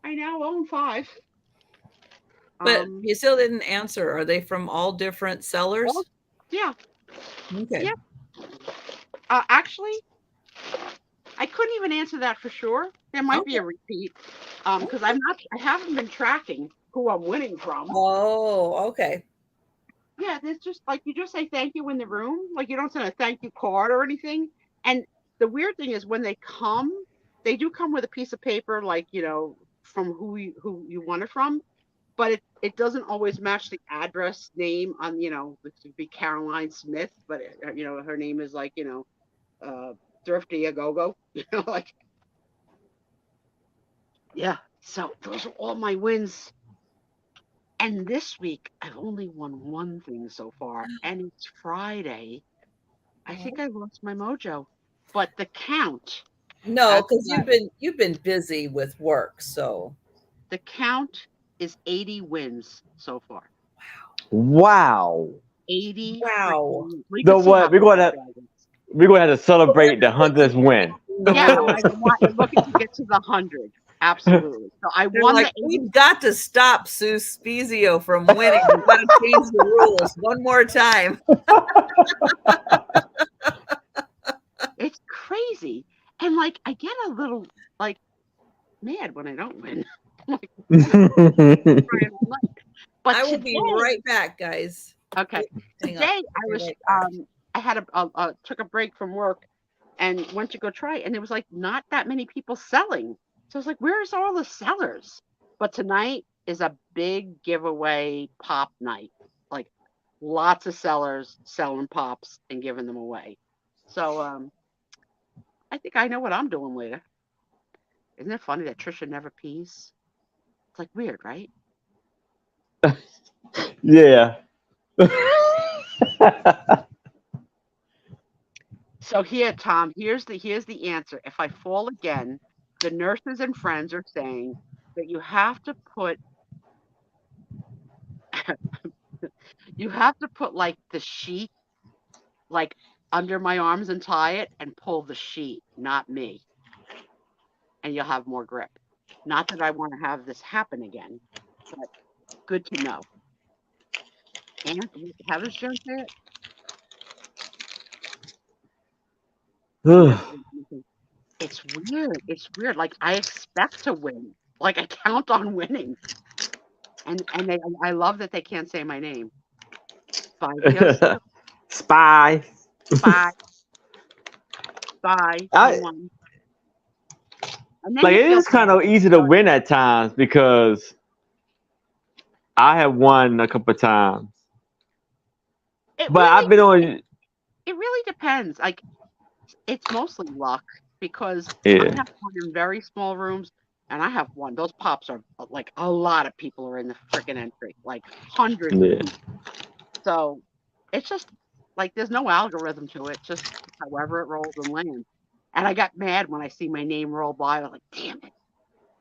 I now own 5. But you still didn't answer. Are they from all different sellers? Well, yeah. Okay. Yeah. Actually, I couldn't even answer that for sure. There might be a repeat because I haven't been tracking who I'm winning from. Oh, okay. Yeah, there's just like you just say thank you in the room, like you don't send a thank you card or anything. And the weird thing is when they do come with a piece of paper, like from who you want it from, but it doesn't always match the address name on it could be Caroline Smith, but her name is like Thrifty a go like yeah. So those are all my wins. And this week I've only won one thing so far, and it's Friday. I think I lost my mojo, but the count. No, because you've been busy with work, so the count is 80 wins so far. Wow. 80. Wow. So what? We're gonna have to celebrate the 100th win. Yeah, I'm looking to get to the 100. Absolutely. So I won the 80. We've got to stop Sue Spiezio from winning. We've got to change the rules one more time. It's crazy. And like I get a little like mad when I don't win. But I will be right back, guys. Okay. Today I had took a break from work and went to go try it, and there was like not that many people selling. So I was like, where's all the sellers? But tonight is a big giveaway pop night. Like lots of sellers selling pops and giving them away. So I think I know what I'm doing later. Isn't it funny that Trisha never pees? It's like weird, right? Yeah. So here, Tom, here's the answer. If I fall again, the nurses and friends are saying that you have to put like the sheet like under my arms and tie it and pull the sheet, not me. And you'll have more grip. Not that I want to have this happen again, but good to know. And how does Joan say it? It's weird. It's weird. Like I expect to win. Like I count on winning. And I love that they can't say my name. Spy. Like it is kind of easy to win at times because I have won a couple of times. I've been on. It really depends. Like it's mostly luck because I have won in very small rooms, and I have won. Those pops are like a lot of people are in the freaking entry, like hundreds of people. So it's just like there's no algorithm to it, just however it rolls and lands. And I got mad when I see my name roll by. I'm like, damn it.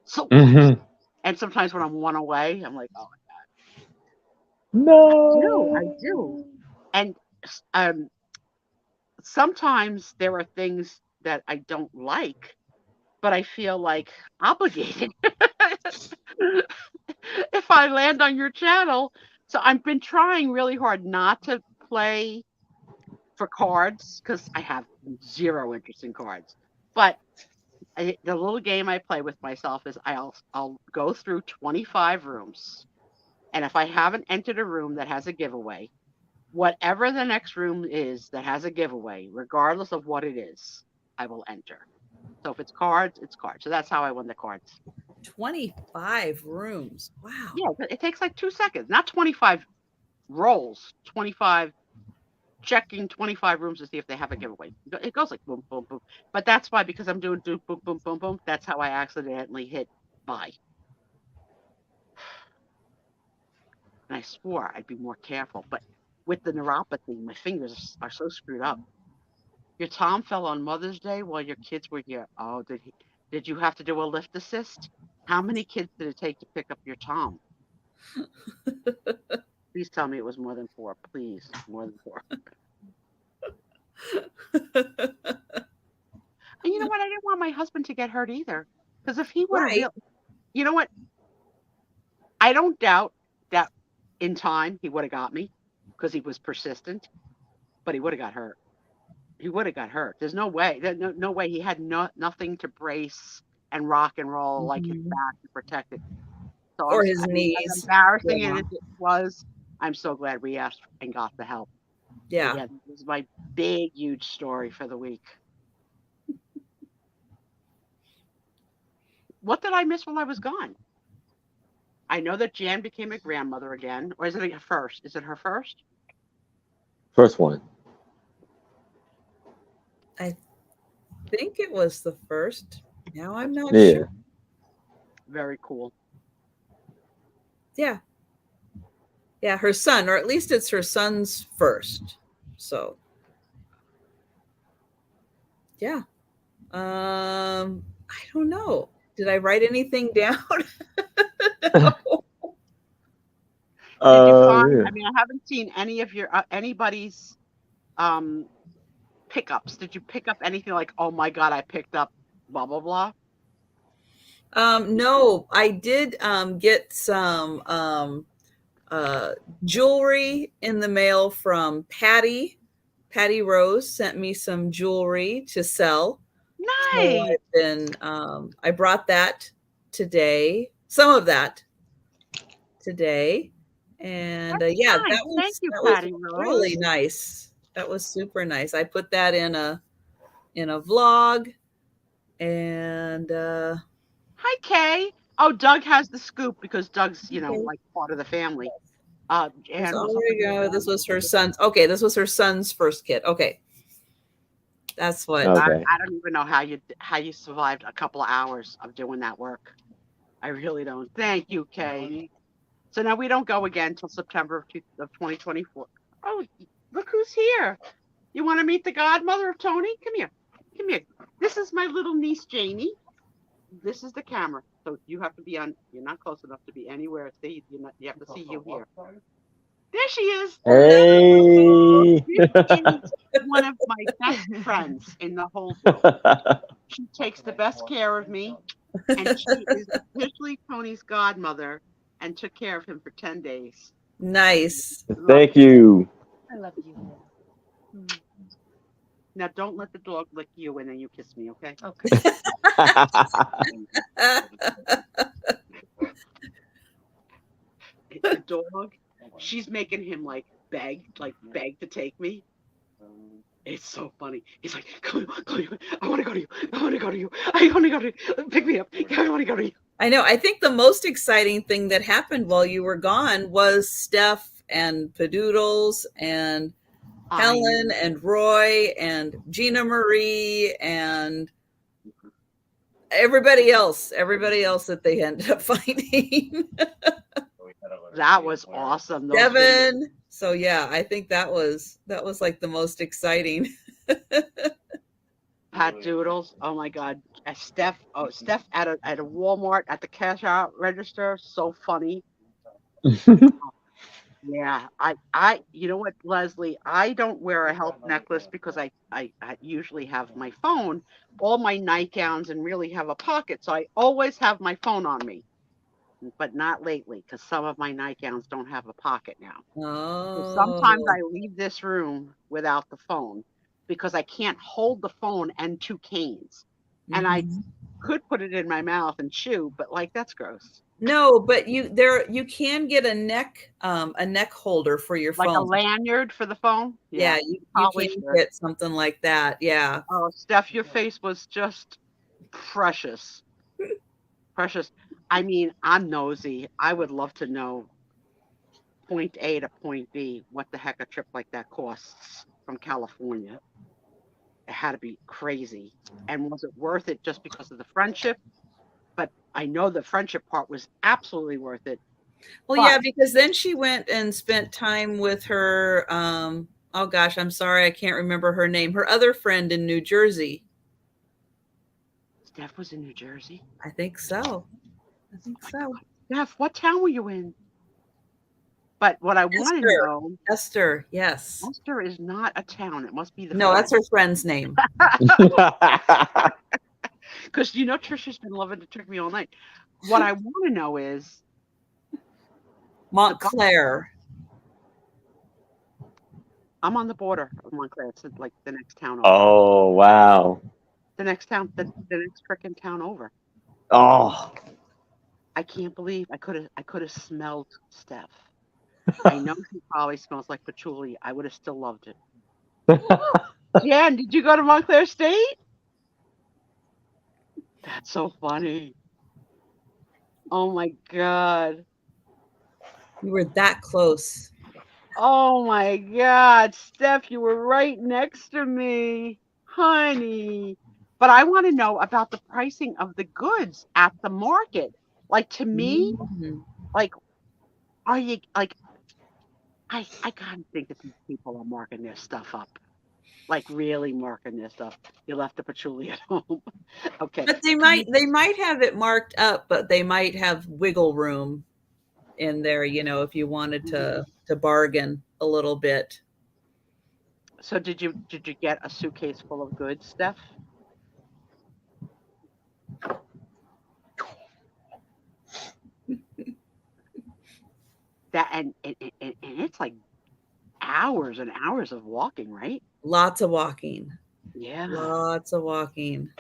So close. And sometimes when I'm one away, I'm like, oh my God. No. I do. And sometimes there are things that I don't like, but I feel like obligated if I land on your channel. So I've been trying really hard not to play for cards because I have zero interest in cards. But the little game I play with myself is I'll go through 25 rooms. And if I haven't entered a room that has a giveaway, whatever the next room is that has a giveaway, regardless of what it is, I will enter. So if it's cards, it's cards. So that's how I won the cards. 25 rooms. Wow. Yeah, it takes like 2 seconds. Not 25 rolls, 25 checking 25 rooms to see if they have a giveaway. It goes like boom, boom, boom. But that's why, because I'm doing boom, boom, boom, boom, that's how I accidentally hit buy. And I swore I'd be more careful. But with the neuropathy, my fingers are so screwed up. Your Tom fell on Mother's Day while your kids were here. Oh, did you have to do a lift assist? How many kids did it take to pick up your Tom? Please tell me it was more than 4. Please, more than 4. And you know what? I didn't want my husband to get hurt either. Because if he would have Right. real, you know what? I don't doubt that in time he would have got me because he was persistent, but he would have got hurt. He would have got hurt. There's no way. No way. He had nothing to brace and rock and roll like his Mhm. back to protect it. So Or his I mean, as knees. embarrassing Yeah. as it was, I'm so glad we asked and got the help. Yeah. Yeah, this is my big, huge story for the week. What did I miss while I was gone? I know that Jan became a grandmother again, or is it her first? Is it her first? First one. I think it was the first. Now I'm not Yeah. sure. Very cool. Yeah. Yeah, her son, or at least it's her son's first. So, yeah. I don't know. Did I write anything down? No. Did you find? Yeah. I mean, I haven't seen any of your anybody's pickups. Did you pick up anything like, oh my God, I picked up blah blah blah? No, I did get some jewelry in the mail from Patty. Patty Rose sent me some jewelry to sell. So Nice. I've been, I brought that today, some of that today. And That's yeah, nice. Thank you, that was Patty really Rose. nice. That was super nice. I put that in a vlog, and Hi, Kay. Oh, Doug has the scoop because Doug's, okay. like part of the family. There's Jan was up already in go. This Nebraska. was her son's. Okay, this was her son's first kit. Okay, that's what. Okay. I don't even know how you survived a couple of hours of doing that work. I really don't. Thank you, Kay. So now we don't go again till September of 2024. Oh, look who's here. You want to meet the godmother of Tony? Come here. Come here. This is my little niece, Jamie. This is the camera. So you have to be on, you're not close enough to be anywhere. See, you have to see you here. There she is. Hey. This is one of my best friends in the whole world. She takes the best care of me, and she is officially Tony's godmother and took care of him for 10 days. Nice. Thank you. I love you. Now, don't let the dog lick you and then you kiss me, okay? Okay. The dog, she's making him beg to take me. It's so funny. He's like, come on, I want to go to you. I want to go to you. I want to go to you. Pick me up. I want to go to you. I know. I think the most exciting thing that happened while you were gone was Steph and Padoodles and Helen and Roy and Gina Marie and everybody else that they ended up finding. That was awesome. Devin. So yeah, I think that was like the most exciting. Pat Doodles. Oh my God. Steph at a Walmart at the cash out register. So funny. Yeah, I you know what, Leslie, I don't wear a health necklace because I usually have my phone, all my nightgowns, and really have a pocket. So I always have my phone on me, but not lately because some of my nightgowns don't have a pocket now. So sometimes I leave this room without the phone because I can't hold the phone and 2 canes. And I could put it in my mouth and chew, but that's gross. No, but you can get a neck holder for your Like a phone. lanyard for the phone? Yeah, you can get something like that. Yeah. Oh, Steph, your face was just precious. Precious. I mean, I'm nosy. I would love to know point A to point B, what the heck a trip like that costs. from California. It had to be crazy. And was it worth it just because of the friendship? But I know the friendship part was absolutely worth it. Well, But yeah, because then she went and spent time with her. Oh gosh, I'm sorry, I can't remember her name. Her other friend in New Jersey. Steph was in New Jersey. I think so. Oh my God. Steph, what town were you in? But what I want to Esther. know, Esther, yes. Esther is not a town. It must be the No, that's friend. her friend's name. Because Trisha's been loving to trick me all night. What I want to know is Montclair. I'm on the border of Montclair. It's like the next town over. Oh, wow. The next town, the next frickin' town over. Oh. I can't believe I could have smelled Steph. I know she probably smells like patchouli. I would have still loved it. Jan, did you go to Montclair State? That's so funny. Oh my God. You were that close. Oh my God. Steph, you were right next to me, honey. But I want to know about the pricing of the goods at the market. Like to me, Mhm. like, are you like, I gotta think that these people are marking their stuff up. Like really marking their stuff. You left the patchouli at home. Okay. But they might have it marked up, but they might have wiggle room in there, if you wanted to bargain a little bit. So did you get a suitcase full of goods, Steph? That and it's like hours and hours of walking, right? Lots of walking. Yeah. Lots of walking.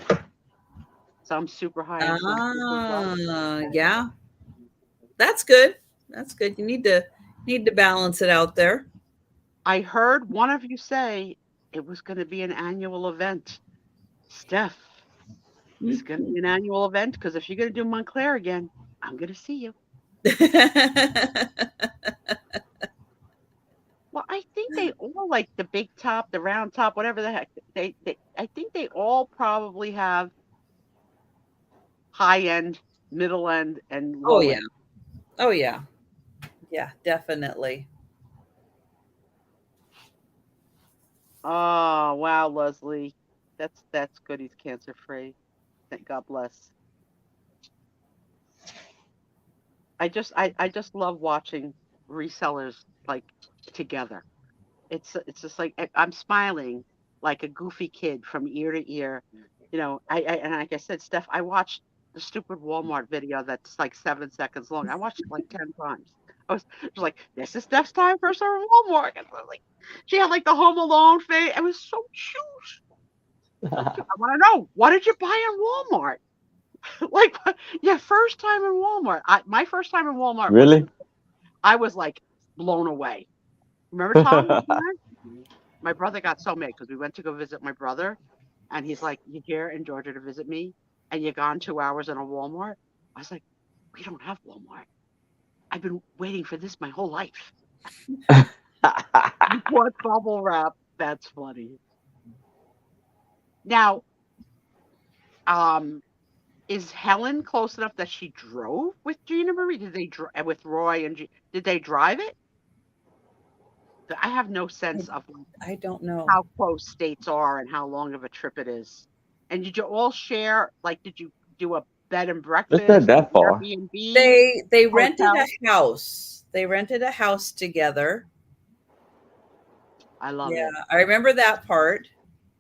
Some super high and some super low. Yeah. That's good. That's good. You need to balance it out there. I heard one of you say it was going to be an annual event. Steph, it's going to be an annual event because if you're going to do Montclair again, I'm going to see you. Well, I think they all like the big top, the round top, whatever the heck. I think they all probably have high end, middle end, and Oh low yeah. end. Oh yeah. Yeah, definitely. Oh wow, Leslie, that's good. He's cancer free. Thank God bless. I just love watching resellers like together. It's just like I'm smiling like a goofy kid from ear to ear. And like I said, Steph, I watched the stupid Walmart video that's like 7 seconds long. I watched it like 10 times. It was like, this is Steph's time for some Walmart. And I was like, she had like the Home Alone face. It was so cute. So cute. I want to know, what did you buy in Walmart? Like, yeah, first time in Walmart. My first time in Walmart was, Really? I was like blown away. Remember Tom? My brother got so mad because we went to go visit my brother, and he's like, "You here in Georgia to visit me, and you're gone 2 hours in a Walmart?" I was like, "We don't have Walmart. I've been waiting for this my whole life." You bought bubble wrap. That's funny. Now, is Helen close enough that she drove with Gina Marie? Did they with Roy and did they drive it? I have no sense of I don't know. how close states are and how long of a trip it is. And did you all share? Like, did you do a bed and It's breakfast, not that far. Airbnb, They rented hotel? a house. They rented a house together. I love Yeah, it. I remember that part.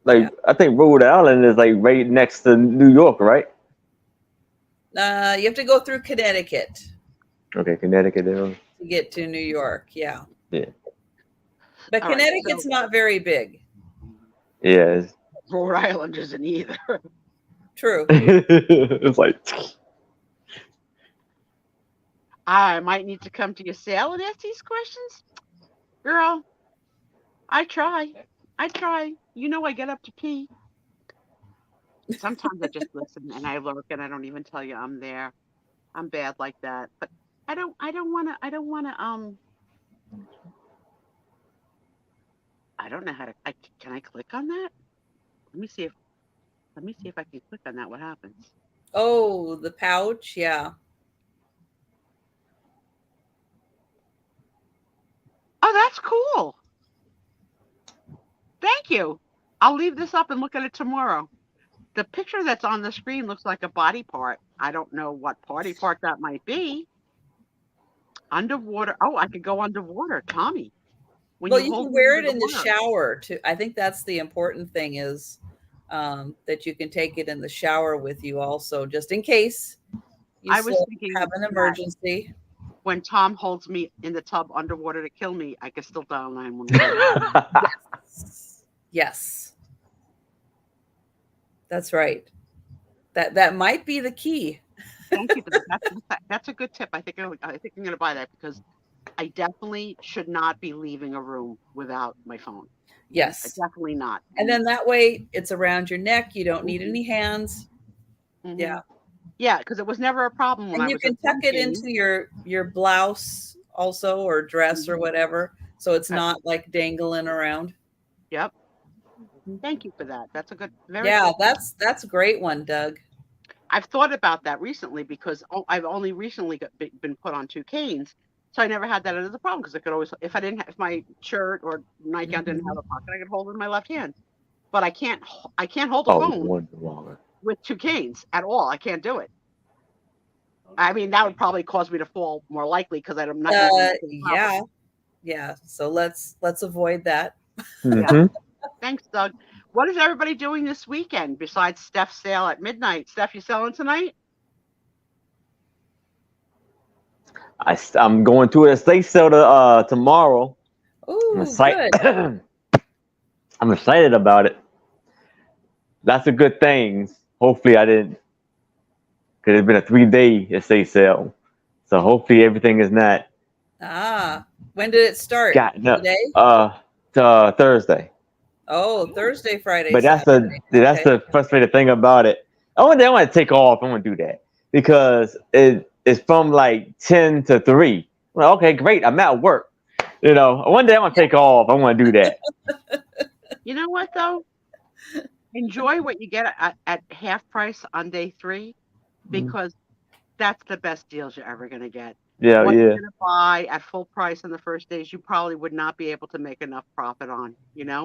Like, Yeah. I think Rhode Island is like right next to New York, right? You have to go through Connecticut Okay, Connecticut. to get to New York. Yeah. Yeah. But All right, Connecticut's so not very big. Yeah. Rhode Island isn't either. True. It's like, I might need to come to your sale and ask these questions, girl. I try. I try. I get up to pee. Sometimes I just listen and I lurk and I don't even tell you I'm there. I'm bad like that. But I don't wanna I don't know how to. Can I click on that? Let me see if I can click on that. What happens? Oh, the pouch. Yeah. Oh, that's cool. Thank you. I'll leave this up and look at it tomorrow. The picture that's on the screen looks like a body part. I don't know what body part that might be. Underwater. Oh, I could go underwater, Tommy. When Well, you you hold can me wear under it the in the water. shower too. I think that's the important thing is that you can take it in the shower with you also, just in case you I was slip, have thinking an that emergency. when Tom holds me in the tub underwater to kill me, I can still dial 911. Yes, that's right. That might be the key. Thank you, Doug. That's a good tip. I think I'm going to buy that because I definitely should not be leaving a room without my phone. Yes. Definitely not. And then that way it's around your neck. You don't need any hands. Mhm. Yeah. Yeah, because it was never a problem when And I you was at can tuck it 17. into your blouse also or dress or whatever. So it's not like dangling around. Yep. Thank you for that. That's a very Yeah, good tip. that's a great one, Doug. I've thought about that recently because I've only recently been put on 2 canes, so I never had that as a problem because I could always, if my shirt or nightgown didn't have a pocket, I could hold it in my left hand. But I can't hold a phone with 2 canes at all. I can't do it. I mean, that would probably cause me to fall more likely because I'm not using the same power. Yeah. So let's avoid that. Yeah. Thanks, Doug. What is everybody doing this weekend besides Steph's sale at midnight? Steph, you selling tonight? I'm going to a estate sale tomorrow. Oh, good. I'm excited about it. Lots of good things. Hopefully, I didn't, because it's been a 3-day estate sale. So hopefully, everything is not. When did it start? Today? Thursday. Oh, Thursday, Friday, But that's Saturday. that's the frustrating thing about it. I want to take off. I want to do that because it's from like 10 to 3. Well, okay, great. I'm at work. One day I want to take off. I want to do that. You know what though? Enjoy what you get at half price on day 3 because that's the best deals you're ever going to get. Yeah, What you're yeah. going to buy at full price on the first days, you probably would not be able to make enough profit on, Isn't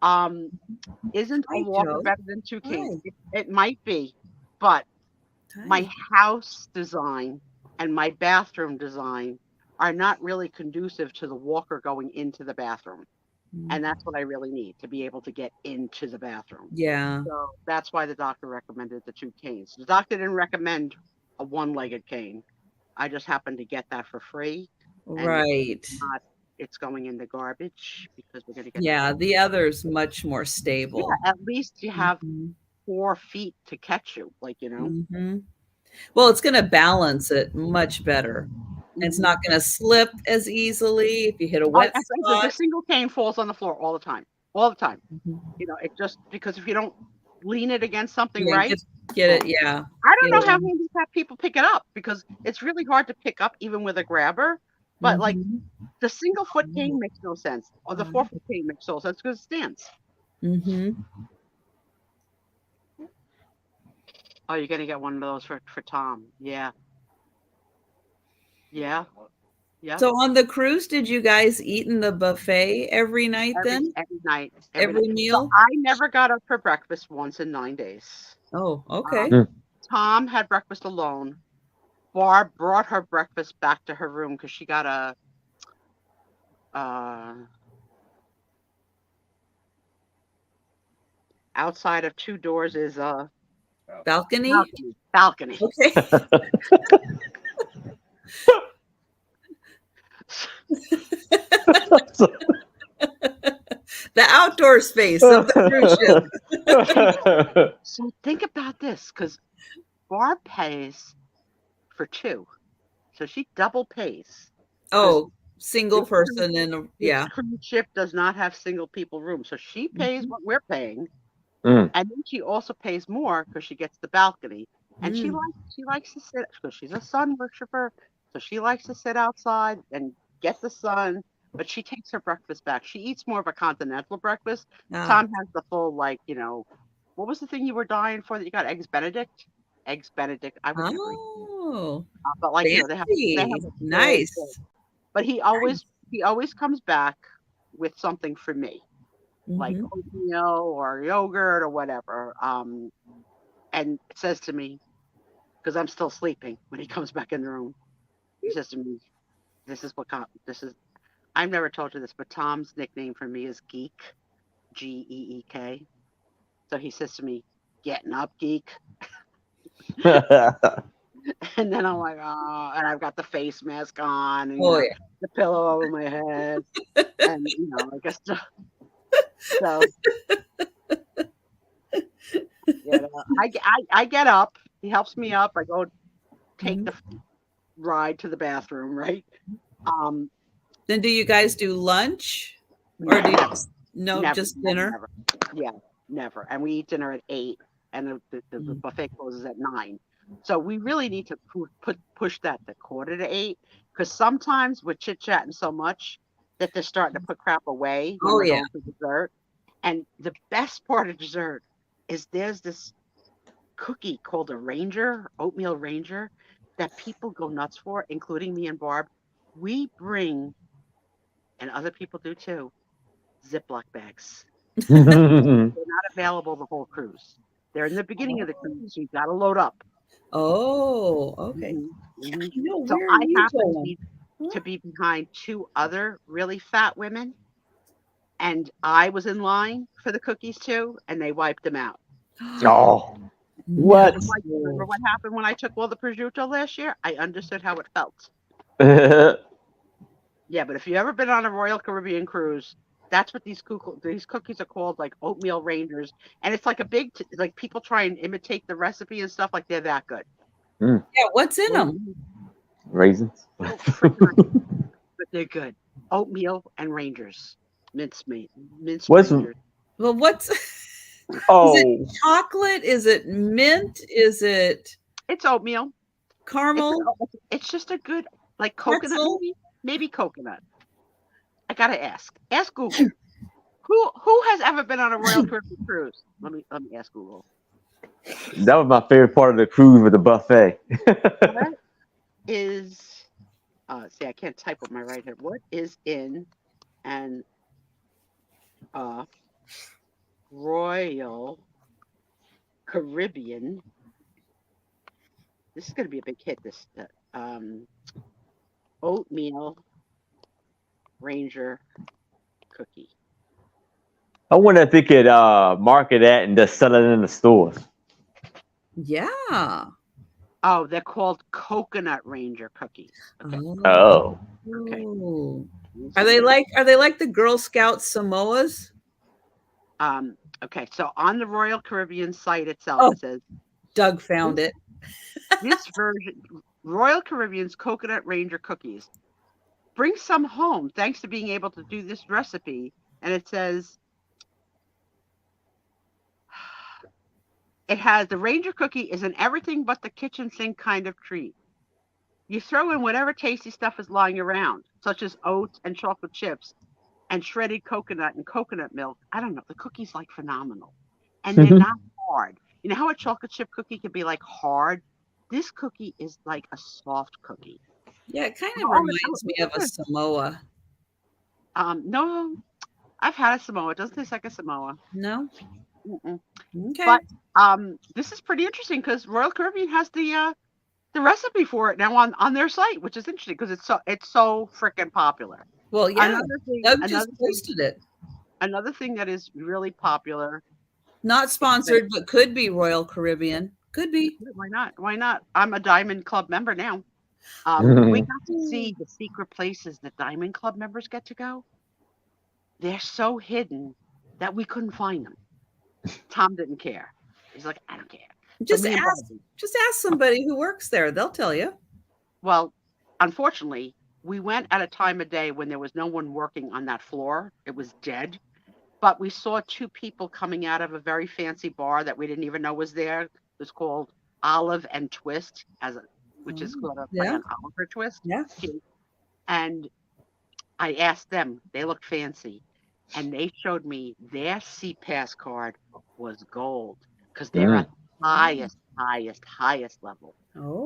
a Hi, walker Joe. better than 2 canes? Hi. It might be, but my Hi. house design and my bathroom design are not really conducive to the walker going into the bathroom. And that's what I really need to be able to get into the bathroom. Yeah. So that's why the doctor recommended the 2 canes. The doctor didn't recommend a 1-legged cane. I just happened to get that for free. And Right. it's going in the garbage because we're going to get. Yeah, the other's much more stable. Yeah, at least you have 4 feet to catch you, Well, it's going to balance it much better. It's not going to slip as easily if you hit a wet spot. The single cane falls on the floor all the time. It just because if you don't lean it against something right, get it. Yeah. I don't know how handicapped people pick it up because it's really hard to pick up even with a grabber. But like the single foot cane makes no sense, or the 4-foot cane makes no sense because it stands. Oh, you're gonna get one of those for Tom. Yeah. Yeah. So on the cruise, did you guys eat in the buffet every night then? Every night. Every meal? So I never got up for breakfast once in 9 days. Oh, okay. Tom had breakfast alone. Barb brought her breakfast back to her room because she got outside of 2 doors is a balcony. Okay. The outdoor space of the cruise ship. So think about this, because Barb pays for 2, so she double pays. Oh, single person in This cruise ship does not have single people rooms, so she pays what we're paying, and then she also pays more because she gets the balcony, and she likes to sit because she's a sun worshiper, so she likes to sit outside and get the sun. but she takes her breakfast back. She eats more of a continental breakfast. Ah. Tom has the full, like, what was the thing you were dying for that you got? Eggs Benedict? Eggs Benedict. I would never eat that. Oh, But like, they have fancy. a full thing. Nice. But he always comes back with something for me, like Mhm. oatmeal or yogurt or whatever. And it says to me, because I'm still sleeping when he comes back in the room, he says to me, this is, I've never told you this, but Tom's nickname for me is Geek, Geek. So he says to me, getting up, geek. And then I'm like, oh, and I've got the face mask on and, Oh yeah. the pillow over my head. And, I guess, so, I get up. He helps me up. I go take Mhm. the ride to the bathroom, right? Um, Then do you guys do lunch or do you never, no never, just never, dinner? never. Yeah, never. And we eat dinner at 8, and the Mm. buffet closes at 9. So we really need to push that to 7:45, because sometimes we're chit chatting so much that they're starting to put crap away when Oh we're yeah. going to dessert. And the best part of dessert is there's this cookie called a Ranger, oatmeal Ranger, that people go nuts for, including me and Barb. We bring, and other people do too, Ziploc bags. They're not available the whole cruise. They're in the beginning of the cruise, so you got to load up. Oh, okay. hmm Yeah, hmm I know. So Where are I you happen to going? be behind two other really fat women, and I was in line for the cookies too, and they wiped them out. Oh, No. what? Remember what happened when I took all the prosciutto last year? I understood how it felt. Yeah, but if you've ever been on a Royal Caribbean cruise, that's what these cookies are called, like oatmeal Rangers, and it's like a big like people try and imitate the recipe and stuff, like they're that good. Mm, Yeah, what's in them? Mhm. raisins. Oh, freaking but they're good. Oatmeal and Rangers, minced What's Rangers. Well, what's is it oh chocolate? Is it mint? Is it It's oatmeal. caramel? It's just a good, like coconut, Pretzel? maybe coconut. I gotta ask. Ask Google. Who has ever been on a Royal Caribbean cruise? Let me ask Google. that was my favorite part of the cruise with the buffet. What is see, I can't type with my right hand. What is in an uh Royal Caribbean? This is gonna be a big hit. This oatmeal Ranger cookie. I wonder if they could market that and just sell it in the stores. Yeah. Oh, they're called Coconut Ranger cookies. Okay. Oh, Okay. Oh. Let me Are see. they like the Girl Scout Samoas? Okay, so on the Royal Caribbean site itself, Oh, it says Doug this, found it. this version, Royal Caribbean's Coconut Ranger cookies. Bring some home thanks to being able to do this recipe. And it says it has the Ranger cookie is an everything but the kitchen sink kind of treat. You throw in whatever tasty stuff is lying around, such as oats and chocolate chips and shredded coconut and coconut milk. I don't know. The cookie's like phenomenal. And they're not hard. You know how a chocolate chip cookie can be like hard? This cookie is like a soft cookie. Yeah, it kind of Oh, reminds me of a Samoa. no, I've had a Samoa. It doesn't taste like a Samoa. No? Mm-mm. Okay. But this is pretty interesting because Royal Caribbean has the recipe for it now on their site, which is interesting because it's so freaking popular. Well, yeah. Another thing, Doug just another thing, posted it. another thing that is really popular. Not sponsored, but could be Royal Caribbean. Could be. Why not? Why not? I'm a Diamond Club member now. We got to see the secret places that Diamond Club members get to go. They're so hidden that we couldn't find them. Tom didn't care. He's like, I don't care. So Just me and ask Bobby. just ask somebody who works there. They'll tell you. Well, unfortunately, we went at a time of day when there was no one working on that floor. It was dead. But we saw two people coming out of a very fancy bar that we didn't even know was there. It was called Olive and Twist, which is called a play Yeah. on Oliver Twist. Yeah. And I asked them, they looked fancy, and they showed me their seat pass card was gold because they're at the highest level.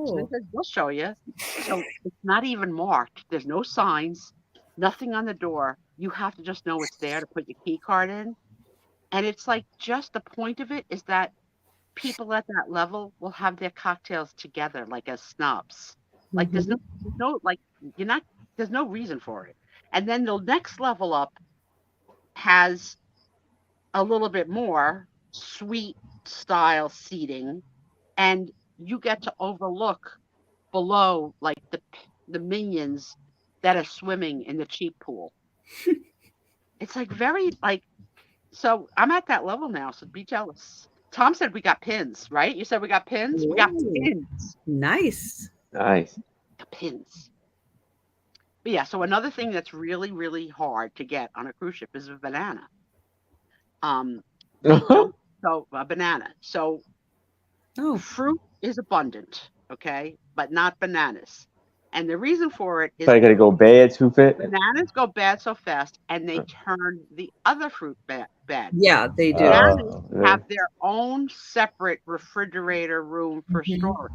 So they Oh. said, we'll show you. So it's not even marked. There's no signs, nothing on the door. You have to just know it's there to put your key card in. And it's like just the point of it is that people at that level will have their cocktails together like as snobs. Like Mhm. there's no like you're not there's no reason for it. And then the next level up has a little bit more suite style seating, and you get to overlook below like the minions that are swimming in the cheap pool. It's like very like so I'm at that level now, so be jealous. Tom said we got pins, right? You said we got pins? We got Ooh, pins. nice. Nice. The pins. But yeah, so another thing that's really, really hard to get on a cruise ship is a banana. They don't so a banana. So Oh. fruit is abundant, okay, but not bananas. And the reason for it is Probably gotta go bad too fast. bananas go bad so fast and they turn the other fruit bad. Yeah, they do. Bananas Yeah. have their own separate refrigerator room for Mhm. storage.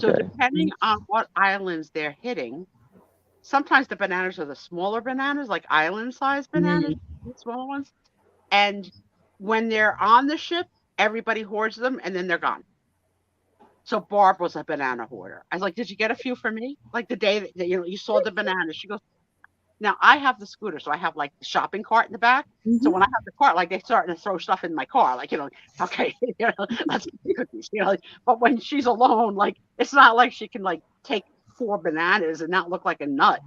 So Okay. depending on what islands they're hitting, sometimes the bananas are the smaller bananas, like island-sized bananas, Mm. the small ones. And when they're on the ship, everybody hoards them and then they're gone. So Barb was a banana hoarder. I was like, "Did you get a few for me?" Like the day that you saw the bananas. She goes, "Now I have the scooter, so I have like the shopping cart in the back. So Mhm. when I have the cart, like they starting to throw stuff in my car, like okay, let's get the cookies, But when she's alone, like it's not like she can like take 4 bananas and not look like a nut.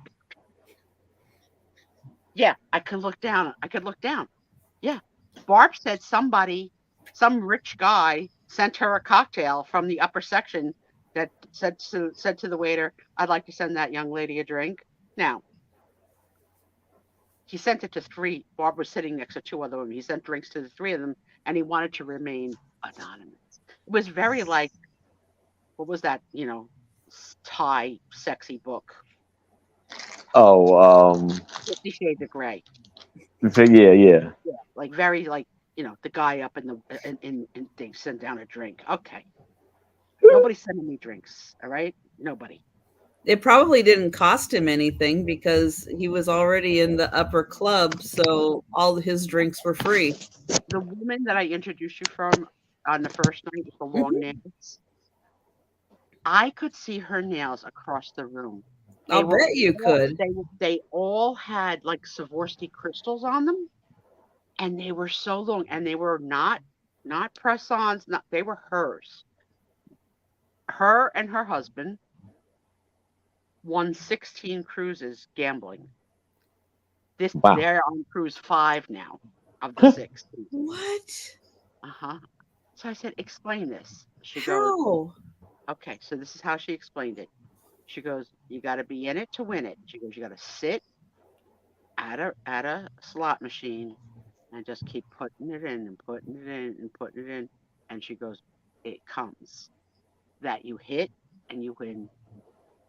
Yeah, I could look down. I could look down. Yeah. Barb said some rich guy sent her a cocktail from the upper section that said to the waiter, "I'd like to send that young lady a drink." Now, he sent it to three. Barb was sitting next to two other women. He sent drinks to the three of them, and he wanted to remain anonymous. It was very like, what was that, Thai sexy book, Oh, 50 Shades of Grey. yeah. Yeah, like very like, the guy up in the in they send down a drink. Okay. Nobody's sending me drinks. All right. Nobody. It probably didn't cost him anything because he was already in the upper club, so all his drinks were free. The woman that I introduced you from on the first night with the long Mhm. nails, I could see her nails across the room. They I'll were bet you all could. they all had like Swarovski crystals on them, and they were so long, and they were not press-ons, not they were hers. Her and her husband won 16 cruises gambling. Wow. They're on cruise 5 now of the 16. What? Uh-huh. So I said, "Explain this." She goes, How? "Okay." So this is how she explained it. She goes, "You got to be in it to win it." She goes, "You got to sit at a slot machine and just keep putting it in and putting it in and putting it in." And she goes, "It comes that you hit and you win."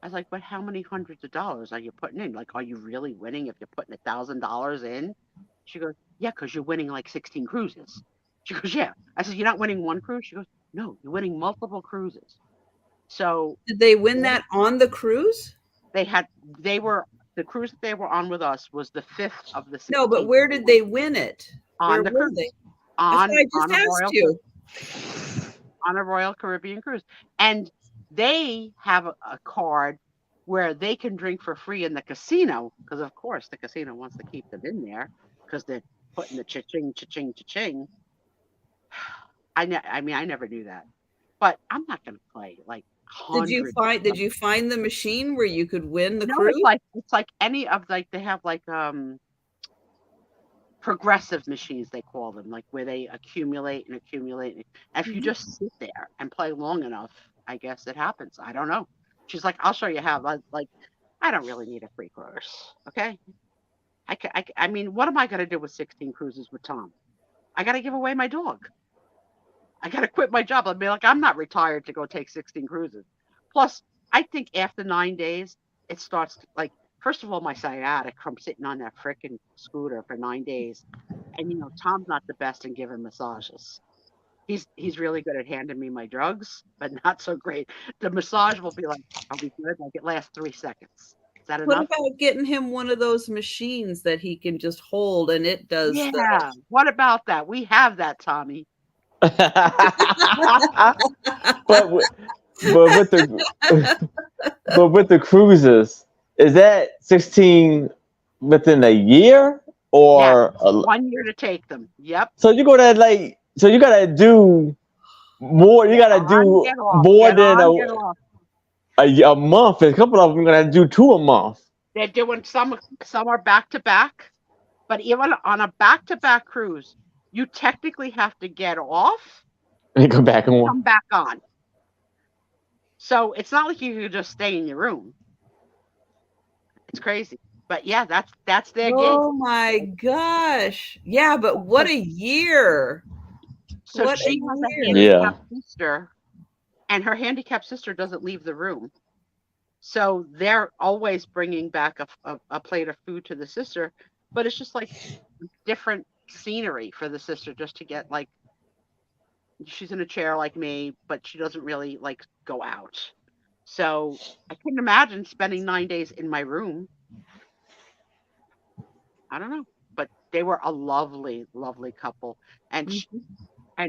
I was like, "But how many hundreds of dollars are you putting in? Like, are you really winning if you're putting $1,000 in?" She goes, "Yeah, because you're winning like 16 cruises." She goes, "Yeah." I said, "You're not winning one cruise?" She goes, "No, you're winning multiple cruises." So Did they win that on the cruise? they had, they were, the cruise that they were on with us was the fifth of the No, but 16 where did they win it? Where on the were they? cruise, That's what on I on just a asked Royal you. Caribbean cruise. And they have a card where they can drink for free in the casino because, of course, the casino wants to keep them in there because they're putting the cha-ching, cha-ching, cha-ching. I mean, I never knew that, but I'm not going to play like hundreds. Did you find the machine where you could win the No, cruise? it's like any of like they have like progressive machines they call them, like where they accumulate and accumulate. And if you Mhm. just sit there and play long enough, I guess it happens. I don't know. She's like, "I'll show you how." Like, I don't really need a free cruise. Okay. I mean, what am I going to do with 16 cruises with Tom? I got to give away my dog. I got to quit my job. I'd be like, I'm not retired to go take 16 cruises. Plus, I think after 9 days, it starts like First of all, my sciatic from sitting on that frickin' scooter for 9 days. And Tom's not the best in giving massages. He's really good at handing me my drugs, but not so great. The massage will be like, "Are we good?" Like it lasts 3 seconds. Is that What enough? about getting him one of those machines that he can just hold and it does the Yeah. What about that? We have that, Tommy. but with the cruises, is that 16 within a year Yeah. or 1 year to take them. Yep. so you gotta do more. You Get gotta on, do get off. more Get than on, get off. a month. A couple of them gonna do 2 a month. They're doing some are back to back, but even on a back to back cruise, you technically have to get off And come back and on. come back on. So it's not like you can just stay in your room. It's crazy. But yeah, that's their gig. Oh my gosh. Yeah, but what a year. So What she a has a year. handicapped sister, and her handicapped sister doesn't leave the room. So they're always bringing back a plate of food to the sister, but it's just like different scenery for the sister just to get like she's in a chair like me, but she doesn't really like go out. So I couldn't imagine spending 9 days in my room. I don't know, but they were a lovely, lovely couple, and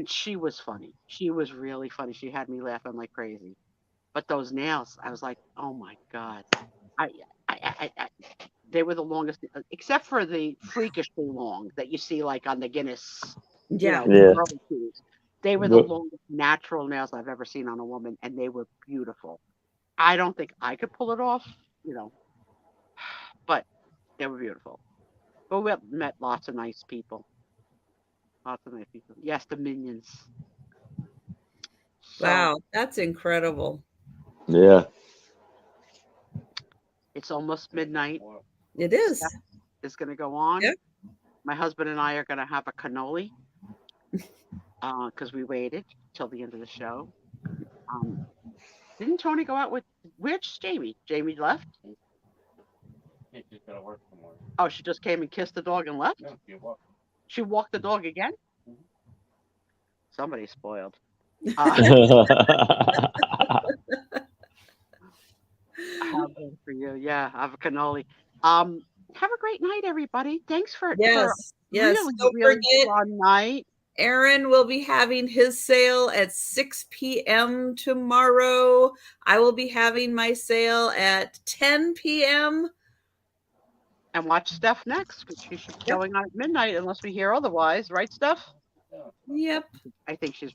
she was funny. She was really funny. She had me laughing like crazy. But those nails, I was like, oh my god, I, they were the longest, except for the freakishly long that you see like on the Guinness, Yeah. Yeah. early cues. They were the But- longest natural nails I've ever seen on a woman, and they were beautiful. I don't think I could pull it off, but they were beautiful. But we met lots of nice people. Lots of nice people. Yes, the minions. So Wow, that's incredible. Yeah. it's almost midnight. It is. Steph is going to go on. Yep. My husband and I are going to have a cannoli because we waited till the end of the show. Didn't Tony go out with which Jamie? Jamie left. She's gotta work tomorrow. Oh, she just came and kissed the dog and left. No, she walked. She walked the dog again. Somebody's spoiled. How good for you? Yeah, I have a cannoli. Have a great night, everybody. Thanks for Yes. Yes. really, Don't really forget, fun night. Aaron will be having his sale at 6 p.m. tomorrow. I will be having my sale at 10 p.m. And watch Steph next because she should be going on at midnight unless we hear otherwise, right, Steph? Yep. I think she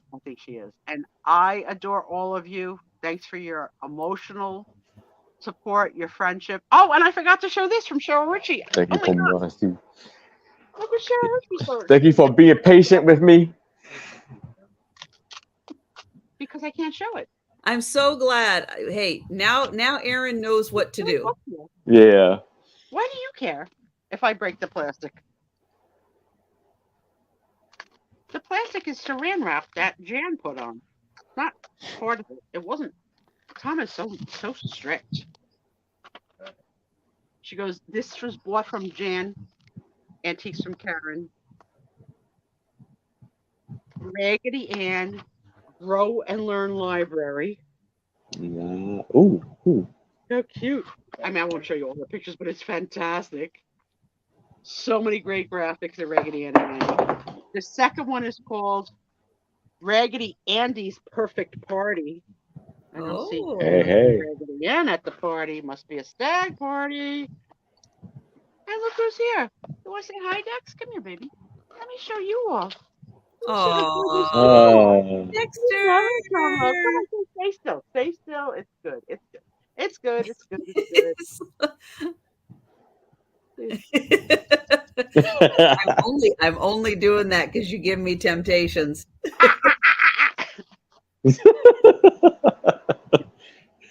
is. And I adore all of you. Thanks for your emotional support, your friendship. Oh, and I forgot to show this from Cheryl Ritchie. Thank you for honesty. Look what Cheryl Ritchie showed. Thank you for being patient with me. Because I can't show it. I'm so glad. Hey, now Aaron knows what to do. Yeah. Why do you care if I break the plastic? The plastic is saran wrap that Jan put on. Not part of it. It wasn't. Tom is so strict. She goes, this was bought from Jan, Antiques from Karen, Raggedy Ann, Grow and Learn Library. Yeah. Ooh. So cute. I mean, I won't show you all the pictures, but it's fantastic. So many great graphics at Raggedy Ann and Andy. The second one is called Raggedy Andy's Perfect Party. I don't see Hey. Raggedy Ann at the party. Must be a stag party. And look who's here. You want to say hi, Dex? Come here, baby. Let me show you all. Oh. Dexter. Come on, stay still. Stay still. It's good. It's good. It's good. It's good. I'm only doing that because you give me temptations.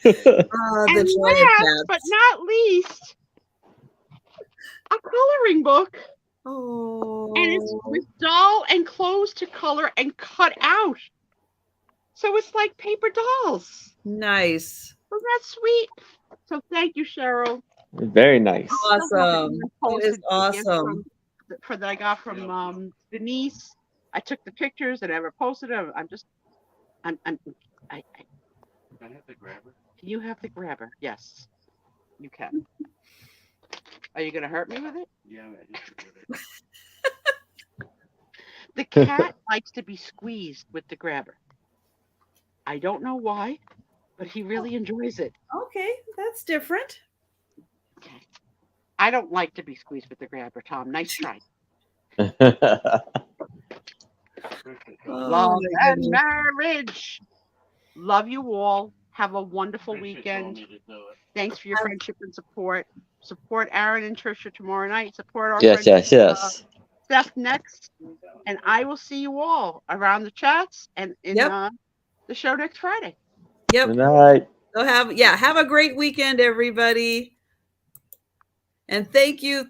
And last but not least, a coloring book. Oh. And it's with doll and clothes to color and cut out. So it's like paper dolls. Nice. Isn't that sweet? So thank you, Cheryl. Very nice. Awesome. That is awesome. That I got from Denise. I took the pictures and never posted them. I Can I have the grabber? Can you have the grabber? Yes, you can. Are you gonna hurt me with it? Yeah, I just forget it. The cat likes to be squeezed with the grabber. I don't know why, but he really enjoys it. Okay, that's different. Okay. I don't like to be squeezed with the grabber, Tom. Nice try. Love and marriage. Love you all. Have a wonderful weekend. Thanks for your friendship and support. Support Aaron and Trisha tomorrow night. Support our Yes, friend yes. Steph next. And I will see you all around the chats and in the show next Friday. Yep. Good night. So have a great weekend, everybody. And thank you.